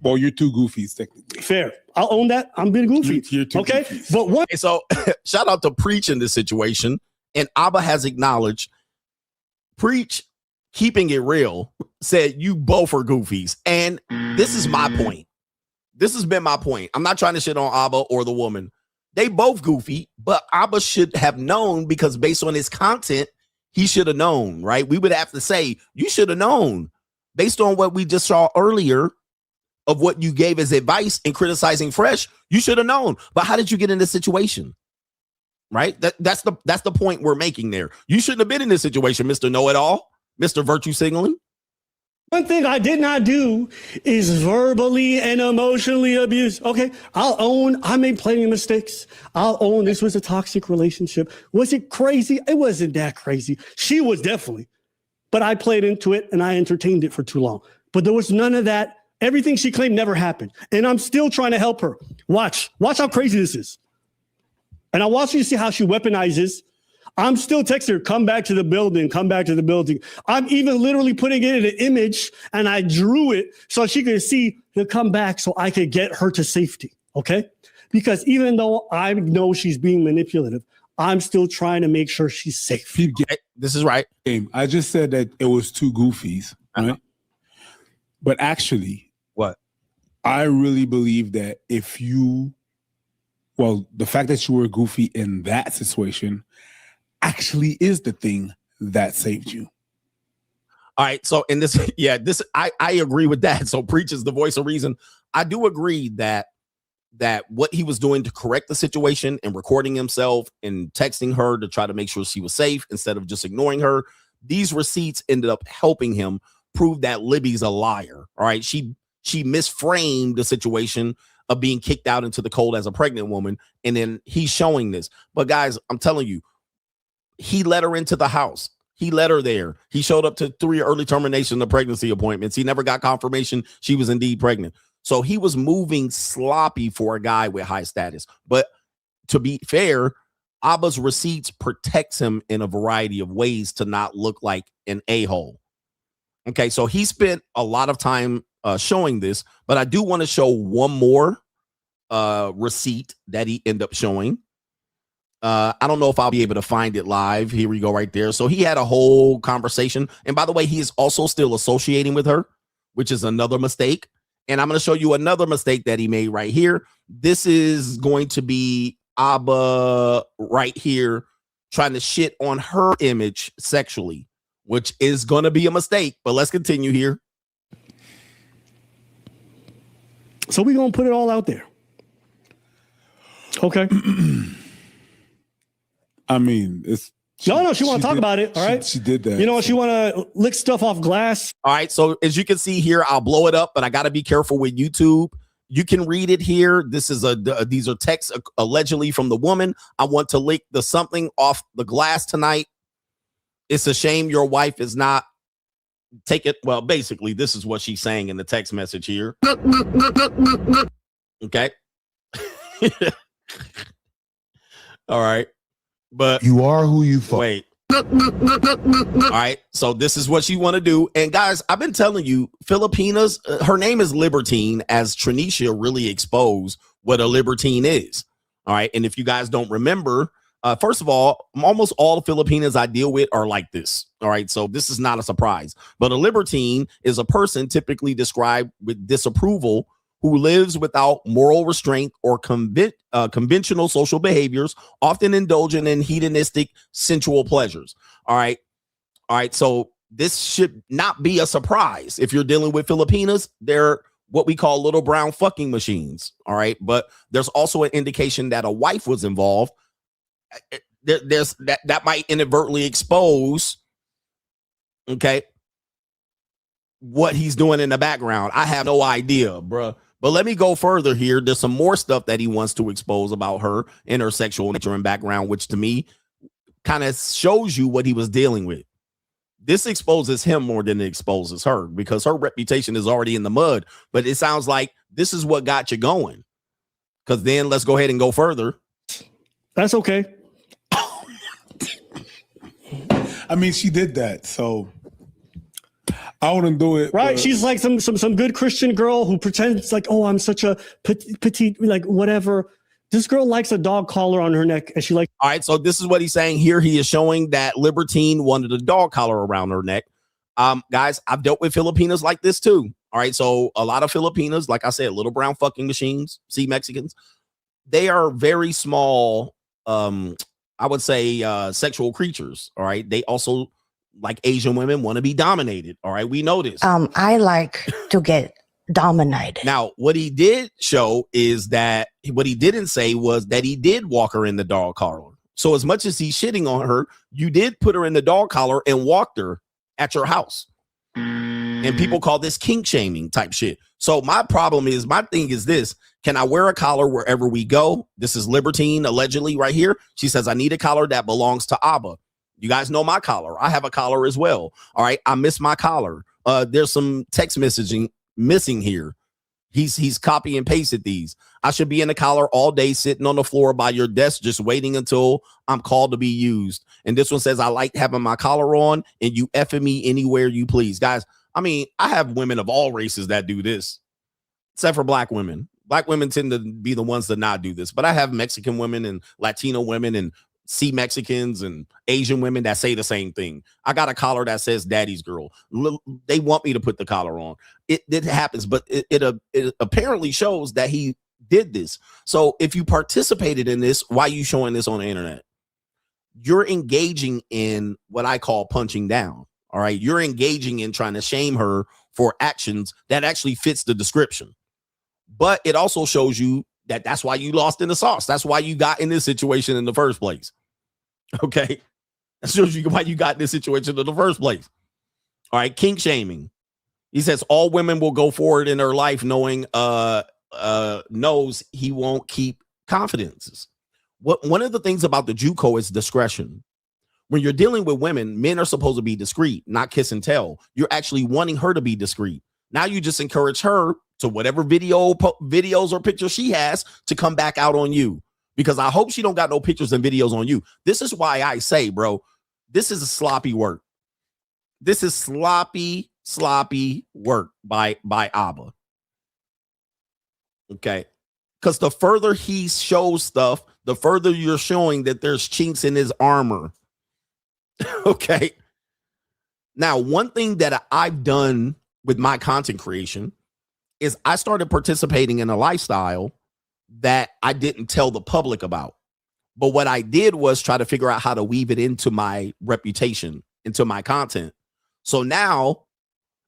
Well, you're two goofies, technically. Fair. I'll own that. I'm being goofy. You're two okay. Goofies. But what? So shout out to Preach in this situation. And Abba has acknowledged Preach, keeping it real, said you both are goofies. And this is my point. This has been my point. I'm not trying to shit on Abba or the woman. They both goofy, but Abba should have known, because based on his content, he should have known, right? We would have to say, you should have known based on what we just saw earlier of what you gave as advice in criticizing Fresh. You should have known. But how did you get in this situation? right? That's the point we're making there. You shouldn't have been in this situation, Mr. Know-It-All, Mr. Virtue Signaling. One thing I did not do is verbally and emotionally abuse. Okay, I'll own I made plenty of mistakes. I'll own this was a toxic relationship. Was it crazy? It wasn't that crazy. She was definitely. But I played into it and I entertained it for too long. But there was none of that. Everything she claimed never happened. And I'm still trying to help her. Watch how crazy this is. And I want you to see how she weaponizes. I'm still texting her, come back to the building, come back to the building. I'm even literally putting it in an image and I drew it so she could see to come back so I could get her to safety, okay? Because even though I know she's being manipulative, I'm still trying to make sure she's safe. This is right. I just said that it was two goofies, right? But actually, what? I really believe that the fact that you were goofy in that situation actually is the thing that saved you. All right. So in this, I agree with that. So preach is the voice of reason. I do agree that what he was doing to correct the situation and recording himself and texting her to try to make sure she was safe instead of just ignoring her, these receipts ended up helping him prove that Libby's a liar. All right. She misframed the situation of being kicked out into the cold as a pregnant woman. And then he's showing this. But guys, I'm telling you, he let her into the house. He let her there. He showed up to 3 early termination of pregnancy appointments. He never got confirmation she was indeed pregnant. So he was moving sloppy for a guy with high status. But to be fair, Abba's receipts protects him in a variety of ways to not look like an a-hole. Okay, so he spent a lot of time showing this, but I do want to show one more receipt that he ended up showing. I don't know if I'll be able to find it live. Here we go right there. So he had a whole conversation. And by the way, he is also still associating with her, which is another mistake. And I'm going to show you another mistake that he made right here. This is going to be Abba right here trying to shit on her image sexually, which is going to be a mistake. But let's continue here. So we're going to put it all out there. Okay. I mean, it's she want to talk about it. All right. She did that. You know, she want to lick stuff off glass. All right. So as you can see here, I'll blow it up, but I got to be careful with YouTube. You can read it here. This is these are texts allegedly from the woman. I want to lick the something off the glass tonight. It's a shame your wife is not take it. Well, basically, this is what she's saying in the text message here. Okay. All right. But you are who you fuck. Wait. All right. So this is what you want to do. And guys, I've been telling you, Filipinas, her name is Libertine, as Trinisha really exposed what a libertine is. All right. And if you guys don't remember, first of all, almost all the Filipinas I deal with are like this. All right. So this is not a surprise. But a libertine is a person typically described with disapproval who lives without moral restraint or conventional social behaviors, often indulging in hedonistic sensual pleasures. All right. So this should not be a surprise. If you're dealing with Filipinas, they're what we call little brown fucking machines. All right. But there's also an indication that a wife was involved. There's that might inadvertently expose, okay, what he's doing in the background. I have no idea, bruh. But let me go further here. There's some more stuff that he wants to expose about her and her sexual nature and background, which to me kind of shows you what he was dealing with. This exposes him more than it exposes her because her reputation is already in the mud. But it sounds like this is what got you going. Because then let's go ahead and go further. That's okay. I mean, she did that, so I wouldn't do it. Right. She's like some good Christian girl who pretends like, oh, I'm such a petite, like whatever. This girl likes a dog collar on her neck. And she like. All right. So this is what he's saying here. He is showing that Libertine wanted a dog collar around her neck. Guys, I've dealt with Filipinas like this too. All right. So a lot of Filipinas, like I said, little brown fucking machines, see Mexicans. They are very small. I would say sexual creatures. All right. They also, like Asian women, want to be dominated. All right. We know this. I like to get dominated. Now, what he did show is that what he didn't say was that he did walk her in the dog collar. So as much as he's shitting on her, you did put her in the dog collar and walked her at your house. And people call this kink shaming type shit. So my thing is this. Can I wear a collar wherever we go? This is Libertine, allegedly, right here. She says, I need a collar that belongs to Abba. You guys know my collar. I have a collar as well. All right. I miss my collar. There's some text messaging missing here. He's copy and pasted these. I should be in the collar all day, sitting on the floor by your desk, just waiting until I'm called to be used. And this one says, I like having my collar on and you effing me anywhere you please. Guys, I mean, I have women of all races that do this, except for black women. Black women tend to be the ones that not do this. But I have Mexican women and Latino women and see Mexicans and Asian women that say the same thing. I got a collar that says daddy's girl. They want me to put the collar on. It happens, but it apparently shows that he did this. So if you participated in this, why are you showing this on the internet? You're engaging in what I call punching down. All right. You're engaging in trying to shame her for actions that actually fits the description. But it also shows you that that's why you lost in the sauce. That's why you got in this situation in the first place. Okay. That shows you why you got in this situation in the first place. All right. Kink shaming. He says all women will go forward in their life knowing knows he won't keep confidences. One of the things about the JUCO is discretion. When you're dealing with women, men are supposed to be discreet, not kiss and tell. You're actually wanting her to be discreet. Now you just encourage her to whatever videos or pictures she has to come back out on you, because I hope she don't got no pictures and videos on you. This is why I say, bro, this is a sloppy work. This is sloppy work by Abba. Okay. Because the further he shows stuff, the further you're showing that there's chinks in his armor. Okay. Now, one thing that I've done with my content creation is I started participating in a lifestyle that I didn't tell the public about. But what I did was try to figure out how to weave it into my reputation, into my content. So now,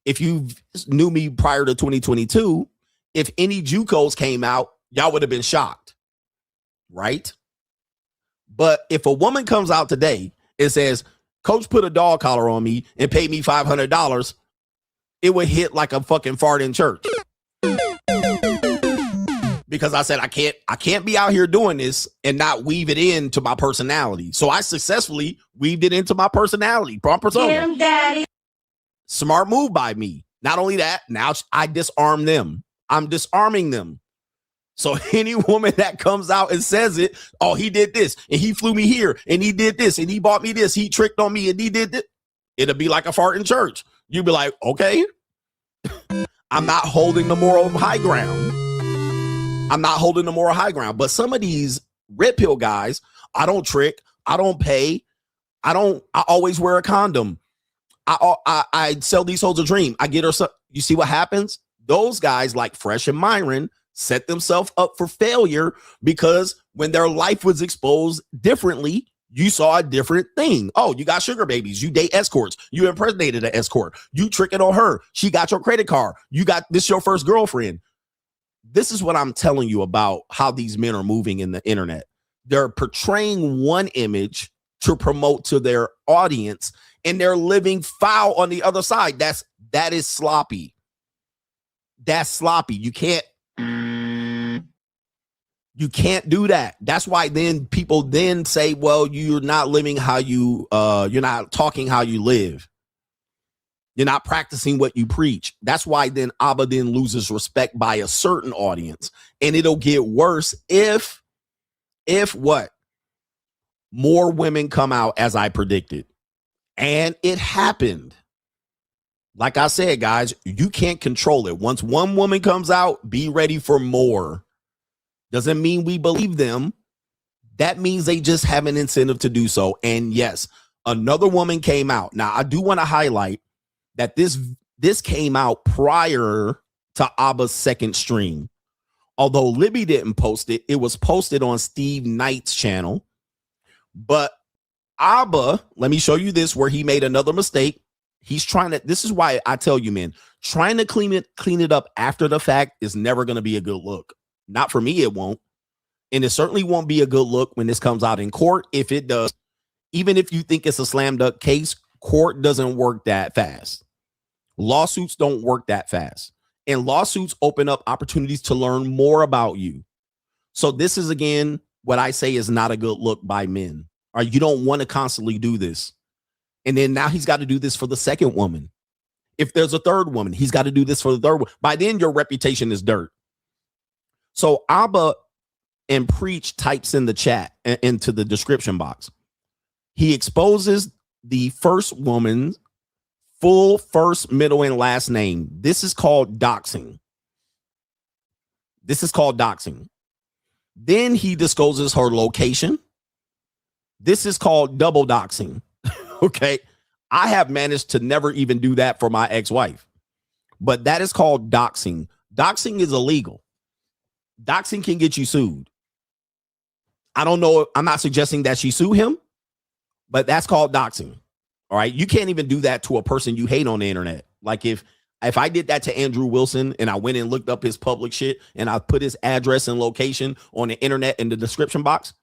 if you knew me prior to 2022, if any JUCOs came out, y'all would have been shocked, right? But if a woman comes out today and says, Coach put a dog collar on me and paid me $500, it would hit like a fucking fart in church. Because I said, I can't be out here doing this and not weave it into my personality. So I successfully weaved it into my personality. Persona. Daddy. Smart move by me. Not only that, now I disarm them. I'm disarming them. So any woman that comes out and says it, oh, he did this and he flew me here and he did this and he bought me this, he tricked on me and he did this, it'll be like a fart in church. You'll be like, okay, I'm not holding the moral high ground. I'm not holding the moral high ground. But some of these red pill guys, I don't trick, I don't pay, I always wear a condom. I sell these souls a dream. I get her. You see what happens? Those guys like Fresh and Myron set themselves up for failure because when their life was exposed differently, you saw a different thing. Oh, you got sugar babies. You date escorts. You impersonated an escort. You tricking on her. She got your credit card. You got this your first girlfriend. This is what I'm telling you about how these men are moving in the internet. They're portraying one image to promote to their audience, and they're living foul on the other side. That is sloppy. That's sloppy. You can't do that. That's why then people then say, well, you're not living how you're not talking how you live. You're not practicing what you preach. That's why then Abba then loses respect by a certain audience. And it'll get worse if what? More women come out as I predicted. And it happened. Like I said, guys, you can't control it. Once one woman comes out, be ready for more. Doesn't mean we believe them. That means they just have an incentive to do so. And yes, another woman came out. Now, I do want to highlight that this came out prior to Abba's second stream. Although Libby didn't post it, it was posted on Steve Knight's channel. But Abba, let me show you this where he made another mistake. He's trying to, this is why I tell you, man, trying to clean it up after the fact is never going to be a good look. Not for me, it won't. And it certainly won't be a good look when this comes out in court. If it does, even if you think it's a slam dunk case, court doesn't work that fast. Lawsuits don't work that fast. And lawsuits open up opportunities to learn more about you. So this is, again, what I say is not a good look by men. All right, you don't want to constantly do this. And then now he's got to do this for the second woman. If there's a third woman, he's got to do this for the third one. By then, your reputation is dirt. So Abba and Preach types in the chat, into the description box. He exposes the first woman's full first, middle, and last name. This is called doxing. This is called doxing. Then he discloses her location. This is called double doxing. Okay. I have managed to never even do that for my ex-wife, but that is called doxing. Doxing is illegal. Doxing can get you sued. I don't know. I'm not suggesting that she sue him, but that's called doxing. All right. You can't even do that to a person you hate on the internet. Like if I did that to Andrew Wilson and I went and looked up his public shit and I put his address and location on the internet in the description box.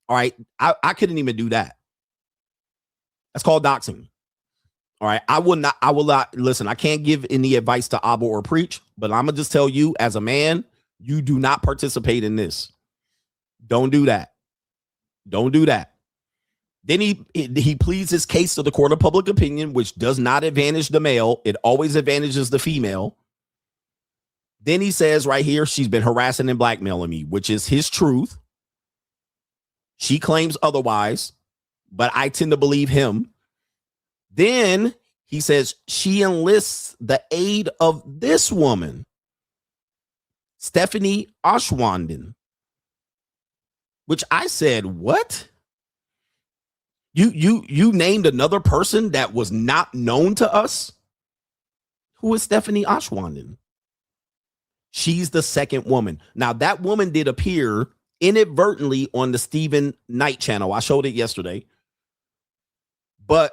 All right. I couldn't even do that. That's called doxing. All right. I will not listen. I can't give any advice to Abba or Preach, but I'm going to just tell you as a man, you do not participate in this. Don't do that. Don't do that. Then he pleads his case to the court of public opinion, which does not advantage the male. It always advantages the female. Then he says right here, she's been harassing and blackmailing me, which is his truth. She claims otherwise, but I tend to believe him. Then he says she enlists the aid of this woman, Stephanie Oshwanden, which I said, what? You named another person that was not known to us? Who is Stephanie Oshwanden? She's the second woman. Now, that woman did appear inadvertently on the Stephen Knight channel. I showed it yesterday. But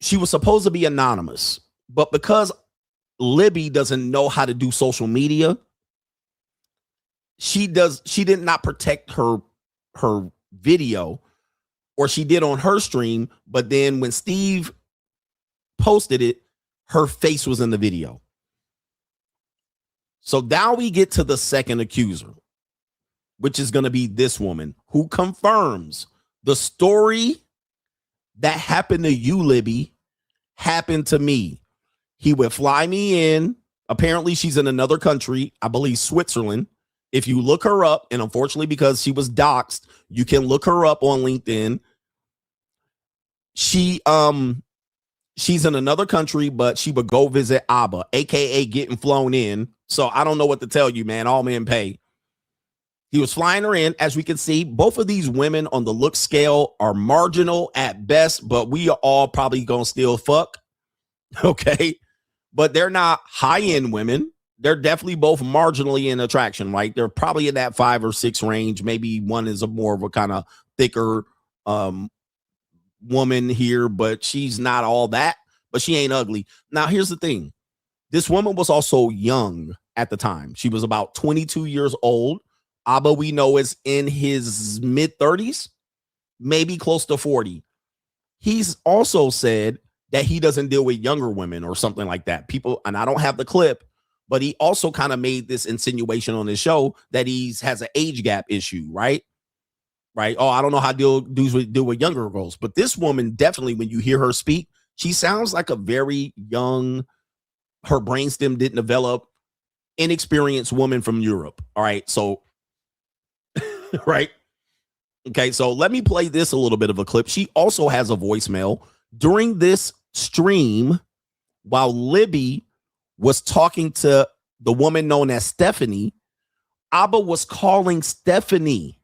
she was supposed to be anonymous. But because Libby doesn't know how to do social media, she did not protect her video, or she did on her stream. But then when Steve posted it, her face was in the video. So now we get to the second accuser, which is going to be this woman who confirms the story that happened to you, Libby, happened to me. He would fly me in. Apparently, she's in another country, I believe Switzerland. If you look her up, and unfortunately, because she was doxxed, you can look her up on LinkedIn. She's in another country, but she would go visit Abba, aka getting flown in. So I don't know what to tell you, man. All men pay. He was flying her in. As we can see, both of these women on the look scale are marginal at best, but we are all probably gonna still fuck. Okay. But they're not high-end women. They're definitely both marginally in attraction, right? They're probably in that 5 or 6 range. Maybe one is a more of a kind of thicker woman here, but she's not all that, but she ain't ugly. Now, here's the thing. This woman was also young at the time. She was about 22 years old. Abba, we know, is in his mid-30s, maybe close to 40. He's also said that he doesn't deal with younger women or something like that. People, and I don't have the clip, but he also kind of made this insinuation on his show that has an age gap issue, right? Right. Oh, I don't know how dudes deal with younger girls. But this woman, definitely, when you hear her speak, she sounds like a very young, her brainstem didn't develop, inexperienced woman from Europe. All right. So, right. Okay. So let me play this a little bit of a clip. She also has a voicemail during this stream while Libby was talking to the woman known as Stephanie. Abba was calling Stephanie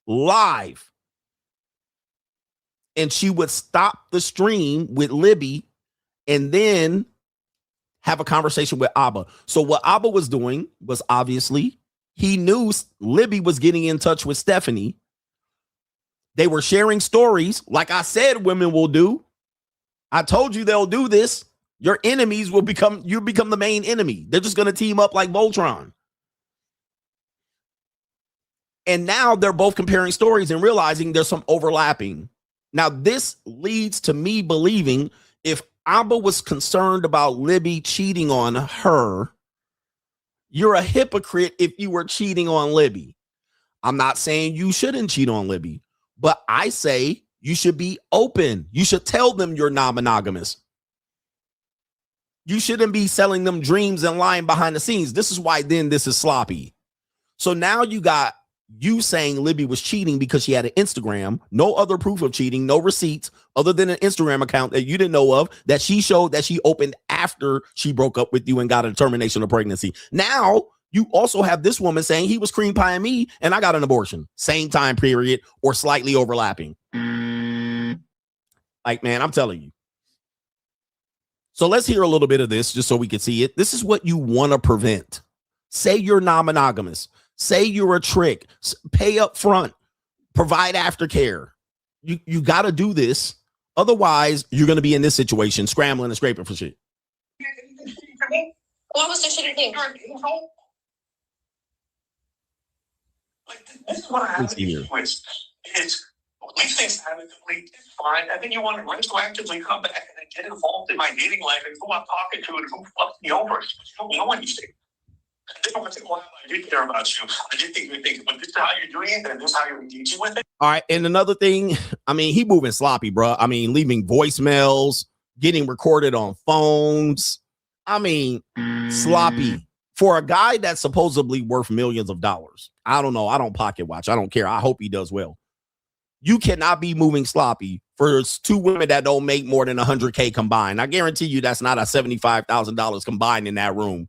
live, and she would stop the stream with Libby and then have a conversation with Abba. So what Abba was doing was, obviously, he knew Libby was getting in touch with Stephanie. They were sharing stories. Like I said, women will do. I told you they'll do this. Your enemies will become the main enemy. They're just going to team up like Voltron. And now they're both comparing stories and realizing there's some overlapping. Now, this leads to me believing if Abba was concerned about Libby cheating on her, you're a hypocrite if you were cheating on Libby. I'm not saying you shouldn't cheat on Libby, but I say you should be open. You should tell them you're non-monogamous. You shouldn't be selling them dreams and lying behind the scenes. This is why then this is sloppy. So now you got you saying Libby was cheating because she had an Instagram, no other proof of cheating, no receipts other than an Instagram account that you didn't know of that she showed that she opened after she broke up with you and got a termination of pregnancy. Now you also have this woman saying he was cream pieing me and I got an abortion. Same time period or slightly overlapping. Like, man, I'm telling you. So let's hear a little bit of this just so we can see it. This is what you want to prevent. Say you're non-monogamous. Say you're a trick. Pay up front. Provide aftercare. You got to do this. Otherwise, you're going to be in this situation, scrambling and scraping for shit. What was the shitty thing? This is what I have to issue with. Is these things happen complete, it's fine. And then you want to retroactively come back and then get involved in my dating life and who I'm talking to and who fucked me over. You don't know anything. They don't say, well, I did care about you. I did think good things, but this is how you're doing it, and this is how you're engaging with it. All right. And another thing, I mean, he moving sloppy, bro. I mean, leaving voicemails, getting recorded on phones. I mean, sloppy. For a guy that's supposedly worth millions of dollars. I don't know. I don't pocket watch. I don't care. I hope he does well. You cannot be moving sloppy for two women that don't make more than $100K combined. I guarantee you that's not a $75,000 combined in that room.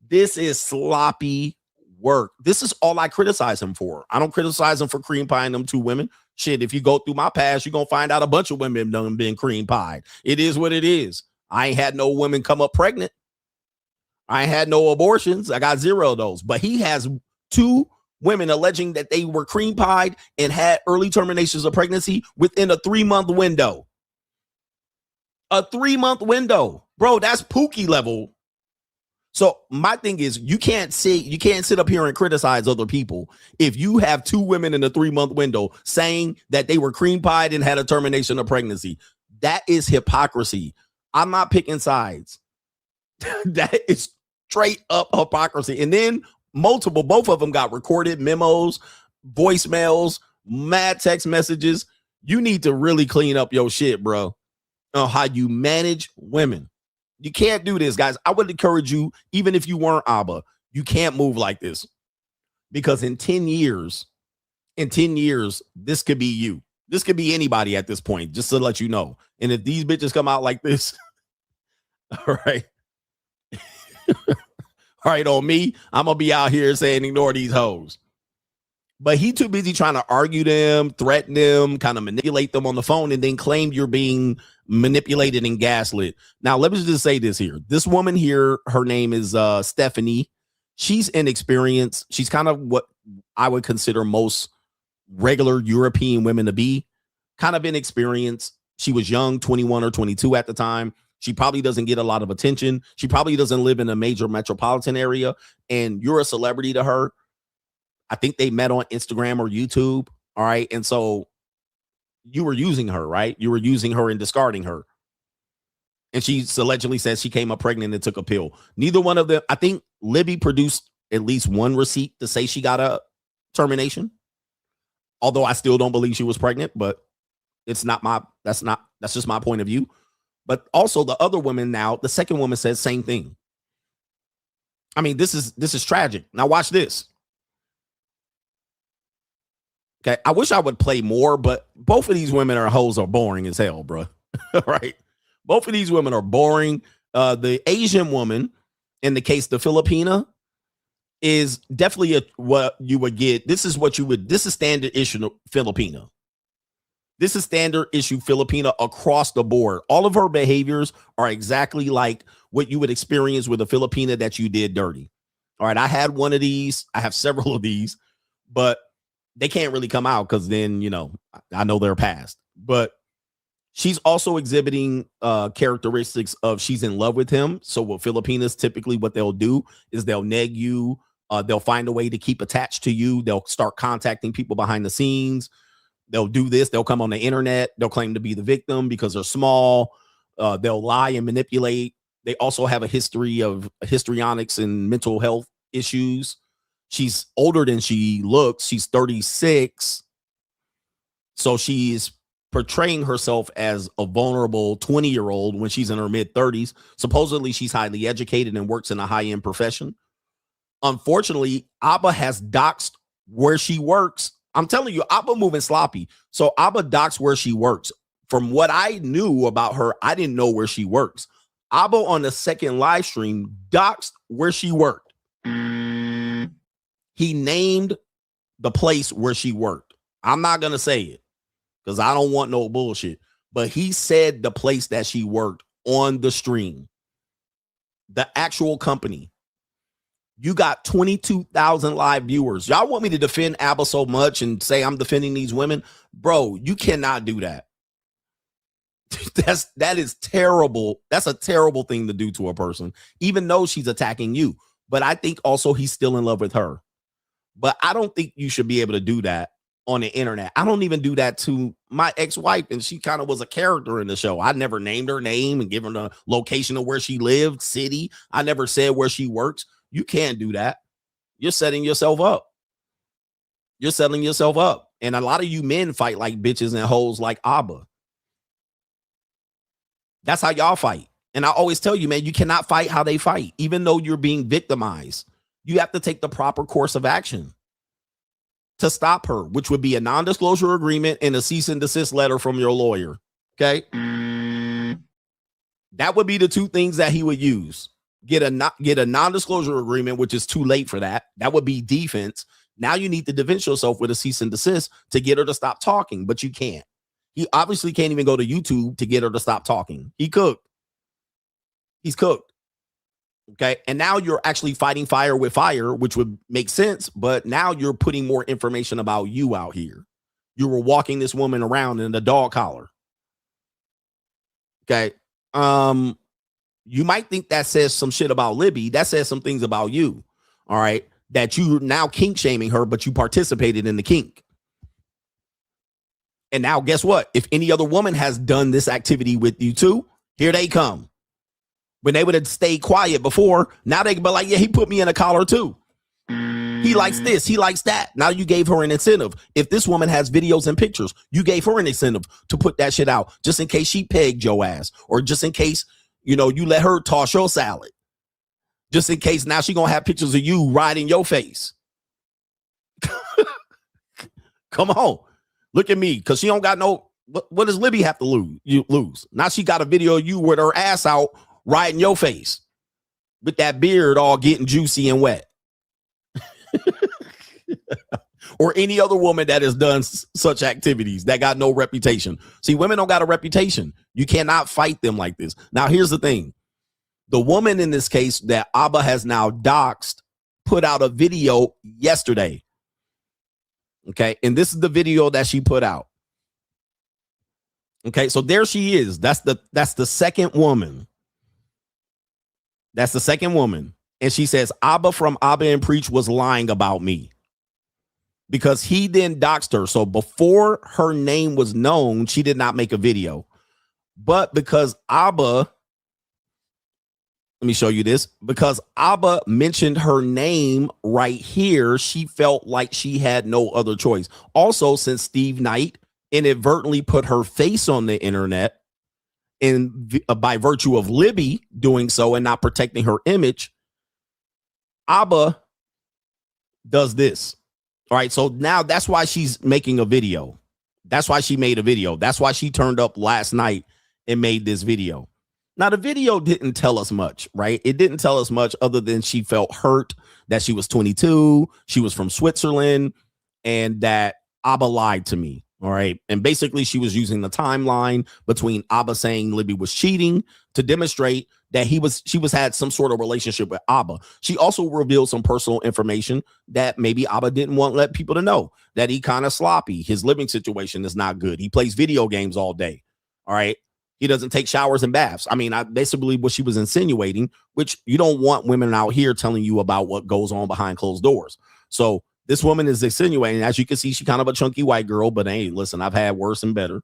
This is sloppy work. This is all I criticize him for. I don't criticize him for cream pieing them two women. Shit, if you go through my past, you're going to find out a bunch of women done been cream pied. It is what it is. I ain't had no women come up pregnant. I ain't had no abortions. I got 0 of those. But he has 2 women alleging that they were cream pied and had early terminations of pregnancy within a 3-month window. A 3-month window. Bro, that's Pookie level. So my thing is, you can't sit up here and criticize other people if you have 2 women in a 3-month window saying that they were cream pied and had a termination of pregnancy. That is hypocrisy. I'm not picking sides. That is straight up hypocrisy. And then both of them got recorded memos, voicemails, mad text messages. You need to really clean up your shit, bro, on how you manage women. You can't do this, guys. I would encourage you, even if you weren't Abba, you can't move like this. Because in 10 years, this could be you. This could be anybody at this point, just to let you know. And if these bitches come out like this, all right. All right, on me, I'm going to be out here saying ignore these hoes. But he too busy trying to argue them, threaten them, kind of manipulate them on the phone, and then claim you're being manipulated and gaslit. Now, let me just say this here. This woman here, her name is Stephanie. She's inexperienced. She's kind of what I would consider most regular European women to be. Kind of inexperienced. She was young, 21 or 22 at the time. She probably doesn't get a lot of attention. She probably doesn't live in a major metropolitan area. And you're a celebrity to her. I think they met on Instagram or YouTube. All right. And so you were using her, right? You were using her and discarding her. And she allegedly says she came up pregnant and took a pill. Neither one of them. I think Libby produced at least one receipt to say she got a termination. Although I still don't believe she was pregnant, but that's just my point of view. But also the other woman now, the second woman says same thing. I mean, this is tragic. Now watch this. Okay, I wish I would play more, but both of these women are hoes are boring as hell, bro. Right? Both of these women are boring. The Asian woman, in the case the Filipina, is definitely what you would get. This is standard issue Filipina. This is standard issue Filipina across the board. All of her behaviors are exactly like what you would experience with a Filipina that you did dirty. All right, I had one of these. I have several of these, but they can't really come out because then, I know they're past. But she's also exhibiting characteristics of she's in love with him. So what Filipinas typically what they'll do is they'll neg you, They'll find a way to keep attached to you. They'll start contacting people behind the scenes. They'll do this. They'll come on the internet. They'll claim to be the victim because they're small. They'll lie and manipulate. They also have a history of histrionics and mental health issues. She's older than she looks. She's 36. So she's portraying herself as a vulnerable 20-year-old when she's in her mid-30s. Supposedly, she's highly educated and works in a high-end profession. Unfortunately, Abba has doxed where she works. I'm telling you, Abba moving sloppy. So Abba doxed where she works. From what I knew about her, I didn't know where she works. Abba on the second live stream doxed where she worked. He named the place where she worked. I'm not going to say it because I don't want no bullshit. But he said the place that she worked on the stream. The actual company. You got 22,000 live viewers. Y'all want me to defend Abba so much and say I'm defending these women? Bro, you cannot do that. That is terrible. That's a terrible thing to do to a person, even though she's attacking you. But I think also he's still in love with her. But I don't think you should be able to do that on the internet. I don't even do that to my ex-wife, and she kind of was a character in the show. I never named her name and given her the location of where she lived, city. I never said where she works. You can't do that. You're setting yourself up. You're setting yourself up. And a lot of you men fight like bitches and hoes like Abba. That's how y'all fight. And I always tell you, man, you cannot fight how they fight. Even though you're being victimized, you have to take the proper course of action to stop her, which would be a non-disclosure agreement and a cease and desist letter from your lawyer. Okay. That would be the two things that he would use. Get a non-disclosure agreement, which is too late for that. That would be defense. Now you need to defend yourself with a cease and desist to get her to stop talking, but you can't. He obviously can't even go to YouTube to get her to stop talking. He cooked. He's cooked. Okay. And now you're actually fighting fire with fire, which would make sense. But now you're putting more information about you out here. You were walking this woman around in a dog collar. Okay. You might think that says some shit about Libby. That says some things about you. All right. That you're now kink shaming her, but you participated in the kink. And now guess what? If any other woman has done this activity with you too, here they come. When they would have stayed quiet before, now they can be like, yeah, he put me in a collar too. He likes this. He likes that. Now you gave her an incentive. If this woman has videos and pictures, you gave her an incentive to put that shit out just in case she pegged your ass, or just in case, you let her toss your salad. Just in case now she going to have pictures of you right in your face. Come on. Look at me, because she don't got no, what does Libby have to lose? Now she got a video of you with her ass out right in your face with that beard all getting juicy and wet. Or any other woman that has done such activities that got no reputation. See, women don't got a reputation. You cannot fight them like this. Now, here's the thing. The woman in this case that Abba has now doxed put out a video yesterday. Okay, and this is the video that she put out. Okay, so there she is. That's the second woman. That's the second woman. And she says, Abba from Abba and Preach was lying about me. Because he then doxed her. So before her name was known, she did not make a video. But because Abba, let me show you this. Because Abba mentioned her name right here, she felt like she had no other choice. Also, since Steve Knight inadvertently put her face on the internet, and by virtue of Libby doing so and not protecting her image, Abba does this. All right, so now that's why she's making a video. That's why she made a video. That's why she turned up last night and made this video. Now, the video didn't tell us much, right? It didn't tell us much other than she felt hurt that she was 22, she was from Switzerland, and that Abba lied to me. All right. And basically, she was using the timeline between Abba saying Libby was cheating to demonstrate that she had some sort of relationship with Abba. She also revealed some personal information that maybe Abba didn't want to let people to know, that he kind of sloppy. His living situation is not good. He plays video games all day. All right. He doesn't take showers and baths. I mean, I basically what she was insinuating, which you don't want women out here telling you about what goes on behind closed doors. So this woman is insinuating, as you can see, she's kind of a chunky white girl, but hey, listen, I've had worse and better.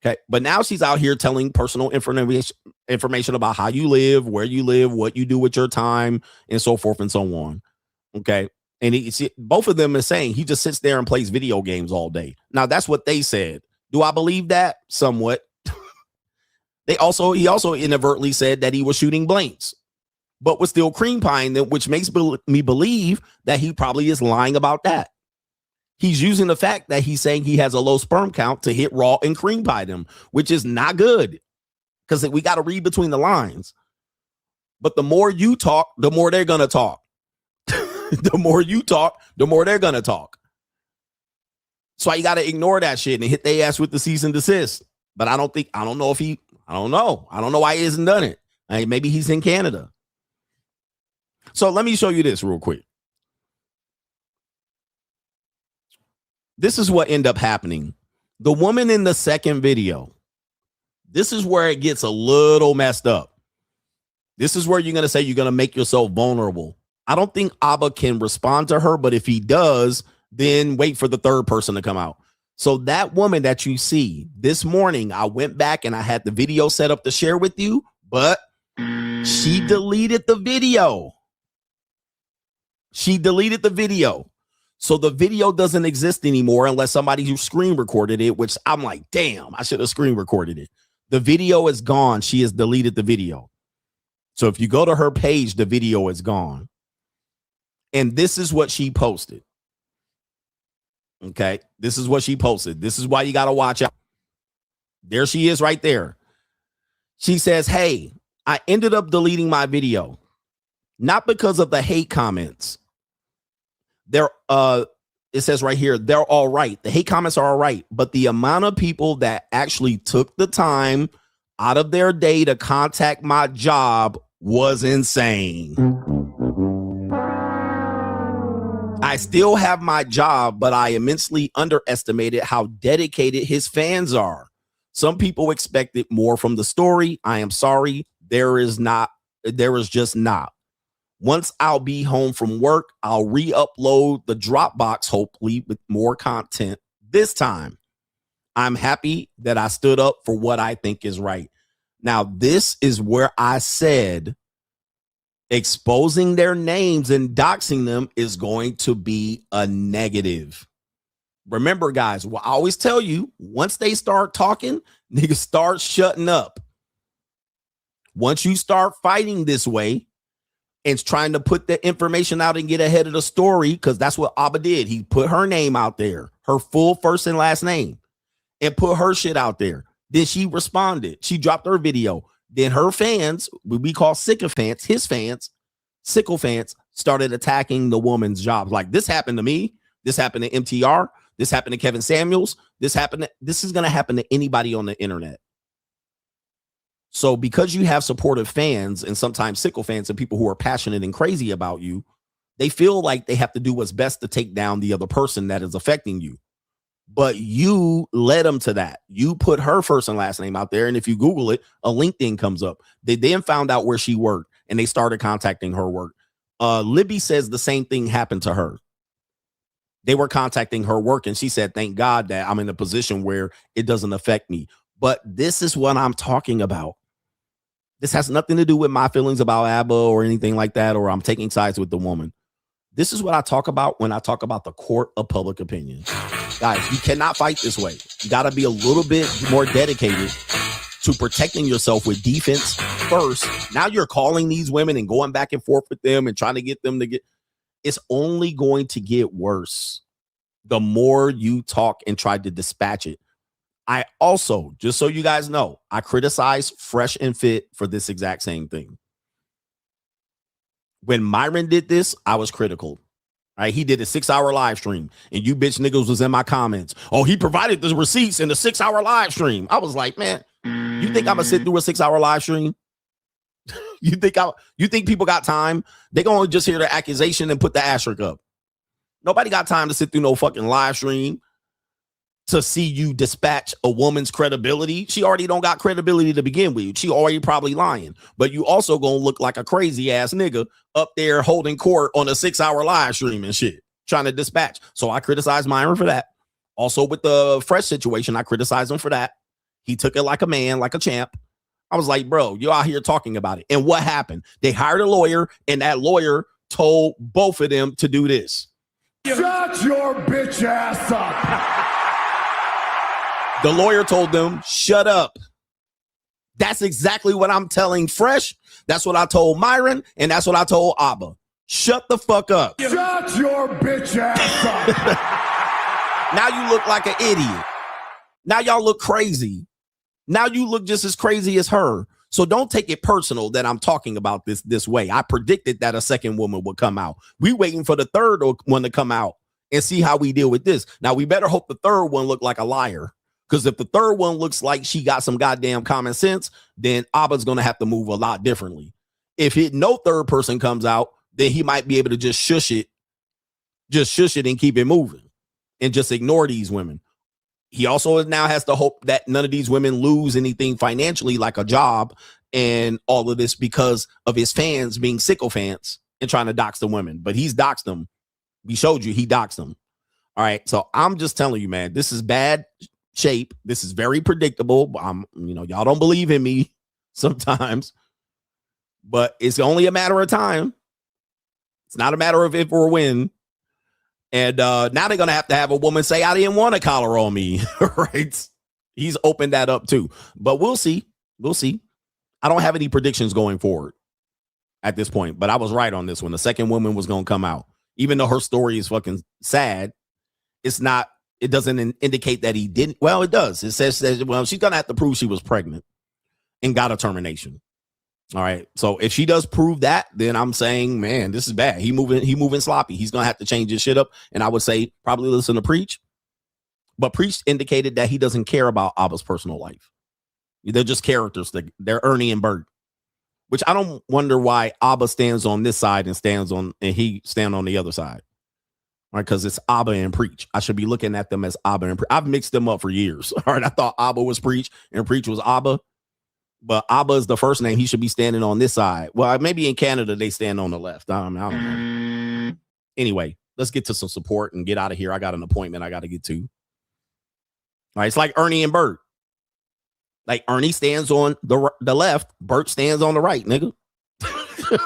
Okay. But now she's out here telling personal information about how you live, where you live, what you do with your time, and so forth and so on. Okay. And both of them are saying he just sits there and plays video games all day. Now, that's what they said. Do I believe that? Somewhat. He also inadvertently said that he was shooting blanks, but was still cream pieing them, which makes me believe that he probably is lying about that. He's using the fact that he's saying he has a low sperm count to hit raw and cream pie them, which is not good because we got to read between the lines. But the more you talk, the more they're going to talk. The more you talk, the more they're going to talk. So you got to ignore that shit and hit their ass with the cease and desist. But I don't know why he hasn't done it. Maybe he's in Canada. So let me show you this real quick. This is what ended up happening. The woman in the second video, this is where it gets a little messed up. This is where you're going to say you're going to make yourself vulnerable. I don't think Abba can respond to her, but if he does, then wait for the third person to come out. So that woman that you see this morning, I went back and I had the video set up to share with you, but she deleted the video. So the video doesn't exist anymore unless somebody who screen recorded it, which I'm like, damn, I should have screen recorded it. The video is gone. She has deleted the video. So if you go to her page, the video is gone. And this is what she posted. Okay, this is what she posted. This is why you got to watch out. There she is right there. She says, hey, I ended up deleting my video, not because of the hate comments. It says right here, they're all right. The hate comments are all right. But the amount of people that actually took the time out of their day to contact my job was insane. I still have my job, but I immensely underestimated how dedicated his fans are. Some people expected more from the story. I am sorry. There is just not. Once I'll be home from work, I'll re-upload the Dropbox, hopefully with more content this time. I'm happy that I stood up for what I think is right. Now, this is where I said exposing their names and doxing them is going to be a negative. Remember, guys, what I always tell you, once they start talking, niggas start shutting up. Once you start fighting this way and trying to put the information out and get ahead of the story, because that's what Abba did. He put her name out there, her full first and last name, and put her shit out there. Then she responded. She dropped her video. Then her fans, what we call sycophants, his fans, sycophants, started attacking the woman's jobs. Like, this happened to me. This happened to MTR. This happened to Kevin Samuels. This is going to happen to anybody on the internet. So because you have supportive fans and sometimes sycophants and people who are passionate and crazy about you, they feel like they have to do what's best to take down the other person that is affecting you. But you led them to that. You put her first and last name out there. And if you Google it, a LinkedIn comes up. They then found out where she worked and they started contacting her work. Libby says the same thing happened to her. They were contacting her work and she said, thank God that I'm in a position where it doesn't affect me. But this is what I'm talking about. This has nothing to do with my feelings about ABBA or anything like that, or I'm taking sides with the woman. This is what I talk about when I talk about the court of public opinion. Guys, you cannot fight this way. You got to be a little bit more dedicated to protecting yourself with defense first. Now you're calling these women and going back and forth with them and trying to get them to get. It's only going to get worse the more you talk and try to dispatch it. I also, just so you guys know, I criticize Fresh and Fit for this exact same thing. When Myron did this, I was critical. Right? He did a 6-hour live stream and you bitch niggas was in my comments. Oh, he provided the receipts in the 6-hour live stream. I was like, man, you think I'm gonna sit through a 6-hour live stream? You think people got time? They gonna just hear the accusation and put the asterisk up. Nobody got time to sit through no fucking live stream. to see you dispatch a woman's credibility. She already don't got credibility to begin with. She already probably lying, but you also gonna look like a crazy ass nigga up there holding court on a 6-hour live stream and shit, trying to dispatch. So I criticize Myron for that. Also with the Fresh situation, I criticize him for that. He took it like a man, like a champ. I was like, bro, you out here talking about it. And what happened? They hired a lawyer, and that lawyer told both of them to do this. Shut your bitch ass up. The lawyer told them, shut up. That's exactly what I'm telling Fresh. That's what I told Myron, and that's what I told Abba. Shut the fuck up. Shut your bitch ass up. Now you look like an idiot. Now y'all look crazy. Now you look just as crazy as her. So don't take it personal that I'm talking about this way. I predicted that a second woman would come out. We waiting for the third one to come out and see how we deal with this. Now we better hope the third one look like a liar. Because if the third one looks like she got some goddamn common sense, then Abba's going to have to move a lot differently. If no third person comes out, then he might be able to just shush it and keep it moving and just ignore these women. He also now has to hope that none of these women lose anything financially, like a job and all of this, because of his fans being sycophants and trying to dox the women. But he's doxed them. We showed you he doxed them. All right. So I'm just telling you, man, this is bad shape. This is very predictable. Y'all don't believe in me sometimes, but it's only a matter of time. It's not a matter of if or when. And now they're gonna have a woman say, I didn't want a collar on me. Right? He's opened that up too. But we'll see. I don't have any predictions going forward at this point, but I was right on this one. The second woman was gonna come out. Even though her story is fucking sad, it doesn't indicate that he didn't. Well, it does. It says, well, she's going to have to prove she was pregnant and got a termination. All right. So if she does prove that, then I'm saying, man, this is bad. He moving sloppy. He's going to have to change his shit up. And I would say probably listen to Preach. But Preach indicated that he doesn't care about Abba's personal life. They're just characters. They're Ernie and Bert, which I don't wonder why Abba stands on this side and he stand on the other side. All right, because it's Abba and Preach. I should be looking at them as Abba and Preach. I've mixed them up for years. All right, I thought Abba was Preach and Preach was Abba, but Abba is the first name. He should be standing on this side. Well, maybe in Canada they stand on the left. I don't know. Anyway, let's get to some support and get out of here. I got an appointment I got to get to. All right, it's like Ernie and Bert. Like Ernie stands on the left, Bert stands on the right, nigga.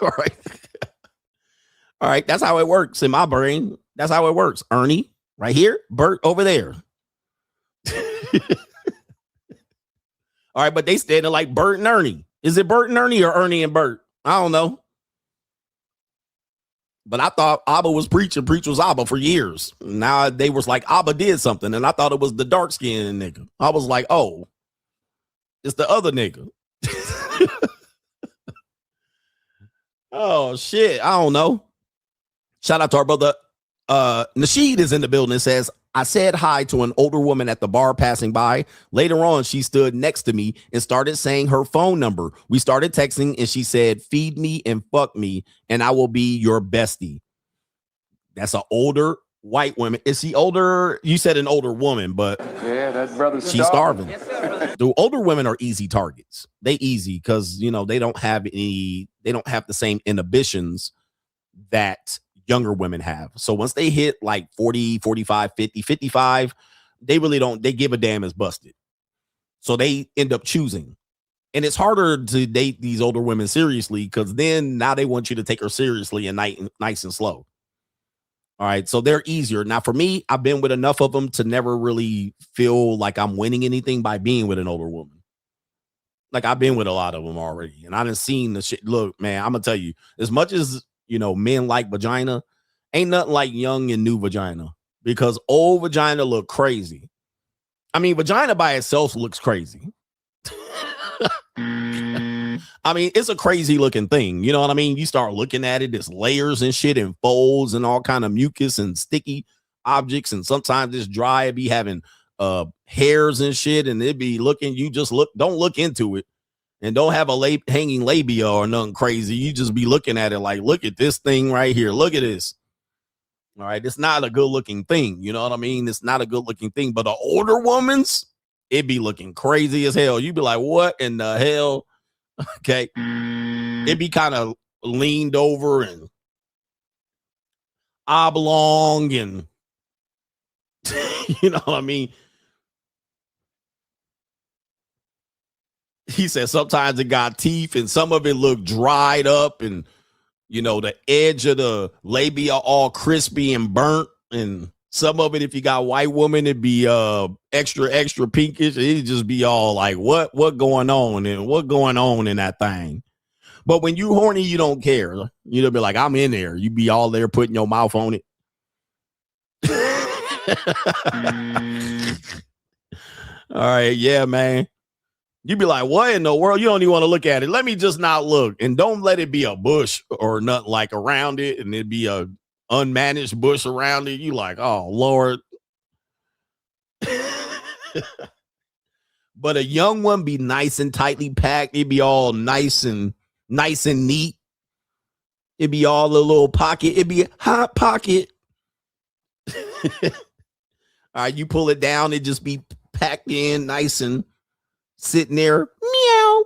All right. All right, that's how it works in my brain. That's how it works. Ernie right here, Bert over there. All right, but they standing like Bert and Ernie. Is it Bert and Ernie or Ernie and Bert? I don't know. But I thought Abba was Preach and Preach was Abba for years. Now they was like Abba did something, and I thought it was the dark skinned nigga. I was like, oh, it's the other nigga. Oh shit, I don't know. Shout out to our brother. Nasheed is in the building and says, I said hi to an older woman at the bar passing by. Later on, she stood next to me and started saying her phone number. We started texting and she said, feed me and fuck me and I will be your bestie. That's an older white woman. Is she older? You said an older woman, but yeah, that brother's she's starving. The older women are easy targets. They easy because, they don't have the same inhibitions that younger women have. So once they hit like 40, 45, 50, 55, they really don't, they give a damn as busted. So they end up choosing. And it's harder to date these older women seriously because then now they want you to take her seriously and nice and slow. All right. So they're easier. Now for me, I've been with enough of them to never really feel like I'm winning anything by being with an older woman. Like I've been with a lot of them already and I done seen the shit. Look, man, I'm gonna tell you, as much as men like vagina, ain't nothing like young and new vagina because old vagina look crazy. I mean, vagina by itself looks crazy. I mean, it's a crazy looking thing. You know what I mean? You start looking at it, there's layers and shit and folds and all kind of mucus and sticky objects. And sometimes it's dry. It be having hairs and shit. And it be looking, don't look into it. And don't have a hanging labia or nothing crazy. You just be looking at it like, look at this thing right here. Look at this. All right, it's not a good looking thing. You know what I mean? It's not a good looking thing. But the older woman's, it be looking crazy as hell. You be like, what in the hell? Okay, it be kind of leaned over and oblong, and you know what I mean. He said sometimes it got teeth, and some of it looked dried up, and you know the edge of the labia all crispy and burnt, and some of it, if you got white woman, it'd be extra pinkish. It'd just be all like, what going on, and what going on in that thing. But when you horny, you don't care. You'll be like, I'm in there. You be all there putting your mouth on it. All right, yeah, man. You be like, what in the world? You don't even want to look at it. Let me just not look, and don't let it be a bush or nothing like around it, and it'd be a unmanaged bush around it. You like, oh Lord. But a young one be nice and tightly packed. It'd be all nice and neat. It'd be all a little pocket. It'd be a hot pocket. All right, you pull it down, it just be packed in nice and sitting there. Meow.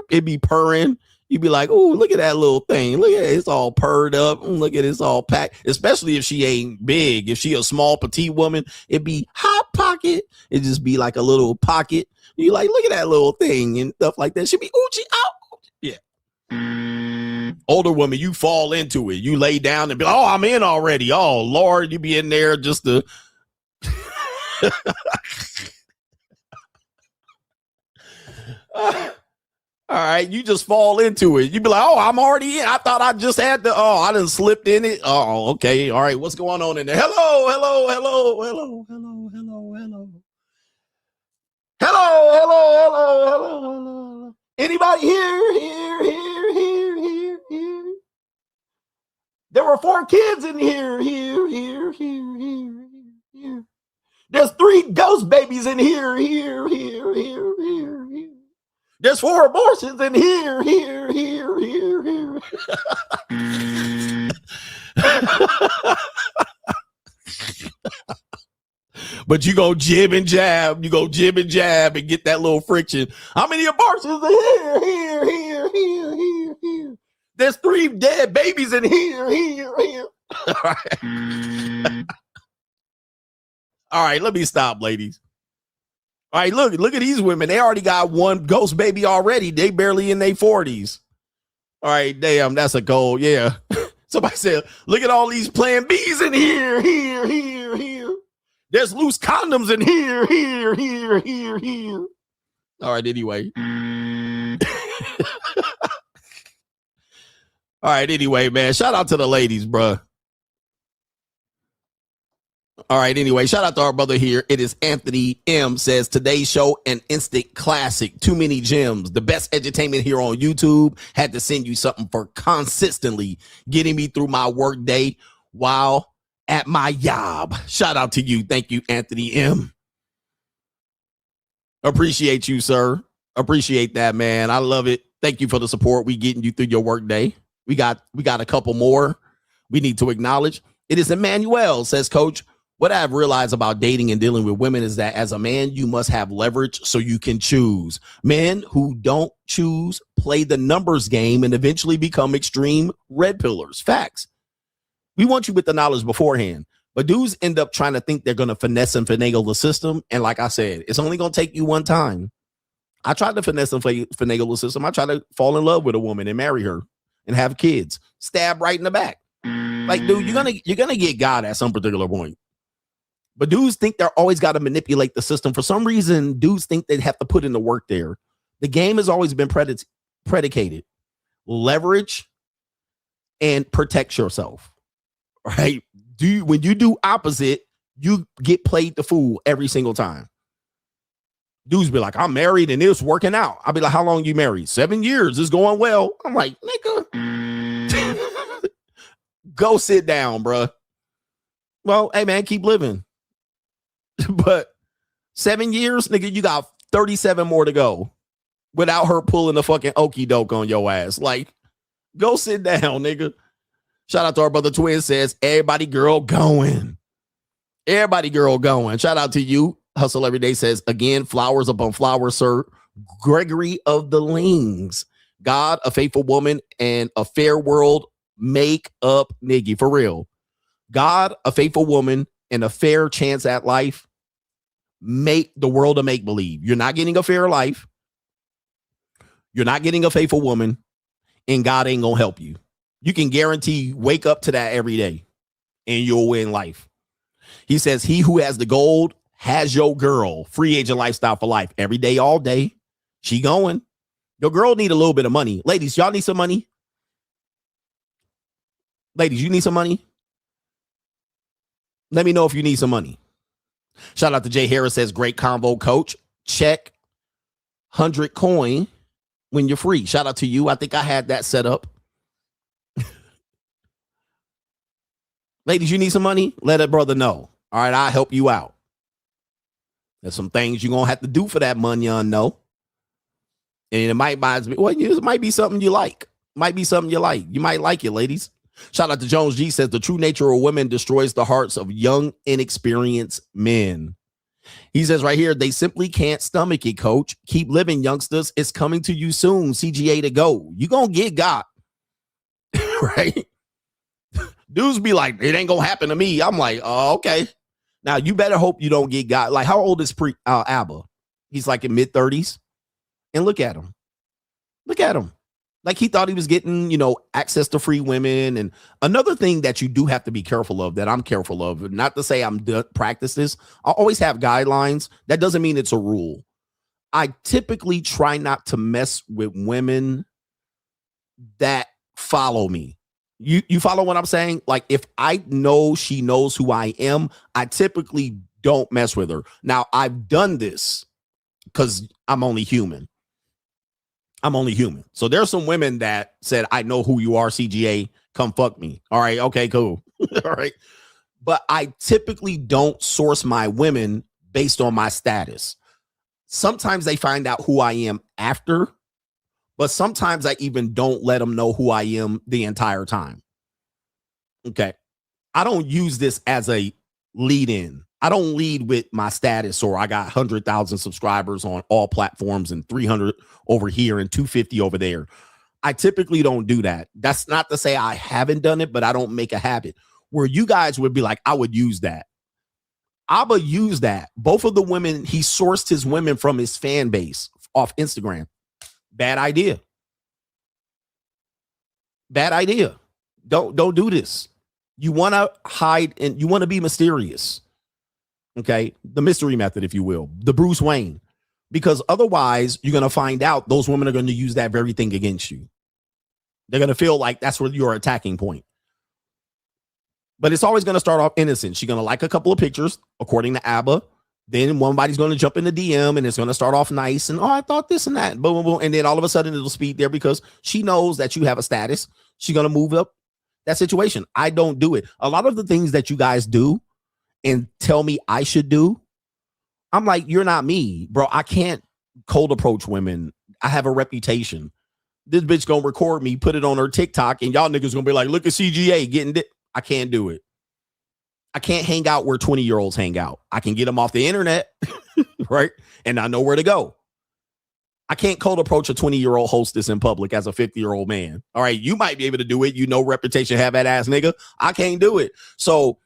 It'd be purring. You'd be like, oh, look at that little thing. Look at it. It's all purred up. Look at it. It's all packed. Especially if she ain't big. If she a small, petite woman, it'd be hot pocket. It'd just be like a little pocket. You like, look at that little thing and stuff like that. She'd be oochie out. Yeah. Older woman, you fall into it. You lay down and be like, oh, I'm in already. Oh, Lord, you be in there just to... All right, you just fall into it. You be like, oh, I'm already in. I thought I just had to. Oh, I done slipped in it. Oh, okay. All right, what's going on in there? Hello. Anybody here? There were 4 kids in here. There's 3 ghost babies in here. There's 4 abortions in here. But you go jib and jab. You go jib and jab and get that little friction. How many abortions are here? There's 3 dead babies in here. All right. All right, let me stop, ladies. All right, look at these women. They already got 1 ghost baby already. They barely in their 40s. All right, damn, that's a goal. Yeah. Somebody said, look at all these Plan Bs in here. There's loose condoms in here. All right, anyway. All right, anyway, man. Shout out to the ladies, bruh. All right, anyway, shout out to our brother here. It is Anthony M. says, today's show, an instant classic. Too many gems. The best edutainment here on YouTube. Had to send you something for consistently getting me through my work day while at my job. Shout out to you. Thank you, Anthony M. Appreciate you, sir. Appreciate that, man. I love it. Thank you for the support. We getting you through your work day. We got a couple more we need to acknowledge. It is Emmanuel, says Coach. What I've realized about dating and dealing with women is that as a man, you must have leverage so you can choose. Men who don't choose play the numbers game and eventually become extreme red pillars. Facts. We want you with the knowledge beforehand, but dudes end up trying to think they're going to finesse and finagle the system. And like I said, it's only going to take you one time. I tried to finesse and finagle the system. I tried to fall in love with a woman and marry her and have kids. Stab right in the back. Like, dude, you're gonna get God at some particular point. But dudes think they're always got to manipulate the system. For some reason, dudes think they have to put in the work there. The game has always been predicated. Leverage and protect yourself. Right? When you do opposite, you get played the fool every single time. Dudes be like, I'm married and it's working out. I'll be like, how long you married? 7 years. It's going well. I'm like, nigga, go sit down, bruh. Well, hey, man, keep living. But 7 years, nigga, you got 37 more to go without her pulling the fucking okey doke on your ass. Like, go sit down, nigga. Shout out to our brother Twin says, everybody girl going. Everybody girl going. Shout out to you. Hustle Every Day says, again, flowers upon flowers, sir. Gregory of the Lings. God, a faithful woman, and a fair world make up nigga. For real. God, a faithful woman, and a fair chance at life make the world a make-believe. You're not getting a fair life. You're not getting a faithful woman, and God ain't gonna help you. You can guarantee wake up to that every day, and you'll win life. He says, he who has the gold has your girl. Free agent lifestyle for life. Every day, all day. She going. Your girl need a little bit of money. Ladies, y'all need some money? Ladies, you need some money? Let me know if you need some money. Shout out to Jay Harris says, great convo, coach. Check 100 coin when you're free. Shout out to you. I think I had that set up. Ladies, you need some money? Let a brother know. All right, I'll help you out. There's some things you're going to have to do for that money, know. And it might be something you like. Might be something you like. You might like it, ladies. Shout out to Jones G says, the true nature of women destroys the hearts of young, inexperienced men. He says right here, they simply can't stomach it, coach. Keep living, youngsters. It's coming to you soon. CGA to go. You going to get got. Right? Dudes be like, it ain't going to happen to me. I'm like, oh, okay. Now, you better hope you don't get got. Like, how old is ABBA? He's like in mid-30s. And look at him. Look at him. Like he thought he was getting, access to free women. And another thing that you do have to be careful of, that I'm careful of, not to say I'm practice this, I always have guidelines. That doesn't mean it's a rule. I typically try not to mess with women that follow me. You follow what I'm saying? Like if I know she knows who I am, I typically don't mess with her. Now, I've done this because I'm only human. I'm only human. So there's some women that said, I know who you are, CGA. Come fuck me. All right. Okay, cool. All right. But I typically don't source my women based on my status. Sometimes they find out who I am after, but sometimes I even don't let them know who I am the entire time. Okay. I don't use this as a lead in. I don't lead with my status or I got 100,000 subscribers on all platforms and 300 over here and 250 over there. I typically don't do that. That's not to say I haven't done it, but I don't make a habit where you guys would be like, I would use that. Abba used that. Both of the women, he sourced his women from his fan base off Instagram. Bad idea. Bad idea. Don't do this. You want to hide and you want to be mysterious. Okay, the mystery method, if you will, the Bruce Wayne, because otherwise you're going to find out those women are going to use that very thing against you. They're going to feel like that's where your attacking point. But it's always going to start off innocent. She's going to like a couple of pictures, according to ABBA. Then somebody's going to jump in the DM and it's going to start off nice. And, oh, I thought this and that. Boom, boom, boom. And then all of a sudden it'll speed there because she knows that you have a status. She's going to move up that situation. I don't do it. A lot of the things that you guys do and tell me I should do, I'm like, you're not me, bro. I can't cold approach women. I have a reputation. This bitch gonna record me, put it on her TikTok, and y'all niggas gonna be like, look at CGA getting it. I can't do it. I can't hang out where 20-year-olds hang out. I can get them off the internet, right? And I know where to go. I can't cold approach a 20-year-old hostess in public as a 50-year-old man. All right, you might be able to do it. Reputation, have that ass nigga. I can't do it. So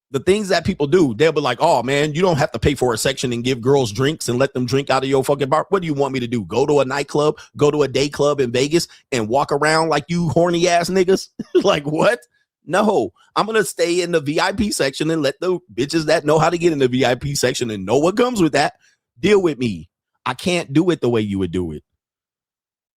the things that people do, they'll be like, oh, man, you don't have to pay for a section and give girls drinks and let them drink out of your fucking bar. What do you want me to do? Go to a nightclub, go to a day club in Vegas and walk around like you horny ass niggas? Like what? No, I'm going to stay in the VIP section and let the bitches that know how to get in the VIP section and know what comes with that deal with me. I can't do it the way you would do it.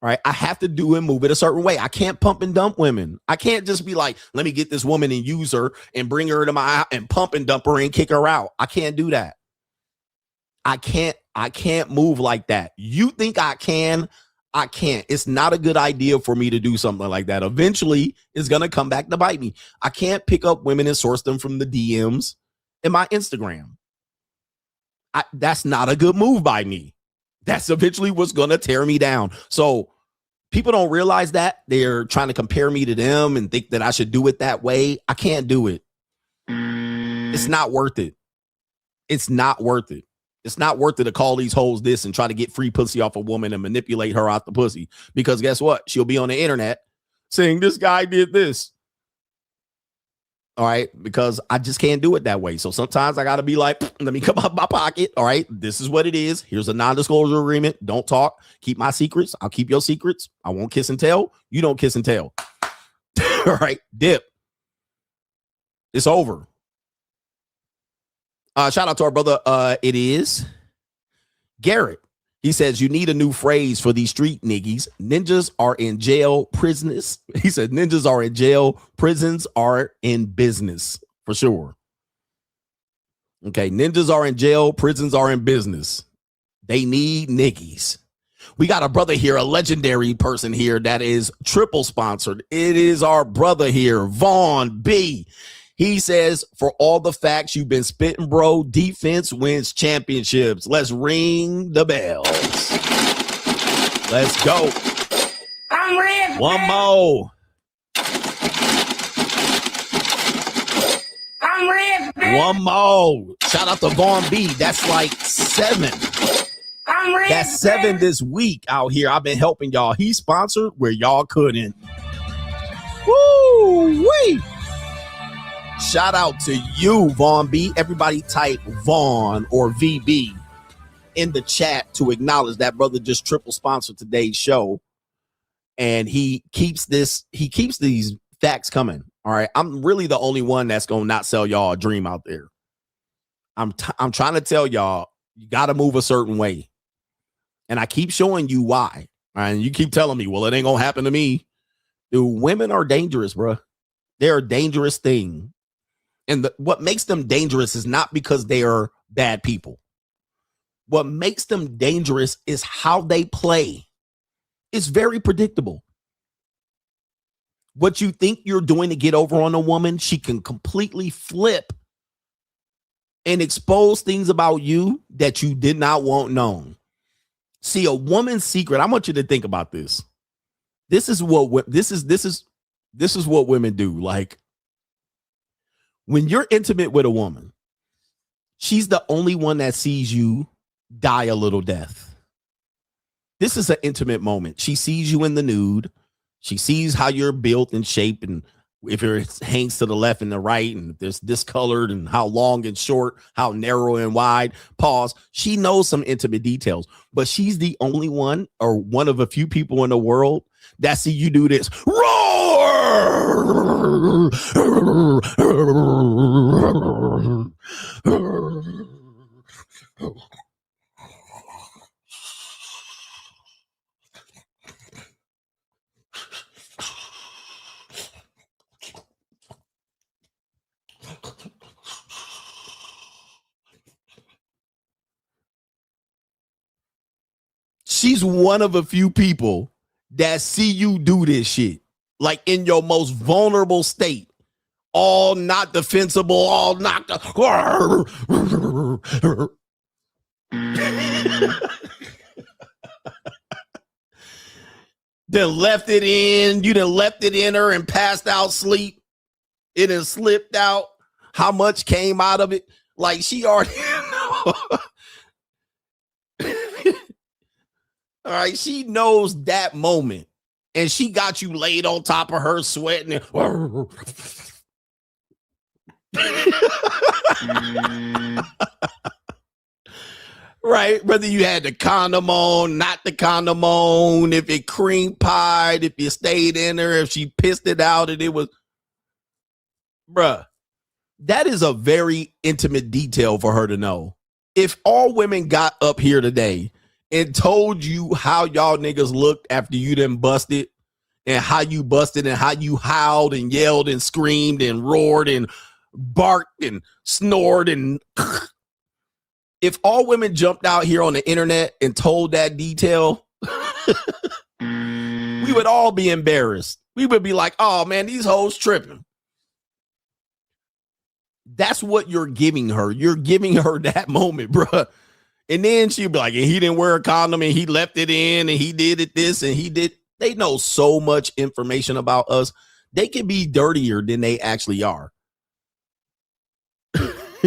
All right. I have to do and move it a certain way. I can't pump and dump women. I can't just be like, let me get this woman and use her and bring her to my and pump and dump her and kick her out. I can't do that. I can't move like that. You think I can? I can't. It's not a good idea for me to do something like that. Eventually, it's going to come back to bite me. I can't pick up women and source them from the DMs in my Instagram. That's not a good move by me. That's eventually what's going to tear me down. So People don't realize that. They're trying to compare me to them and think that I should do it that way. I can't do it. It's not worth it. It's not worth it. It's not worth it to call these hoes this and try to get free pussy off a woman and manipulate her out the pussy. Because guess what? She'll be on the internet saying this guy did this. All right, because I just can't do it that way. So sometimes I got to be like, let me come out my pocket. All right, this is what it is. Here's a non-disclosure agreement. Don't talk. Keep my secrets. I'll keep your secrets. I won't kiss and tell. You don't kiss and tell. All right, dip. It's over. Shout out to our brother. It is Garrett. He says, you need a new phrase for these street niggies. Ninjas are in jail, prisoners. He said, ninjas are in jail, prisons are in business, for sure. Okay, ninjas are in jail, prisons are in business. They need niggies. We got a brother here, a legendary person here that is triple sponsored. It is our brother here, Vaughn B. He says, for all the facts you've been spitting, bro, defense wins championships. Let's ring the bells. Let's go. I'm ready. One more. I'm ready. One more. Shout out to Vaughn B. That's like 7. I'm ready. That's 7 this week out here. I've been helping y'all. He sponsored where y'all couldn't. Woo-wee. Shout out to you, Vaughn B. Everybody type Vaughn or VB in the chat to acknowledge that brother just triple sponsored today's show. And he keeps these facts coming. All right. I'm really the only one that's going to not sell y'all a dream out there. I'm trying to tell y'all, you got to move a certain way. And I keep showing you why. All right, and you keep telling me, well, it ain't going to happen to me. Dude, women are dangerous, bro. They're a dangerous thing. And what makes them dangerous is not because they are bad people. What makes them dangerous is how they play. It's very predictable. What you think you're doing to get over on a woman, she can completely flip and expose things about you that you did not want known. See, a woman's secret. I want you to think about this. This is what women do. Like, when you're intimate with a woman, she's the only one that sees you die a little death. This is an intimate moment. She sees you in the nude. She sees how you're built and shaped, and if it hangs to the left and the right, and if there's discolored, and how long and short, how narrow and wide. Pause. She knows some intimate details, but she's the only one, or one of a few people in the world, that see you do this. Roar! She's one of a few people that see you do this shit, like in your most vulnerable state, all not defensible, all knocked up. Then left it in, you done left it in her and passed out sleep. It done slipped out. How much came out of it? Like, she already all right, she knows that moment, and she got you laid on top of her sweating. Right, whether you had the condom on, not the condom on, if it cream pied, if you stayed in her, if she pissed it out, and it was, bruh, that is a very intimate detail for her to know. If all women got up here today and told you how y'all niggas looked after you done busted, and how you busted, and how you howled and yelled and screamed and roared and barked and snored, and if all women jumped out here on the internet and told that detail, we would all be embarrassed. We would be like, oh man, these hoes tripping. That's what you're giving her. You're giving her that moment, bruh. And then she'd be like, and he didn't wear a condom, and he left it in, and he did it this, and he did. They know so much information about us. They can be dirtier than they actually are.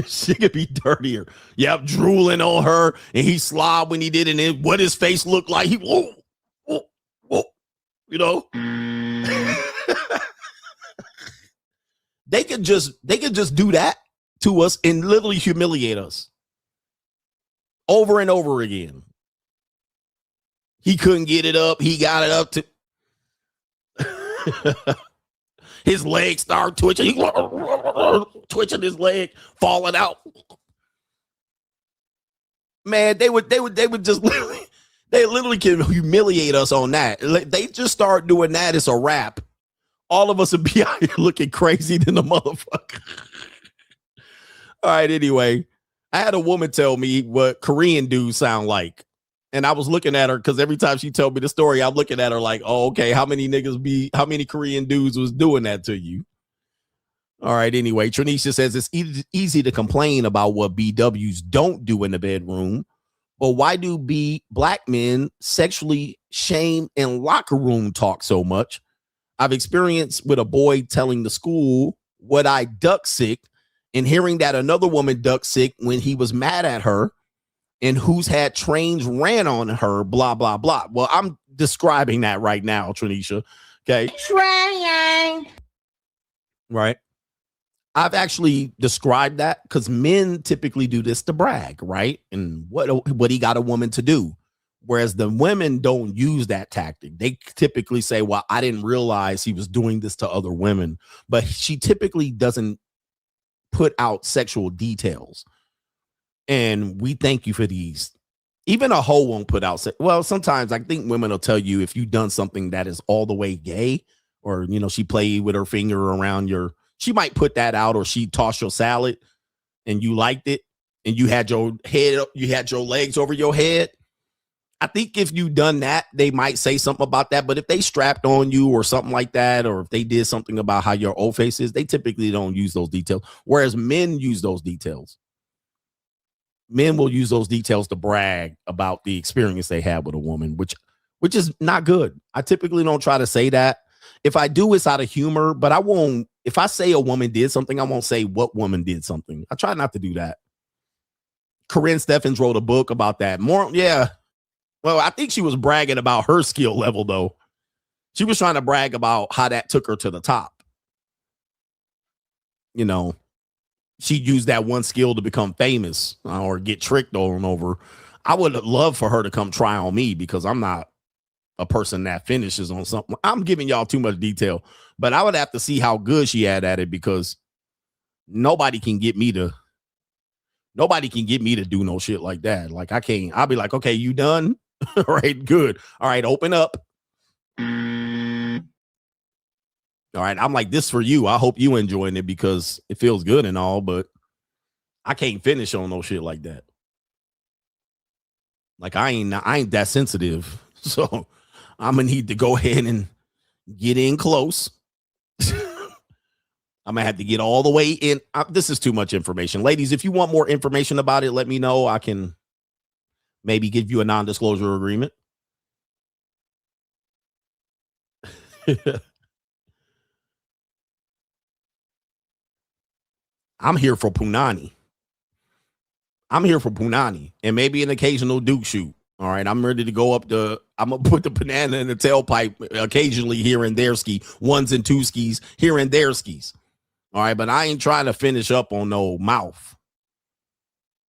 She could be dirtier. Yep, drooling on her, and he slobbed when he did it, and what his face looked like. He whoa, you know. They could just do that to us and literally humiliate us over and over again. He couldn't get it up. He got it up to his leg started twitching. Twitching his leg, falling out. Man, they would just literally can humiliate us on that. They just start doing that. It's a wrap. All of us would be out here looking crazy than the motherfucker. All right, anyway, I had a woman tell me what Korean dudes sound like. And I was looking at her because every time she told me the story, I'm looking at her like, oh, okay, how many Korean dudes was doing that to you? All right, anyway, Tranisha says it's easy to complain about what BWs don't do in the bedroom, but why do black men sexually shame in locker room talk so much? I've experienced with a boy telling the school what I duck sick and hearing that another woman duck sick when he was mad at her and who's had trains ran on her, blah, blah, blah. Well, I'm describing that right now, Tranisha. Okay. Trying. Right. I've actually described that because men typically do this to brag, right? And what he got a woman to do. Whereas the women don't use that tactic. They typically say, well, I didn't realize he was doing this to other women. But she typically doesn't put out sexual details. And we thank you for these. Even a hoe won't put out. Well, sometimes I think women will tell you if you've done something that is all the way gay, or, you know, she played with her finger around she might put that out, or she tossed your salad and you liked it and you had your legs over your head. I think if you done that, they might say something about that. But if they strapped on you or something like that, or if they did something about how your old face is, they typically don't use those details. Whereas men use those details. Men will use those details to brag about the experience they had with a woman, which is not good. I typically don't try to say that. If I do, it's out of humor, but I won't. If I say a woman did something, I won't say what woman did something. I try not to do that. Corinne Steffens wrote a book about that. Yeah. Well, I think she was bragging about her skill level, though. She was trying to brag about how that took her to the top. You know, she used that one skill to become famous or get tricked over and over. I would love for her to come try on me because I'm not a person that finishes on something. I'm giving y'all too much detail, but I would have to see how good she had at it because nobody can get me to do no shit like that. Like I can't. I'll be like, okay, you done? All right, good. All right, open up. All right, I'm like, this for you. I hope you enjoying it because it feels good and all, but I can't finish on no shit like that. Like I ain't that sensitive, so I'm gonna need to go ahead and get in close. I'm gonna have to get all the way in. This is too much information, ladies. If you want more information about it, let me know. I can maybe give you a non-disclosure agreement. I'm here for punani. And maybe an occasional Duke shoot. All right, I'm ready to go up I'm going to put the banana in the tailpipe occasionally here and there ski. Ones and two skis here and there skis. All right, but I ain't trying to finish up on no mouth.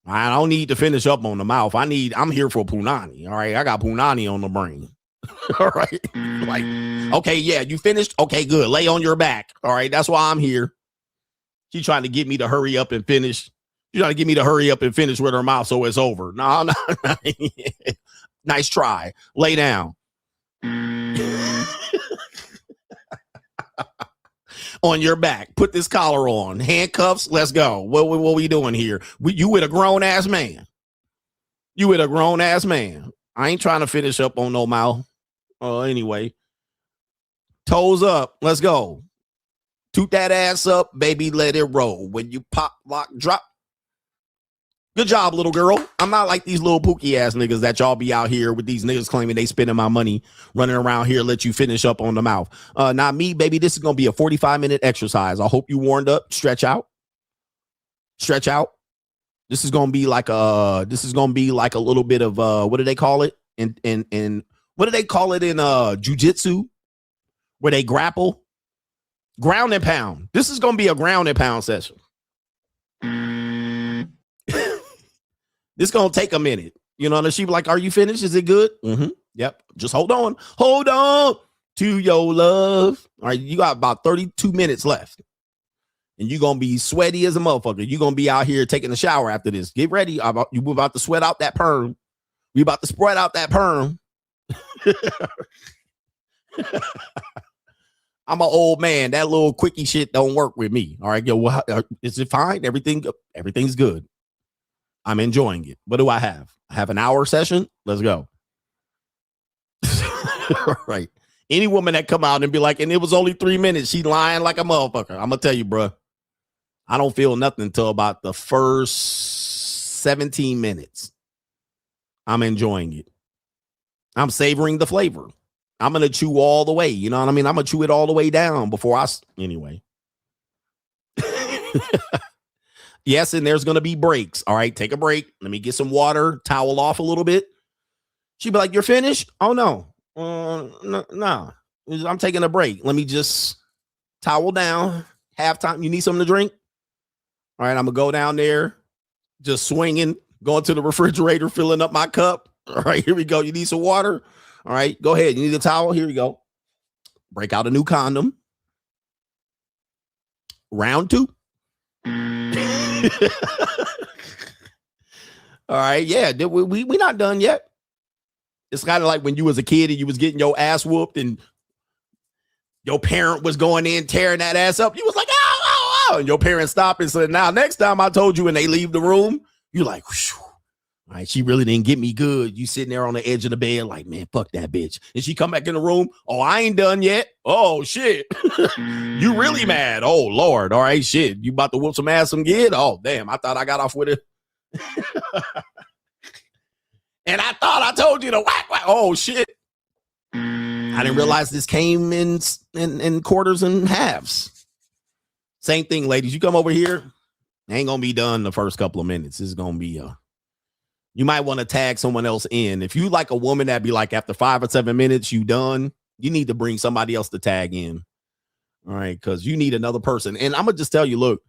I don't need to finish up on the mouth. I'm here for punani. All right, I got punani on the brain. All right, like, okay, yeah, you finished? Okay, good. Lay on your back. All right, that's why I'm here. She's trying to get me to hurry up and finish. She's trying to get me to hurry up and finish with her mouth so it's over. No. Nice try. Lay down. On your back. Put this collar on. Handcuffs. Let's go. What we doing here? You with a grown ass man. I ain't trying to finish up on no mouth. Anyway. Toes up. Let's go. Toot that ass up, baby. Let it roll. When you pop, lock, drop. Good job, little girl. I'm not like these little pookie ass niggas that y'all be out here with these niggas claiming they spending my money running around here, let you finish up on the mouth. Not me, baby. This is going to be a 45-minute exercise. I hope you warmed up. Stretch out. Stretch out. This is going to be like a little bit of what do they call it? In what do they call it in jiu-jitsu? Where they grapple? Ground and pound. This is going to be a ground and pound session. This gonna take a minute. You know, and she be like, are you finished? Is it good? Mm-hmm. Yep. Just hold on. Hold on to your love. All right, you got about 32 minutes left. And you're gonna be sweaty as a motherfucker. You're gonna be out here taking a shower after this. Get ready. You about to sweat out that perm. We about to spread out that perm. I'm an old man. That little quickie shit don't work with me. All right, yo, is it fine? Everything's good. I'm enjoying it. What do I have? I have an hour session. Let's go. All right. Any woman that come out and be like, and it was only 3 minutes, she lying like a motherfucker. I'm gonna tell you, bro. I don't feel nothing until about the first 17 minutes. I'm enjoying it. I'm savoring the flavor. I'm gonna chew all the way. You know what I mean? I'm gonna chew it all the way down before anyway. Yes, and there's going to be breaks. All right, take a break. Let me get some water, towel off a little bit. She'd be like, you're finished? Oh, no. No. I'm taking a break. Let me just towel down. Halftime. You need something to drink? All right, I'm going to go down there, just swinging, going to the refrigerator, filling up my cup. All right, here we go. You need some water? All right, go ahead. You need a towel? Here we go. Break out a new condom. Round 2. All right, yeah, we not done yet. It's kind of like when you was a kid and you was getting your ass whooped and your parent was going in tearing that ass up. You was like, ow, ow, ow, and your parent stopped and said, now next time I told you, and they leave the room, you like, whew, all right, she really didn't get me good. You sitting there on the edge of the bed like, man, fuck that bitch. And she come back in the room, oh, I ain't done yet. Oh, shit. You really mad. Oh, Lord. All right, shit. You about to whoop some ass again? Oh, damn. I thought I got off with it. And I thought I told you to whack. Oh, shit. I didn't realize this came in quarters and halves. Same thing, ladies. You come over here. Ain't going to be done the first couple of minutes. This is going to be you might want to tag someone else in. If you like a woman that be like after 5 or 7 minutes, you done, you need to bring somebody else to tag in. All right. Because you need another person. And I'm going to just tell you, look,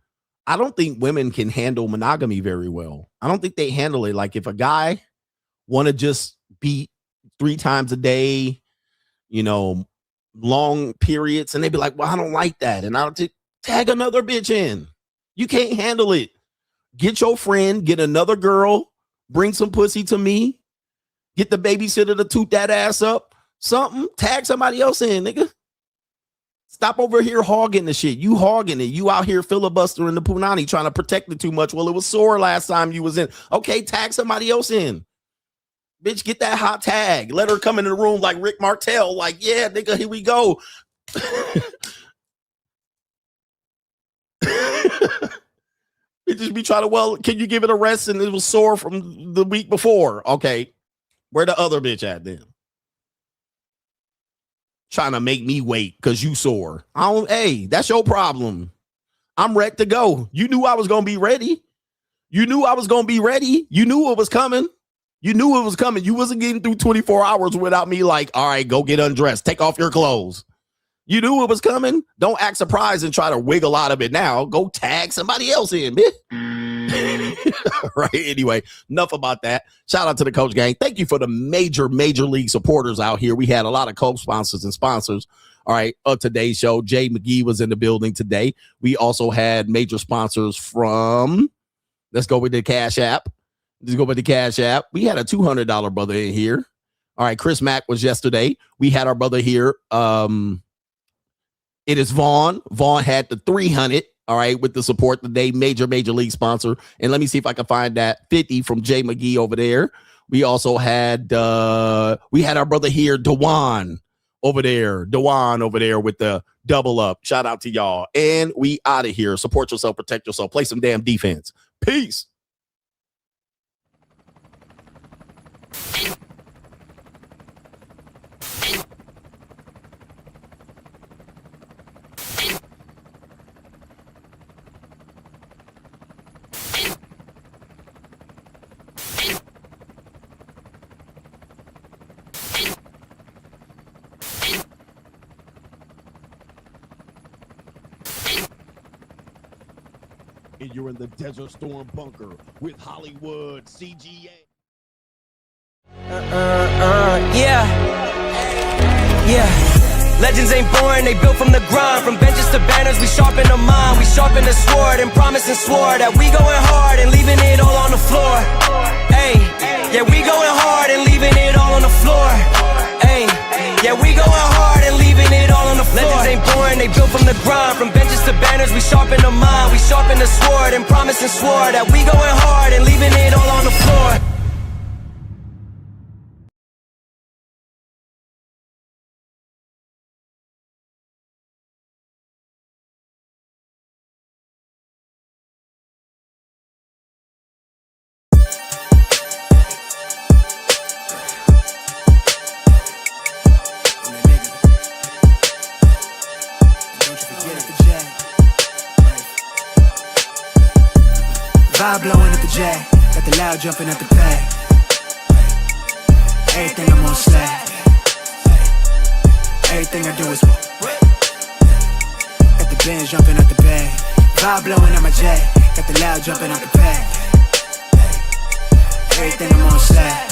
I don't think women can handle monogamy very well. I don't think they handle it. Like if a guy want to just beat 3 times a day, you know, long periods, and they be like, well, I don't like that. And I'll tag another bitch in. You can't handle it. Get your friend, get another girl, bring some pussy to me, get the babysitter to toot that ass up, something, tag somebody else in, nigga. Stop over here hogging the shit. You hogging it. You out here filibustering the punani, trying to protect it too much. Well, it was sore last time you was in. Okay, tag somebody else in. Bitch, get that hot tag. Let her come in the room like Rick Martel. Like, yeah, nigga, here we go. It just be trying to, well, can you give it a rest? And it was sore from the week before. Okay, where the other bitch at then? Trying to make me wait because you sore. Hey, that's your problem. I'm ready to go. You knew I was going to be ready. You knew I was going to be ready. You knew it was coming. You knew it was coming. You wasn't getting through 24 hours without me like, all right, go get undressed. Take off your clothes. You knew it was coming. Don't act surprised and try to wiggle out of it now. Go tag somebody else in, bitch. Right. Anyway, enough about that. Shout out to the Coach Gang. Thank you for the major league supporters out here. We had a lot of co-sponsors and sponsors. All right. Of today's show, Jay McGee was in the building today. We also had major sponsors from, let's go with the Cash App. Let's go with the Cash App. We had a $200 brother in here. All right. Chris Mack was yesterday. We had our brother here. It is Vaughn. Vaughn had the 300. All right, with the support today, major league sponsor. And let me see if I can find that 50 from Jay McGee over there. We also had our brother here, Dewan over there. Dewan over there with the double up. Shout out to y'all. And we out of here. Support yourself, protect yourself, play some damn defense. Peace. and you're in the Desert Storm bunker with Hollywood CGA. Legends ain't born, they built from the grind. From benches to banners, we sharpen the mind. We sharpen the sword and promise and swore that we going hard and leaving it all on the floor. Hey, yeah, we going hard and leaving it all on the floor. Hey, yeah, we going hard and leaving it all on the floor. Legends ain't born, they built from the grind. From benches to banners, we sharpen the mind. We sharpen the sword and promise and swore that we going hard and leaving it all on the floor. Vibe blowing at the J, got the loud jumping at the pay. Everything I'm on slack. Everything I do is got the Benz jumping at the bay. Vibe blowing at my J, got the loud jumping at the pay. Everything I'm on slack.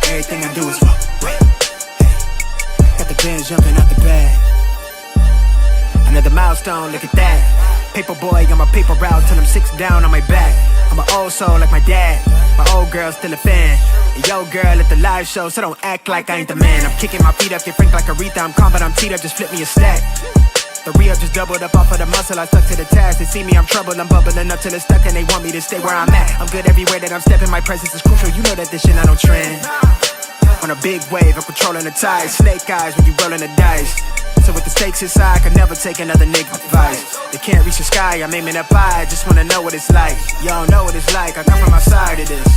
Everything I do is got the Benz jumping at the bay. Another milestone, look at that. Paper boy on my paper route till I'm 6 down on my back. I'm an old soul like my dad. My old girl still a fan. And yo girl at the live show, so don't act like I ain't the man. I'm kicking my feet up, get frank like Aretha. I'm calm but I'm teed up, just flip me a stack. The re-up just doubled up off of the muscle, I stuck to the task. They see me, I'm troubled, I'm bubbling up till it's stuck. And they want me to stay where I'm at. I'm good everywhere that I'm stepping, my presence is crucial. You know that this shit I don't trend. On a big wave, I'm controlling the tide. Snake eyes when you rolling the dice. So with the stakes inside, I could never take another nigga advice. They can't reach the sky, I'm aiming up high. I just wanna know what it's like. Y'all know what it's like, I come from outside of this.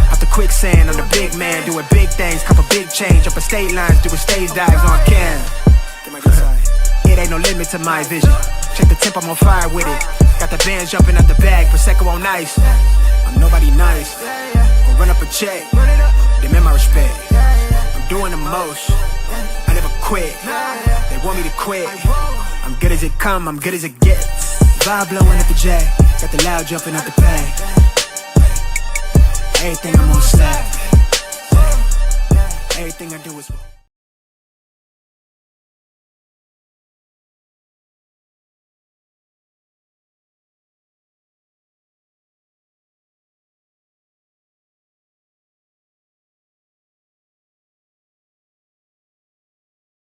Out the quicksand, I'm the big man, doing big things. Cop a big change, up a state lines, doing stage dives on cam. It ain't no limit to my vision. Check the temp, I'm on fire with it. Got the bands jumping out the bag, Prosecco on ice. I'm nobody nice, gon' run up a check. Demand my respect, I'm doing the most. I never quit, they want me to quit. I'm good as it come, I'm good as it gets. Vibe blowing at the J, got the loud jumping at the pay. Everything I'm on slack. Everything I do is